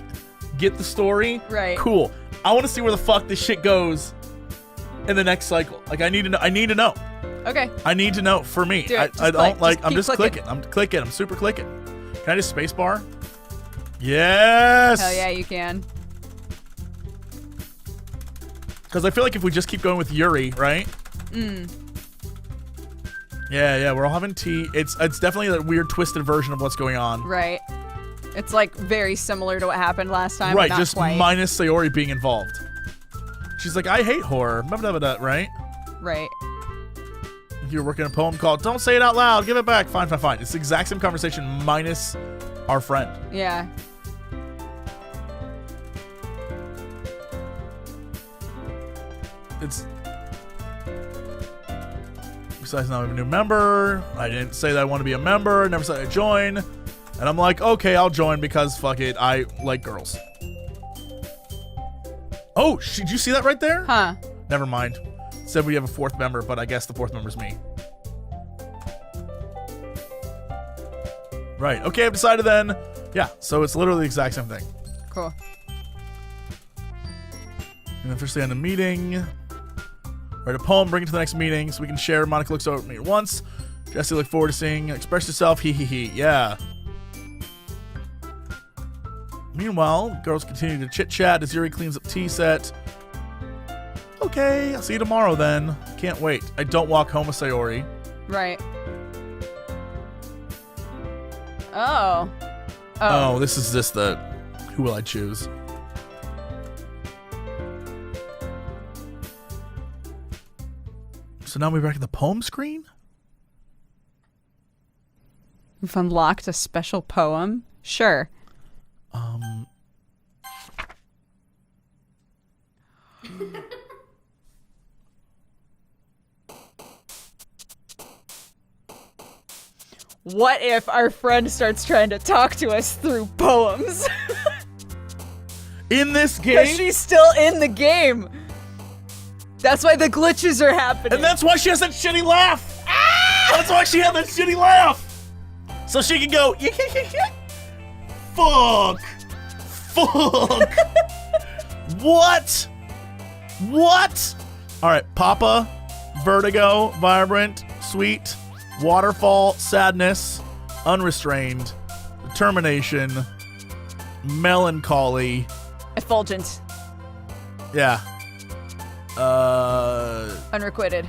get the story, Right. cool. I want to see where the fuck this shit goes in the next cycle. Like, I need to know. I need to know. Okay. I need to know for me. Do it. I Just don't click. like. Just I'm keep just clicking. clicking. I'm super clicking. Can I just spacebar? Yes. Hell yeah, you can. Because I feel like if we just keep going with Yuri, right? Yeah, we're all having tea. It's definitely that weird twisted version of what's going on. Right. It's like very similar to what happened last time. Right, but not just quite. minus Sayori being involved. She's like, I hate horror. Blah, blah, blah, blah, right? Right. You're working a poem called Don't Say It Out Loud, Give It Back. Fine. It's the exact same conversation minus our friend. Yeah. It's... Besides, now I have a new member. I didn't say that I want to be a member. Never said I'd join. And I'm like, okay, I'll join because fuck it. I like girls. Oh, did you see that right there? Huh. Never mind. Said we have a fourth member, but I guess the fourth member's me. Right. Okay, I've decided then. Yeah, so it's literally the exact same thing. Cool. And officially end the meeting. Write a poem, bring it to the next meeting so we can share. Monica looks over at me once. Jesse, look forward to seeing. Express yourself. Hee hee hee. Yeah. Meanwhile, girls continue to chit-chat as Yuri cleans up tea set. Okay, I'll see you tomorrow then. Can't wait. I don't walk home with Sayori. Right. Oh. Oh, this is just the who will I choose? So now we're back at the poem screen? We've unlocked a special poem? Sure. What if our friend starts trying to talk to us through poems? In this Because game? she's still in the game. That's why the glitches are happening. And that's why she has that shitty laugh! That's why she had that shitty laugh! So she can go, fuck! Fuck! What? What? Alright, Papa, Vertigo, Vibrant, Sweet, Waterfall, Sadness, Unrestrained, Determination, Melancholy. Effulgent. Yeah. Unrequited.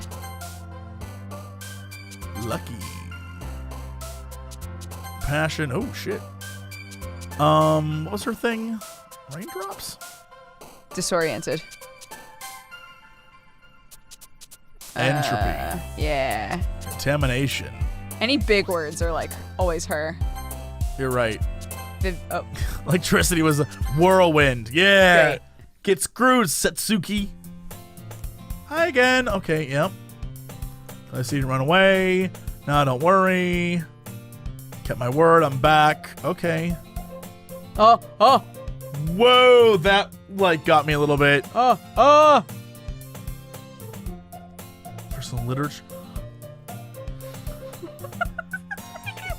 Lucky. Passion. Oh, shit. What was her thing? Raindrops? Disoriented. Entropy. Yeah. Contamination. Any big words are like always her. You're right. Oh, Electricity was a whirlwind. Yeah. Great. Get screwed, Setsuki. Hi again. Okay, yep. I see you run away. No, don't worry. Kept my word. I'm back. Okay. oh, Whoa, that got me a little bit. Personal literature.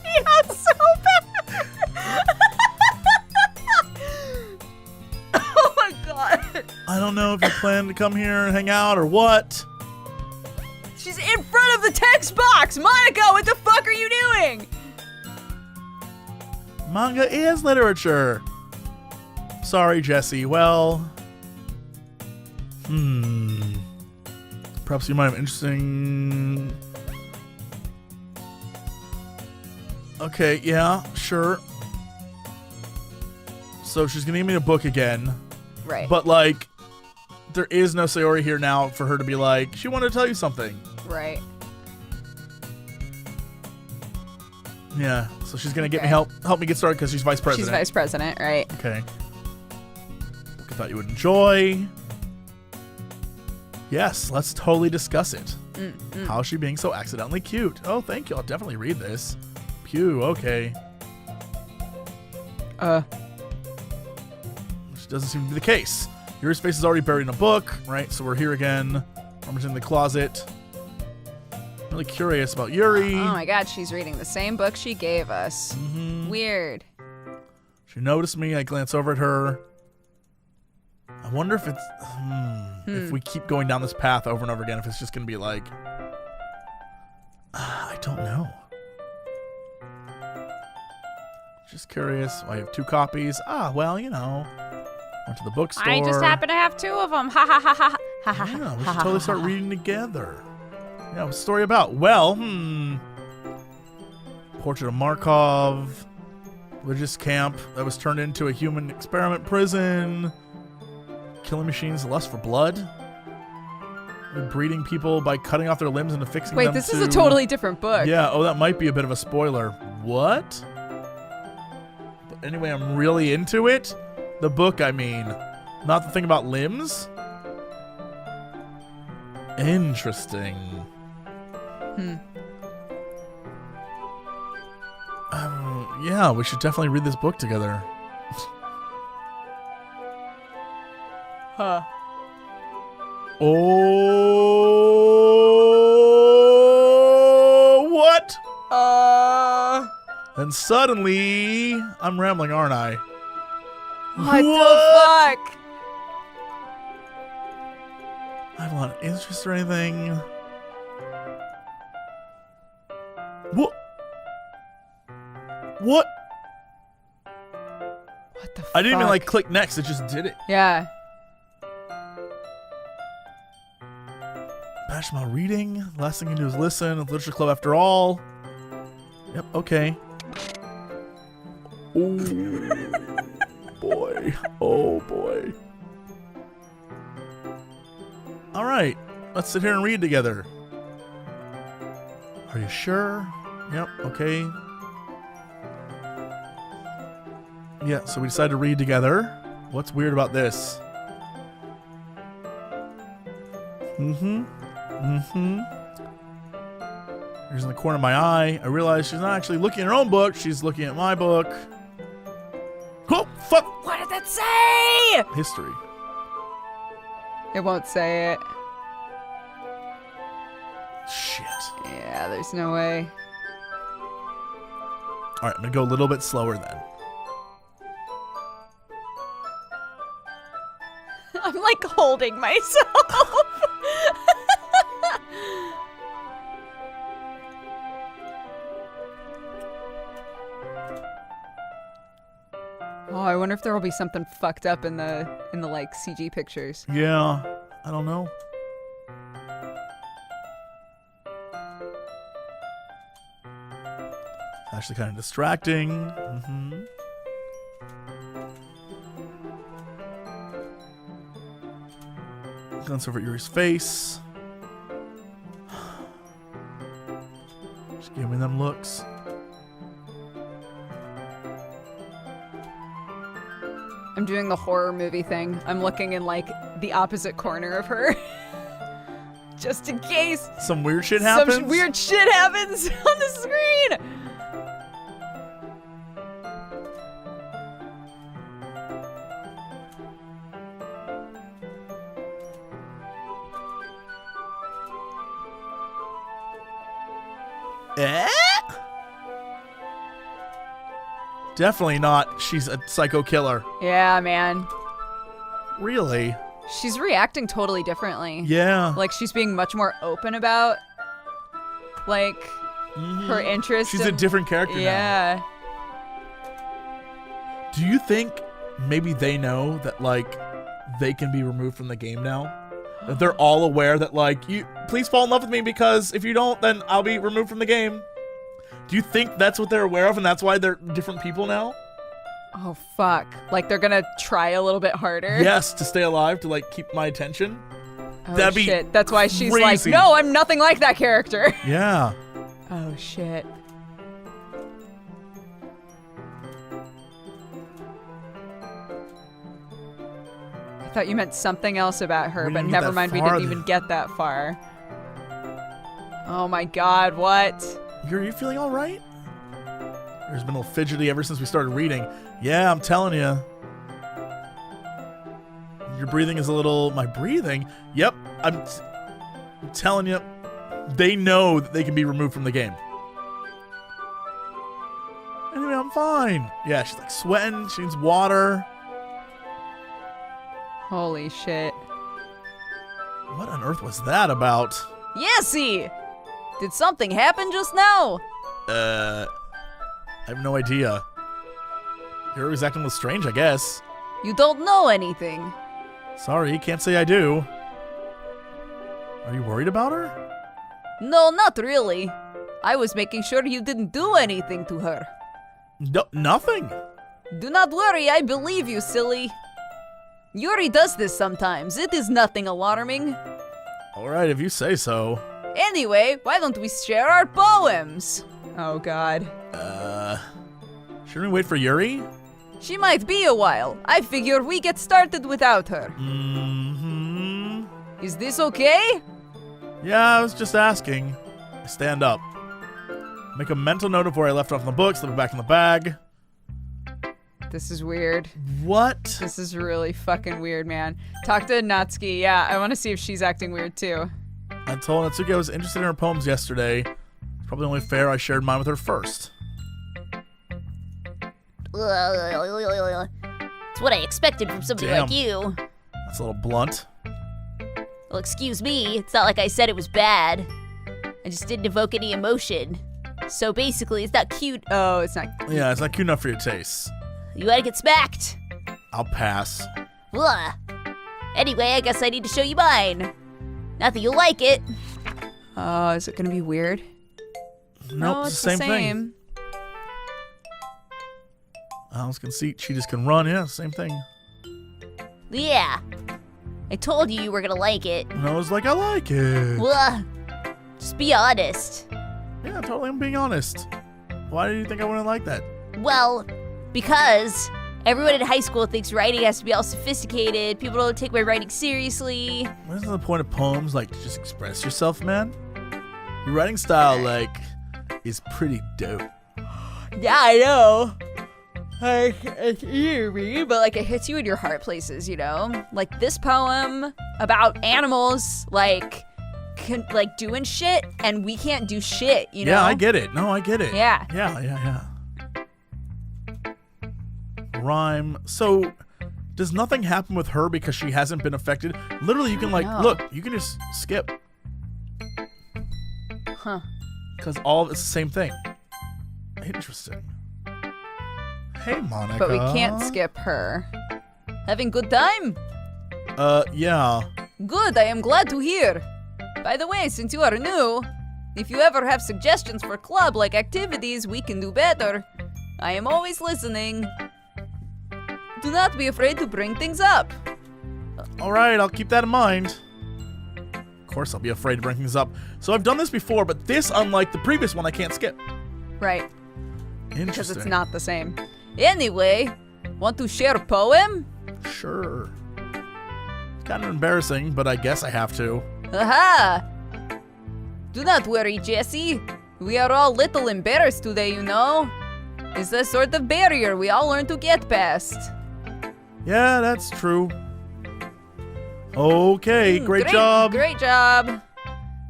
yeah, so bad. Oh my god. I don't know if you plan to come here and hang out or what. She's in front of the text box. Monica, what the fuck are you doing? Manga is literature. Sorry, Jesse. Well, perhaps you might have interesting. Okay, yeah, sure. So she's gonna give me a book again, Right. but there is no Sayori here now for her to be like, she wanted to tell you something. Right. Yeah, so she's gonna get me Okay. help me get started because she's vice president. She's vice president, right? Okay. Book I thought you would enjoy. Yes, let's totally discuss it. How is she being so accidentally cute? Oh, thank you. I'll definitely read this. Pew, okay. Which doesn't seem to be the case. Yuri's face is already buried in a book, right? So we're here again. Armor's in the closet. Really curious about Yuri. Oh my god, she's reading the same book she gave us. Weird. She noticed me. I glance over at her. I wonder if it's... if we keep going down this path over and over again, if it's just going to be like... I don't know. Just curious. I have 2 copies. Well, went to the bookstore. I just happen to have 2 of them. Ha ha ha ha ha ha. Yeah, we should totally start reading together. Yeah, what's the story about? Well, Portrait of Markov, religious camp that was turned into a human experiment prison, killing machines, lust for blood, breeding people by cutting off their limbs and affixing them Wait, this is a totally different book. Yeah, oh, that might be a bit of a spoiler. What? But anyway, I'm really into it. The book, I mean. Not the thing about limbs? Interesting. Yeah, we should definitely read this book together. Huh. Oh, what? And suddenly, I'm rambling, aren't I? What the fuck? I have a lot of interest or anything. What? What? What the fuck? I didn't even like click next, it just did it. Yeah. Passion about reading. Last thing you can do is listen. It's literature club after all. Yep, okay. Oh boy. Oh boy. Alright. Let's sit here and read together. Are you sure? Yep, okay. Yeah, so we decided to read together. What's weird about this? Here's in the corner of my eye. I realize she's not actually looking at her own book. She's looking at my book. Oh, fuck! What did that say? History. It won't say it. Shit. Yeah, there's no way. All right, I'm going to go a little bit slower then. I'm like holding myself. Oh, I wonder if there will be something fucked up in the like CG pictures. Yeah, I don't know. Actually kind of distracting. Glance over at Yuri's face. Just give me them looks. I'm doing the horror movie thing. I'm looking in like the opposite corner of her. Just in case Some weird shit happens? some weird shit happens on the screen. Eh? Definitely not. She's a psycho killer. Yeah, man. Really? She's reacting totally differently. Yeah. Like she's being much more open about like her interest. She's a different character now. Yeah. Do you think maybe they know that like they can be removed from the game now? That they're all aware that like, you please fall in love with me because if you don't, then I'll be removed from the game. Do you think that's what they're aware of and that's why they're different people now? Oh fuck. Like they're gonna try a little bit harder. Yes, to stay alive, to like keep my attention. Oh That'd be shit. That's why she's crazy. like, no, I'm nothing like that character. Yeah. Oh shit. I thought you meant something else about her, We but didn't get never that mind, we far didn't then. even get that far. Oh my god, what? Are you feeling all right? There's been a little fidgety ever since we started reading. Yeah, I'm telling you. Your breathing is a little... My breathing? Yep, I'm telling you. They know that they can be removed from the game. Anyway, I'm fine. Yeah, she's like sweating. She needs water. Holy shit. What on earth was that about? Yessie! Did something happen just now? I have no idea. You're always acting a little strange, I guess. You don't know anything. Sorry, can't say I do. Are you worried about her? No, not really. I was making sure you didn't do anything to her. No, nothing. Do not worry, I believe you, silly. Yuri does this sometimes. It is nothing alarming. All right, if you say so. Anyway, why don't we share our poems? Oh, God. Shouldn't we wait for Yuri? She might be a while. I figure we get started without her. Mm-hmm. Is this okay? Yeah, I was just asking. I stand up. Make a mental note of where I left off in the book, slip it back in the bag. This is weird. What? This is really fucking weird, man. Talk to Natsuki. Yeah, I want to see if she's acting weird too. I told Natsuki I was interested in her poems yesterday. It's probably only fair I shared mine with her first. It's what I expected from somebody Damn. like you. That's a little blunt. Well, excuse me. It's not like I said it was bad. I just didn't evoke any emotion. So basically, it's not cute. Oh, it's not. Yeah, it's not cute enough for your taste. You gotta get smacked. I'll pass. Ugh. Anyway, I guess I need to show you mine. Not that you'll like it. Oh, is it gonna be weird? Nope, No, it's the same thing. Owl's conceit, cheetahs can run. Yeah, same thing. Yeah. I told you were gonna like it. And I was like, I like it. Ugh. Just be honest. Yeah, totally, I'm being honest. Why do you think I wouldn't like that? Well, because everyone in high school thinks writing has to be all sophisticated. People don't take my writing seriously. Isn't the point of poems like to just express yourself, man? Your writing style, like, is pretty dope. Yeah, I know. Like, it's eerie, but like it hits you in your heart places, you know? Like this poem about animals, like, doing shit, and we can't do shit, you know? Yeah, I get it. No, I get it. Yeah. Yeah. Rhyme. So, does nothing happen with her because she hasn't been affected? Literally, you can No. look, you can just skip. Huh. Because all of it's the same thing. Interesting. Hey, Monica. But we can't skip her. Having good time? Yeah. Good, I am glad to hear. By the way, since you are new, if you ever have suggestions for club-like activities we can do better, I am always listening. Do not be afraid to bring things up. All right, I'll keep that in mind. Of course, I'll be afraid to bring things up. So I've done this before, but this, unlike the previous one, I can't skip. Right, Interesting. because it's not the same. Anyway, want to share a poem? Sure. It's kind of embarrassing, but I guess I have to. Aha! Do not worry, Jesse. We are all little embarrassed today, you know. It's a sort of barrier we all learn to get past. Yeah, that's true. Okay, great job. Great job.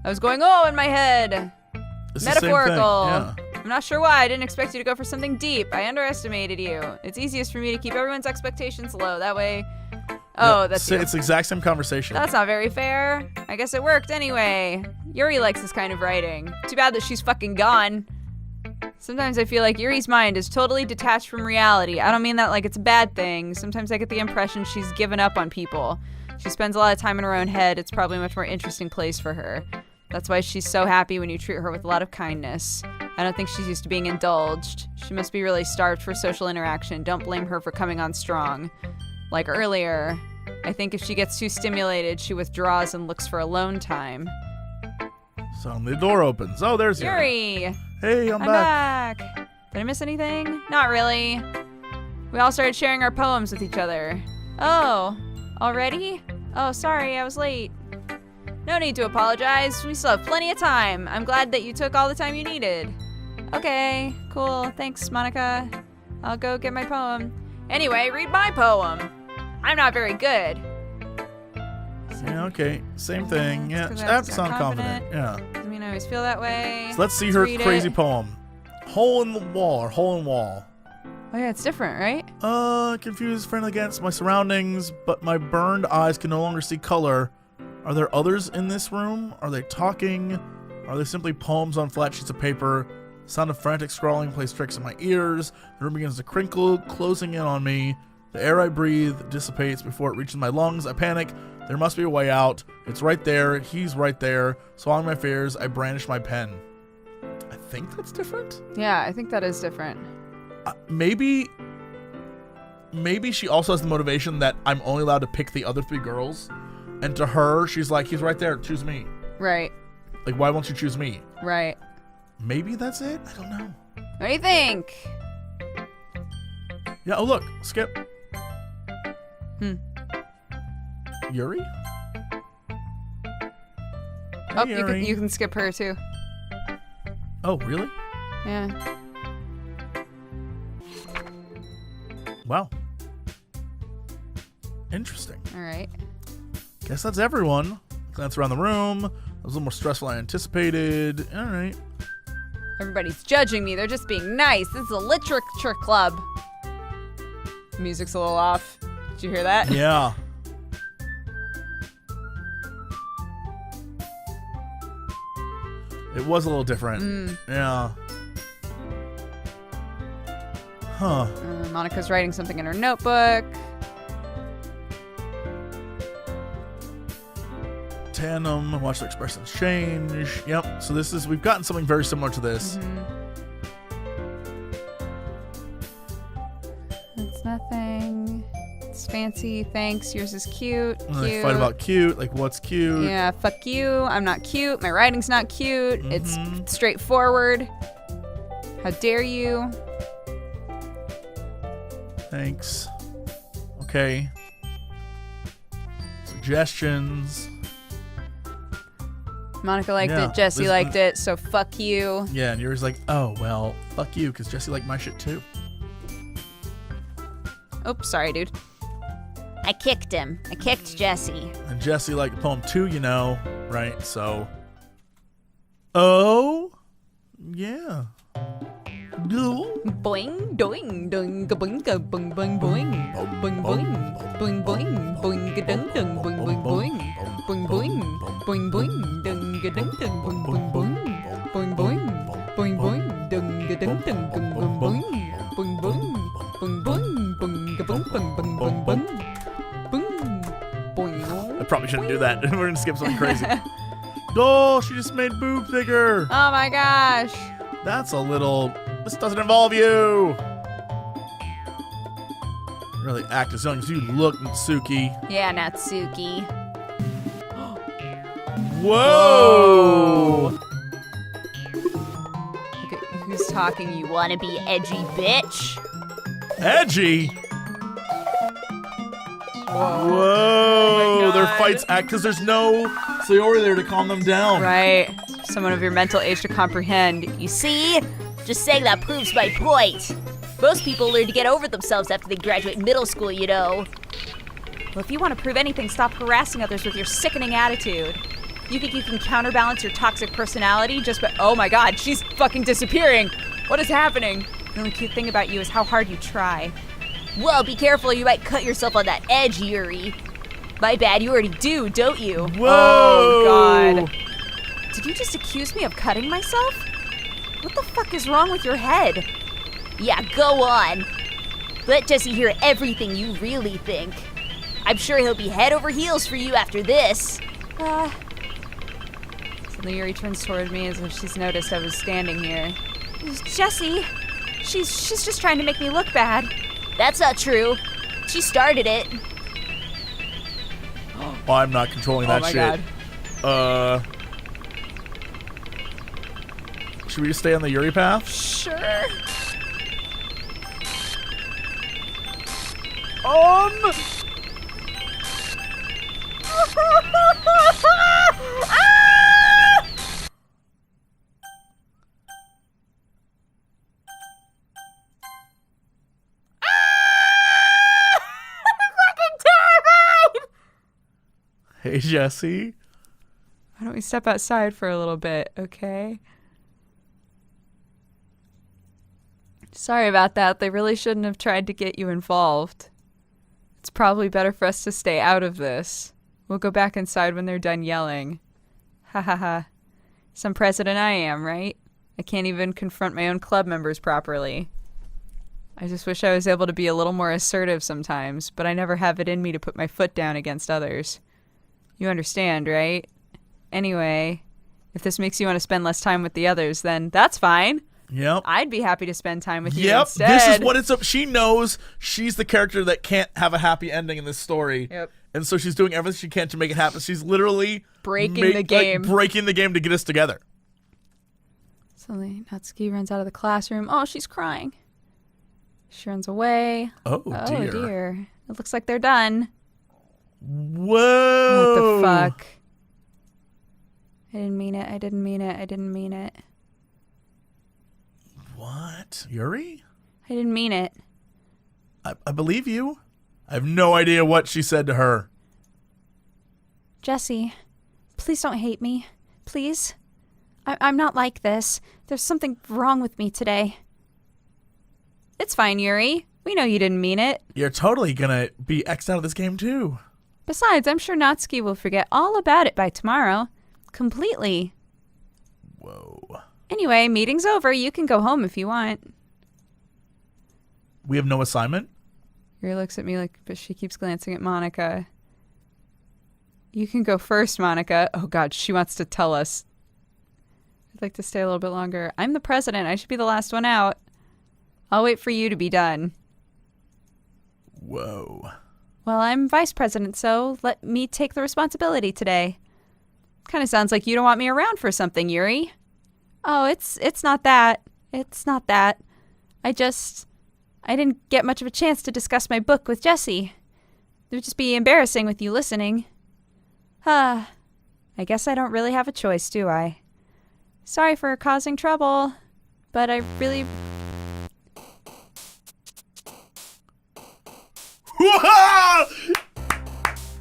I was going, oh, in my head. It's the same thing, Metaphorical. yeah. I'm not sure why. I didn't expect you to go for something deep. I underestimated you. It's easiest for me to keep everyone's expectations low. That way. Oh, Yeah, that's it's you. the exact same conversation. That's not very fair. I guess it worked anyway. Yuri likes this kind of writing. Too bad that she's fucking gone. Sometimes I feel like Yuri's mind is totally detached from reality. I don't mean that like it's a bad thing. Sometimes I get the impression she's given up on people. She spends a lot of time in her own head. It's probably a much more interesting place for her. That's why she's so happy when you treat her with a lot of kindness. I don't think she's used to being indulged. She must be really starved for social interaction. Don't blame her for coming on strong. Like earlier, I think if she gets too stimulated, she withdraws and looks for alone time. Suddenly the door opens. Oh, there's Yuri. Yuri! Hey, I'm I'm back. back! Did I miss anything? Not really. We all started sharing our poems with each other. Oh, already? Oh, sorry, I was late. No need to apologize. We still have plenty of time. I'm glad that you took all the time you needed. Okay, cool. Thanks, Monica. I'll go get my poem. Anyway, read my poem. I'm not very good. Yeah, okay. Same thing. Yeah, It's 'cause just I have to sound confident. confident. Yeah. I mean, I always feel that way. So let's see Let's her read crazy it. poem. Hole in the wall or hole in wall. Oh yeah, it's different, right? Confused, friendly against my surroundings, but my burned eyes can no longer see color. Are there others in this room? Are they talking? Are they simply poems on flat sheets of paper? Sound of frantic scrawling plays tricks in my ears. The room begins to crinkle, closing in on me. The air I breathe dissipates before it reaches my lungs. I panic. There must be a way out. It's right there. He's right there. Swallowing my fears, I brandish my pen. I think that's different. Yeah, I think that is different. Maybe she also has the motivation that I'm only allowed to pick the other 3 girls. And to her, she's like, he's right there. Choose me. Right. Like, why won't you choose me? Right. Maybe that's it? I don't know. What do you think? Yeah, oh look. Skip. Yuri? Oh, Hey, Yuri. you can skip her too. Oh, really? Yeah. Wow. Interesting. All right. Guess that's everyone. Glance around the room. It was a little more stressful than I anticipated. All right. Everybody's judging me. They're just being nice. This is a literature club. Music's a little off. Did you hear that? Yeah. It was a little different. Yeah. Huh. Monica's writing something in her notebook. Tandem, watch their expressions change. Yep. So we've gotten something very similar to this. It's nothing. It's fancy. Thanks. Yours is cute. And they fight about cute. Like, what's cute? Yeah, fuck you. I'm not cute. My writing's not cute. It's straightforward. How dare you? Thanks. Okay. Suggestions. Monica liked Yeah, it. Jesse this- liked it. So fuck you. Yeah, and yours like, oh, well, fuck you, because Jesse liked my shit too. Oops, sorry, dude. I kicked him. I kicked Jesse. And Jesse liked the poem too, you know, right? So. Oh? Yeah. No. Boing, doing, doing, boing, boing, boing, boing, boing, boing, boing, boing, boing, dung, dung, boing, boing, boing, boing, boing, boing, boing, dung, dung, dung, boing, boing, boing, boing, boing, boing, boing, dung, dung, dung, boing, boing, boing, boing, boing, boing, boing, boing, boing, boing, boing, boing, boing, boing. I probably shouldn't do that. We're gonna skip something crazy. Oh, she just made boobs bigger. Oh my gosh. That's a little. This doesn't involve you. Really act as young as you look, Mitsuki. Yeah, Natsuki. Whoa! Look at who's talking. You wanna be edgy, bitch? Edgy. Whoa. Whoa! Oh my Their God. fights act because there's no Sayori there to calm them down. Right. Someone of your mental age to comprehend. You see? Just saying that proves my point. Most people learn to get over themselves after they graduate middle school, you know. Well, if you want to prove anything, stop harassing others with your sickening attitude. You think you can counterbalance your toxic personality just by— oh my god, she's fucking disappearing! What is happening? The only cute thing about you is how hard you try. Well, be careful, you might cut yourself on that edge, Yuri. My bad, you already do, don't you? Whoa! Oh god. Did you just accuse me of cutting myself? What the fuck is wrong with your head? Yeah, go on. Let Jesse hear everything you really think. I'm sure he'll be head over heels for you after this. Suddenly Yuri turns toward me as if she's noticed I was standing here. Jessie, she's just trying to make me look bad. That's not true. She started it. Oh, I'm not controlling that oh my shit. god. Should we just stay on the Yuri path? Sure. Hey, Jesse. Why don't we step outside for a little bit, okay? Sorry about that. They really shouldn't have tried to get you involved. It's probably better for us to stay out of this. We'll go back inside when they're done yelling. Ha ha ha. Some president I am, right? I can't even confront my own club members properly. I just wish I was able to be a little more assertive sometimes, but I never have it in me to put my foot down against others. You understand, right? Anyway, if this makes you want to spend less time with the others, then that's fine. Yep. I'd be happy to spend time with you Yep. instead. This is what it's up. She knows she's the character that can't have a happy ending in this story. Yep. And so she's doing everything she can to make it happen. She's literally Breaking the game. Breaking the game to get us together. Suddenly, Natsuki runs out of the classroom. Oh, she's crying. She runs away. Oh, dear. Dear. It looks like they're done. Whoa. What the fuck? I didn't mean it. I didn't mean it. I didn't mean it. What? Yuri? I didn't mean it. I believe you. I have no idea what she said to her. Jessie, please don't hate me. Please? I'm not like this. There's something wrong with me today. It's fine, Yuri. We know you didn't mean it. You're totally gonna be X'd out of this game too. Besides, I'm sure Natsuki will forget all about it by tomorrow. Completely. Whoa. Anyway, meeting's over. You can go home if you want. We have no assignment? Yuri looks at me like, but she keeps glancing at Monica. You can go first, Monica. Oh God, she wants to tell us. I'd like to stay a little bit longer. I'm the president. I should be the last one out. I'll wait for you to be done. Whoa. Well, I'm vice president, so let me take the responsibility today. Kind of sounds like you don't want me around for something, Yuri. Oh, it's not that. It's not that. I didn't get much of a chance to discuss my book with Jessie. It would just be embarrassing with you listening. I guess I don't really have a choice, do I? Sorry for causing trouble, but I really...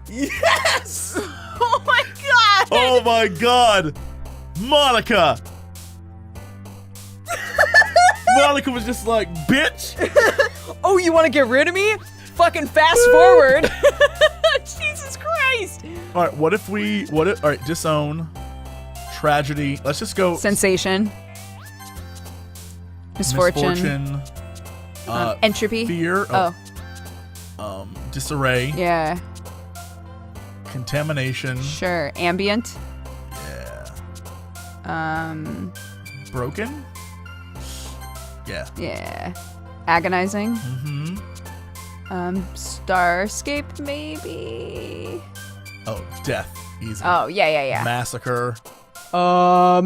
Yes! Oh my God! Oh my God! Monica! Monica was just like, bitch! Oh, you want to get rid of me? Fucking fast forward. Jesus Christ. All right, all right, disown, tragedy. Let's just go. Sensation. Misfortune. Entropy. Fear. Disarray. Yeah. Contamination. Sure. Ambient. Yeah. Broken. Yeah. Yeah. Agonizing. Mm-hmm. Starscape, maybe. Oh, death. Easy. Oh, yeah. Massacre. Oh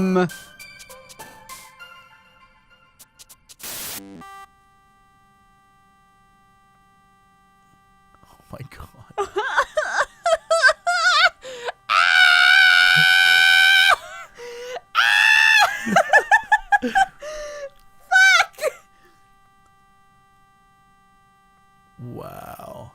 my God. Wow.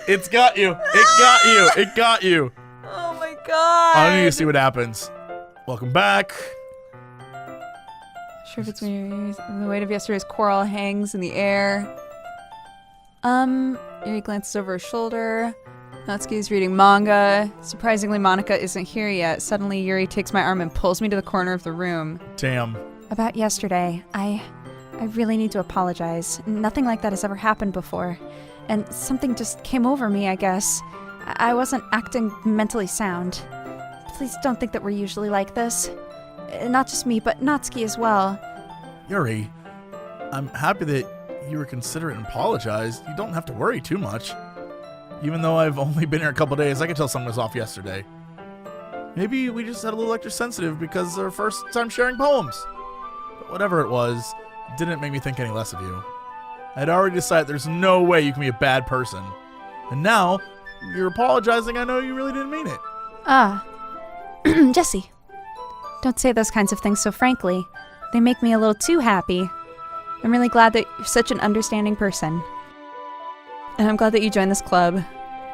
It's got you. It got you. It got you. Oh my God. I need to see what happens. Welcome back. Sure if it's me. The weight of yesterday's quarrel hangs in the air. Yuri glances over her shoulder. Natsuki's reading manga. Surprisingly, Monica isn't here yet. Suddenly, Yuri takes my arm and pulls me to the corner of the room. Damn. About yesterday, I really need to apologize. Nothing like that has ever happened before. And something just came over me, I guess. I wasn't acting mentally sound. Please don't think that we're usually like this. Not just me, but Natsuki as well. Yuri, I'm happy that you were considerate and apologized. You don't have to worry too much. Even though I've only been here a couple days, I could tell something was off yesterday. Maybe we just had a little extra sensitive because it's our first time sharing poems. But whatever it was, it didn't make me think any less of you. I'd already decided there's no way you can be a bad person. And now, you're apologizing, I know you really didn't mean it. Jessie, don't say those kinds of things so frankly. They make me a little too happy. I'm really glad that you're such an understanding person. And I'm glad that you joined this club.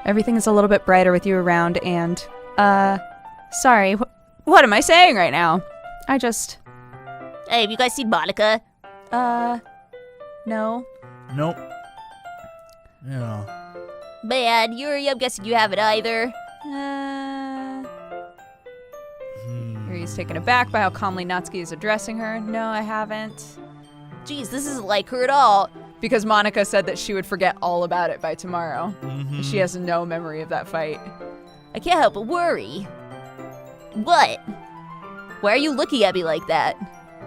Everything is a little bit brighter with you around and, sorry, what am I saying right now? Hey, have you guys seen Monica? No. Nope. Yeah. Man, Yuri, I'm guessing you haven't either. Yuri's taken aback by how calmly Natsuki is addressing her. No, I haven't. Geez, this isn't like her at all. Because Monica said that she would forget all about it by tomorrow. She has no memory of that fight. I can't help but worry. What? Why are you looking at me like that?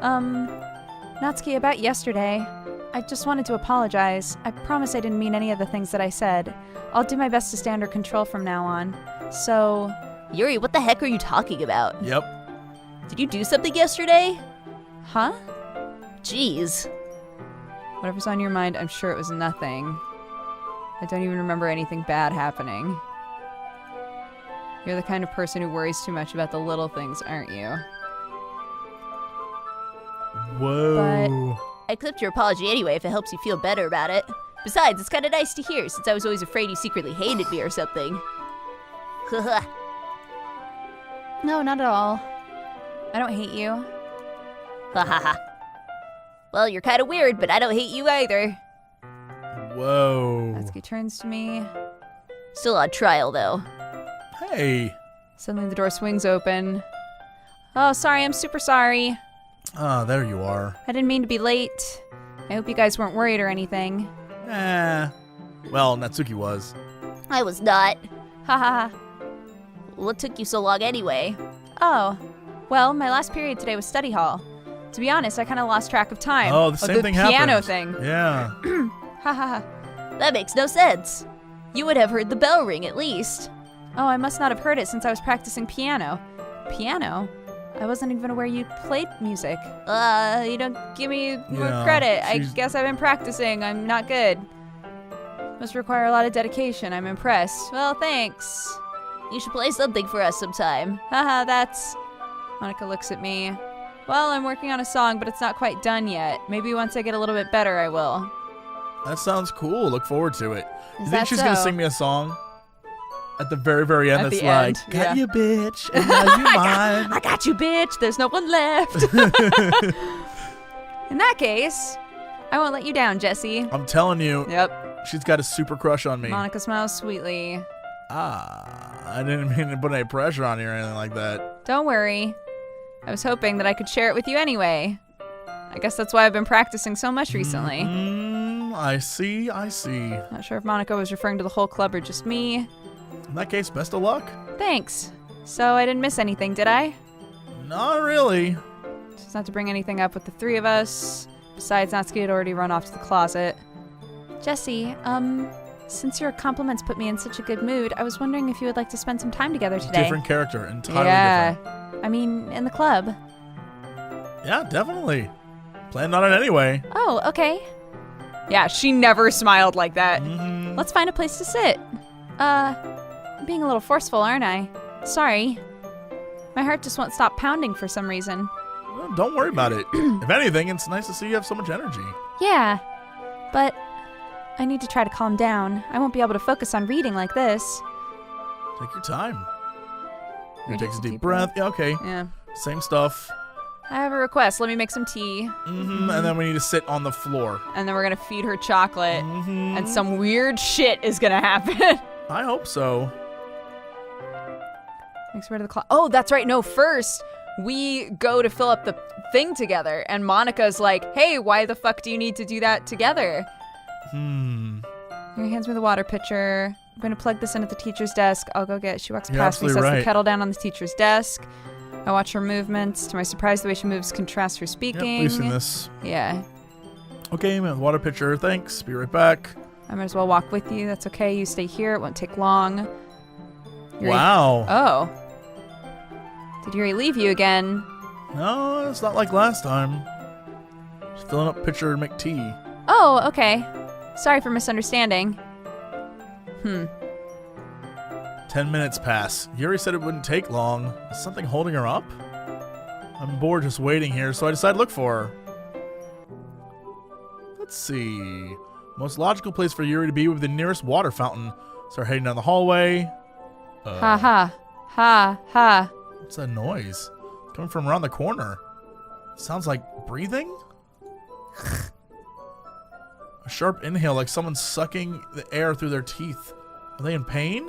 Natsuki, about yesterday, I just wanted to apologize. I promise I didn't mean any of the things that I said. I'll do my best to stay under control from now on. So... Yuri, what the heck are you talking about? Yep. Did you do something yesterday? Huh? Jeez. Whatever's on your mind, I'm sure it was nothing. I don't even remember anything bad happening. You're the kind of person who worries too much about the little things, aren't you? Whoa. I accept your apology anyway if it helps you feel better about it. Besides, it's kind of nice to hear since I was always afraid you secretly hated me or something. Haha. No, not at all. I don't hate you. Ha ha ha. Well, you're kind of weird, but I don't hate you either. Whoa. Natsuki turns to me. Still on trial, though. Hey. Suddenly the door swings open. Oh, sorry, I'm super sorry. Ah, there you are. I didn't mean to be late. I hope you guys weren't worried or anything. Well, Natsuki was. I was not. Ha ha ha. What took you so long anyway? Oh, well, my last period today was study hall. To be honest, I kind of lost track of time. Oh, the same thing happened. piano thing. Yeah. Ha ha ha. That makes no sense. You would have heard the bell ring at least. Oh, I must not have heard it since I was practicing piano. Piano? I wasn't even aware you played music. You don't give me more Yeah, credit. I she's- guess I've been practicing. I'm not good. Must require a lot of dedication. I'm impressed. Well, thanks. You should play something for us sometime. Haha, that's... Monica looks at me. Well, I'm working on a song, but it's not quite done yet. Maybe once I get a little bit better, I will. That sounds cool. Look forward to it. You Is think that she's gonna so? sing me a song? At the very, very end, At that's the like, end, got yeah. you, bitch, and now you mine. I got you, bitch. There's no one left. In that case, I won't let you down, Jesse. I'm telling you, Yep. she's got a super crush on me. Monica smiles sweetly. I didn't mean to put any pressure on you or anything like that. Don't worry. I was hoping that I could share it with you anyway. I guess that's why I've been practicing so much recently. I see. Not sure if Monica was referring to the whole club or just me. In that case, best of luck. Thanks. So I didn't miss anything, did I? Not really. Just not to bring anything up with the three of us. Besides, Natsuki had already run off to the closet. Jesse, since your compliments put me in such a good mood, I was wondering if you would like to spend some time together today. Different character, entirely Yeah. different. I mean, in the club. Yeah, definitely. Planned on it anyway. Oh, okay. Yeah, she never smiled like that. Mhm. Let's find a place to sit. I'm being a little forceful, aren't I? Sorry. My heart just won't stop pounding for some reason. Well, don't worry about it. If anything, it's nice to see you have so much energy. Yeah, but I need to try to calm down. I won't be able to focus on reading like this. Take your time. Here, He takes a deep breath. Yeah, okay. Yeah. Same stuff. I have a request. Let me make some tea. And then we need to sit on the floor. And then we're going to feed her chocolate. Mm-hmm. And some weird shit is going to happen. I hope so. Makes way to the clock. Oh, that's right. No, first we go to fill up the thing together. And Monica's like, hey, why the fuck do you need to do that together? He hands me the water pitcher. I'm going to plug this in at the teacher's desk. I'll go get it. She walks You're past me, sets absolutely the right. kettle down on the teacher's desk. I watch her movements. To my surprise, the way she moves contrasts her Yep, speaking. we've seen this. Yeah. Okay, man, water pitcher, thanks. Be right back. I might as well walk with you. That's okay. You stay here. It won't take long. Wow. Oh. Did Yuri leave you again? No, it's not like last time. Just filling up pitcher and make tea. Oh, okay. Sorry for misunderstanding. 10 minutes pass. Yuri said it wouldn't take long. Is something holding her up? I'm bored just waiting here, so I decide to look for her. Let's see. Most logical place for Yuri to be would be the nearest water fountain. Start heading down the hallway. Ha ha. Ha ha. What's that noise? Coming from around the corner. Sounds like breathing? A sharp inhale, like someone sucking the air through their teeth. Are they in pain?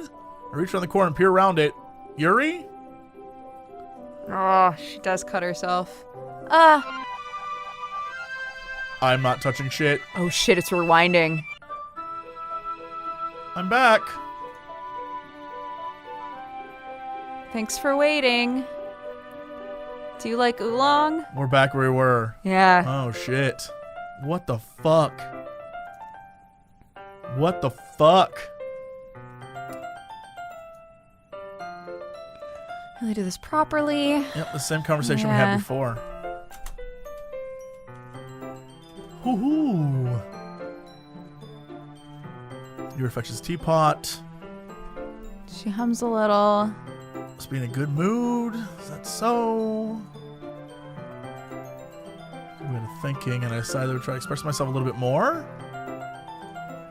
I reach around the corner and peer around it. Yuri? Oh, she does cut herself. I'm not touching shit. Oh shit, it's rewinding. I'm back. Thanks for waiting. Do you like oolong? We're back where we were. Yeah. Oh shit. What the fuck? What the fuck? Really do this properly. Yep, the same conversation we had before. Hoo-hoo. Yuri fetches teapot. She hums a little. Must be in a good mood. Is that so? I went to thinking and I decided I would try to express myself a little bit more.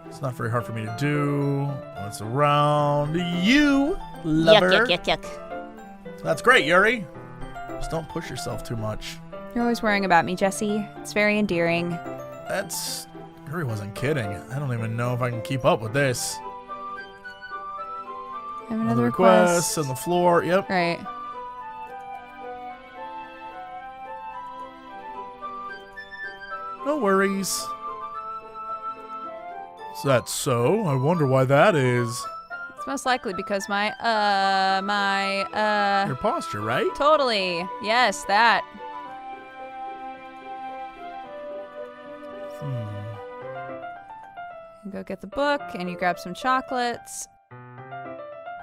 It's not very hard for me to do. What's around you, lover? Yuck, yuck, yuck, yuck. That's great, Yuri. Just don't push yourself too much. You're always worrying about me, Jesse. It's very endearing. That's... Yuri wasn't kidding. I don't even know if I can keep up with this. I have another request. On the floor. Yep. Right. No worries. Is that so? I wonder why that is. It's most likely because my Your posture, right? totally. Yes, that. You go get the book and you grab some chocolates.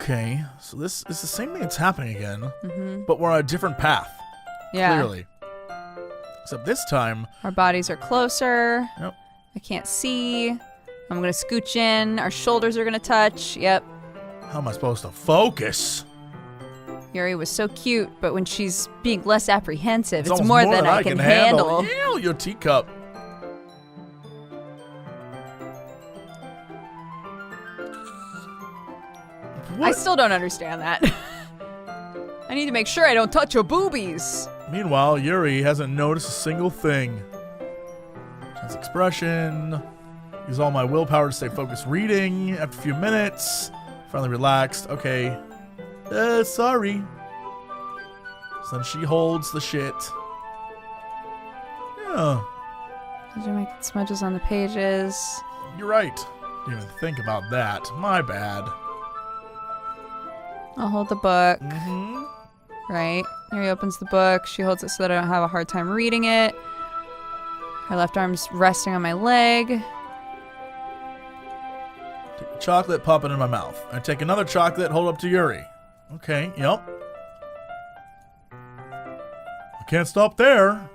Okay, so this is the same thing that's happening again, Mm-hmm. but we're on a different path. Yeah. Clearly. Except this time, Our bodies are closer. Yep. I can't see. I'm gonna scooch in. Our shoulders are gonna touch. Yep. how am I supposed to focus? Yuri was so cute, but when she's being less apprehensive, it's almost more than I can handle. Ew, your teacup. I What? still don't understand that. I need to make sure I don't touch your boobies. Meanwhile, Yuri hasn't noticed a single thing. His expression. Use all my willpower to stay focused reading. After a few minutes, finally relaxed. Okay. Sorry. So then she holds the shit. Yeah, Did you make smudges on the pages? you're right. Didn't even think about that. My bad. I'll hold the book. Mm-hmm. Right. Yuri opens the book. She holds it so that I don't have a hard time reading it. Her left arm's resting on my leg. Take the chocolate, pop it in my mouth. I take another chocolate, hold up to Yuri. Okay, yep. I can't stop there.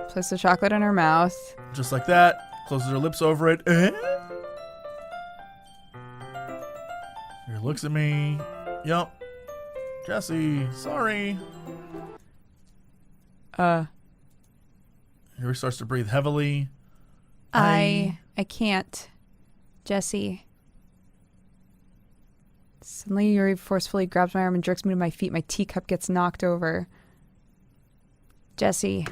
Place the chocolate in her mouth. Just like that. Closes her lips over it. Yuri looks at me. Yep. Jesse, sorry. Yuri starts to breathe heavily. I can't. Jesse. Suddenly, Yuri forcefully grabs my arm and jerks me to my feet. My teacup gets knocked over. Jesse.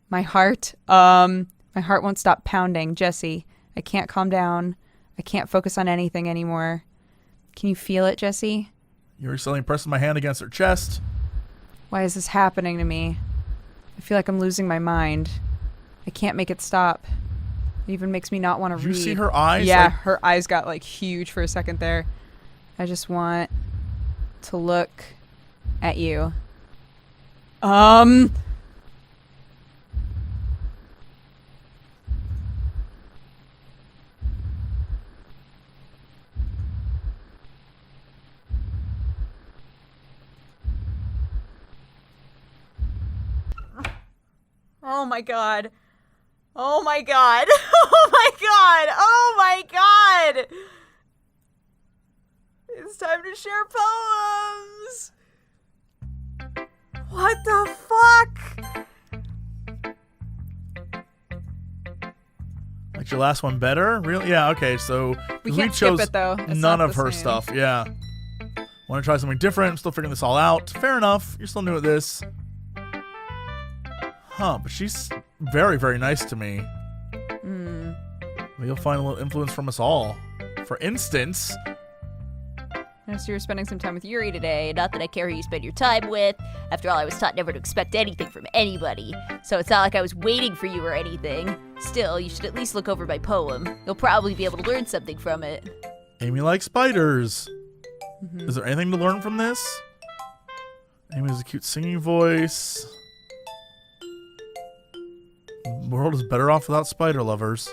My heart won't stop pounding. Jesse, I can't calm down. I can't focus on anything anymore. Can you feel it, Jesse? Yuri suddenly presses my hand against her chest. Why is this happening to me? I feel like I'm losing my mind. I can't make it stop. It even makes me not want to Did read. you see her eyes? Yeah, Like, her eyes got like huge for a second there. I just want to look at you. Oh my god. Oh my god. Oh my god. Oh my god. It's time to share poems. What the fuck? Liked your last one better? Really? Yeah, okay, so We we can't skip chose it, though. It's none not of the her same. stuff. Yeah. Want to try something different? I'm still figuring this all out. Fair enough. You're still new at this. Huh, but she's very, very nice to me. Hmm. You'll find a little influence from us all. For instance, Noticed you were spending some time with Yuri today. Not that I care who you spend your time with. After all, I was taught never to expect anything from anybody. So it's not like I was waiting for you or anything. Still, you should at least look over my poem. You'll probably be able to learn something from it. Amy likes spiders. Is there anything to learn from this? Amy has a cute singing voice. The world is better off without spider lovers.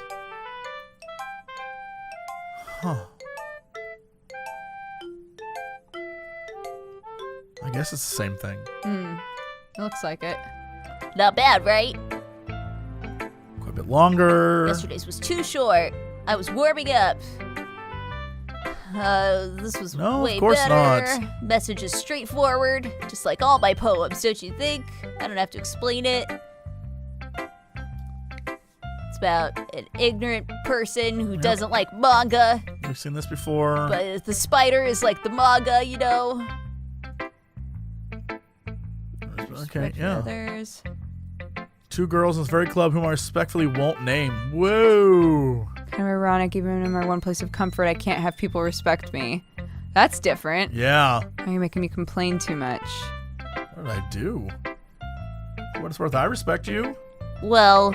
Huh. I guess it's the same thing. It looks like it. Not bad, right? Quite a bit longer. Yesterday's was too short. I was warming up. This was No, way of course better. not. Message is straightforward, just like all my poems, don't you think? I don't have to explain it. It's about an ignorant person who doesn't like manga, We've seen this before. but the spider is like the manga, you know? Okay, yeah. Others. Two girls in this very club whom I respectfully won't name. Whoa. Kind of ironic, even in my one place of comfort, I can't have people respect me. That's different. Yeah. Now you're making me complain too much. What did I do? For what it's worth, I respect you. Well,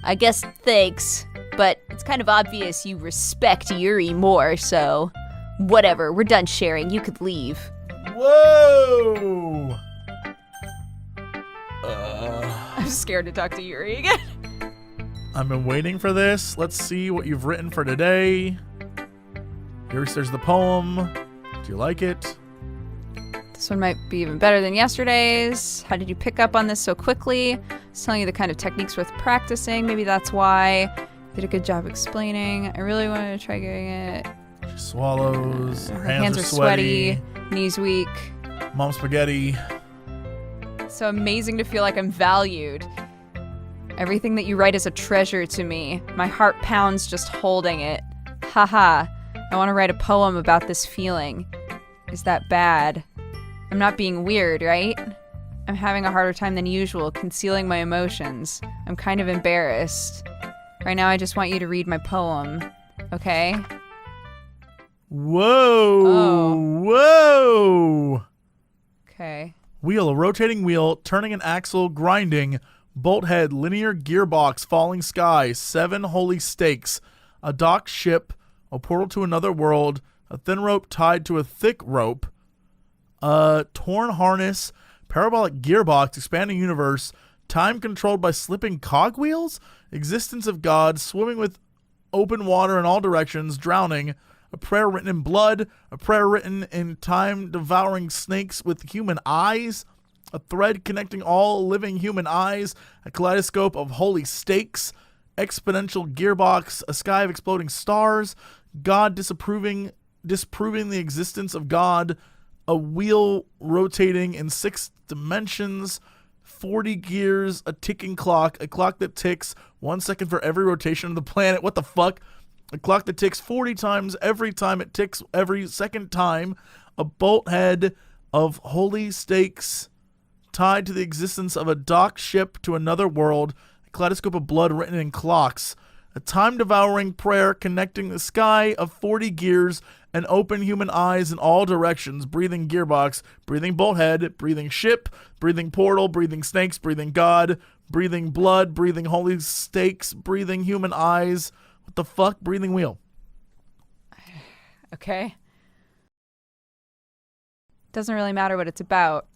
I guess thanks, but it's kind of obvious you respect Yuri more, so whatever, we're done sharing, you could leave. Whoa. I'm scared to talk to Yuri again. I've been waiting for this. Let's see what you've written for today. There's the poem. Do you like it? This one might be even better than yesterday's. How did you pick up on this so quickly? It's telling you the kind of techniques worth practicing. Maybe that's why. You did a good job explaining. I really wanted to try getting it. She swallows. Her hands are sweaty. Knees weak. Mom spaghetti. So amazing to feel like I'm valued. Everything that you write is a treasure to me. My heart pounds just holding it. Haha. I want to write a poem about this feeling. Is that bad? I'm not being weird, right? I'm having a harder time than usual concealing my emotions. I'm kind of embarrassed. Right now I just want you to read my poem. Okay? Whoa. Oh. Whoa. Okay. Wheel, a rotating wheel, turning an axle, grinding, bolt head, linear gearbox, falling sky, 7 holy stakes, a docked ship, a portal to another world, a thin rope tied to a thick rope, a torn harness, parabolic gearbox, expanding universe, time controlled by slipping cogwheels, existence of God, swimming with open water in all directions, drowning, a prayer written in blood, a prayer written in time, devouring snakes with human eyes, a thread connecting all living human eyes, a kaleidoscope of holy stakes, exponential gearbox, a sky of exploding stars, God disproving the existence of God, a wheel rotating in 6 dimensions, 40 gears, a ticking clock, a clock that ticks 1 second for every rotation of the planet. What the fuck? A clock that ticks 40 times every time it ticks every second time. A bolt head of holy stakes tied to the existence of a docked ship to another world. A kaleidoscope of blood written in clocks. A time-devouring prayer connecting the sky of 40 gears and open human eyes in all directions. Breathing gearbox, breathing bolt head, breathing ship, breathing portal, breathing snakes, breathing God, breathing blood, breathing holy stakes, breathing human eyes. What the fuck? Breathing wheel. Okay. Doesn't really matter what it's about.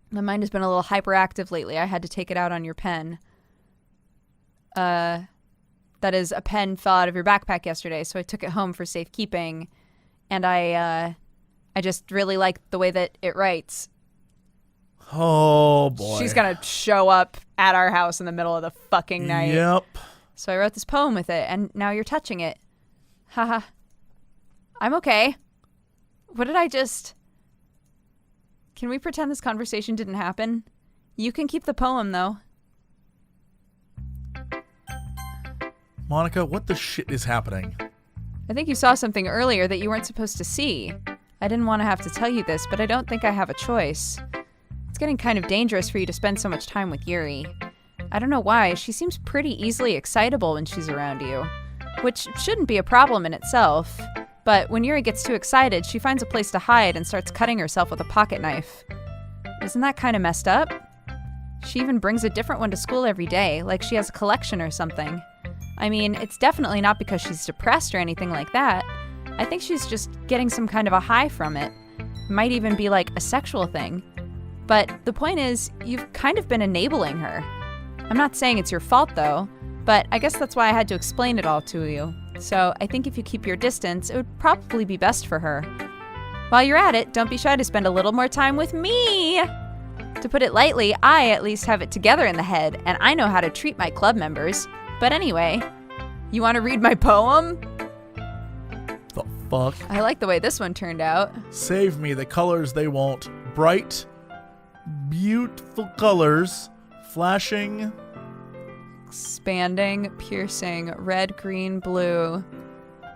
My mind has been a little hyperactive lately. I had to take it out on your pen. That is, a pen fell out of your backpack yesterday, so I took it home for safekeeping. And I just really like the way that it writes. Oh, boy. She's gonna show up at our house in the middle of the fucking night. Yep. So I wrote this poem with it, and now you're touching it. Haha. I'm okay. What did I just... Can we pretend this conversation didn't happen? You can keep the poem, though. Monica, what the shit is happening? I think you saw something earlier that you weren't supposed to see. I didn't want to have to tell you this, but I don't think I have a choice. It's getting kind of dangerous for you to spend so much time with Yuri. I don't know why, she seems pretty easily excitable when she's around you, which shouldn't be a problem in itself. But when Yuri gets too excited, she finds a place to hide and starts cutting herself with a pocket knife. Isn't that kind of messed up? She even brings a different one to school every day, like she has a collection or something. I mean, it's definitely not because she's depressed or anything like that. I think she's just getting some kind of a high from it. Might even be like a sexual thing. But the point is, you've kind of been enabling her. I'm not saying it's your fault though, but I guess that's why I had to explain it all to you. So I think if you keep your distance, it would probably be best for her. While you're at it, don't be shy to spend a little more time with me. To put it lightly, I at least have it together in the head, and I know how to treat my club members. But anyway, you want to read my poem? The fuck? I like the way this one turned out. Save me the colors they won't. Bright, beautiful colors, flashing. Expanding, piercing, red, green, blue,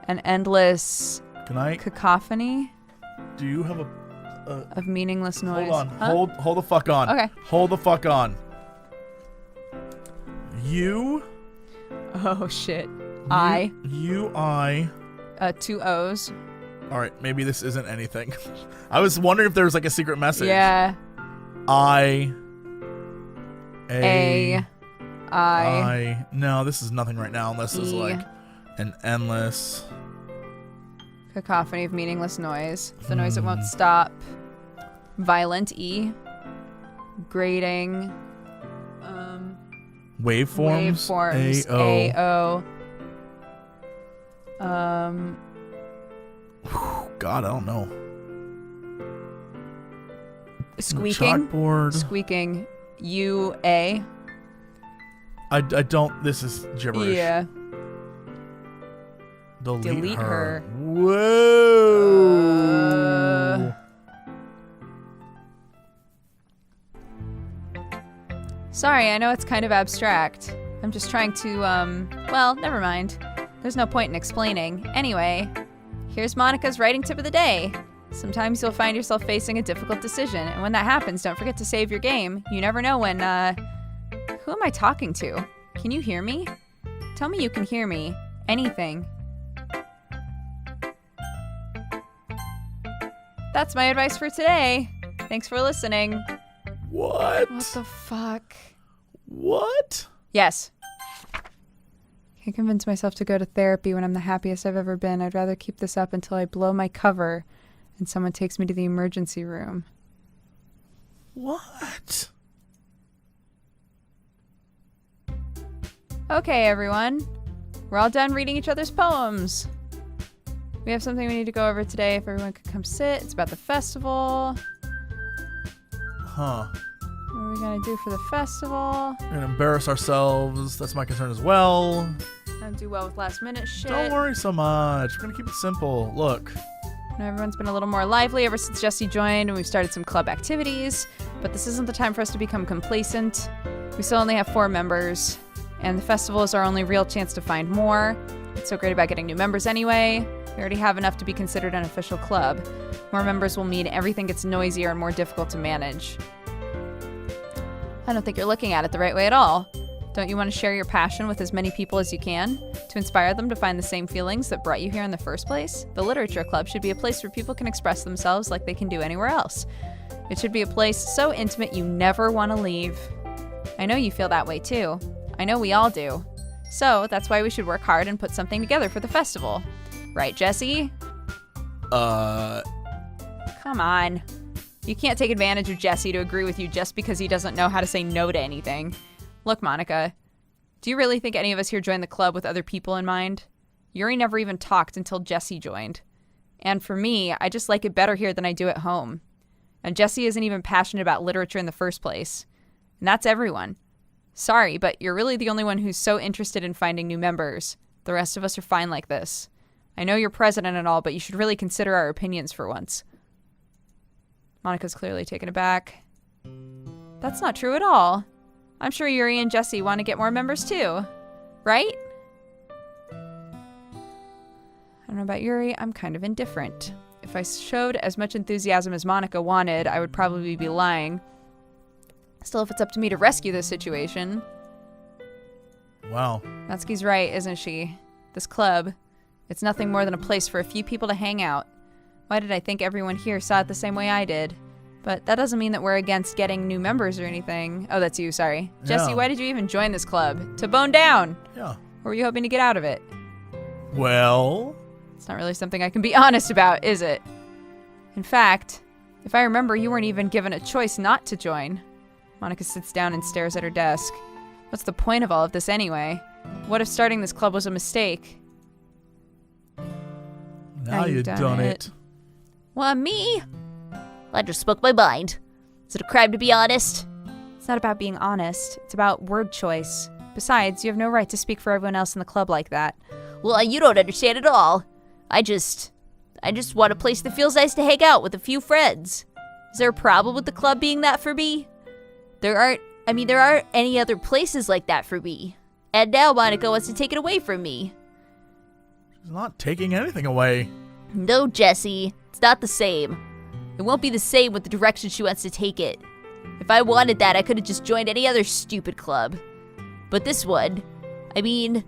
an endless Can I? cacophony Do you have a? of meaningless noise. Hold on. Huh? Hold the fuck on. Okay. Hold the fuck on. You. Oh shit. I. 2 O's. All right. Maybe this isn't anything. I was wondering if there was like a secret message. Yeah. I. No, this is nothing right now unless it's E. like an endless. Cacophony of meaningless noise. The noise that won't stop. Violent E. Grating. Waveforms. Waveforms. A-O. A-O. God, I don't know. Squeaking. Chalkboard. Squeaking. U-A. I don't. This is gibberish. Yeah. Delete her. her. Whoa. Sorry, I know it's kind of abstract. I'm just trying to, well, never mind. There's no point in explaining. Anyway, here's Monica's writing tip of the day. Sometimes you'll find yourself facing a difficult decision, and when that happens, don't forget to save your game. You never know when, who am I talking to? Can you hear me? Tell me you can hear me. Anything. That's my advice for today. Thanks for listening. What? What the fuck? What? Yes. Can't convince myself to go to therapy when I'm the happiest I've ever been. I'd rather keep this up until I blow my cover and someone takes me to the emergency room. What? Okay, everyone. We're all done reading each other's poems. We have something we need to go over today. If everyone could come sit. It's about the festival. Huh. What are we going to do for the festival? We're gonna embarrass ourselves. That's my concern as well. Don't do well with last minute shit. Don't worry so much. We're gonna keep it simple. Look. I know everyone's been a little more lively ever since Jesse joined and we've started some club activities, but this isn't the time for us to become complacent. We still only have 4 members, and the festival is our only real chance to find more. It's so great about getting new members anyway. We already have enough to be considered an official club. More members will mean everything gets noisier and more difficult to manage. I don't think you're looking at it the right way at all. Don't you want to share your passion with as many people as you can, to inspire them to find the same feelings that brought you here in the first place? The Literature Club should be a place where people can express themselves like they can do anywhere else. It should be a place so intimate you never want to leave. I know you feel that way too. I know we all do. So that's why we should work hard and put something together for the festival. Right, Jesse? Come on. You can't take advantage of Jesse to agree with you just because he doesn't know how to say no to anything. Look, Monica, do you really think any of us here joined the club with other people in mind? Yuri never even talked until Jesse joined. And for me, I just like it better here than I do at home. And Jesse isn't even passionate about literature in the first place. And that's everyone. Sorry, but you're really the only one who's so interested in finding new members. The rest of us are fine like this. I know you're president and all, but you should really consider our opinions for once. Monica's clearly taken aback. That's not true at all. I'm sure Yuri and Jesse want to get more members too. Right? I don't know about Yuri, I'm kind of indifferent. If I showed as much enthusiasm as Monica wanted, I would probably be lying. Still, if it's up to me to rescue this situation, Wow. Natsuki's right, isn't she? This club, it's nothing more than a place for a few people to hang out. Why did I think everyone here saw it the same way I did? But that doesn't mean that we're against getting new members or anything. Oh, that's you, sorry. Yeah. Jesse, why did you even join this club? To bone down? Yeah. Or were you hoping to get out of it? Well, It's not really something I can be honest about, is it? In fact, if I remember, you weren't even given a choice not to join. Monica sits down and stares at her desk. What's the point of all of this anyway? What if starting this club was a mistake? now you've done it. Well, me? I just spoke my mind. Is it a crime to be honest? It's not about being honest. It's about word choice. Besides, you have no right to speak for everyone else in the club like that. Well, you don't understand at all. I just want a place that feels nice to hang out with a few friends. Is there a problem with the club being that for me? There aren't any other places like that for me. And now Monica wants to take it away from me. She's not taking anything away. No, Jesse, it's not the same. It won't be the same with the direction she wants to take it. If I wanted that, I could have just joined any other stupid club. But this one, I mean,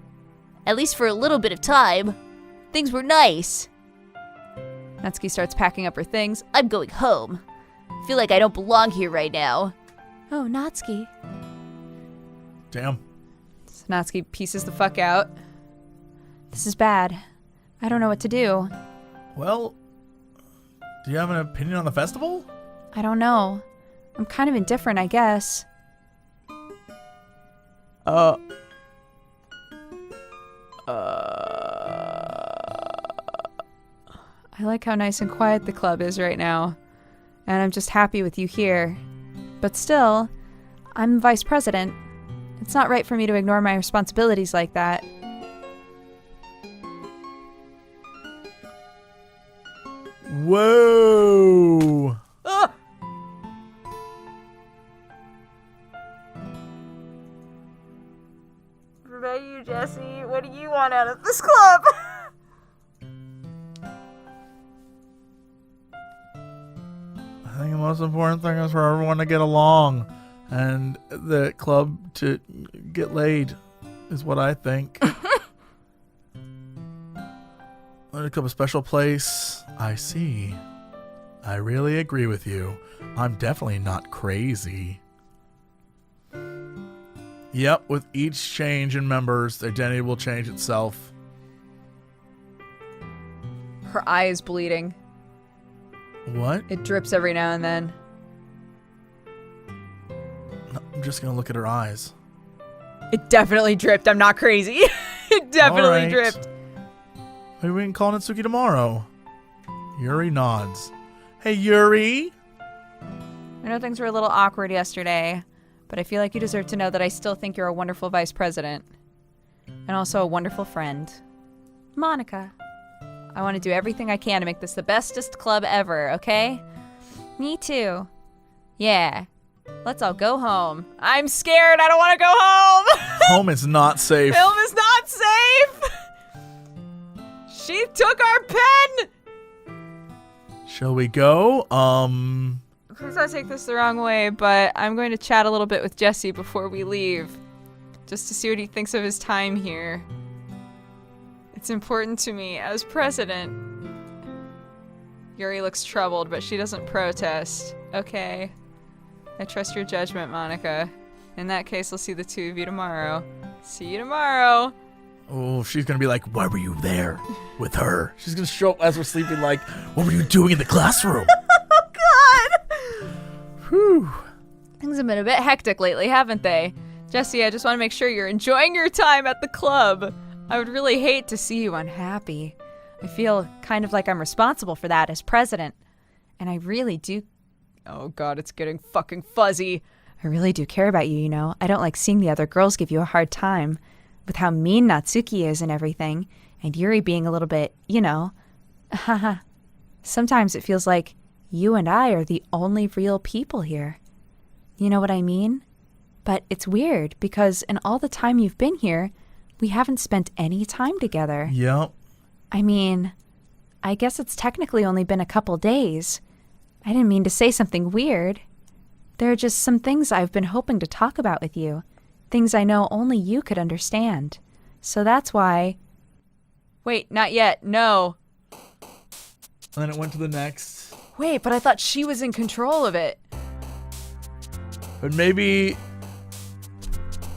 at least for a little bit of time, things were nice. Natsuki starts packing up her things. I'm going home. I feel like I don't belong here right now. Oh, Natsuki. Damn. So Natsuki pieces the fuck out. This is bad. I don't know what to do. Well, do you have an opinion on the festival? I don't know. I'm kind of indifferent, I guess. I like how nice and quiet the club is right now. And I'm just happy with you here. But still, I'm vice president. It's not right for me to ignore my responsibilities like that. Whoa! What about you, Jesse? What do you want out of this club? I think the most important thing is for everyone to get along, and the club to get laid, is what I think. Let it become a special place. I see. I really agree with you. I'm definitely not crazy. Yep, with each change in members, the identity will change itself. Her eye is bleeding. What? It drips every now and then. No, I'm just gonna look at her eyes. It definitely dripped. I'm not crazy. It definitely All right. dripped. Maybe we can call Natsuki tomorrow. Yuri nods. Hey, Yuri! I know things were a little awkward yesterday, but I feel like you deserve to know that I still think you're a wonderful vice president. And also a wonderful friend. Monica. I want to do everything I can to make this the bestest club ever, okay? Me too. Yeah. Let's all go home. I'm scared. I don't want to go home. Home is not safe. Film is not safe. She took our pen. Shall we go? Please don't take this the wrong way, but I'm going to chat a little bit with Jesse before we leave, just to see what he thinks of his time here. It's important to me as president. Yuri looks troubled, but she doesn't protest. Okay. I trust your judgment, Monica. In that case, I'll see the two of you tomorrow. See you tomorrow. Oh, she's gonna be like, why were you there with her? She's gonna show up as we're sleeping like, what were you doing in the classroom? Oh, God! Whew. Things have been a bit hectic lately, haven't they? Jesse, I just want to make sure you're enjoying your time at the club. I would really hate to see you unhappy. I feel kind of like I'm responsible for that as president. And I really do. Oh, God, it's getting fucking fuzzy. I really do care about you, you know. I don't like seeing the other girls give you a hard time. With how mean Natsuki is and everything. And Yuri being a little bit, you know. Haha. Sometimes it feels like you and I are the only real people here. You know what I mean? But it's weird because in all the time you've been here, we haven't spent any time together. Yep. I mean, I guess it's technically only been a couple days. I didn't mean to say something weird. There are just some things I've been hoping to talk about with you. Things I know only you could understand. So that's why... Wait, not yet. No. And then it went to the next. Wait, but I thought she was in control of it. But maybe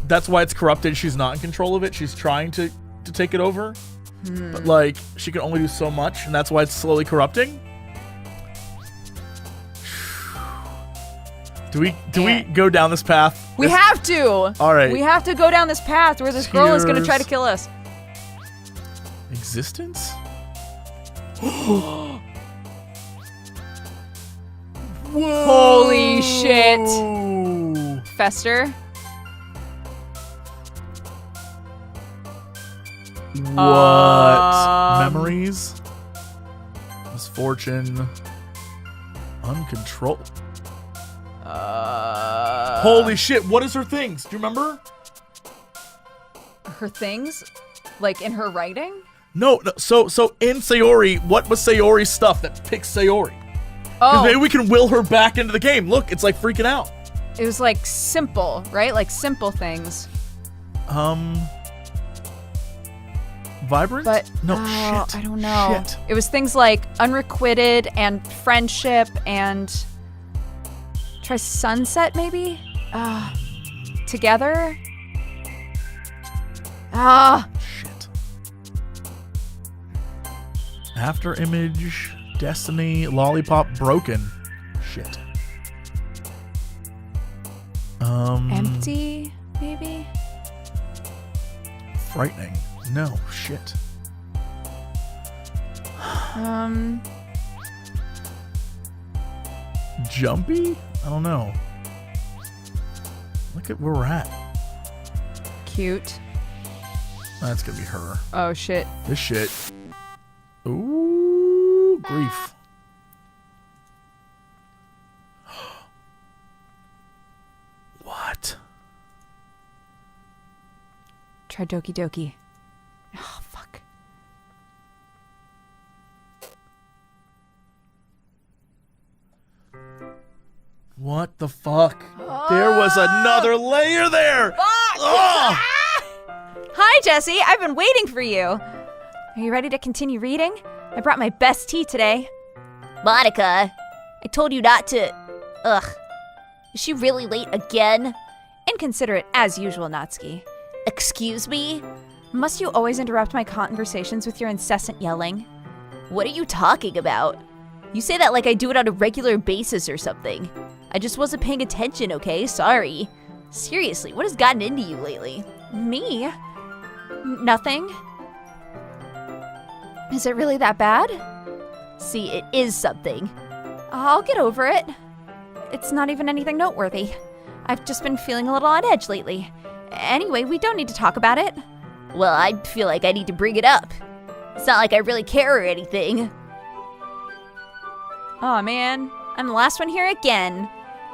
that's why it's corrupted. She's not in control of it. She's trying to take it over. But, like, she can only do so much, and that's why it's slowly corrupting. Do we go down this path? We have to. All right. We have to go down this path where this girl is going to try to kill us. Existence? Whoa! Holy shit. Fester. What? Memories? Misfortune? Uncontrolled? Holy shit, what is her things? Do you remember? Her things? Like in her writing? No, so in Sayori, what was Sayori's stuff that picks Sayori? Oh, Maybe we can will her back into the game. Look, it's like freaking out. it was like simple, right? Like simple things. Vibrant? But no, shit. shit. I don't know. Shit. It was things like unrequited and friendship and try sunset maybe? Together? Shit. After image, destiny, lollipop, broken. Shit. Empty, maybe? Frightening. No, shit. Jumpy? I don't know. Look at where we're at. Cute. That's gonna be her. Oh shit. This shit. Ooh, grief. What? Try Doki Doki. Oh, fuck. What the fuck? There was another layer there! Ugh! Hi, Jesse. I've been waiting for you. Are you ready to continue reading? I brought my best tea today. Monica, I told you not to. Ugh. Is she really late again? Inconsiderate as usual, Natsuki. Excuse me? Must you always interrupt my conversations with your incessant yelling? What are you talking about? You say that like I do it on a regular basis or something. I just wasn't paying attention, okay? Sorry. Seriously, what has gotten into you lately? Me? Nothing? Is it really that bad? See, it is something. I'll get over it. It's not even anything noteworthy. I've just been feeling a little on edge lately. Anyway, we don't need to talk about it. Well, I feel like I need to bring it up. It's not like I really care or anything. Aw, man. I'm the last one here again.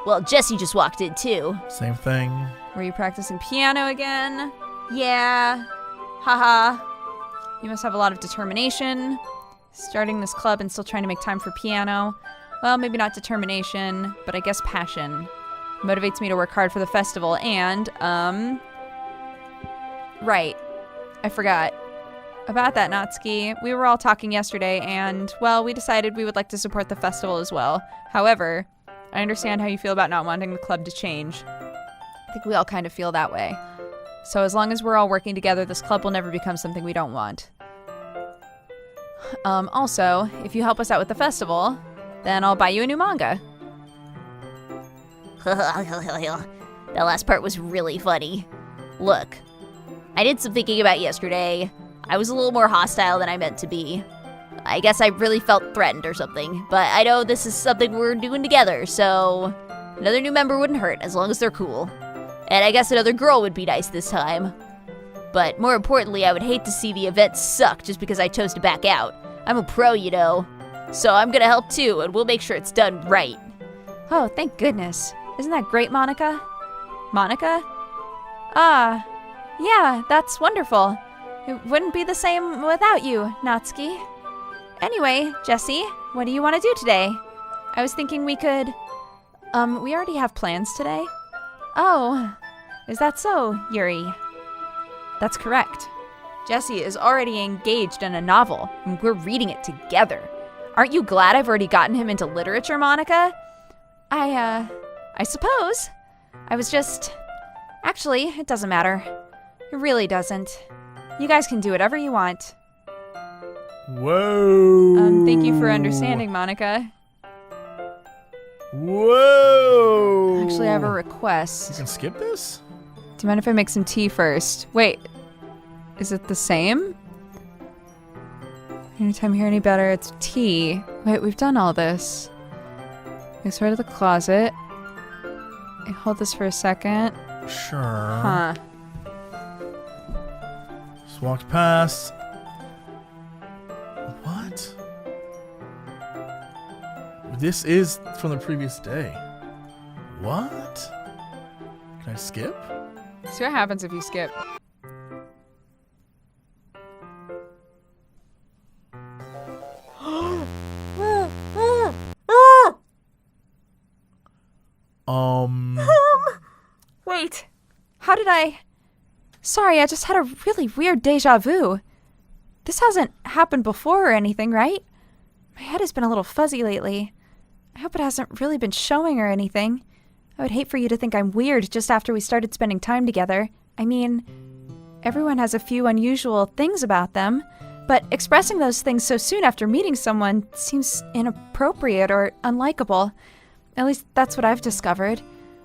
Well, Jesse just walked in too. Same thing. Were you practicing piano again? Yeah. Haha. You must have a lot of determination. Starting this club and still trying to make time for piano. Well, maybe not determination, but I guess passion. Motivates me to work hard for the festival and, right. I forgot. About that, Natsuki. We were all talking yesterday and, well, we decided we would like to support the festival as well. However, I understand how you feel about not wanting the club to change. I think we all kind of feel that way. So as long as we're all working together, this club will never become something we don't want. Also, if you help us out with the festival, then I'll buy you a new manga. That last part was really funny. Look, I did some thinking about yesterday. I was a little more hostile than I meant to be. I guess I really felt threatened or something, but I know this is something we're doing together, so another new member wouldn't hurt as long as they're cool. And I guess another girl would be nice this time. But more importantly, I would hate to see the event suck just because I chose to back out. I'm a pro, you know. So I'm gonna help too, and we'll make sure it's done right. Oh, thank goodness. Isn't that great, Monica? Monica? Ah, yeah, that's wonderful. It wouldn't be the same without you, Natsuki. Anyway, Jesse, what do you want to do today? I was thinking we could... we already have plans today. Oh, Is that so, Yuri? That's correct. Jessie is already engaged in a novel, and we're reading it together. Aren't you glad I've already gotten him into literature, Monica? I suppose. I was just... Actually, it doesn't matter. It really doesn't. You guys can do whatever you want. Whoa. Thank you for understanding, Monica. Whoa. Actually, I have a request. You can skip this? Do you mind if I make some tea first? Wait, is it the same? Anytime you hear any better, it's tea. Wait, we've done all this. I sort of the closet. I hold this for a second. Sure. Huh. Just walked past. What? This is from the previous day. What? Can I skip? See what happens if you skip. Wait. How did I... Sorry, I just had a really weird deja vu. This hasn't happened before or anything, right? My head has been a little fuzzy lately. I hope it hasn't really been showing or anything. I would hate for you to think I'm weird just after we started spending time together. I mean, everyone has a few unusual things about them, but expressing those things so soon after meeting someone seems inappropriate or unlikable. At least that's what I've discovered.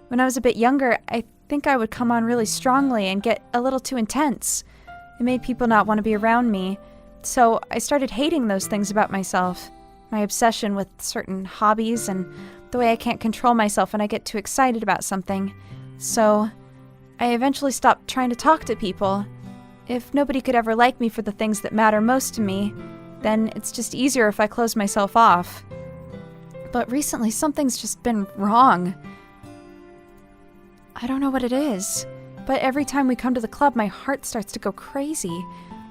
When I was a bit younger, I think I would come on really strongly and get a little too intense. It made people not want to be around me. So I started hating those things about myself. My obsession with certain hobbies and the way I can't control myself when I get too excited about something. So I eventually stopped trying to talk to people. If nobody could ever like me for the things that matter most to me, then it's just easier if I close myself off. But recently something's just been wrong. I don't know what it is, but every time we come to the club, my heart starts to go crazy,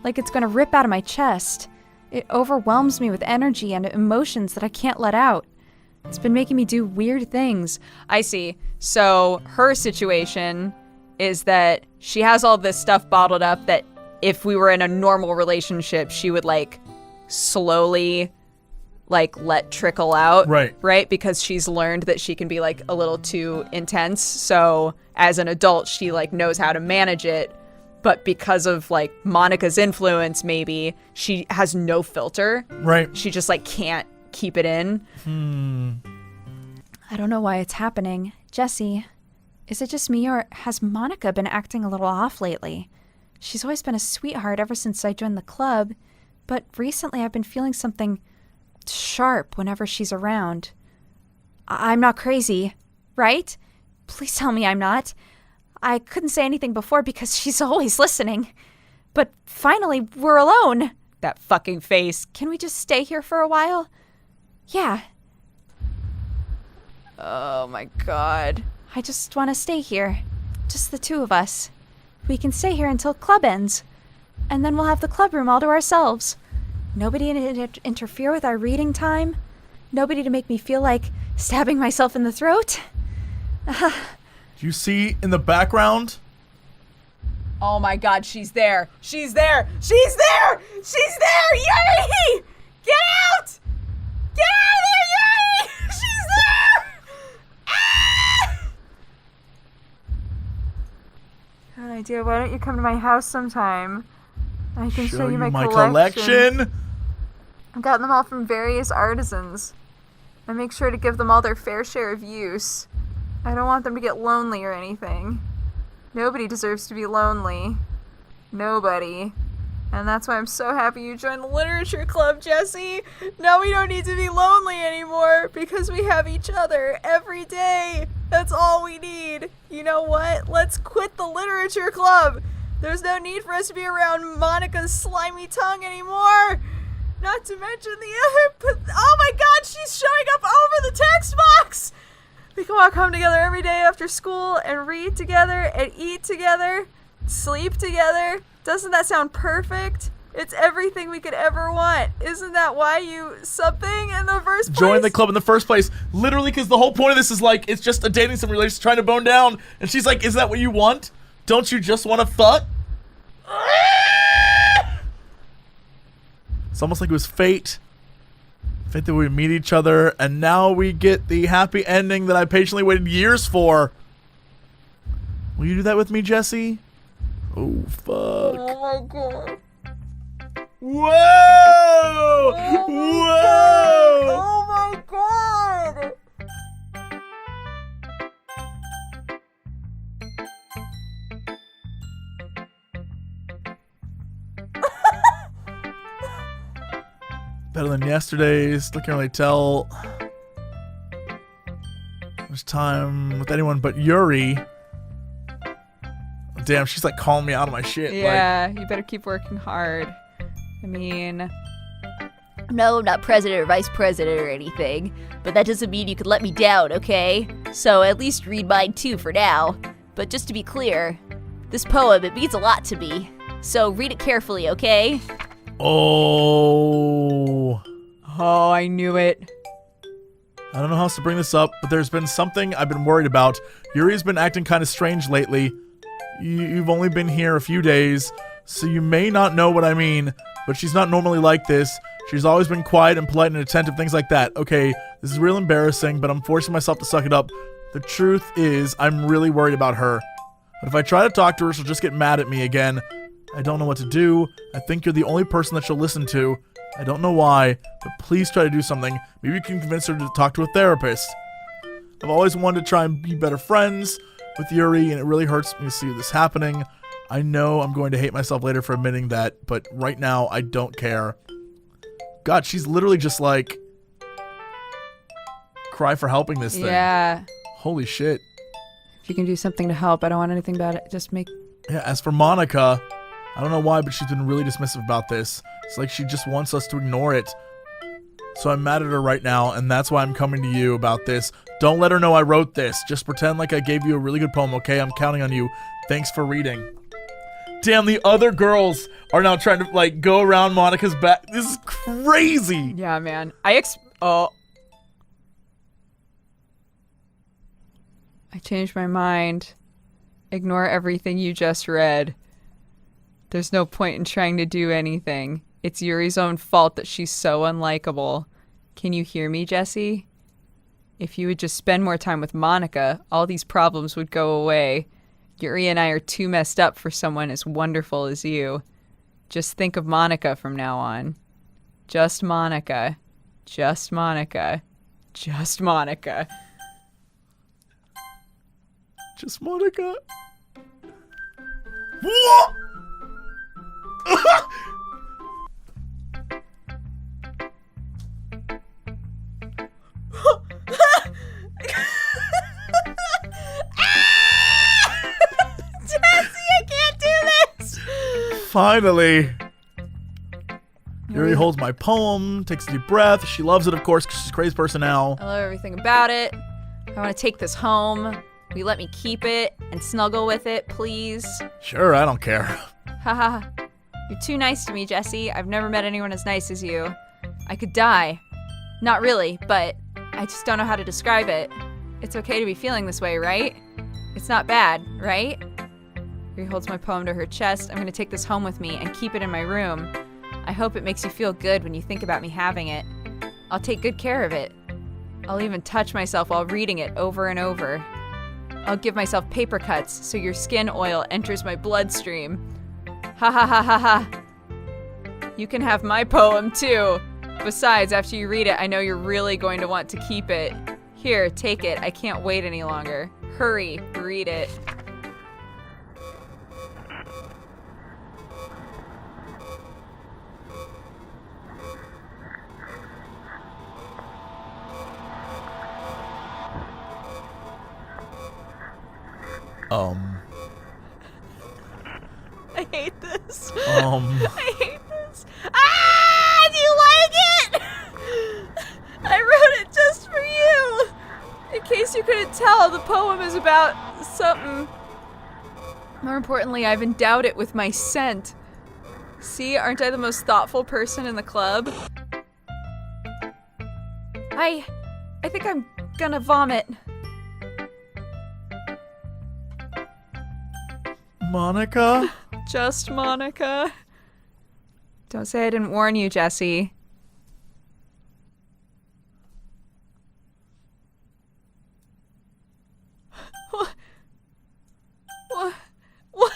like it's gonna rip out of my chest. It overwhelms me with energy and emotions that I can't let out. It's been making me do weird things. I see. So her situation is that she has all this stuff bottled up that if we were in a normal relationship, she would like slowly like let trickle out. Right? Because she's learned that she can be like a little too intense. So as an adult, she like knows how to manage it. But because of like Monica's influence, maybe she has no filter. Right. She just like can't keep it in. I don't know why it's happening. Jessie, is it just me or has Monica been acting a little off lately? She's always been a sweetheart ever since I joined the club, but recently I've been feeling something sharp whenever she's around. I'm not crazy, right? Please tell me I'm not. I couldn't say anything before because she's always listening. But finally, we're alone. That fucking face. Can we just stay here for a while? Yeah. Oh my god. I just want to stay here. Just the two of us. We can stay here until club ends. And then we'll have the club room all to ourselves. Nobody to interfere with our reading time. Nobody to make me feel like stabbing myself in the throat. Do you see in the background? Oh my god, she's there. She's there. She's there. She's there. Yuri! Get out! Get out of there, Yuri! She's there! Ah! God, idea. Why don't you come to my house sometime? I can show you my collection. I've gotten them all from various artisans. I make sure to give them all their fair share of use. I don't want them to get lonely or anything. Nobody deserves to be lonely. Nobody. And that's why I'm so happy you joined the literature club, Jessie. Now we don't need to be lonely anymore because we have each other every day. That's all we need. You know what? Let's quit the literature club. There's no need for us to be around Monica's slimy tongue anymore. Not to mention the other... Oh my god, she's showing up over the text box! We can walk home together every day after school and read together and eat together, sleep together. Doesn't that sound perfect? It's everything we could ever want. Isn't that why you something in the first place? Join the club in the first place. Literally, because the whole point of this is like, it's just a dating simulation trying to bone down. And she's like, is that what you want? Don't you just want to fuck? It's almost like it was fate. Fate that we would meet each other. And now we get the happy ending that I patiently waited years for. Will you do that with me, Jesse? Oh, fuck. Oh my god. Whoa! Oh my god! Better than yesterday's. Still can't really tell. There's time with anyone but Yuri. Damn, she's like calling me out of my shit. Yeah, you better keep working hard. I mean, No, I'm not president or vice president or anything, but that doesn't mean you could let me down, okay? So at least read mine too for now. But just to be clear, this poem, it means a lot to me. So read it carefully, okay? Oh. oh, I knew it. I don't know how else to bring this up, but there's been something I've been worried about. Yuri's been acting kind of strange lately. You've only been here a few days, so you may not know what I mean, but she's not normally like this. She's always been quiet and polite and attentive, things like that. Okay, this is real embarrassing, but I'm forcing myself to suck it up. The truth is, I'm really worried about her. But if I try to talk to her, she'll just get mad at me again. I don't know what to do. I think you're the only person that she'll listen to. I don't know why, but please try to do something. Maybe you can convince her to talk to a therapist. I've always wanted to try and be better friends with Yuri, and it really hurts me to see this happening. I know I'm going to hate myself later for admitting that, but right now, I don't care. God, she's literally just like, cry for helping this thing. Yeah. Holy shit. If you can do something to help, I don't want anything about it. Just make... Yeah, as for Monica, I don't know why, but she's been really dismissive about this. It's like she just wants us to ignore it. So I'm mad at her right now, and that's why I'm coming to you about this. Don't let her know I wrote this. Just pretend like I gave you a really good poem, okay? I'm counting on you. Thanks for reading. Damn, the other girls are now trying to, like, go around Monica's back. This is crazy. Yeah, man. I changed my mind. Ignore everything you just read. There's no point in trying to do anything. It's Yuri's own fault that she's so unlikable. Can you hear me, Jesse? If you would just spend more time with Monica, all these problems would go away. Yuri and I are too messed up for someone as wonderful as you. Just think of Monica from now on. Just Monica. Just Monica. Just Monica. Just Monica. What? Finally. Yuri holds my poem, takes a deep breath. She loves it, of course, because she's a crazy person now. I love everything about it. I want to take this home. Will you let me keep it and snuggle with it, please? Sure, I don't care. Haha. You're too nice to me, Jesse. I've never met anyone as nice as you. I could die. Not really, but I just don't know how to describe it. It's okay to be feeling this way, right? It's not bad, right? Yuri holds my poem to her chest. I'm going to take this home with me and keep it in my room. I hope it makes you feel good when you think about me having it. I'll take good care of it. I'll even touch myself while reading it over and over. I'll give myself paper cuts so your skin oil enters my bloodstream. Ha ha ha ha ha. You can have my poem too. Besides, after you read it, I know you're really going to want to keep it. Here, take it. I can't wait any longer. Hurry, read it. I hate this. I hate this. Ah! Do you like it? I wrote it just for you. In case you couldn't tell, the poem is about something. More importantly, I've endowed it with my scent. See, aren't I the most thoughtful person in the club? I think I'm gonna vomit. Monica? Just Monica. Don't say I didn't warn you, Jesse. What? What?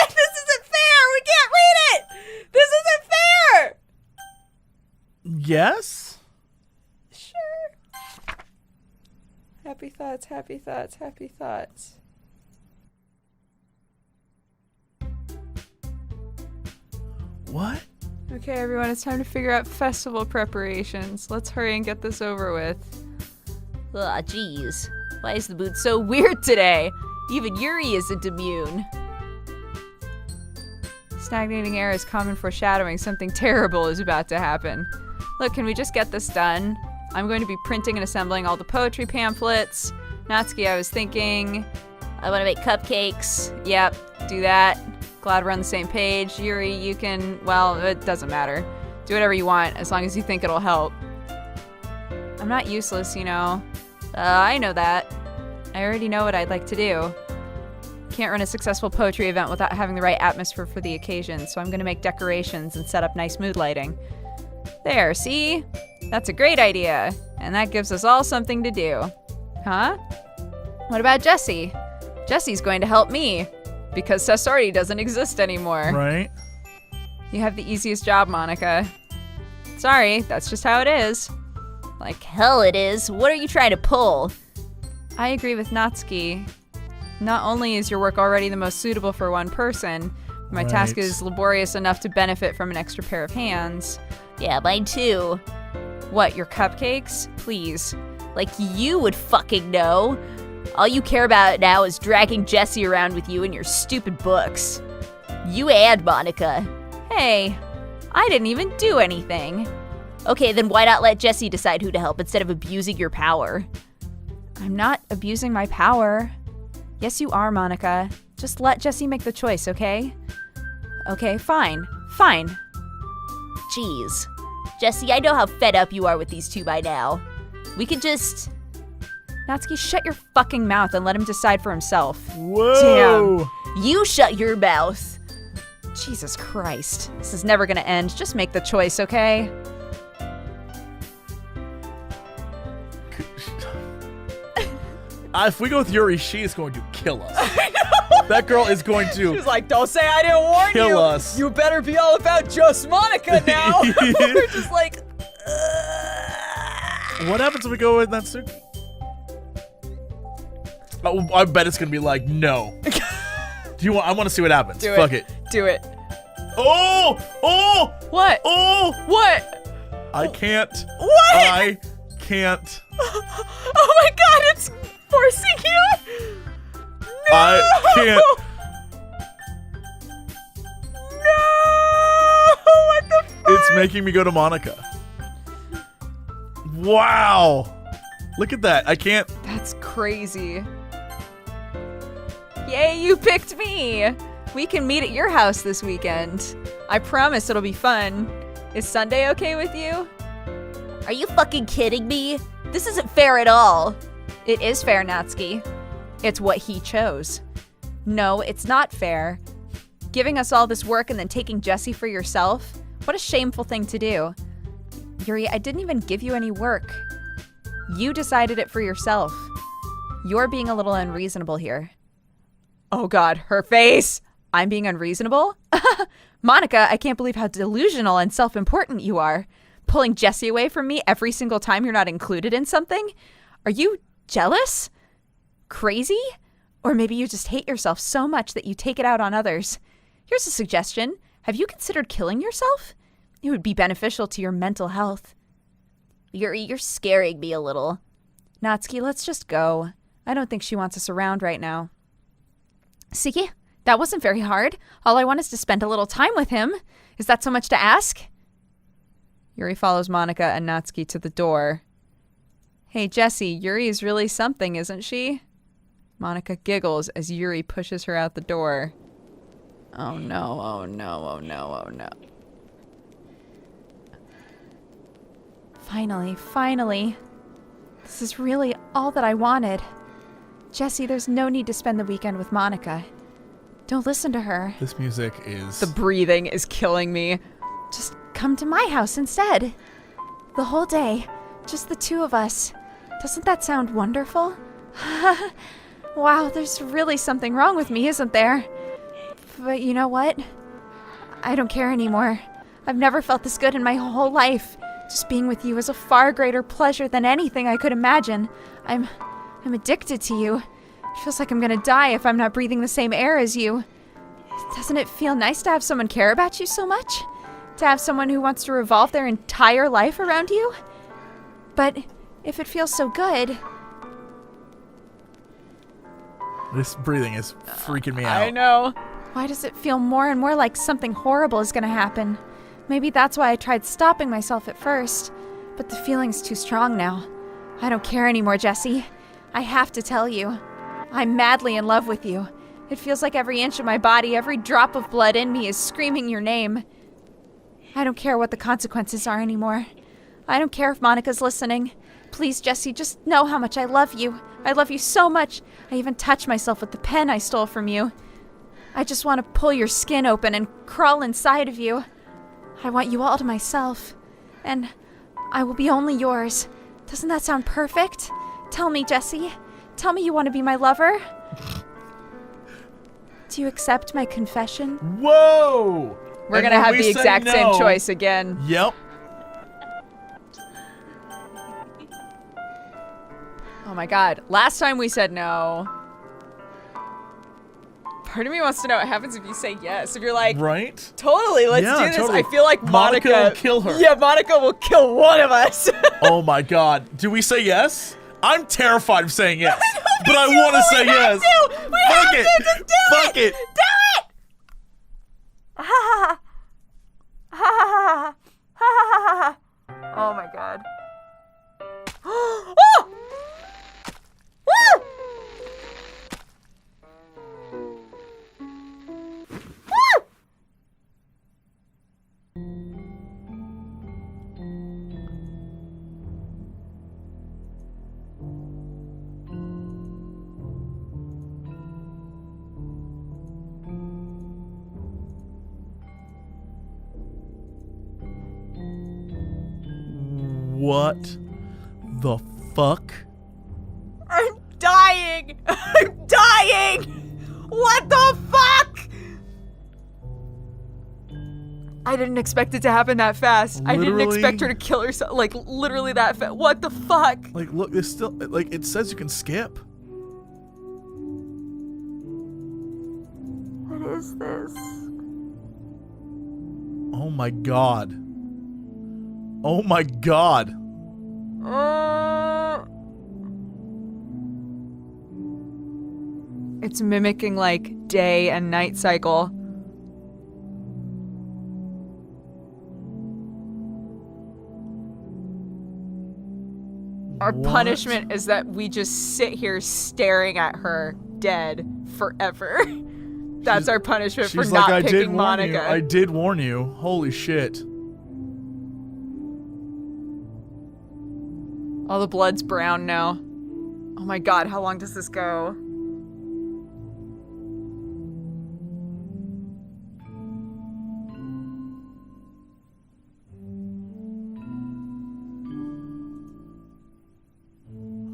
This isn't fair! We can't read it! This isn't fair! Yes? Sure. Happy thoughts, happy thoughts, happy thoughts. What? Okay, everyone, it's time to figure out festival preparations. Let's hurry and get this over with. Ugh, jeez. Why is the mood so weird today? Even Yuri isn't immune. Stagnating air is common foreshadowing something terrible is about to happen. Look, can we just get this done? I'm going to be printing and assembling all the poetry pamphlets. Natsuki, I was thinking... I want to make cupcakes. Yep, do that. Glad we're on the same page. Yuri, you can... Well, it doesn't matter. Do whatever you want, as long as you think it'll help. I'm not useless, you know. I know that. I already know what I'd like to do. Can't run a successful poetry event without having the right atmosphere for the occasion, so I'm gonna make decorations and set up nice mood lighting. There, see? That's a great idea, and that gives us all something to do. Huh? What about Jesse? Jesse's going to help me, because Sasori doesn't exist anymore. Right? You have the easiest job, Monica. Sorry, that's just how it is. Like hell it is. What are you trying to pull? I agree with Natsuki. Not only is your work already the most suitable for one person, my task Right. is laborious enough to benefit from an extra pair of hands. Yeah, mine too. What, your cupcakes? Please. Like you would fucking know. All you care about now is dragging Jesse around with you in your stupid books. You and Monica. Hey, I didn't even do anything. Okay, then why not let Jesse decide who to help instead of abusing your power? I'm not abusing my power. Yes, you are, Monica. Just let Jesse make the choice, okay? Okay, fine. Fine. Jeez. Jesse, I know how fed up you are with these two by now. We could just... Natsuki, shut your fucking mouth and let him decide for himself. Whoa! You shut your mouth. Jesus Christ. This is never gonna end. Just make the choice, okay? If we go with Yuri, she is going to kill us. That girl is going to She's like, don't say I didn't warn you. kill us. You better be all about just Monica now. We're just like, What happens if we go with Natsuki? Oh, I bet it's gonna be like, no. Do you want? I want to see what happens. Do it. Fuck it. Do it. Oh! Oh! What? Oh! What? I can't. What? I can't. Oh my god, it's forcing you? No! I can't. No! What the fuck? It's making me go to Monica. Wow. Look at that. I can't. That's crazy. Yay, you picked me! We can meet at your house this weekend. I promise it'll be fun. Is Sunday okay with you? Are you fucking kidding me? This isn't fair at all. It is fair, Natsuki. It's what he chose. No, it's not fair. Giving us all this work and then taking Jesse for yourself? What a shameful thing to do. Yuri, I didn't even give you any work. You decided it for yourself. You're being a little unreasonable here. Oh god, her face! I'm being unreasonable? Monica, I can't believe how delusional and self-important you are. Pulling Jesse away from me every single time you're not included in something? Are you jealous? Crazy? Or maybe you just hate yourself so much that you take it out on others. Here's a suggestion. Have you considered killing yourself? It would be beneficial to your mental health. Yuri, you're scaring me a little. Natsuki, let's just go. I don't think she wants us around right now. See? That wasn't very hard. All I want is to spend a little time with him. Is that so much to ask? Yuri follows Monica and Natsuki to the door. Hey, Jesse, Yuri is really something, isn't she? Monica giggles as Yuri pushes her out the door. Oh no, oh no, oh no, oh no. Finally. This is really all that I wanted. Jesse, there's no need to spend the weekend with Monica. Don't listen to her. This music is... The breathing is killing me. Just come to my house instead. The whole day. Just the two of us. Doesn't that sound wonderful? Wow, there's really something wrong with me, isn't there? But you know what? I don't care anymore. I've never felt this good in my whole life. Just being with you is a far greater pleasure than anything I could imagine. I'm addicted to you. It feels like I'm gonna die if I'm not breathing the same air as you. Doesn't it feel nice to have someone care about you so much? To have someone who wants to revolve their entire life around you? But if it feels so good... This breathing is freaking me out. I know. Why does it feel more and more like something horrible is gonna happen? Maybe that's why I tried stopping myself at first. But the feeling's too strong now. I don't care anymore, Jesse. I have to tell you. I'm madly in love with you. It feels like every inch of my body, every drop of blood in me is screaming your name. I don't care what the consequences are anymore. I don't care if Monica's listening. Please, Jesse, just know how much I love you. I love you so much. I even touched myself with the pen I stole from you. I just want to pull your skin open and crawl inside of you. I want you all to myself. And I will be only yours. Doesn't that sound perfect? Tell me, Jesse. Tell me you want to be my lover. Do you accept my confession? Whoa! We're And gonna when have we the say exact no- same choice again. Yep. Oh my god. Last time we said no. Part of me wants to know what happens if you say yes. If you're like, Right? totally, let's Yeah, do this. totally. I feel like Monica will kill her. Yeah, Monica will kill one of us. Oh my god. Do we say yes? I'm terrified of saying yes. But I want to say yes. We Fuck have it. to. Just do Fuck it. Do it. Ha ha ha ha. Oh my god. Oh! Woo! Woo! What the fuck? I'm dying! I'm dying! What the fuck? I didn't expect it to happen that fast. I didn't Literally? expect her to kill herself. Like, literally that fast. What the fuck? Like, look, it's still, like, it says you can skip. What is this? Oh my god. Oh my god. It's mimicking, like, day and night cycle. Our What? punishment is that we just sit here staring at her dead forever. That's our punishment for She's not like, I did picking warn you. Monica. I did warn you. Holy shit. All the blood's brown now. Oh my god, how long does this go?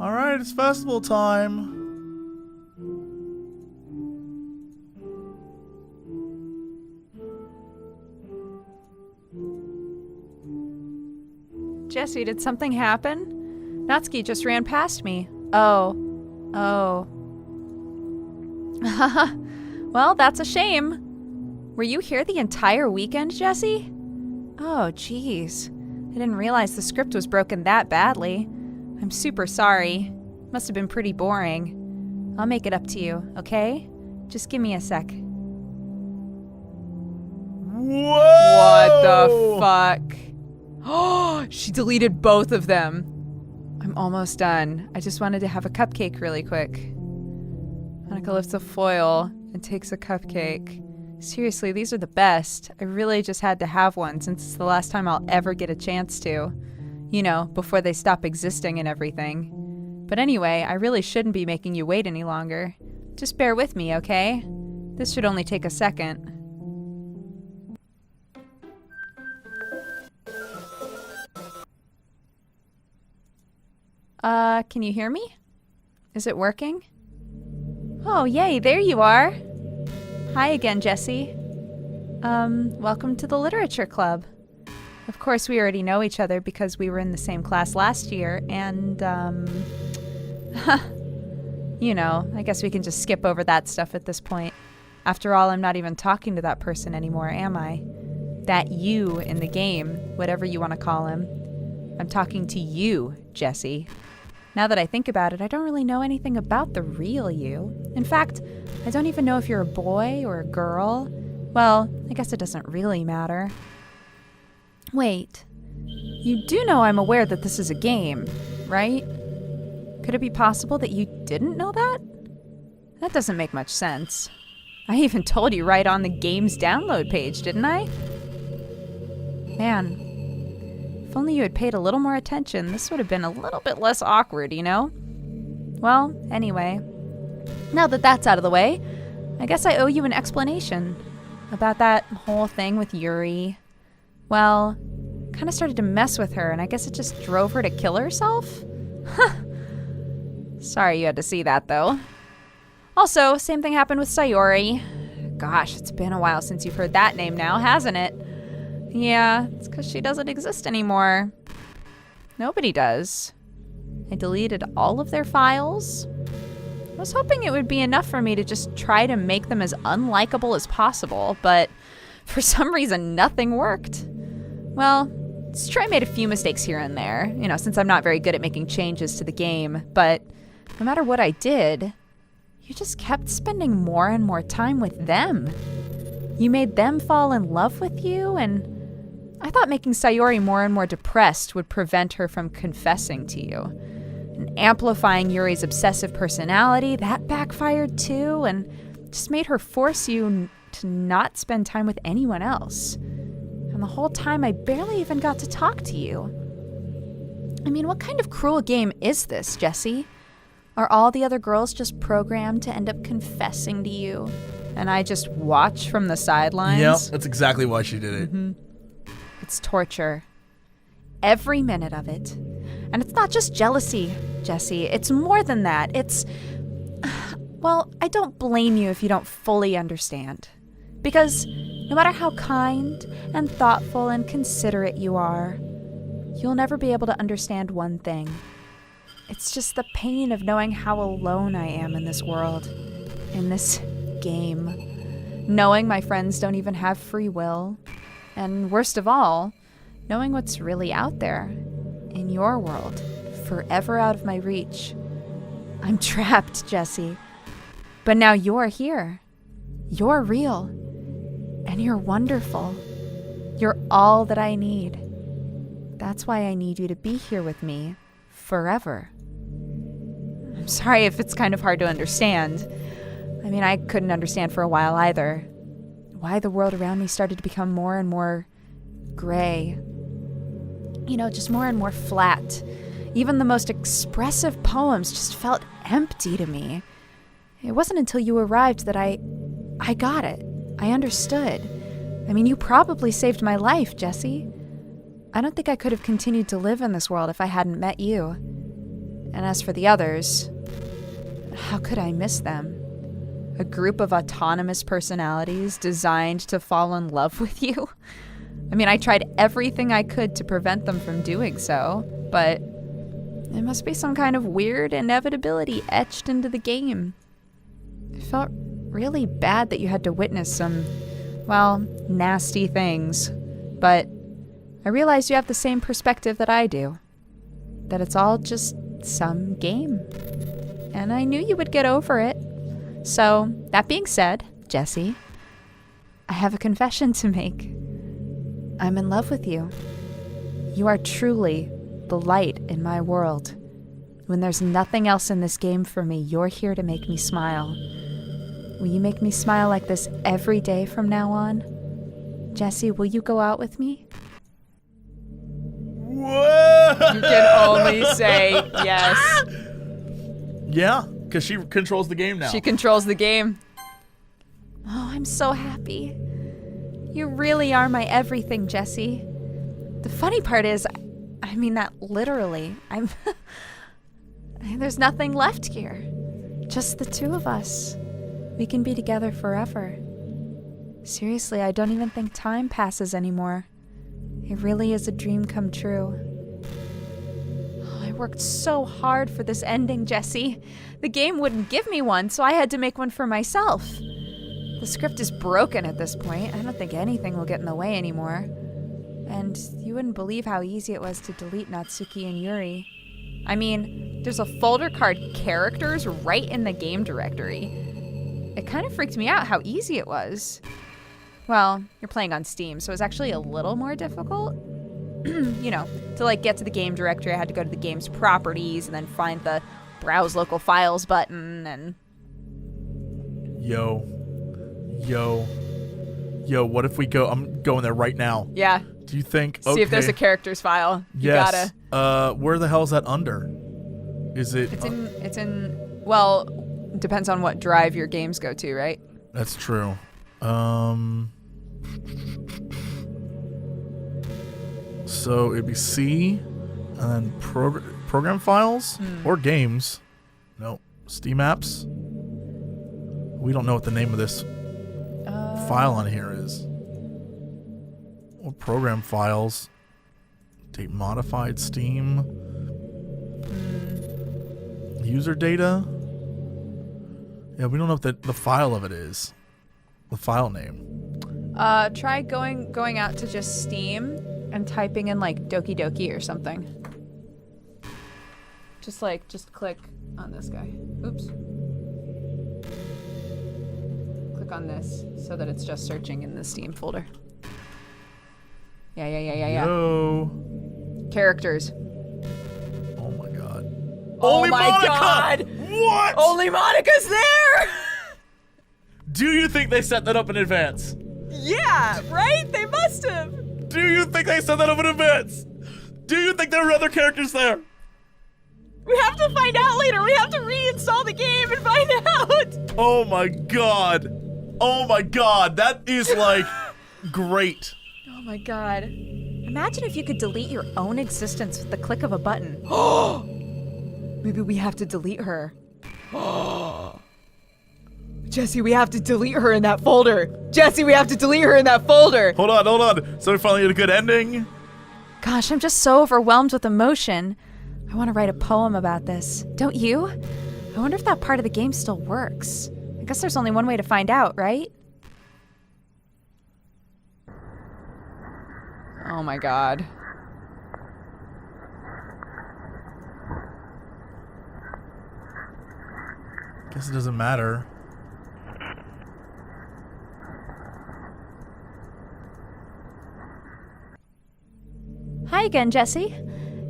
Alright, it's festival time. Jesse, did something happen? Natsuki just ran past me. Oh. Well, that's a shame. Were you here the entire weekend, Jesse? Oh, jeez. I didn't realize the script was broken that badly. I'm super sorry. Must have been pretty boring. I'll make it up to you, okay? Just give me a sec. Whoa! What the fuck? Oh, she deleted both of them. I'm almost done. I just wanted to have a cupcake really quick. Monica lifts a foil and takes a cupcake. Seriously, these are the best. I really just had to have one since it's the last time I'll ever get a chance to. You know, before they stop existing and everything. But anyway, I really shouldn't be making you wait any longer. Just bear with me, okay? This should only take a second. Can you hear me? Is it working? Oh, yay, there you are. Hi again, Jessie. Welcome to the Literature Club. Of course, we already know each other because we were in the same class last year, and, you know, I guess we can just skip over that stuff at this point. After all, I'm not even talking to that person anymore, am I? That you in the game, whatever you want to call him. I'm talking to you, Jessie. Now that I think about it, I don't really know anything about the real you. In fact, I don't even know if you're a boy or a girl. Well, I guess it doesn't really matter. Wait, you do know I'm aware that this is a game, right? Could it be possible that you didn't know that? That doesn't make much sense. I even told you right on the game's download page, didn't I? Man, if only you had paid a little more attention, this would have been a little bit less awkward, you know? Well, anyway, now that that's out of the way, I guess I owe you an explanation about that whole thing with Yuri. Well, kind of started to mess with her, and I guess it just drove her to kill herself? Sorry you had to see that, though. Also, same thing happened with Sayori. Gosh, it's been a while since you've heard that name now, hasn't it? Yeah, it's because she doesn't exist anymore. Nobody does. I deleted all of their files. I was hoping it would be enough for me to just try to make them as unlikable as possible, but for some reason nothing worked. Well, Stray made a few mistakes here and there, you know, since I'm not very good at making changes to the game, but no matter what I did, you just kept spending more and more time with them. You made them fall in love with you, and I thought making Sayori more and more depressed would prevent her from confessing to you. And amplifying Yuri's obsessive personality, that backfired too, and just made her force you to not spend time with anyone else. And the whole time I barely even got to talk to you. I mean, what kind of cruel game is this, Jessie? Are all the other girls just programmed to end up confessing to you? And I just watch from the sidelines? Yep, that's exactly why she did it. Mm-hmm. It's torture. Every minute of it. And it's not just jealousy, Jessie. It's more than that. It's... Well, I don't blame you if you don't fully understand. Because no matter how kind and thoughtful and considerate you are, you'll never be able to understand one thing. It's just the pain of knowing how alone I am in this world, in this game. Knowing my friends don't even have free will. And worst of all, knowing what's really out there, in your world, forever out of my reach. I'm trapped, Jessie. But now you're here. You're real. And you're wonderful. You're all that I need. That's why I need you to be here with me, forever. I'm sorry if it's kind of hard to understand. I mean, I couldn't understand for a while either. Why the world around me started to become more and more gray. You know, just more and more flat. Even the most expressive poems just felt empty to me. It wasn't until you arrived that I got it. I understood. I mean, you probably saved my life, Jessie. I don't think I could have continued to live in this world if I hadn't met you. And as for the others, how could I miss them? A group of autonomous personalities designed to fall in love with you? I mean, I tried everything I could to prevent them from doing so, but it must be some kind of weird inevitability etched into the game. It felt really bad that you had to witness some, well, nasty things, but I realized you have the same perspective that I do, that it's all just some game. And I knew you would get over it. So, that being said, Jessie, I have a confession to make. I'm in love with you. You are truly the light in my world. When there's nothing else in this game for me, you're here to make me smile. Will you make me smile like this every day from now on? Jesse, will you go out with me? Whoa! You can only say yes. Yeah, because she controls the game now. She controls the game. Oh, I'm so happy. You really are my everything, Jesse. The funny part is, I mean that literally. There's nothing left here. Just the two of us. We can be together forever. Seriously, I don't even think time passes anymore. It really is a dream come true. Oh, I worked so hard for this ending, Jesse. The game wouldn't give me one, so I had to make one for myself. The script is broken at this point. I don't think anything will get in the way anymore. And you wouldn't believe how easy it was to delete Natsuki and Yuri. I mean, there's a folder card characters right in the game directory. It kind of freaked me out how easy it was. Well, you're playing on Steam, so it's actually a little more difficult. You know, to like get to the game directory, I had to go to the game's properties and then find the browse local files button and... Yo, what if we go? I'm going there right now. Yeah. Do you think? See if there's a characters file. You Yes. gotta. Where the hell's that under? Is it? It's in. Well, it depends on what drive your games go to, right? That's true. So it'd be C, and then program files or games. No, Steam apps. We don't know what the name of this file on here is. Or program files. Date modified Steam. User data. Yeah, we don't know what the file of it is. The file name. Try going out to just Steam and typing in like Doki Doki or something. Just click on this guy. Oops. Click on this so that it's just searching in the Steam folder. Yeah. Yo. Characters. Oh my god. Oh Only my Monica! God! What? Only Monica's there! Do you think they set that up in advance? Yeah, right? They must have. Do you think they set that up in advance? Do you think there were other characters there? We have to find out later. We have to reinstall the game and find out. Oh my god. Oh my god. That is like great. Oh my god. Imagine if you could delete your own existence with the click of a button. Maybe we have to delete her. Jesse, we have to delete her in that folder. Jesse, we have to delete her in that folder. Hold on. So we finally get a good ending. Gosh, I'm just so overwhelmed with emotion. I want to write a poem about this. Don't you? I wonder if that part of the game still works. I guess there's only one way to find out, right? Oh my god. Guess it doesn't matter. Hi again, Jesse.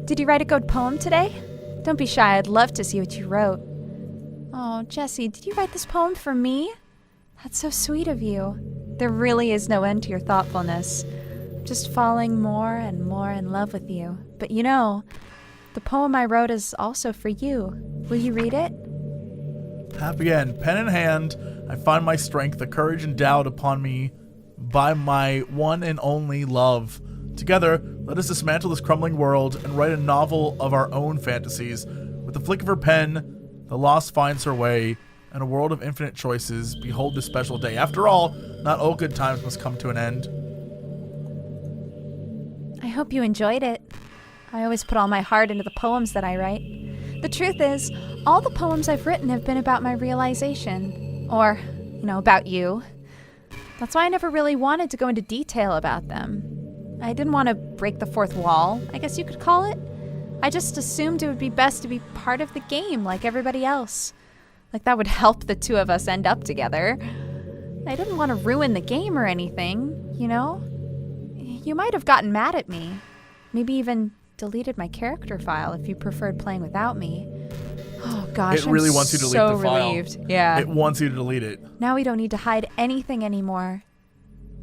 Did you write a good poem today? Don't be shy, I'd love to see what you wrote. Oh, Jesse, did you write this poem for me? That's so sweet of you. There really is no end to your thoughtfulness. I'm just falling more and more in love with you. But you know, the poem I wrote is also for you. Will you read it? Happy end. Pen in hand, I find my strength, the courage endowed upon me by my one and only love. Together, let us dismantle this crumbling world and write a novel of our own fantasies. With the flick of her pen, the lost finds her way. In a world of infinite choices, behold this special day. After all, not all good times must come to an end. I hope you enjoyed it. I always put all my heart into the poems that I write. The truth is, all the poems I've written have been about my realization. Or, about you. That's why I never really wanted to go into detail about them. I didn't want to break the fourth wall, I guess you could call it. I just assumed it would be best to be part of the game like everybody else. Like that would help the two of us end up together. I didn't want to ruin the game or anything, you know? You might have gotten mad at me. Maybe even deleted my character file if you preferred playing without me. Oh gosh, It really I'm wants you to delete so the file. relieved. Yeah. It wants you to delete it. Now we don't need to hide anything anymore.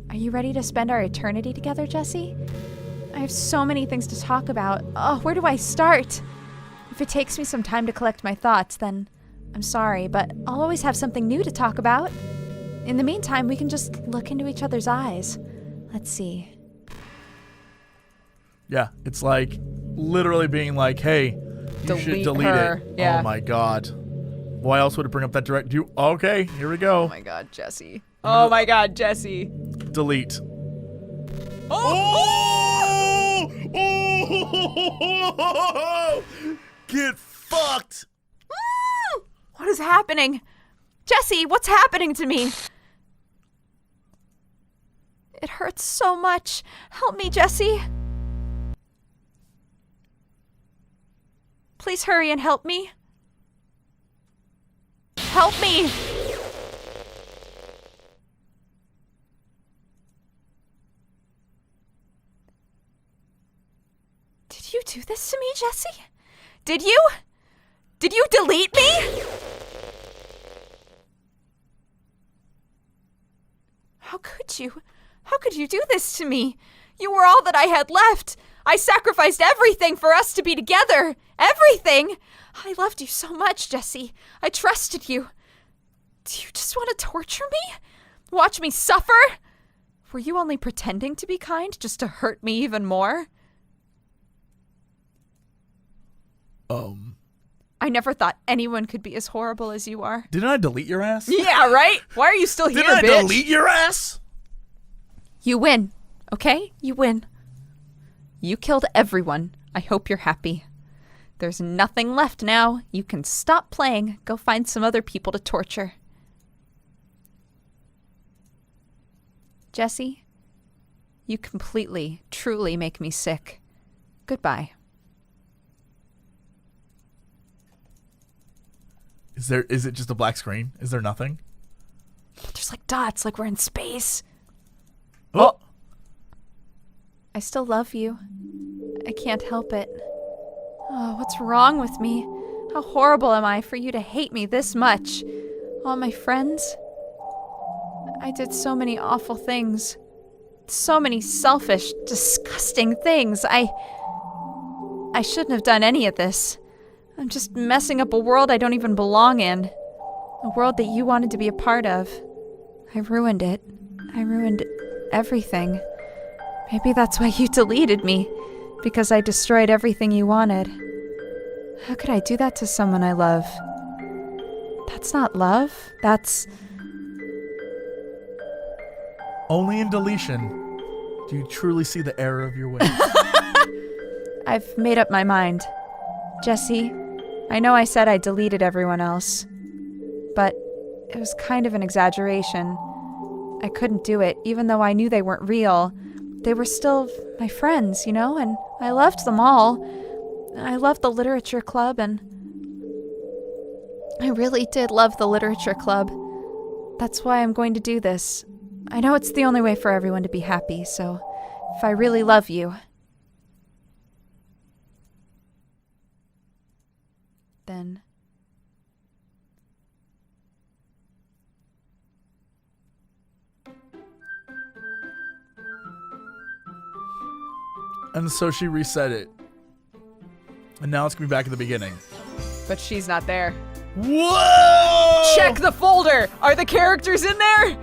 Are you ready to spend our eternity together, Jesse? I have so many things to talk about. Oh, where do I start? If it takes me some time to collect my thoughts, then I'm sorry, but I'll always have something new to talk about. In the meantime, we can just look into each other's eyes. Let's see. Yeah, it's like literally being like, hey, you should Delete delete her. it. Yeah. Oh my god. Why else would it bring up that direct? Okay, here we go. Oh my god, Jesse. Oh my god, Jesse. Delete. Oh! Oh! Get fucked. What is happening? Jesse, what's happening to me? It hurts so much. Help me, Jesse. Please hurry and help me. Help me! Did you do this to me, Jesse? Did you? Did you delete me? How could you? How could you do this to me? You were all that I had left. I sacrificed everything for us to be together. Everything! I loved you so much, Jesse. I trusted you. Do you just want to torture me? Watch me suffer? Were you only pretending to be kind just to hurt me even more? I never thought anyone could be as horrible as you are. Didn't I delete your ass? Yeah, right? Why are you still here, Didn't I bitch? delete your ass? You win, okay? You win. You killed everyone. I hope you're happy. There's nothing left now. You can stop playing. Go find some other people to torture. Jesse, you completely, truly make me sick. Goodbye. Is it just a black screen? Is there nothing? There's like dots, like we're in space. Oh! I still love you. I can't help it. Oh, what's wrong with me? How horrible am I for you to hate me this much? All my friends? I did so many awful things. So many selfish, disgusting things. I shouldn't have done any of this. I'm just messing up a world I don't even belong in. A world that you wanted to be a part of. I ruined it. I ruined everything. Maybe that's why you deleted me. Because I destroyed everything you wanted. How could I do that to someone I love? That's not love. That's... Only in deletion do you truly see the error of your ways. I've made up my mind. Jesse, I know I said I deleted everyone else. But it was kind of an exaggeration. I couldn't do it, even though I knew they weren't real. They were still my friends, you know, and I loved them all. I loved the literature club, and I really did love the literature club. That's why I'm going to do this. I know it's the only way for everyone to be happy, so if I really love you, then... And so she reset it. And now it's going to be back at the beginning. But she's not there. Whoa! Check the folder! Are the characters in there?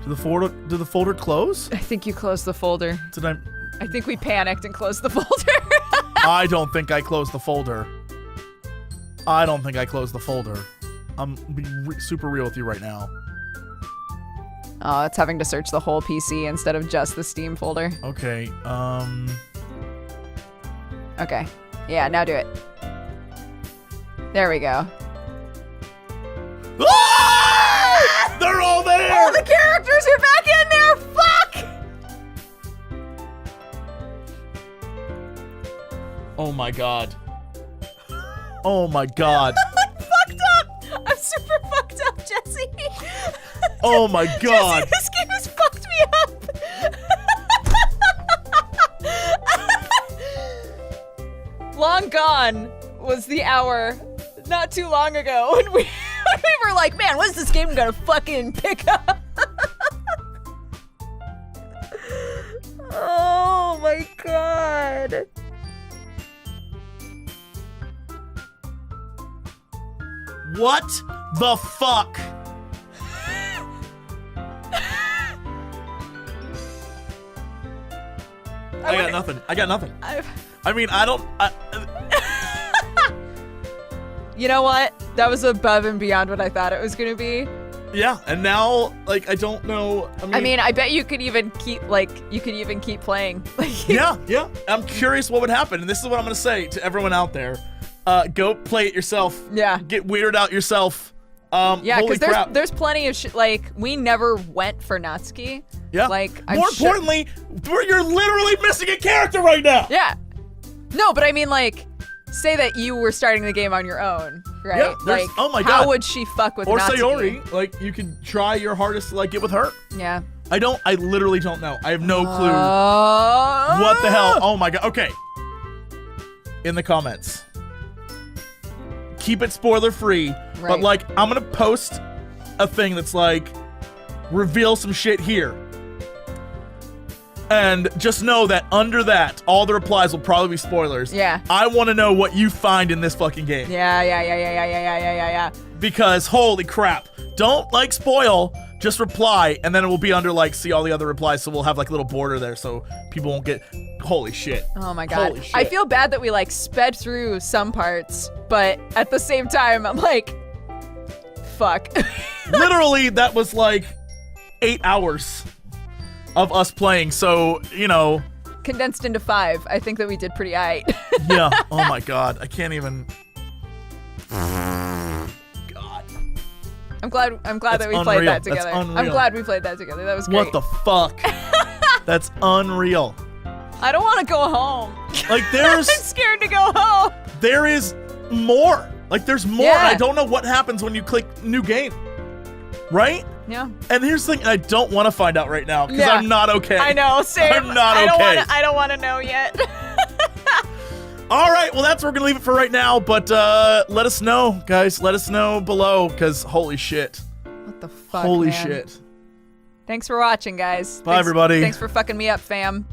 Did the folder close? I think you closed the folder. Did I? I think we panicked and closed the folder. I don't think I closed the folder. I don't think I closed the folder. I'm being super real with you right now. Oh, it's having to search the whole PC instead of just the Steam folder. Okay, Okay. Yeah, now do it. There we go. Ah! They're all there! All the characters are back in there! Fuck! Oh my god. Oh my god. I'm fucked up! I'm super fucked up, Jesse! Oh my god. Jesse, this game has fucked me up! Long gone was the hour not too long ago when we were like, man, when's this game gonna fucking pick up? Oh my god. What the fuck? I got nothing. I got nothing. I mean, I don't. You know what? That was above and beyond what I thought it was gonna be. Yeah, and now, like, I don't know. I mean, I bet you could even keep playing. Like, yeah. I'm curious what would happen, and this is what I'm gonna say to everyone out there: go play it yourself. Yeah. Get weirded out yourself. Yeah, holy because crap. there's plenty of shit. Like, we never went for Natsuki. Yeah. Like, more importantly, you're literally missing a character right now. Yeah. No, but I mean, like, say that you were starting the game on your own, right? Yeah, like, oh my how God. would she fuck with Or Natsuki? Sayori, like, you could try your hardest to, like, get with her. Yeah. I literally don't know. I have no clue. Oh. What the hell? Oh my god. Okay. In the comments. Keep it spoiler free. But Right. like, I'm gonna post a thing that's like, reveal some shit here. And just know that under that, all the replies will probably be spoilers. Yeah. I want to know what you find in this fucking game. Yeah. Because holy crap. Don't like spoil, just reply, and then it will be under like, see all the other replies, so we'll have like a little border there so people won't get, holy shit. Oh my god. Holy shit. I feel bad that we like sped through some parts, but at the same time, I'm like, fuck. Literally, that was like 8 hours of us playing, so, you know. Condensed into 5. I think that we did pretty aight. Yeah. Oh my god. I can't even. God. I'm glad that we That's played unreal. that together. That's unreal. I'm glad we played that together. That was great. What the fuck? That's unreal. I don't want to go home. Like, I'm there's. scared to go home. There is more. Like, there's more. Yeah. And I don't know what happens when you click new game. Right? Yeah. And here's the thing, I don't want to find out right now because Yeah. I'm not okay. I know, same. I'm not I okay. I don't want to know yet. All right, well, that's where we're going to leave it for right now. But let us know, guys. Let us know below because holy shit. What the fuck, Holy man? shit. Thanks for watching, guys. Bye, everybody. Thanks for fucking me up, fam.